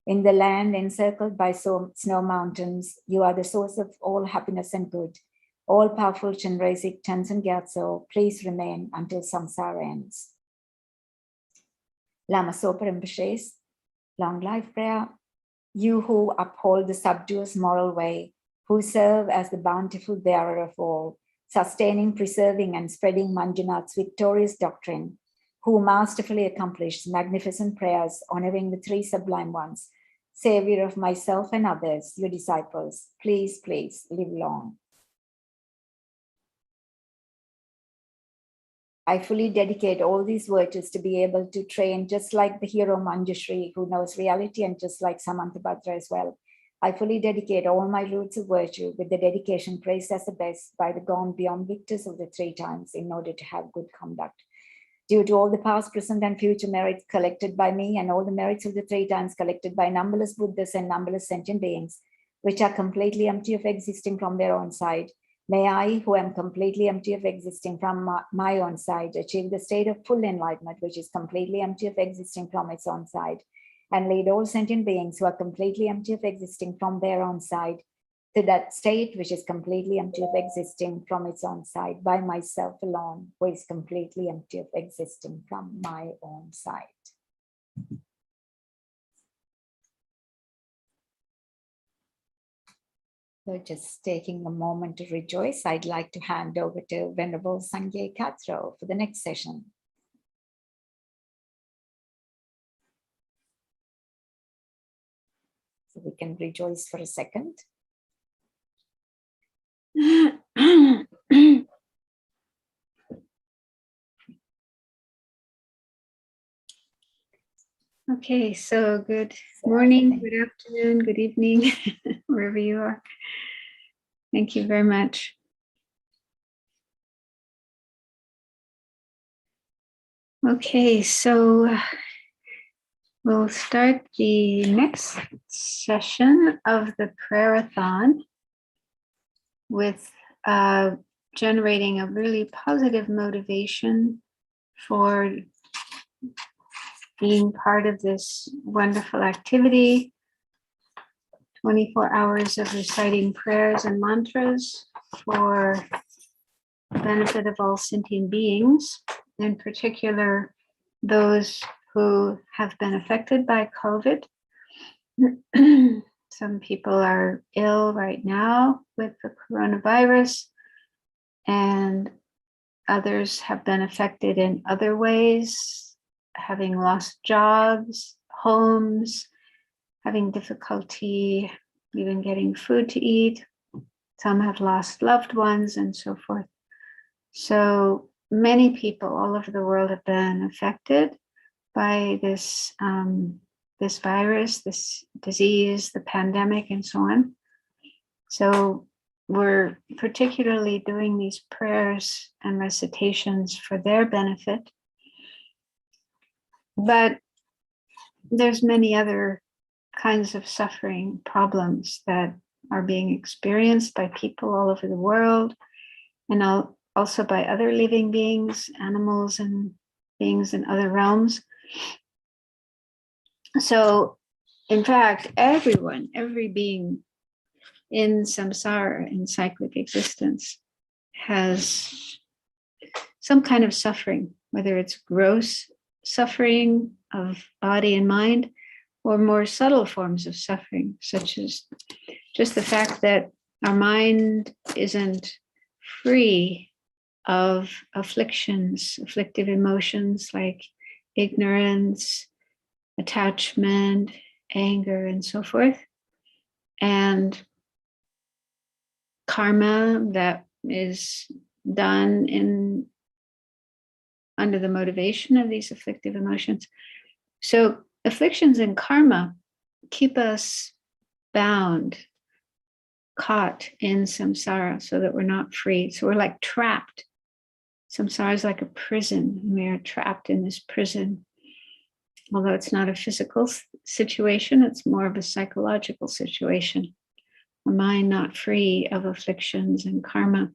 In the land encircled by snow mountains, you are the source of all happiness and good. All-powerful Chenrezig Thangtong Gyalpo, please remain until samsara ends. Lama Zopa Rinpoche's long life prayer. You who uphold the subduous moral way, who serve as the bountiful bearer of all, sustaining, preserving, and spreading Manjunath's victorious doctrine, who masterfully accomplished magnificent prayers honoring the three sublime ones, savior of myself and others, your disciples, please, please live long. I fully dedicate all these virtues to be able to train just like the hero Manjushri, who knows reality, and just like Samantabhadra as well. I fully dedicate all my roots of virtue with the dedication praised as the best by the gone beyond victors of the three times in order to have good conduct. Due to all the past, present, and future merits collected by me and all the merits of the three times collected by numberless Buddhas and numberless sentient beings, which are completely empty of existing from their own side, may I, who am completely empty of existing from my own side, achieve the state of full enlightenment, which is completely empty of existing from its own side, and lead all sentient beings who are completely empty of existing from their own side to that state which is completely empty of existing from its own side by myself alone, who is completely empty of existing from my own side. So just taking a moment to rejoice, I'd like to hand over to Venerable Sangye Kathro for the next session. So we can rejoice for a second. Okay, so good morning, good afternoon, good evening, wherever you are. Thank you very much. Okay, so we'll start the next session of the prayerathon with generating a really positive motivation for being part of this wonderful activity. 24 hours of reciting prayers and mantras for the benefit of all sentient beings, in particular those who have been affected by COVID. Some people are ill right now with the coronavirus, and others have been affected in other ways, having lost jobs, homes, having difficulty even getting food to eat. Some have lost loved ones and so forth. So many people all over the world have been affected by this, this virus, this disease, the pandemic, and so on. So we're particularly doing these prayers and recitations for their benefit. But there's many other kinds of suffering problems that are being experienced by people all over the world, and also by other living beings, animals, and beings in other realms. So, in fact, everyone, every being in samsara, in cyclic existence, has some kind of suffering, whether it's gross suffering of body and mind, or more subtle forms of suffering, such as just the fact that our mind isn't free of afflictions, afflictive emotions like ignorance, attachment, anger, and so forth, and karma that is done under the motivation of these afflictive emotions. So afflictions and karma keep us bound, caught in samsara, so that we're not free. So we're like trapped. Samsara is like a prison. We are trapped in this prison. Although it's not a physical situation, it's more of a psychological situation. Our mind not free of afflictions and karma.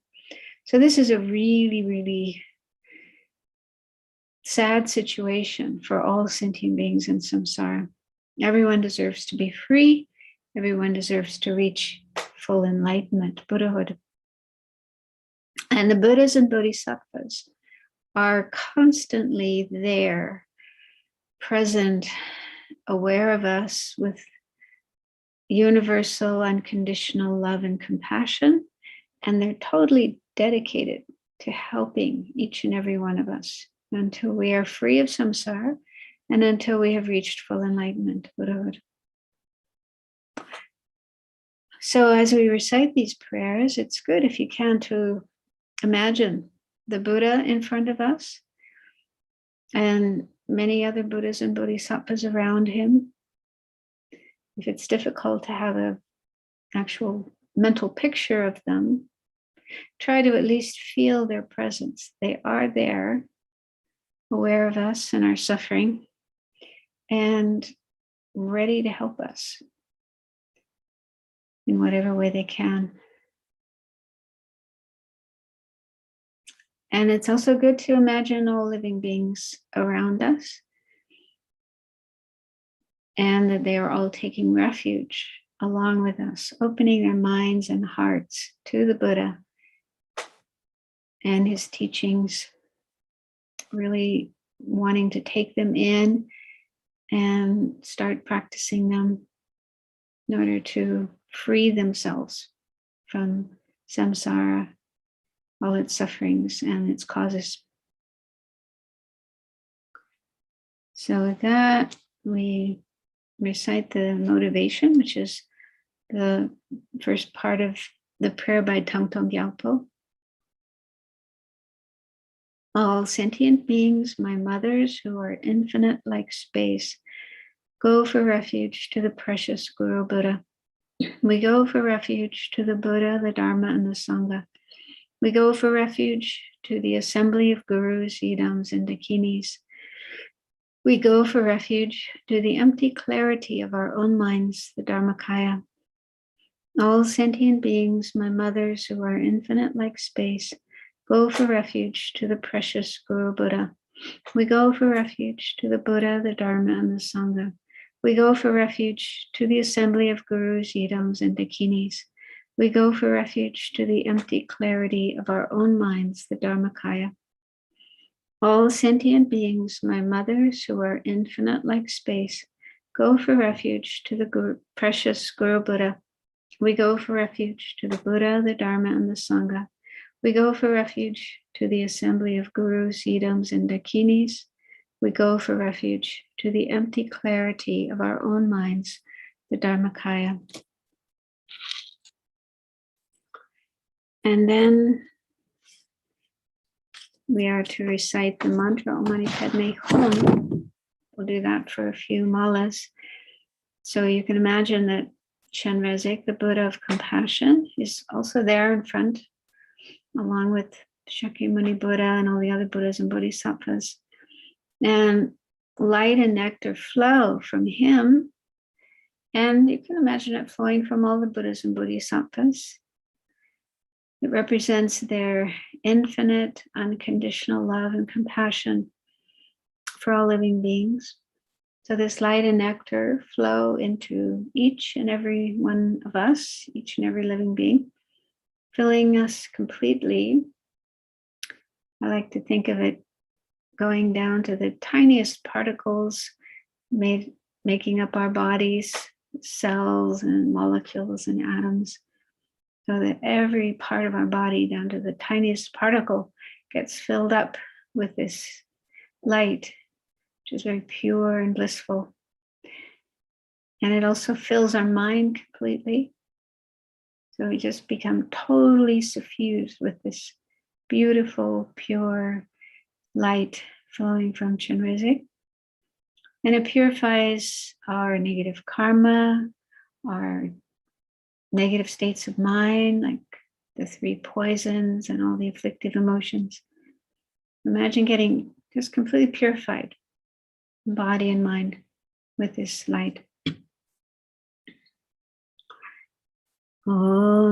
So this is a really, really sad situation for all sentient beings in samsara. Everyone deserves to be free. Everyone deserves to reach full enlightenment, Buddhahood. And the Buddhas and Bodhisattvas are constantly there, present, aware of us with universal, unconditional love and compassion. And they're totally dedicated to helping each and every one of us until we are free of samsara and until we have reached full enlightenment, Buddhahood. So as we recite these prayers, it's good if you can to imagine the Buddha in front of us and many other Buddhas and Bodhisattvas around him. If it's difficult to have an actual mental picture of them, try to at least feel their presence. They are there, aware of us and our suffering, and ready to help us in whatever way they can. And it's also good to imagine all living beings around us and that they are all taking refuge along with us, opening their minds and hearts to the Buddha and his teachings, really wanting to take them in and start practicing them in order to free themselves from samsara, all its sufferings and its causes. So with that, we recite the motivation, which is the first part of the prayer by Thangtong Gyalpo. All sentient beings, my mothers who are infinite like space, go for refuge to the precious Guru Buddha. We go for refuge to the Buddha, the Dharma, and the Sangha. We go for refuge to the assembly of gurus, idams, and dakinis. We go for refuge to the empty clarity of our own minds, the Dharmakaya. All sentient beings, my mothers who are infinite like space, go for refuge to the precious Guru Buddha. We go for refuge to the Buddha, the Dharma, and the Sangha. We go for refuge to the assembly of gurus, idams, and dakinis. We go for refuge to the empty clarity of our own minds, the Dharmakaya. All sentient beings, my mothers who are infinite like space, go for refuge to the precious Guru Buddha. We go for refuge to the Buddha, the Dharma, and the Sangha. We go for refuge to the assembly of gurus, idams, and dakinis. We go for refuge to the empty clarity of our own minds, the Dharmakaya. And then we are to recite the mantra Om Mani Padme Hum. We'll do that for a few malas. So you can imagine that Chenrezig, the Buddha of compassion, is also there in front, along with Shakyamuni Buddha and all the other Buddhas and Bodhisattvas. And light and nectar flow from him. And you can imagine it flowing from all the Buddhas and Bodhisattvas. It represents their infinite, unconditional love and compassion for all living beings. So this light and nectar flow into each and every one of us, each and every living being, filling us completely. I like to think of it going down to the tiniest particles making up our bodies, cells and molecules and atoms, so that every part of our body, down to the tiniest particle, gets filled up with this light, which is very pure and blissful. And it also fills our mind completely. So we just become totally suffused with this beautiful, pure light flowing from Chenrezig. And it purifies our negative karma, our negative states of mind, like the 3 poisons and all the afflictive emotions. Imagine getting just completely purified, body and mind, with this light. Om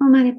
Om Mani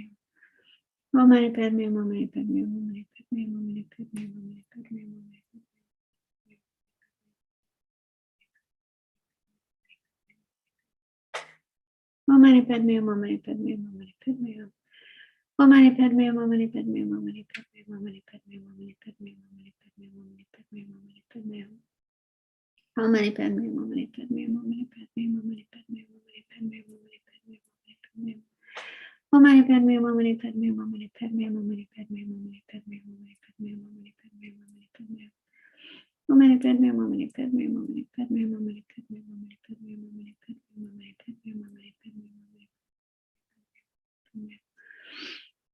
Om Mani Padme, Om Mani Padme, Om Mani Padme, Om Mani Padme, Om Mani Padme, Om Mani Padme. Om Mani Padme, Om Mani Padme, Om Mani Padme. Om Mani Padme, Om Mani Padme, Om Mani Padme, Om Mani Padme, Om Mani Padme, Om Mani Padme, Om Mani Padme, Om Mani Padme. Om Mani Padme, Om Mani Padme, Om Mani Padme, Om Mani Padme, Om Mani Padme, Om Mani Padme, Om Mani Padme. Om Mani Padme, Om Mani Padme, Om Mani Padme, Om Mani Padme, Om Mani Padme, Om Mani Padme, Om Mani Padme.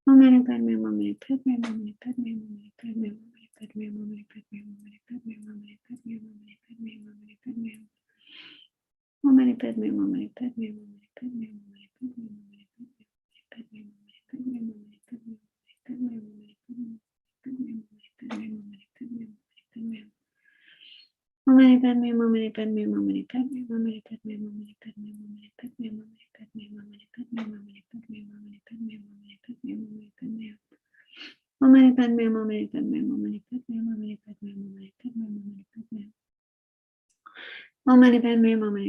Om Mani Padme, Om Mani Padme, Om Mani Padme, Om Mani Padme, Om Mani Padme, Om Mani Padme, Om Mani Padme, Om Mani Padme, Om Mani Padme. Om Mani Padme, Om Mani Padme, Om Mani Padme, Om Mani Padme, Om Mani Padme, Om Mani Padme, Om Mani Padme, Om Mani Padme, Om Mani Padme, Om Mani Padme. Om Mani Padme, Om Mani Padme, Om Mani Padme, Om Mani Padme, Om Mani Padme, Om Mani Padme, Om Mani Padme, Om Mani Padme, Om Mani Padme, Om Mani Padme, Om Mani Padme, Om Mani Padme, Om Mani Padme. Om Mani Padme, Om Mani Padme, Om Mani Padme, Om Mani Padme, Om Mani Padme, Om Mani Padme, Om Mani Padme, Om Mani Padme, Om Mani Padme, Om Mani Padme, Om Mani Padme, Om Mani Padme. Om Mani Padme, Om Mani Padme, Om Mani Padme, Om Mani Padme, Om Mani Padme, Om Mani Padme. Om Mani Padme, Om Mani Padme, Om Mani Padme, Om Mani Padme, Om Mani Padme, Om Mani Padme, Om Mani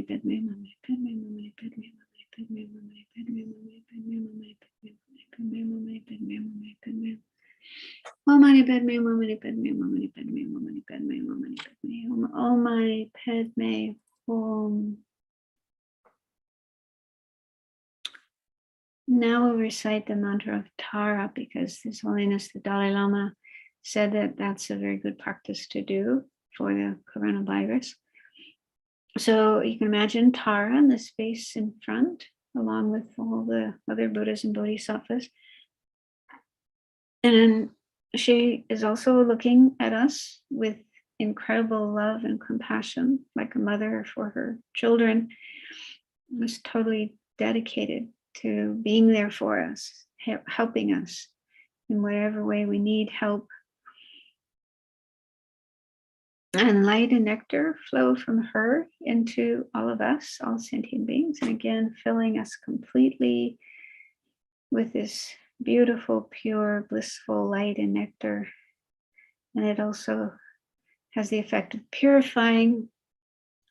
Padme, Om Mani Padme, Om Mani Padme, Om Mani Padme, Om Mani Padme. Om Mani Padme, Om Mani Padme, Om Mani Padme, Om Mani Padme, Om Mani Padme, Om Mani Padme, Om. Now we'll recite the mantra of Tara because His Holiness the Dalai Lama said that that's a very good practice to do for the coronavirus. So you can imagine Tara in the space in front, along with all the other Buddhas and Bodhisattvas. And she is also looking at us with incredible love and compassion, like a mother for her children, was totally dedicated to being there for us, helping us in whatever way we need help. And light and nectar flow from her into all of us, all sentient beings, and again, filling us completely with this beautiful, pure, blissful light and nectar. And it also has the effect of purifying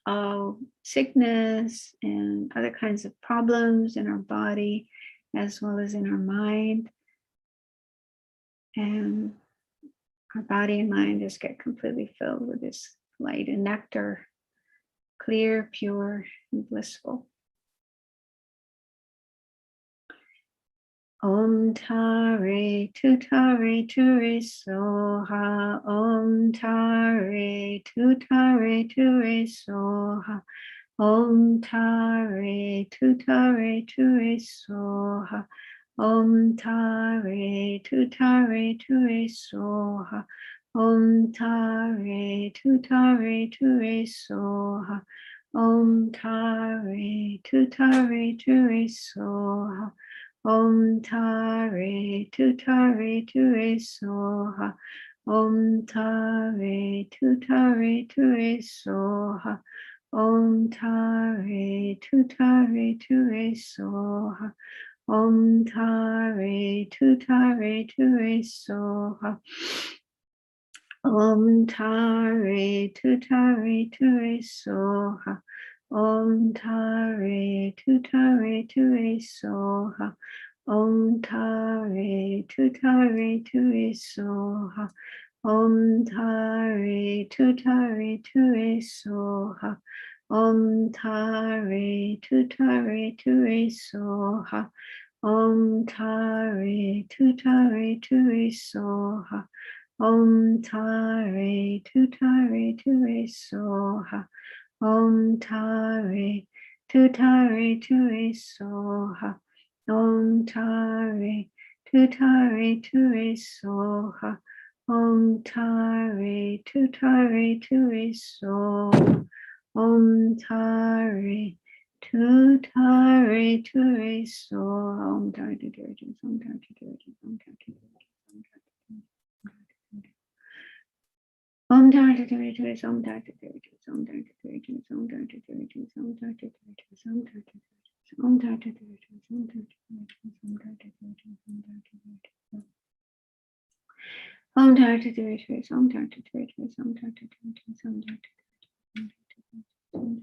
all sickness and other kinds of problems in our body, as well as in our mind. And our body and mind just get completely filled with this light and nectar, clear, pure, and blissful. Om Tare Tutare Ture Soha. Om Tare Tutare Ture Soha. Om Tare Tutare Ture Soha. Om Tare Tutare Ture Soha. Om Tare Tutare Ture Soha. Om Tare Tutare Ture Soha. Om Tare Tutare Ture Soha. Om Tare Tutare Ture Soha. Om Tare Tutare Ture Soha. Om Tare Tutare Ture Soha. Om Tare Tutare Ture Soha. Om Tare Tutare Ture Soha. Om Tare Tutare Ture Soha. Om Tare Tutare Ture Soha. Om Tare Tutare Ture Soha. Om Tare Tutare Ture Soha. Om Tare Tutare Ture Soha. Om Tare Tutare Ture Soha. Om Tare tutare ture soha. Om tare ture so. Om tare tutare ture so. Om tare ture om tare ture om tare ture om tare ture om tare ture om tare ture om tare ture om tare ture om tare ture om tare ture om tare Om Dharma Directors, Om Dharma Directors, Om Dharma Directors, Om Dharma Om Dharma Directors, Om Dharma Directors,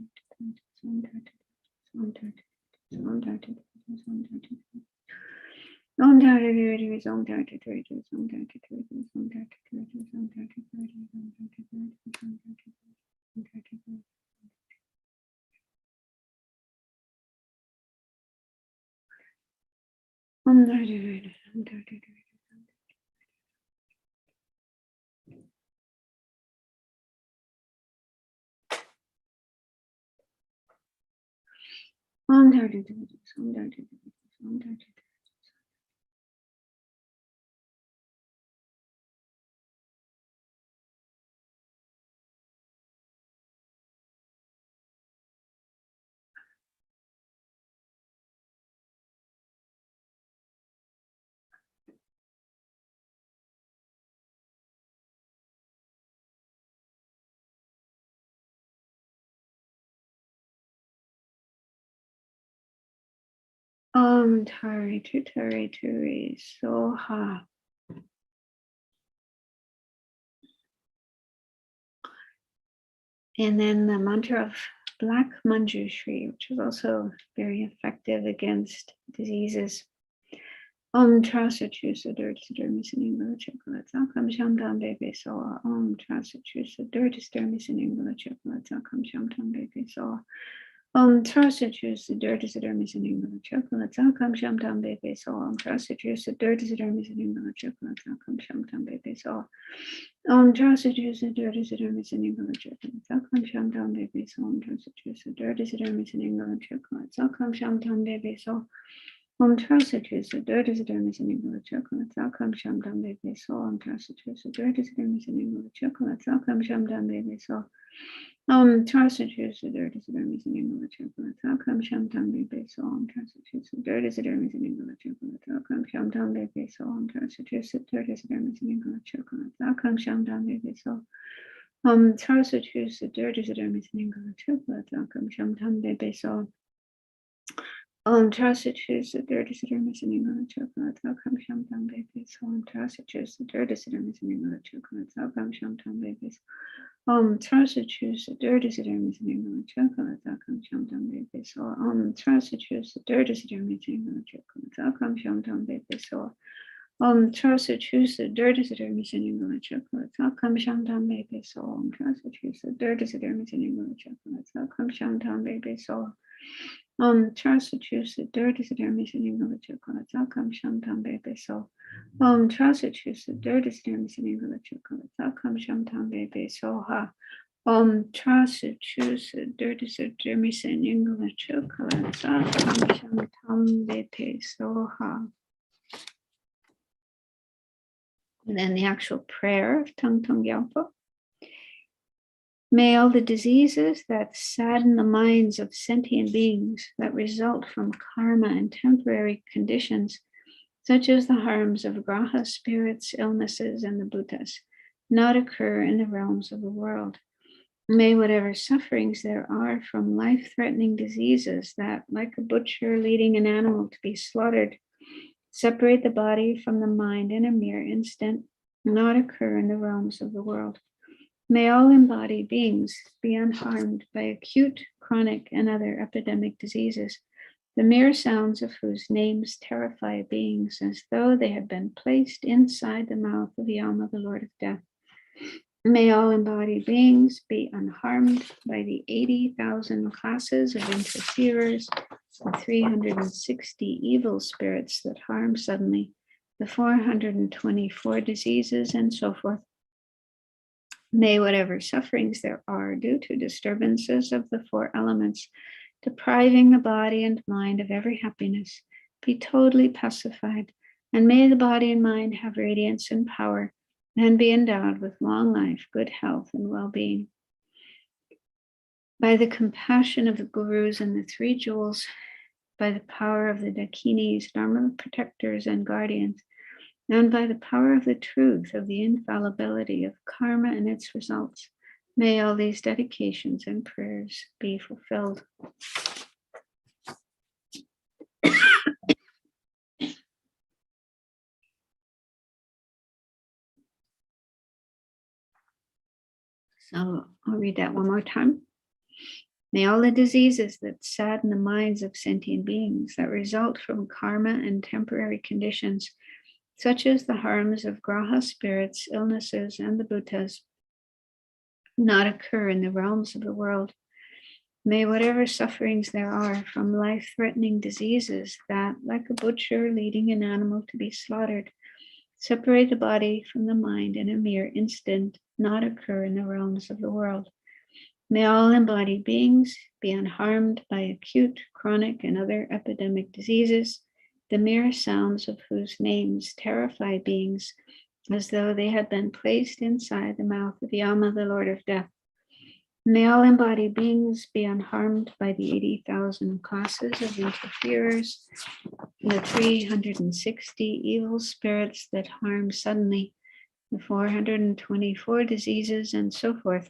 Om Dharma Directors, Om Dharma Directors, Om Dharma Om Dharma Directors, Om Dharma Directors. Om Dharma Directors, Om Dharma Directors, Om Dharma Directors. Om Tare Tutare Ture Soha. And then the mantra of Black Manjushri, which is also very effective against diseases. Om Trasachu Sadur Sadur Missiningla Chocolate Zakam Shamdam Bebe Soa. Om Trasachu Sadur Distur Missiningla Chocolate Zakam Shamdam Bebe Soa. Om Trasachu Sadur Sadur Missiningla Chocolate Zakam Shamdam Bebe Soa. Om Trasachu Sadur Sadur Missiningla Chocolate Zakam Shamdam Bebe Soa. Om Trasachu Sadur Sadur Missiningla Chocolate Zakam Shamdam Bebe Soa. Om Trasachu Sadur Sadur Missiningla Chocolate Zakam Shamdam Bebe Soa. Om Trasachu Sadur Sadur Missiningla Chocolate Zakam Shamdam Bebe Soa. Om Trasachu Sadur Sadur Missiningla Chocolate Zakam Shamdam Bebe Soa. Om Trasachu Sadur Sadur Missiningla Chocolate Zakam Shamdam Bebe Soa. Om Trasachu Sadur Sadur Missiningla Chocolate Zakam Shamdam Bebe Soa. Om Trasachu Sadur Sadur Missiningla Chocolate Zakam Shamdam Bebe Soa. Om Trasachu Sadur Sadur Missiningla Chocolate Zakam Shamdam Bebe Soa. Om Trasachu Sadur Sadur Missiningla Chocolate Zakam Shamdam Bebe Soa. Om Trasachu Sadur Sadur Missiningla Chocolate Zakam Shamdam Bebe Soa. Om Trasachu Sadur Sadur Missiningla Chocolate Zakam Shamdam Bebe Soa. Om Trasachu Sadur Sadur Missiningla Chocolate Zakam Shamdam Bebe Soa. Om Trasachu Sadur Sadur Missiningla Chocolate Zakam Shamdam Bebe Soa. Om Trasachu Sadur Sadur Missiningla Chocolate Zakam Shamdam Bebe Soa. Om Trasachu Sadur Sadur Missiningla Chocolate Zakam Shamdam Bebe Soa. Om Trasachu Sadur Sadur Missiningla Chocolate Zakam Shamdam Bebe Soha. Om Trasachu Sadur Sadur Missiningla Chocolate Zakam Shamdam Bebe Soha. And then the actual prayer of Thangtong Gyalpo. May all the diseases that sadden the minds of sentient beings that result from karma and temporary conditions, such as the harms of graha spirits, illnesses, and the bhutas, not occur in the realms of the world. May whatever sufferings there are from life-threatening diseases that, like a butcher leading an animal to be slaughtered, separate the body from the mind in a mere instant, not occur in the realms of the world. May all embodied beings be unharmed by acute, chronic, and other epidemic diseases, the mere sounds of whose names terrify beings as though they had been placed inside the mouth of Yama, the Lord of Death. May all embodied beings be unharmed by the 80,000 classes of interferers, the 360 evil spirits that harm suddenly, the 424 diseases, and so forth. May whatever sufferings there are due to disturbances of the four elements, depriving the body and mind of every happiness, be totally pacified, And may the body and mind have radiance and power and be endowed with long life, good health, and well-being. By the compassion of the gurus and the three jewels, by the power of the dakinis, dharma protectors and guardians, and by the power of the truth of the infallibility of karma and its results, may all these dedications and prayers be fulfilled. So I'll read that one more time. May all the diseases that sadden the minds of sentient beings that result from karma and temporary conditions, such as the harms of graha spirits, illnesses, and the bhutas, not occur in the realms of the world. May whatever sufferings there are from life-threatening diseases that, like a butcher leading an animal to be slaughtered, separate the body from the mind in a mere instant, not occur in the realms of the world. May all embodied beings be unharmed by acute, chronic, and other epidemic diseases, the mere sounds of whose names terrify beings as though they had been placed inside the mouth of Yama, the Lord of Death. May all embodied beings be unharmed by the 80,000 classes of interferers, the 360 evil spirits that harm suddenly, the 424 diseases, and so forth.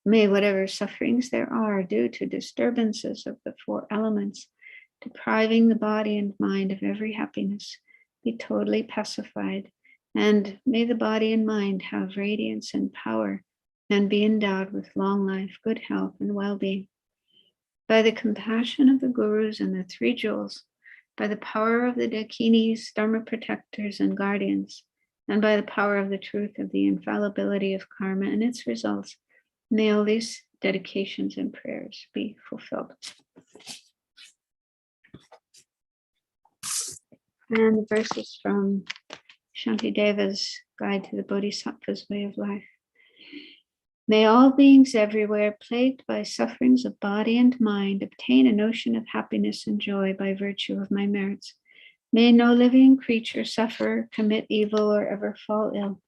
May whatever sufferings there are due to disturbances of the four elements, depriving the body and mind of every happiness, be totally pacified, and may the body and mind have radiance and power and be endowed with long life, good health, and well-being. By the compassion of the gurus and the three jewels, by the power of the dakinis, dharma protectors, and guardians, and by the power of the truth of the infallibility of karma and its results, may all these dedications and prayers be fulfilled. And the verse is from Shantideva's Guide to the Bodhisattva's Way of Life. May all beings everywhere plagued by sufferings of body and mind obtain a notion of happiness and joy by virtue of my merits. May no living creature suffer, commit evil, or ever fall ill.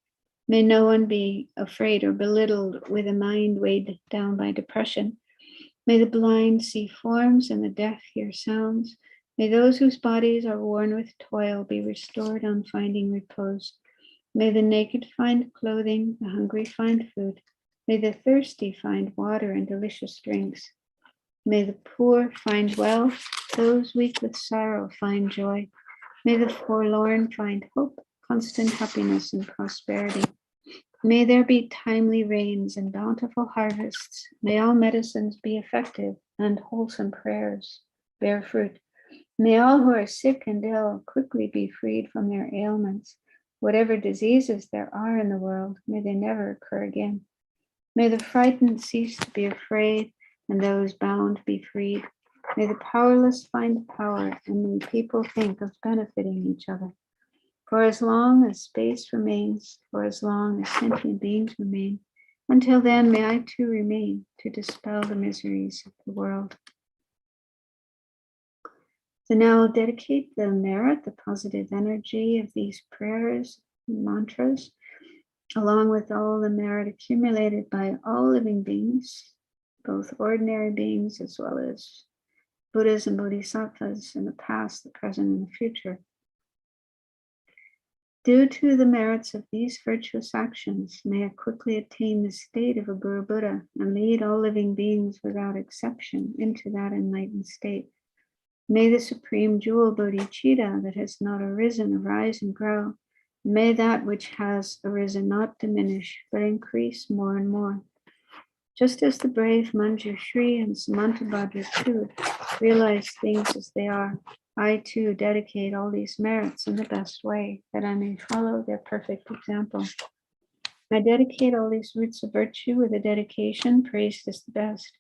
May no one be afraid or belittled with a mind weighed down by depression. May the blind see forms and the deaf hear sounds. May those whose bodies are worn with toil be restored on finding repose. May the naked find clothing, the hungry find food. May the thirsty find water and delicious drinks. May the poor find wealth, those weak with sorrow find joy. May the forlorn find hope, constant happiness, and prosperity. May there be timely rains and bountiful harvests. May all medicines be effective and wholesome prayers bear fruit. May all who are sick and ill quickly be freed from their ailments. Whatever diseases there are in the world, may they never occur again. May the frightened cease to be afraid, and those bound be freed. May the powerless find power, and may people think of benefiting each other. For as long as space remains, for as long as sentient beings remain, until then may I too remain to dispel the miseries of the world. So now I'll dedicate the merit, the positive energy of these prayers and mantras, along with all the merit accumulated by all living beings, both ordinary beings as well as Buddhas and Bodhisattvas in the past, the present, and the future. Due to the merits of these virtuous actions, may I quickly attain the state of a Guru Buddha and lead all living beings without exception into that enlightened state. May the supreme jewel bodhicitta that has not arisen arise and grow. May that which has arisen not diminish, but increase more and more. Just as the brave Manjushri and Samantabhadra too realize things as they are, I too dedicate all these merits in the best way, that I may follow their perfect example. I dedicate all these roots of virtue with a dedication praised as the best,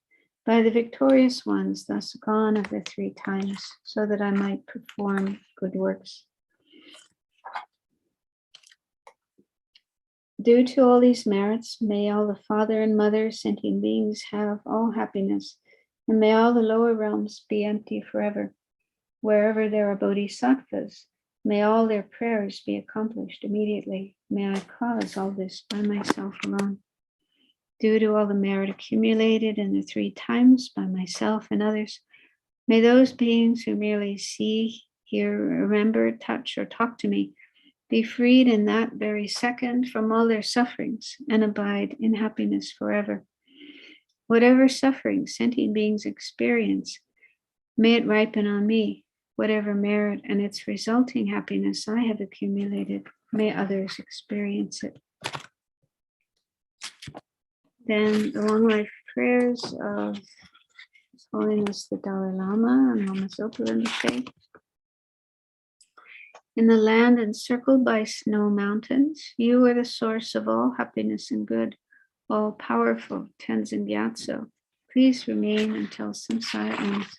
by the victorious ones thus gone of the 3 times, so that I might perform good works. Due to all these merits, may all the father and mother sentient beings have all happiness, and may all the lower realms be empty forever. Wherever there are bodhisattvas, May all their prayers be accomplished immediately. May I cause all this by myself alone. Due to all the merit accumulated in the 3 times by myself and others, may those beings who merely see, hear, remember, touch, or talk to me be freed in that very second from all their sufferings and abide in happiness forever. Whatever suffering sentient beings experience, may it ripen on me. Whatever merit and its resulting happiness I have accumulated, may others experience it. Then the long life prayers of His Holiness the Dalai Lama and Lama Zopa Rinpoche. In the land encircled by snow mountains, you are the source of all happiness and good, all powerful Tenzin Gyatso. Please remain until samsara ends.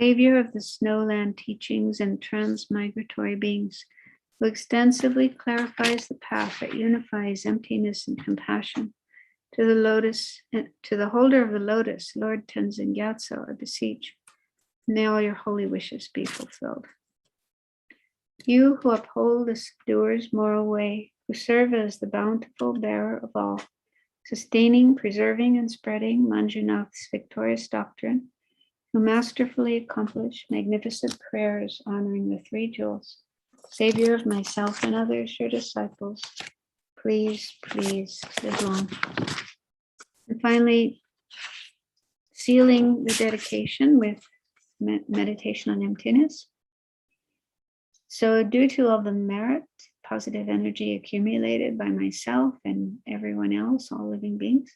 Savior of the snowland teachings and transmigratory beings, who extensively clarifies the path that unifies emptiness and compassion. To the holder of the lotus, Lord Tenzin Gyatso, I beseech, may all your holy wishes be fulfilled. You who uphold the subduer's moral way, who serve as the bountiful bearer of all, sustaining, preserving, and spreading Manjunath's victorious doctrine, who masterfully accomplish magnificent prayers honoring the 3 jewels, Savior of myself and others, your disciples, please, please live long. And finally, sealing the dedication with meditation on emptiness. So due to all the merit, positive energy accumulated by myself and everyone else, all living beings,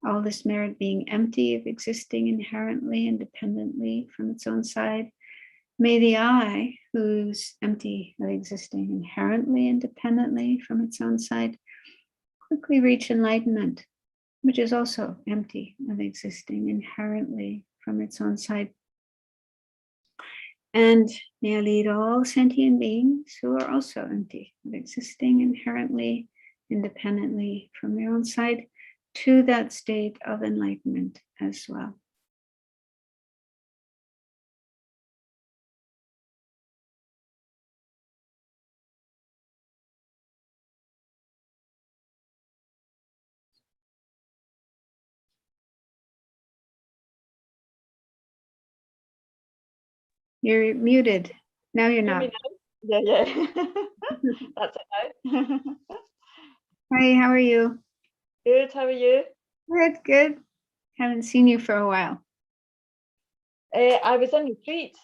all this merit being empty of existing inherently, independently from its own side, may the I, who's empty of existing inherently, independently from its own side, quickly reach enlightenment, which is also empty of existing inherently from its own side. And may I lead all sentient beings who are also empty of existing inherently, independently from their own side, to that state of enlightenment as well. You're muted. Now you're not. Yeah, yeah. That's it now. Hi, how are you? Good, how are you? Good, good. Haven't seen you for a while. I was in retreat.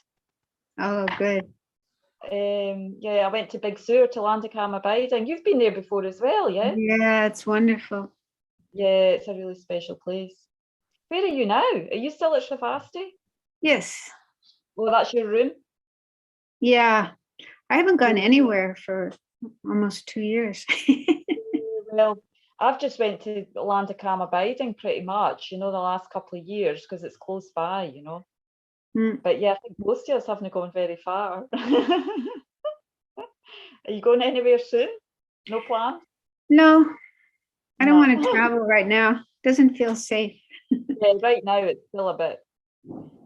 Oh, good. Yeah, I went to Big Sur to Landakama Biding. You've been there before as well, yeah? Yeah, it's wonderful. Yeah, it's a really special place. Where are you now? Are you still at Shavasti? Yes. Well, that's your room? Yeah, I haven't gone anywhere for almost 2 years. Well, I've just went to Landakama Biding pretty much, the last couple of years because it's close by, But yeah, I think most of us haven't gone very far. Are you going anywhere soon? No plan? No, I don't want to travel right now. Doesn't feel safe. Yeah, right now it's still a bit,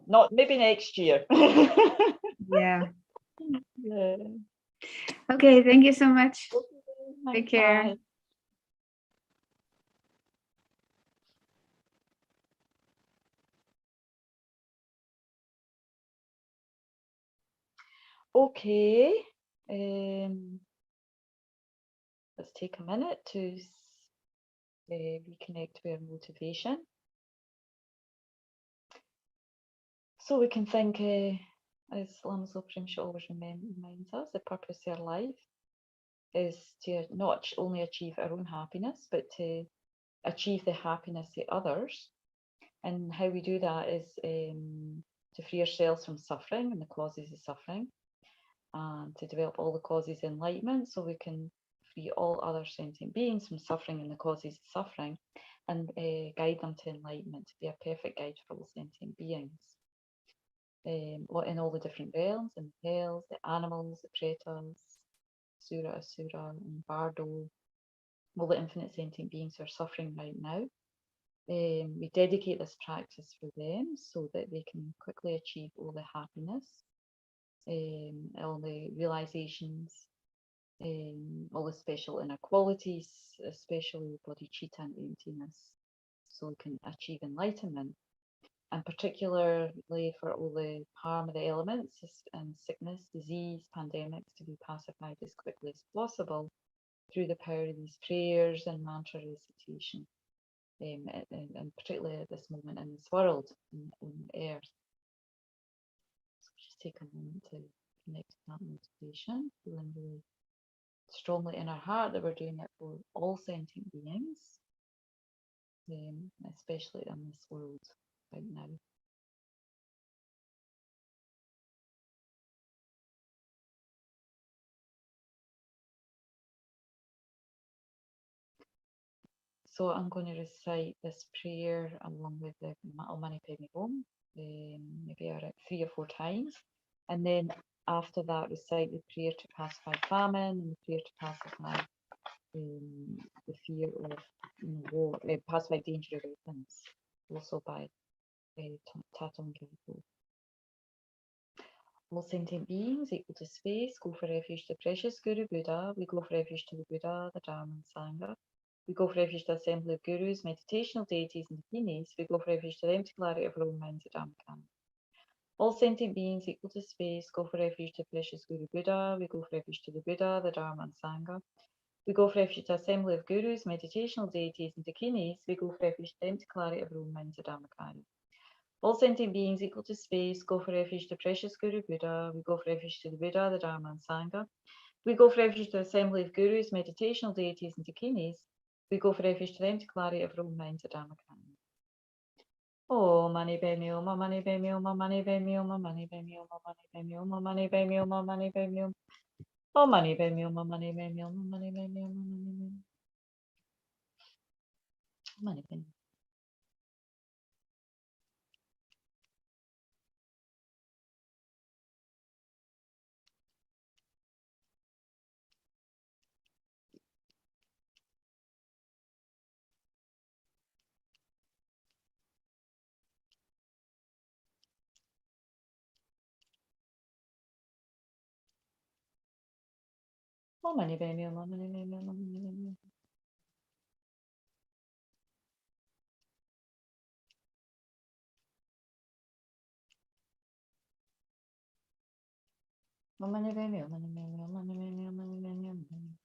not maybe next year. Yeah. Yeah. Okay, thank you so much. Okay, take care. bye. Okay, let's take a minute to reconnect with our motivation. So we can think, as Lama Zopa Rinpoche always reminds us, the purpose of our life is to not only achieve our own happiness, but to achieve the happiness of others. And how we do that is to free ourselves from suffering and the causes of suffering, and to develop all the causes of enlightenment so we can free all other sentient beings from suffering and the causes of suffering, and guide them to enlightenment, to be a perfect guide for all sentient beings. In all the different realms, in the hells, the animals, the pretas, Sura, Asura, and Bardo, all the infinite sentient beings who are suffering right now. We dedicate this practice for them so that they can quickly achieve all the happiness all the realizations, all the special inner qualities, especially bodhicitta and emptiness, so we can achieve enlightenment. And particularly for all the harm of the elements and sickness, disease, pandemics to be pacified as quickly as possible through the power of these prayers and mantra recitation, and particularly at this moment in this world, on earth. So just take a moment to connect to that meditation, feeling really strongly in our heart that we're doing it for all sentient beings, especially in this world right now. So I'm going to recite this prayer along with the Mani Padme Hum, maybe around 3 or 4 times, and then after that recite the prayer to pacify famine and the prayer to pacify the fear of war, pacify danger of weapons, also by Thangtong Gyalpo. All sentient beings equal to space, go for refuge to the precious Guru Buddha. We go for refuge to the Buddha, the Dharma and Sangha. We go for refuge to the assembly of gurus, meditational deities and dakinis. We go for refuge to the empty clarity of our own minds, the Dhammakaya. All sentient beings equal to space, go for refuge to the precious Guru Buddha. We go for refuge to the Buddha, the Dharma and Sangha. We go for refuge to the assembly of gurus, meditational deities and dakinis. We go for refuge to the empty clarity of our own minds, the Dhammakaya. All sentient beings equal to space, go for refuge to the precious Guru Buddha. We go for refuge to the Buddha, the Dharma and Sangha. We go for refuge to the assembly of gurus, meditational deities and dakinis. We go for refuge to the empty clarity of our own minds, the Dhammakaya. Oh, Mani Padme Hum, Mani Padme Hum, Mani Padme Hum, Mani Padme Hum, Mani Padme Hum, Mani Padme Hum, Mani Padme Hum. Oh, Mani Padme Hum, Mani Padme Hum, Mani Padme Hum, Mani Padme Hum. Oh, Mani Padme Hum, Mani Padme Hum, Mani Padme Hum. Mani Padme Hum, Mani Padme Hum, Mani Padme Hum, Mani Padme Hum.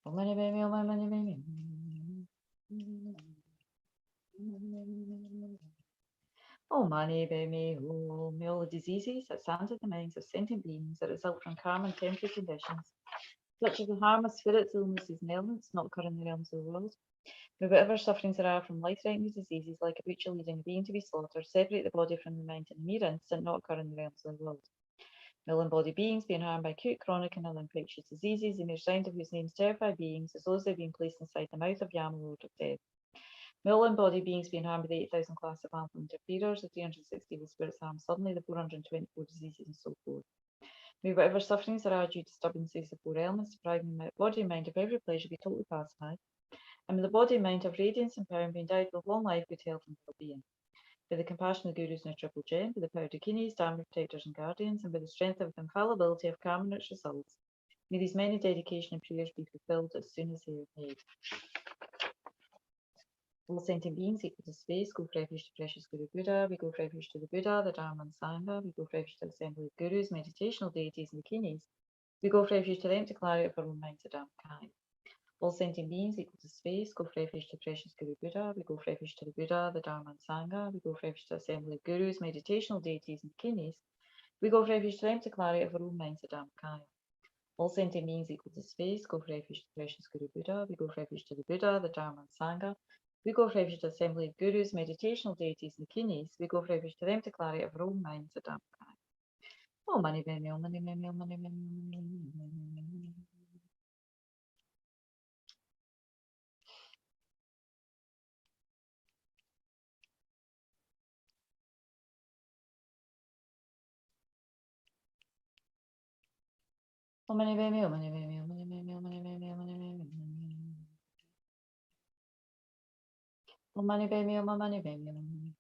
Oh, Mani Padme Hum, Mani Padme Hum. Oh, Mani Padme Hum. May all the diseases that stand in the minds of sentient beings that result from karma and temporary conditions such as the harm of spirits, illnesses, and ailments not occur in the realms of the world. May whatever sufferings there are from life-threatening diseases, like a butcher leading a being to be slaughtered, separate the body from the mind in a mere instant, not occur in the realms of the world. May all embodied beings being harmed by acute, chronic, and other infectious diseases, the mere sound of whose names terrify beings, as though they have been placed inside the mouth of Yama, Lord of Death. May all embodied beings being harmed by the 8,000 class of harmful interferers, the 360 evil spirits harmed suddenly, the 424 diseases, and so forth. May whatever sufferings there are due to disturbances of 4 elements, depriving the body and mind of every pleasure, be totally pacified. And may the body and mind have radiance and power and be endowed with long life, good health, and well-being. By the compassion of the Gurus and the Triple Gem, by the power of Dakinis, Dharma protectors and guardians, and by the strength of the infallibility of karma and its results, may these many dedication and prayers be fulfilled as soon as they are made. All sentient beings equal to space, go for refuge to precious Guru Buddha. We go for refuge to the Buddha, the Dharma and Sangha. We go for refuge to the assembly of Gurus, meditational deities, and Dakinis. We go for refuge to them to clarity of our own minds, the Dhammakaya. All sentient beings equal to space, go for refuge to precious Guru Buddha. We go for refuge to the Buddha, the Dharma and Sangha. We go for refuge to the assembly of Gurus, meditational deities, and Dakinis. We go for refuge to them to clarity of our own minds, the Dhammakaya. All sentient beings equal to space, go for refuge to precious Guru Buddha. We go for refuge to the Buddha, the Dharma and Sangha. We go for refuge to the assembly of Gurus, meditational deities, and Dakinis. We go for refuge to them to clarity of our own minds, the Dhammakaya. Oh, money, money, oh, money, money, oh, money, money, money. Oh, money, baby, oh, money, baby, oh, money, baby, oh, money, baby, oh, money, baby. Oh, money, baby, oh, my money, baby, oh, money.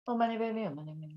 Oh, money, baby, oh, money, baby.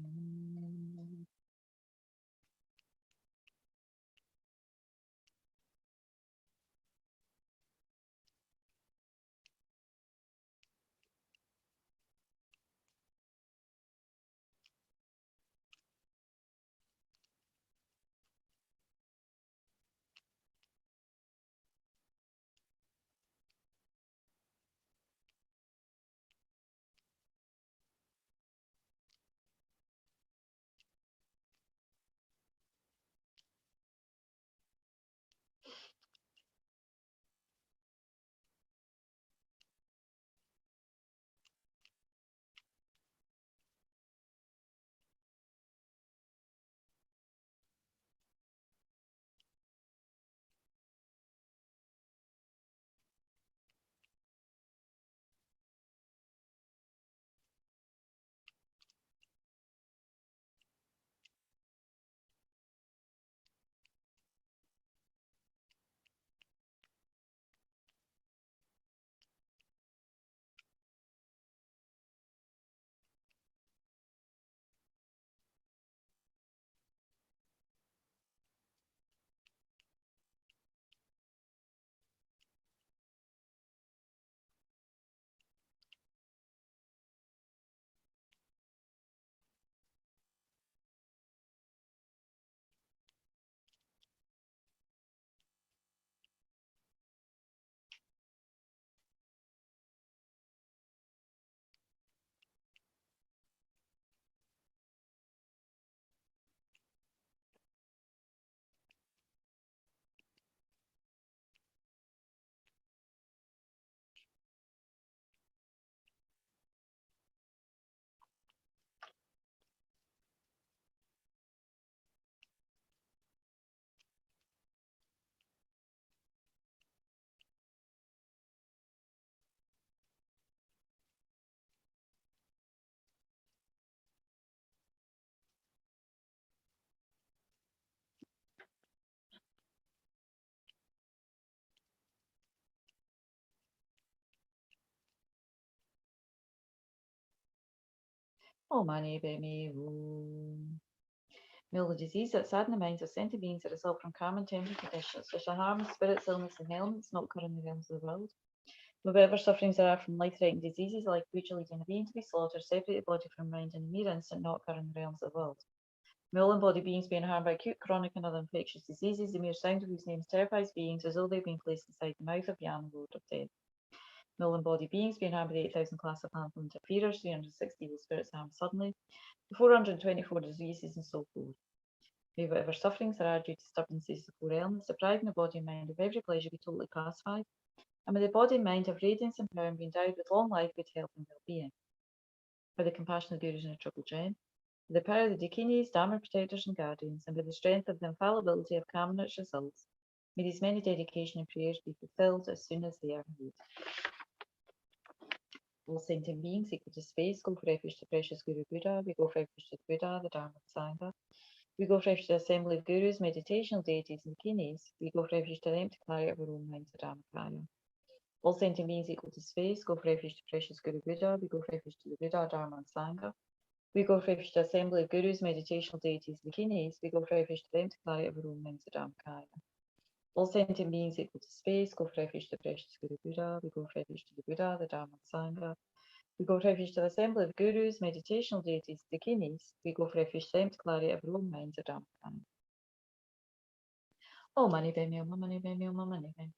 Oh, money, baby, oh. May all the disease that sadden the minds of sentient beings that result from karma and temporary conditions, such as harm, spirits, illness, and ailments, not occur in the realms of the world. Whatever sufferings there are from life-threatening diseases like which leading a being to be slaughtered, separate the body from mind in a mere instant, not occur in the realms of the world. May all embodied beings being harmed by acute, chronic, and other infectious diseases, the mere sound of whose names terrifies beings as though they've been placed inside the mouth of Yama, Lord of Death. May all embodied beings being harmed by the 8,000 class of harmful interferers, 360 evil spirits harmed suddenly, the 424 diseases, and so forth. May whatever sufferings there are due to disturbances of the four elements, depriving the body and mind of every pleasure, be totally pacified, and may the body and mind have radiance and power and be endowed with long life, good health, and well-being. By the compassion of the Gurus and the Triple Gem, by the power of the Dakinis, Dharma protectors and guardians, and by the strength of the infallibility of karma and its results, may these many dedication and prayers be fulfilled as soon as they are made. All sentient beings equal to space go for refuge to precious Guru Buddha. We go for refuge to the Buddha, the Dharma, the Sangha. We go for refuge to the assembly of gurus, meditational deities, and Dakinis. We go for refuge to them to clarity of our own minds, the Dharmakaya. All sentient beings equal to space go for refuge to precious Guru Buddha. We go for refuge to the Buddha, Dharma, and Sangha. We go for refuge to the assembly of gurus, meditational deities, and Dakinis. We go for refuge to them to clarity of our own minds, the Dharmakaya. All sentient beings equal to space go for refuge to precious Guru Buddha. We go for refuge to the Buddha, the Dharma, and Sangha. We go for refuge to the assembly of gurus, meditational deities, Dakinis. We go for refuge to them to clarity of our own minds, the Dharmakaya. Oh, money, baby, oh, money, baby, oh, money, baby.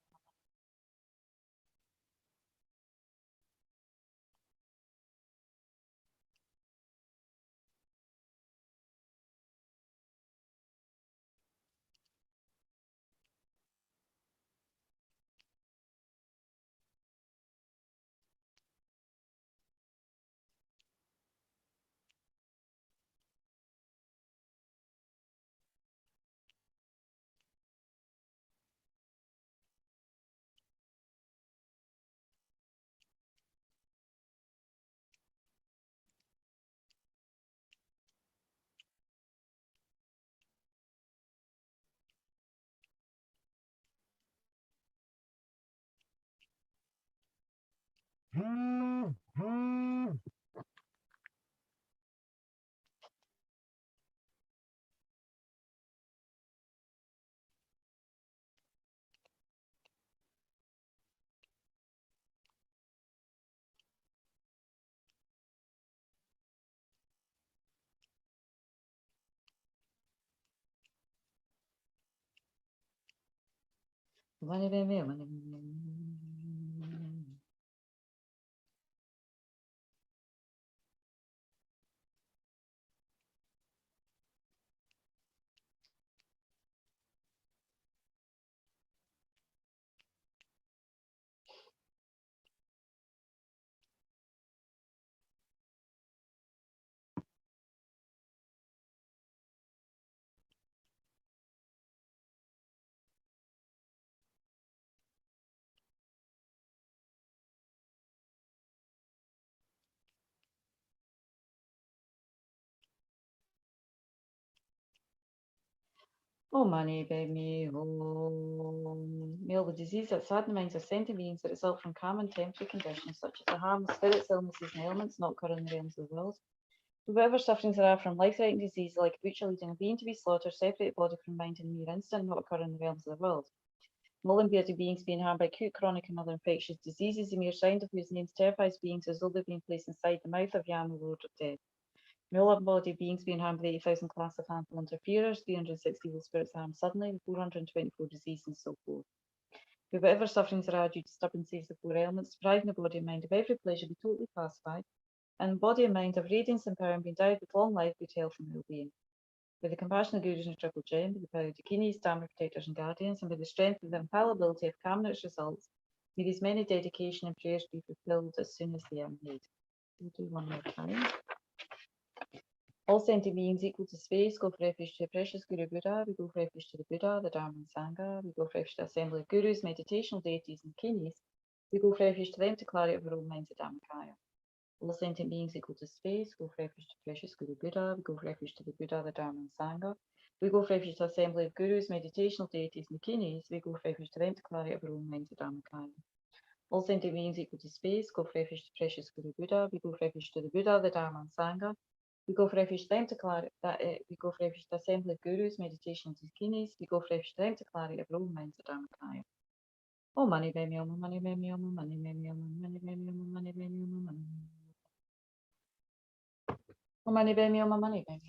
Money, baby, oh, money, baby. Oh, money, baby, oh. May all the diseases that sadden the minds of sentient beings that result from karma and temporary conditions, such as the harm of spirits, illnesses, and ailments, not occur in the realms of the world. Whatever sufferings there are from life-threatening disease, like which leading a being to be slaughtered, separate body from mind in a mere instant, not occur in the realms of the world. All embodied beings being harmed by acute, chronic, and other infectious diseases, the mere sound of whose names terrifies beings as though they've been placed inside the mouth of Yama, Lord of Death. May all embodied beings being harmed by the 8,000 class of harmful interferers, 360 evil spirits harmed suddenly, the 424 diseases, and so forth. May whatever sufferings there are due to disturbances of the four elements, depriving the body and mind of every pleasure, be totally pacified, and body and mind have radiance and power and be endowed with long life, good health, and well-being. By the compassion of the Gurus and the Triple Gem, by the power of the Dakinis, Dharma protectors and guardians, and by the strength of the infallibility of karma and its results, may these many dedication and prayers be fulfilled as soon as they are made. We'll do one more time. All sentient beings equal to space go for refuge to the precious Guru Buddha. We go for refuge to the Buddha, the Dharma, and Sangha. We go for refuge to the assembly of gurus, meditational deities, and Dakinis. We go for refuge to them to clarity of our own minds, the Dharmakaya. All sentient beings equal to space go for refuge to precious Guru Buddha. We go for refuge to the Buddha, the Dharma, and Sangha. We go for refuge to the assembly of gurus, meditational deities, and Dakinis. We go for refuge to them to clarity of our own minds, the Dharmakaya. All sentient beings equal to space go for refuge to precious Guru Buddha. We go for refuge to the Buddha, the Dharma, and Sangha. We go for refuge to them to clarity. We go for refuge to the assembly of gurus, meditational Dakinis. We go for refuge to them to clarity of our own minds, the Dharmakaya. Oh, money, baby, oh, money, baby, oh, money, baby, oh, money, baby, oh, money, baby, oh, money. Oh, money, baby, oh, money, baby.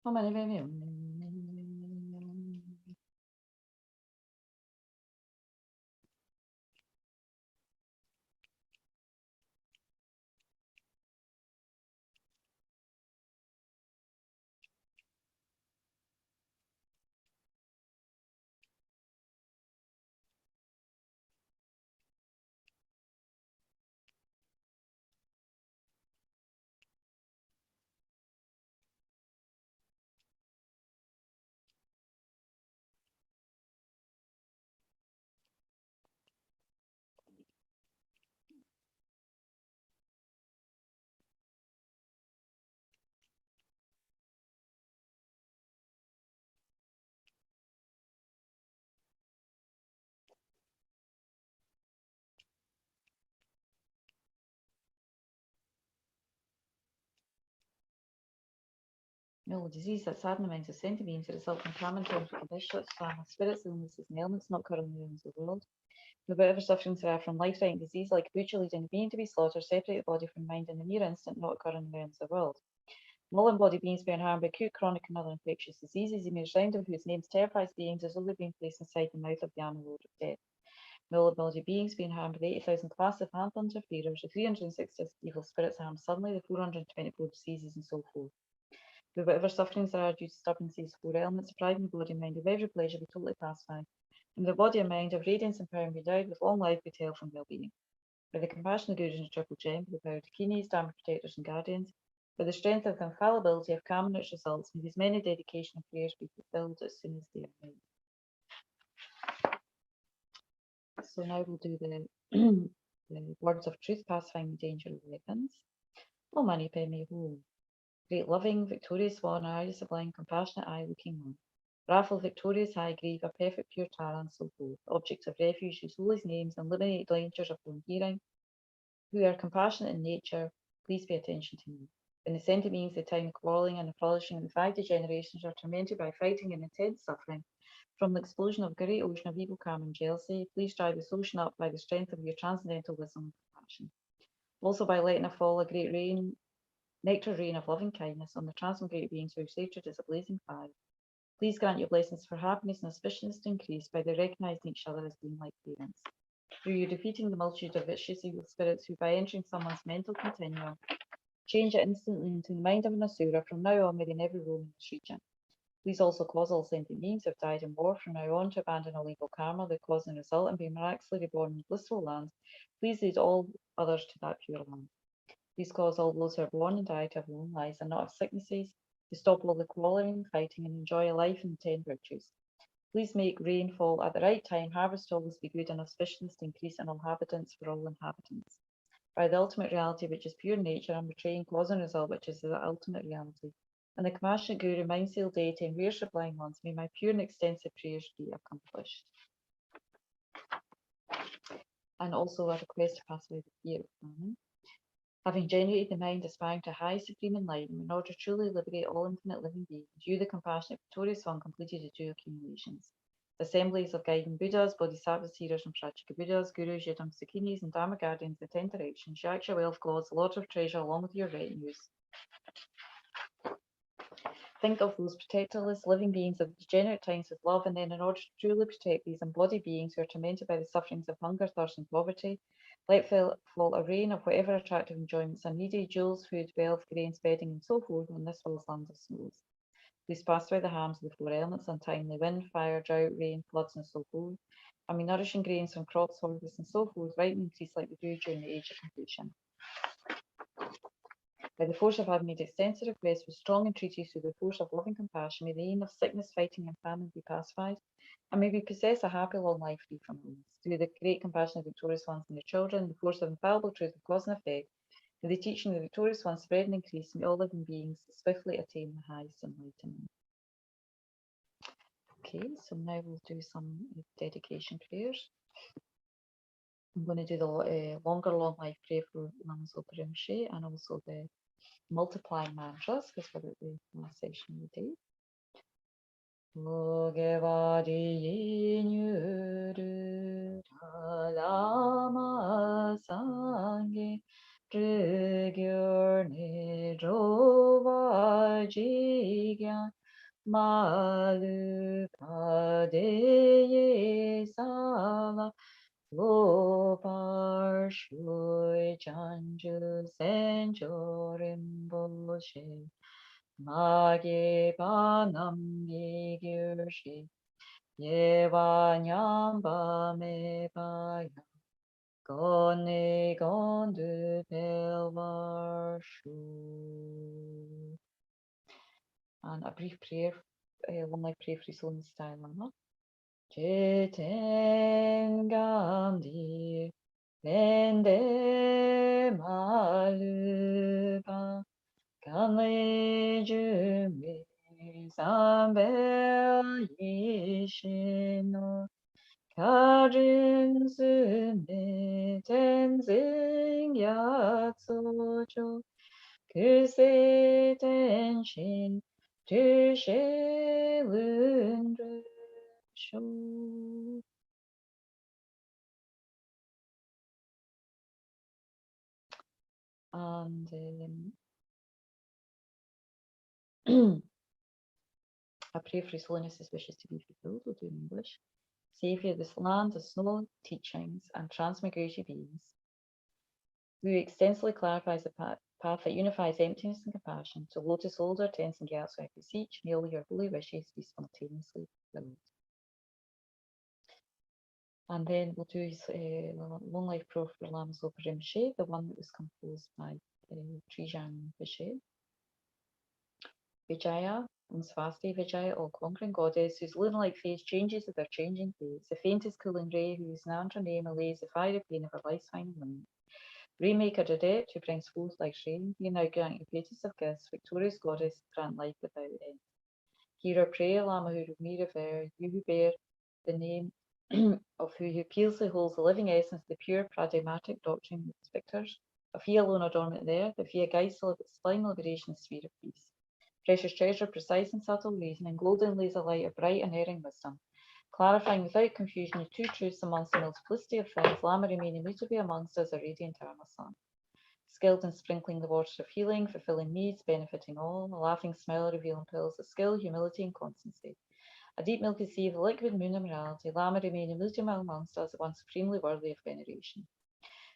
Oh, money, baby, oh, no disease that sadhana minds of sentient beings that result from karma in terms of conditions, trauma, spirits, illnesses, and ailments not currently in the world. No whatever sufferings there are from life-threatening disease like butcher leading a being to be slaughtered, separate the body from mind in the near instant, not occurring in the realms of the world. All embodied beings being harmed by acute, chronic, and other infectious diseases, the mere sound of whose names terrifies beings as though they're being placed inside the mouth of the animal road of death. All embodied beings being harmed by 80,000 classes of hand interferers, the 360 evil spirits harmed suddenly, the 424 diseases, and so forth. With whatever sufferings there are due to stubborn these four elements, depriving the body and mind of every pleasure, be totally pacified. And the body and mind of radiance and power be endowed with long life, good health, and well-being. By the compassion of Gurus and Triple Gem, by the power of Dakinis, Dharma protectors and guardians, by the strength of the infallibility of karma and its results, may these many dedication and prayers be fulfilled as soon as they are made. So now we'll do the, the words of truth, pacifying the danger of weapons. O Mani Padme Hum. Great loving, victorious one, I, sublime, compassionate I, looking on. Wrathful, victorious, high grief, a perfect, pure Tara, and so forth. Objects of refuge, whose holy names eliminate dangers of from hearing, who are compassionate in nature, please pay attention to me. In the sentient beings, the time of quarrelling and the flourishing of the 5 degenerations are tormented by fighting and intense suffering. From the explosion of a great ocean of evil karma and jealousy, please drive this ocean up by the strength of your transcendental wisdom and compassion. Also by letting it fall a great rain, nectar rain of loving kindness on the transmigrate beings who are sacred as a blazing fire. Please grant your blessings for happiness and auspiciousness to increase by their recognizing each other as being like parents. Through you defeating the multitude of vicious evil spirits who, by entering someone's mental continuum, change it instantly into the mind of an asura, from now on may they never roam in this region. Please also cause all sentient beings who have died in war from now on to abandon all evil karma, their cause and result, and be miraculously reborn in blissful lands. Please lead all others to that pure land. Please cause all those who are born and die to have long lives and not have sicknesses, to stop all the quarrelling, fighting, and enjoy a life in the 10 virtues. Please make rain fall at the right time, harvest always be good, and auspiciousness to increase in all inhabitants for all inhabitants. By the ultimate reality, which is pure nature, and betraying cause and result, which is the ultimate reality, and the compassionate Guru, mind seal deity, and rare sublime ones, may my pure and extensive prayers be accomplished. And also a request to pass away the fear of famine. Having generated the mind aspiring to high supreme enlightenment in order to truly liberate all infinite living beings, you, the compassionate victorious one, completed the 2 accumulations. The assemblies of guiding Buddhas, Bodhisattvas, Healers, and Prajika Buddhas, Gurus, Yidam, Sakinis, and Dharma guardians, the 10 directions, Yaksha, wealth gods, lords of treasure, along with your retinues. Think of those protectorless living beings of degenerate times with love, and then in order to truly protect these embodied beings who are tormented by the sufferings of hunger, thirst, and poverty, Let fall a rain of whatever attractive enjoyments are needed, jewels, food, wealth, grains, bedding, and so forth, on this world's lands of snows. Please pass by the harms of the four elements, untimely wind, fire, drought, rain, floods, and so forth. And we nourishing grains from crops, harvests, and so forth, right and increase like the dew during the age of completion. By the force of having made extensive requests with strong entreaties through the force of loving compassion, may the aim of sickness, fighting, and famine be pacified, and may we possess a happy long life free from illness. Through the great compassion of the victorious ones and their children, the force of infallible truth of cause and effect, may the teaching of the victorious ones spread and increase, may all living beings swiftly attain the highest enlightenment. Okay, so now we'll do some dedication prayers. I'm going to do the longer long life prayer for Lama Zopa Rinpoche and also the multiplying mantras, because we're at the last section of the day. Logevadi nyuru lama sange Trigyurne drova jigyan malu padeye sala Lopar shui chanju senjorim boshe Mage panam gyurshi Yeva nyamba me paya Gone gondu pelvarshu. And a brief prayer, long life prayer for his own style Lama. Chitengam Lende malupa Kanle jume Sambel yishino Karin sume Tenzing yatsocho Kuse tenshin Tushe lundru sho. And I pray for His Holiness's wishes to be fulfilled. We'll do in English. Saviour of this land of snow, teachings, and transmigratory beings, who extensively clarifies the path that unifies emptiness and compassion, to lotus holder, Thangtong Gyalpo Prayer, may all your holy wishes be spontaneously fulfilled. And then we'll do his long life prayer for Lama Zopa Rinpoche, the one that was composed by Trijang Vishay. Vijaya, Svasti Vijaya, all conquering goddess, whose lunar-like face changes with her changing face, the faintest cooling ray, whose Nandra name allays the fiery pain of her life's final limit. Remaker adept, who brings forth like rain, you now grant your greatest of gifts, victorious goddess, grant life without end. Hear our prayer, Lama who me revere, you who bear the name of who piously holds the living essence of the pure pragmatic doctrine of its victors, of he alone adornment there, that he guides the sublime liberation sphere of peace. Precious treasure, precise and subtle reasoning, golden laser light of bright unerring wisdom, clarifying without confusion the two truths amongst the multiplicity of things, Lama remain immutably amongst us, a radiant eternal sun. Skilled in sprinkling the waters of healing, fulfilling needs, benefiting all, a laughing smile revealing pearls of skill, humility, and constancy. A deep milky sea of liquid moon of morality, Lama remain immutable amongst us, one supremely worthy of veneration.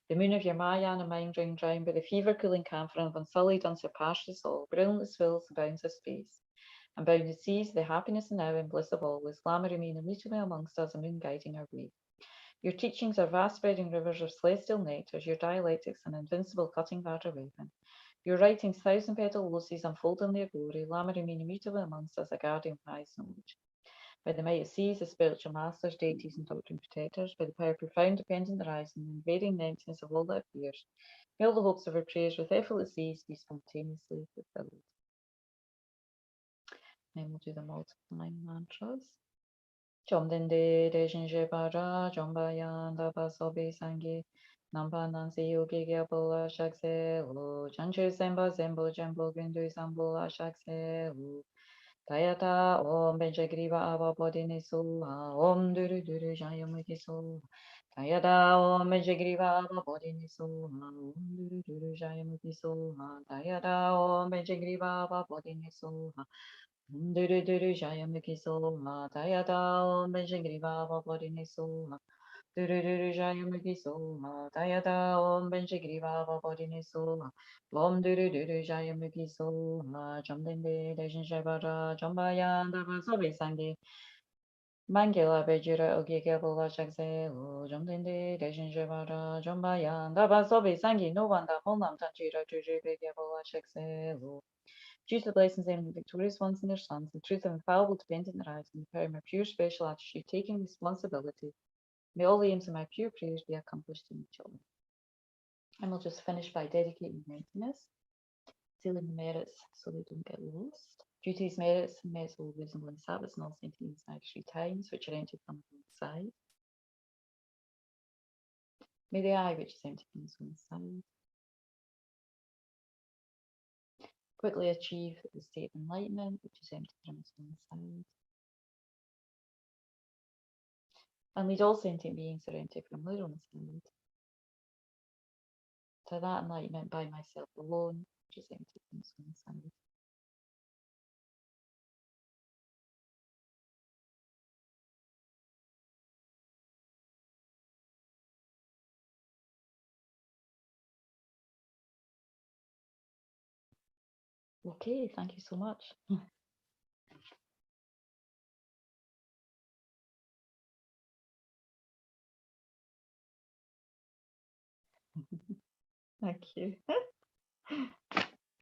The moon of your Mahayana mind ring drowned by the fever-cooling camphor of unsullied, unsurpassed us all, brilliantless fills the bounds of space. And bounded seas, the happiness and now and bliss of always, Lama remain immutable amongst us, a moon guiding our way. Your teachings are vast-spreading rivers of celestial nectars, your dialectics an invincible cutting water weapon. Your writings thousand-petal lotuses unfolding their glory, Lama remain immutable amongst us, a guardian of highest knowledge. By the might of seas, the spiritual masters, deities, and doctrine protectors, by the power profound, dependent horizon, and varying emptiness of all that appears, may all the hopes of our prayers with effortless ease be spontaneously fulfilled. Then we'll do the multiplying mantras. Chomdende Dejinje Bara, Jombayan, Daba Sobe Sangi, Nampa Nansi Yogi Gyalpo Shakse, Lo, Chanchu Semba Zembo Jembo Gundu Sambo Shakse, Lo, Tayata Om Benjagriva Ava Bodini Suha, Om Duru Duru Jayamuki Suha, Tayata Om Benjagriva Ava Bodini Suha, Om Duru Duru Jayamuki Suha, Tayata Om Benjagriva Ava Bodini Suha, Duru Duru Jayamuki Soha, Tayata Om Benjagriva Bodini Soha, Dururu Jaya Mugi Soma, Dayada Om Benjigriva Babodine Soma, Om Dururu Jaya Mugi Soma, Jomdende Dejin Shabara, Jombayan Dava Sobe Sangi, Mangila Bejira Ogige Bola Shakse, Jomdende Dejin Shabara, Jombayan Dava Sobe Sangi, no one that Honam Tanjira Juju Bege Bola Shakse. Due to the blessings and the victorious ones and their sons, the truth and infallible depend in their eyes, and the power of my pure special attitude, taking responsibility. May all the aims of my pure prayers be accomplished in each other. And we'll just finish by dedicating mindfulness, sealing the merits so they don't get lost. Due to these merits, and merits of all wisdom and habits and all sentience and 3 times, which are entered from the side. May the eye which is empty from its own side quickly achieve the state of enlightenment, which is empty from its own side. And lead all sentient beings that are empty from their own side to that enlightenment by myself alone, which is empty from its own side. Okay, thank you so much. Thank you.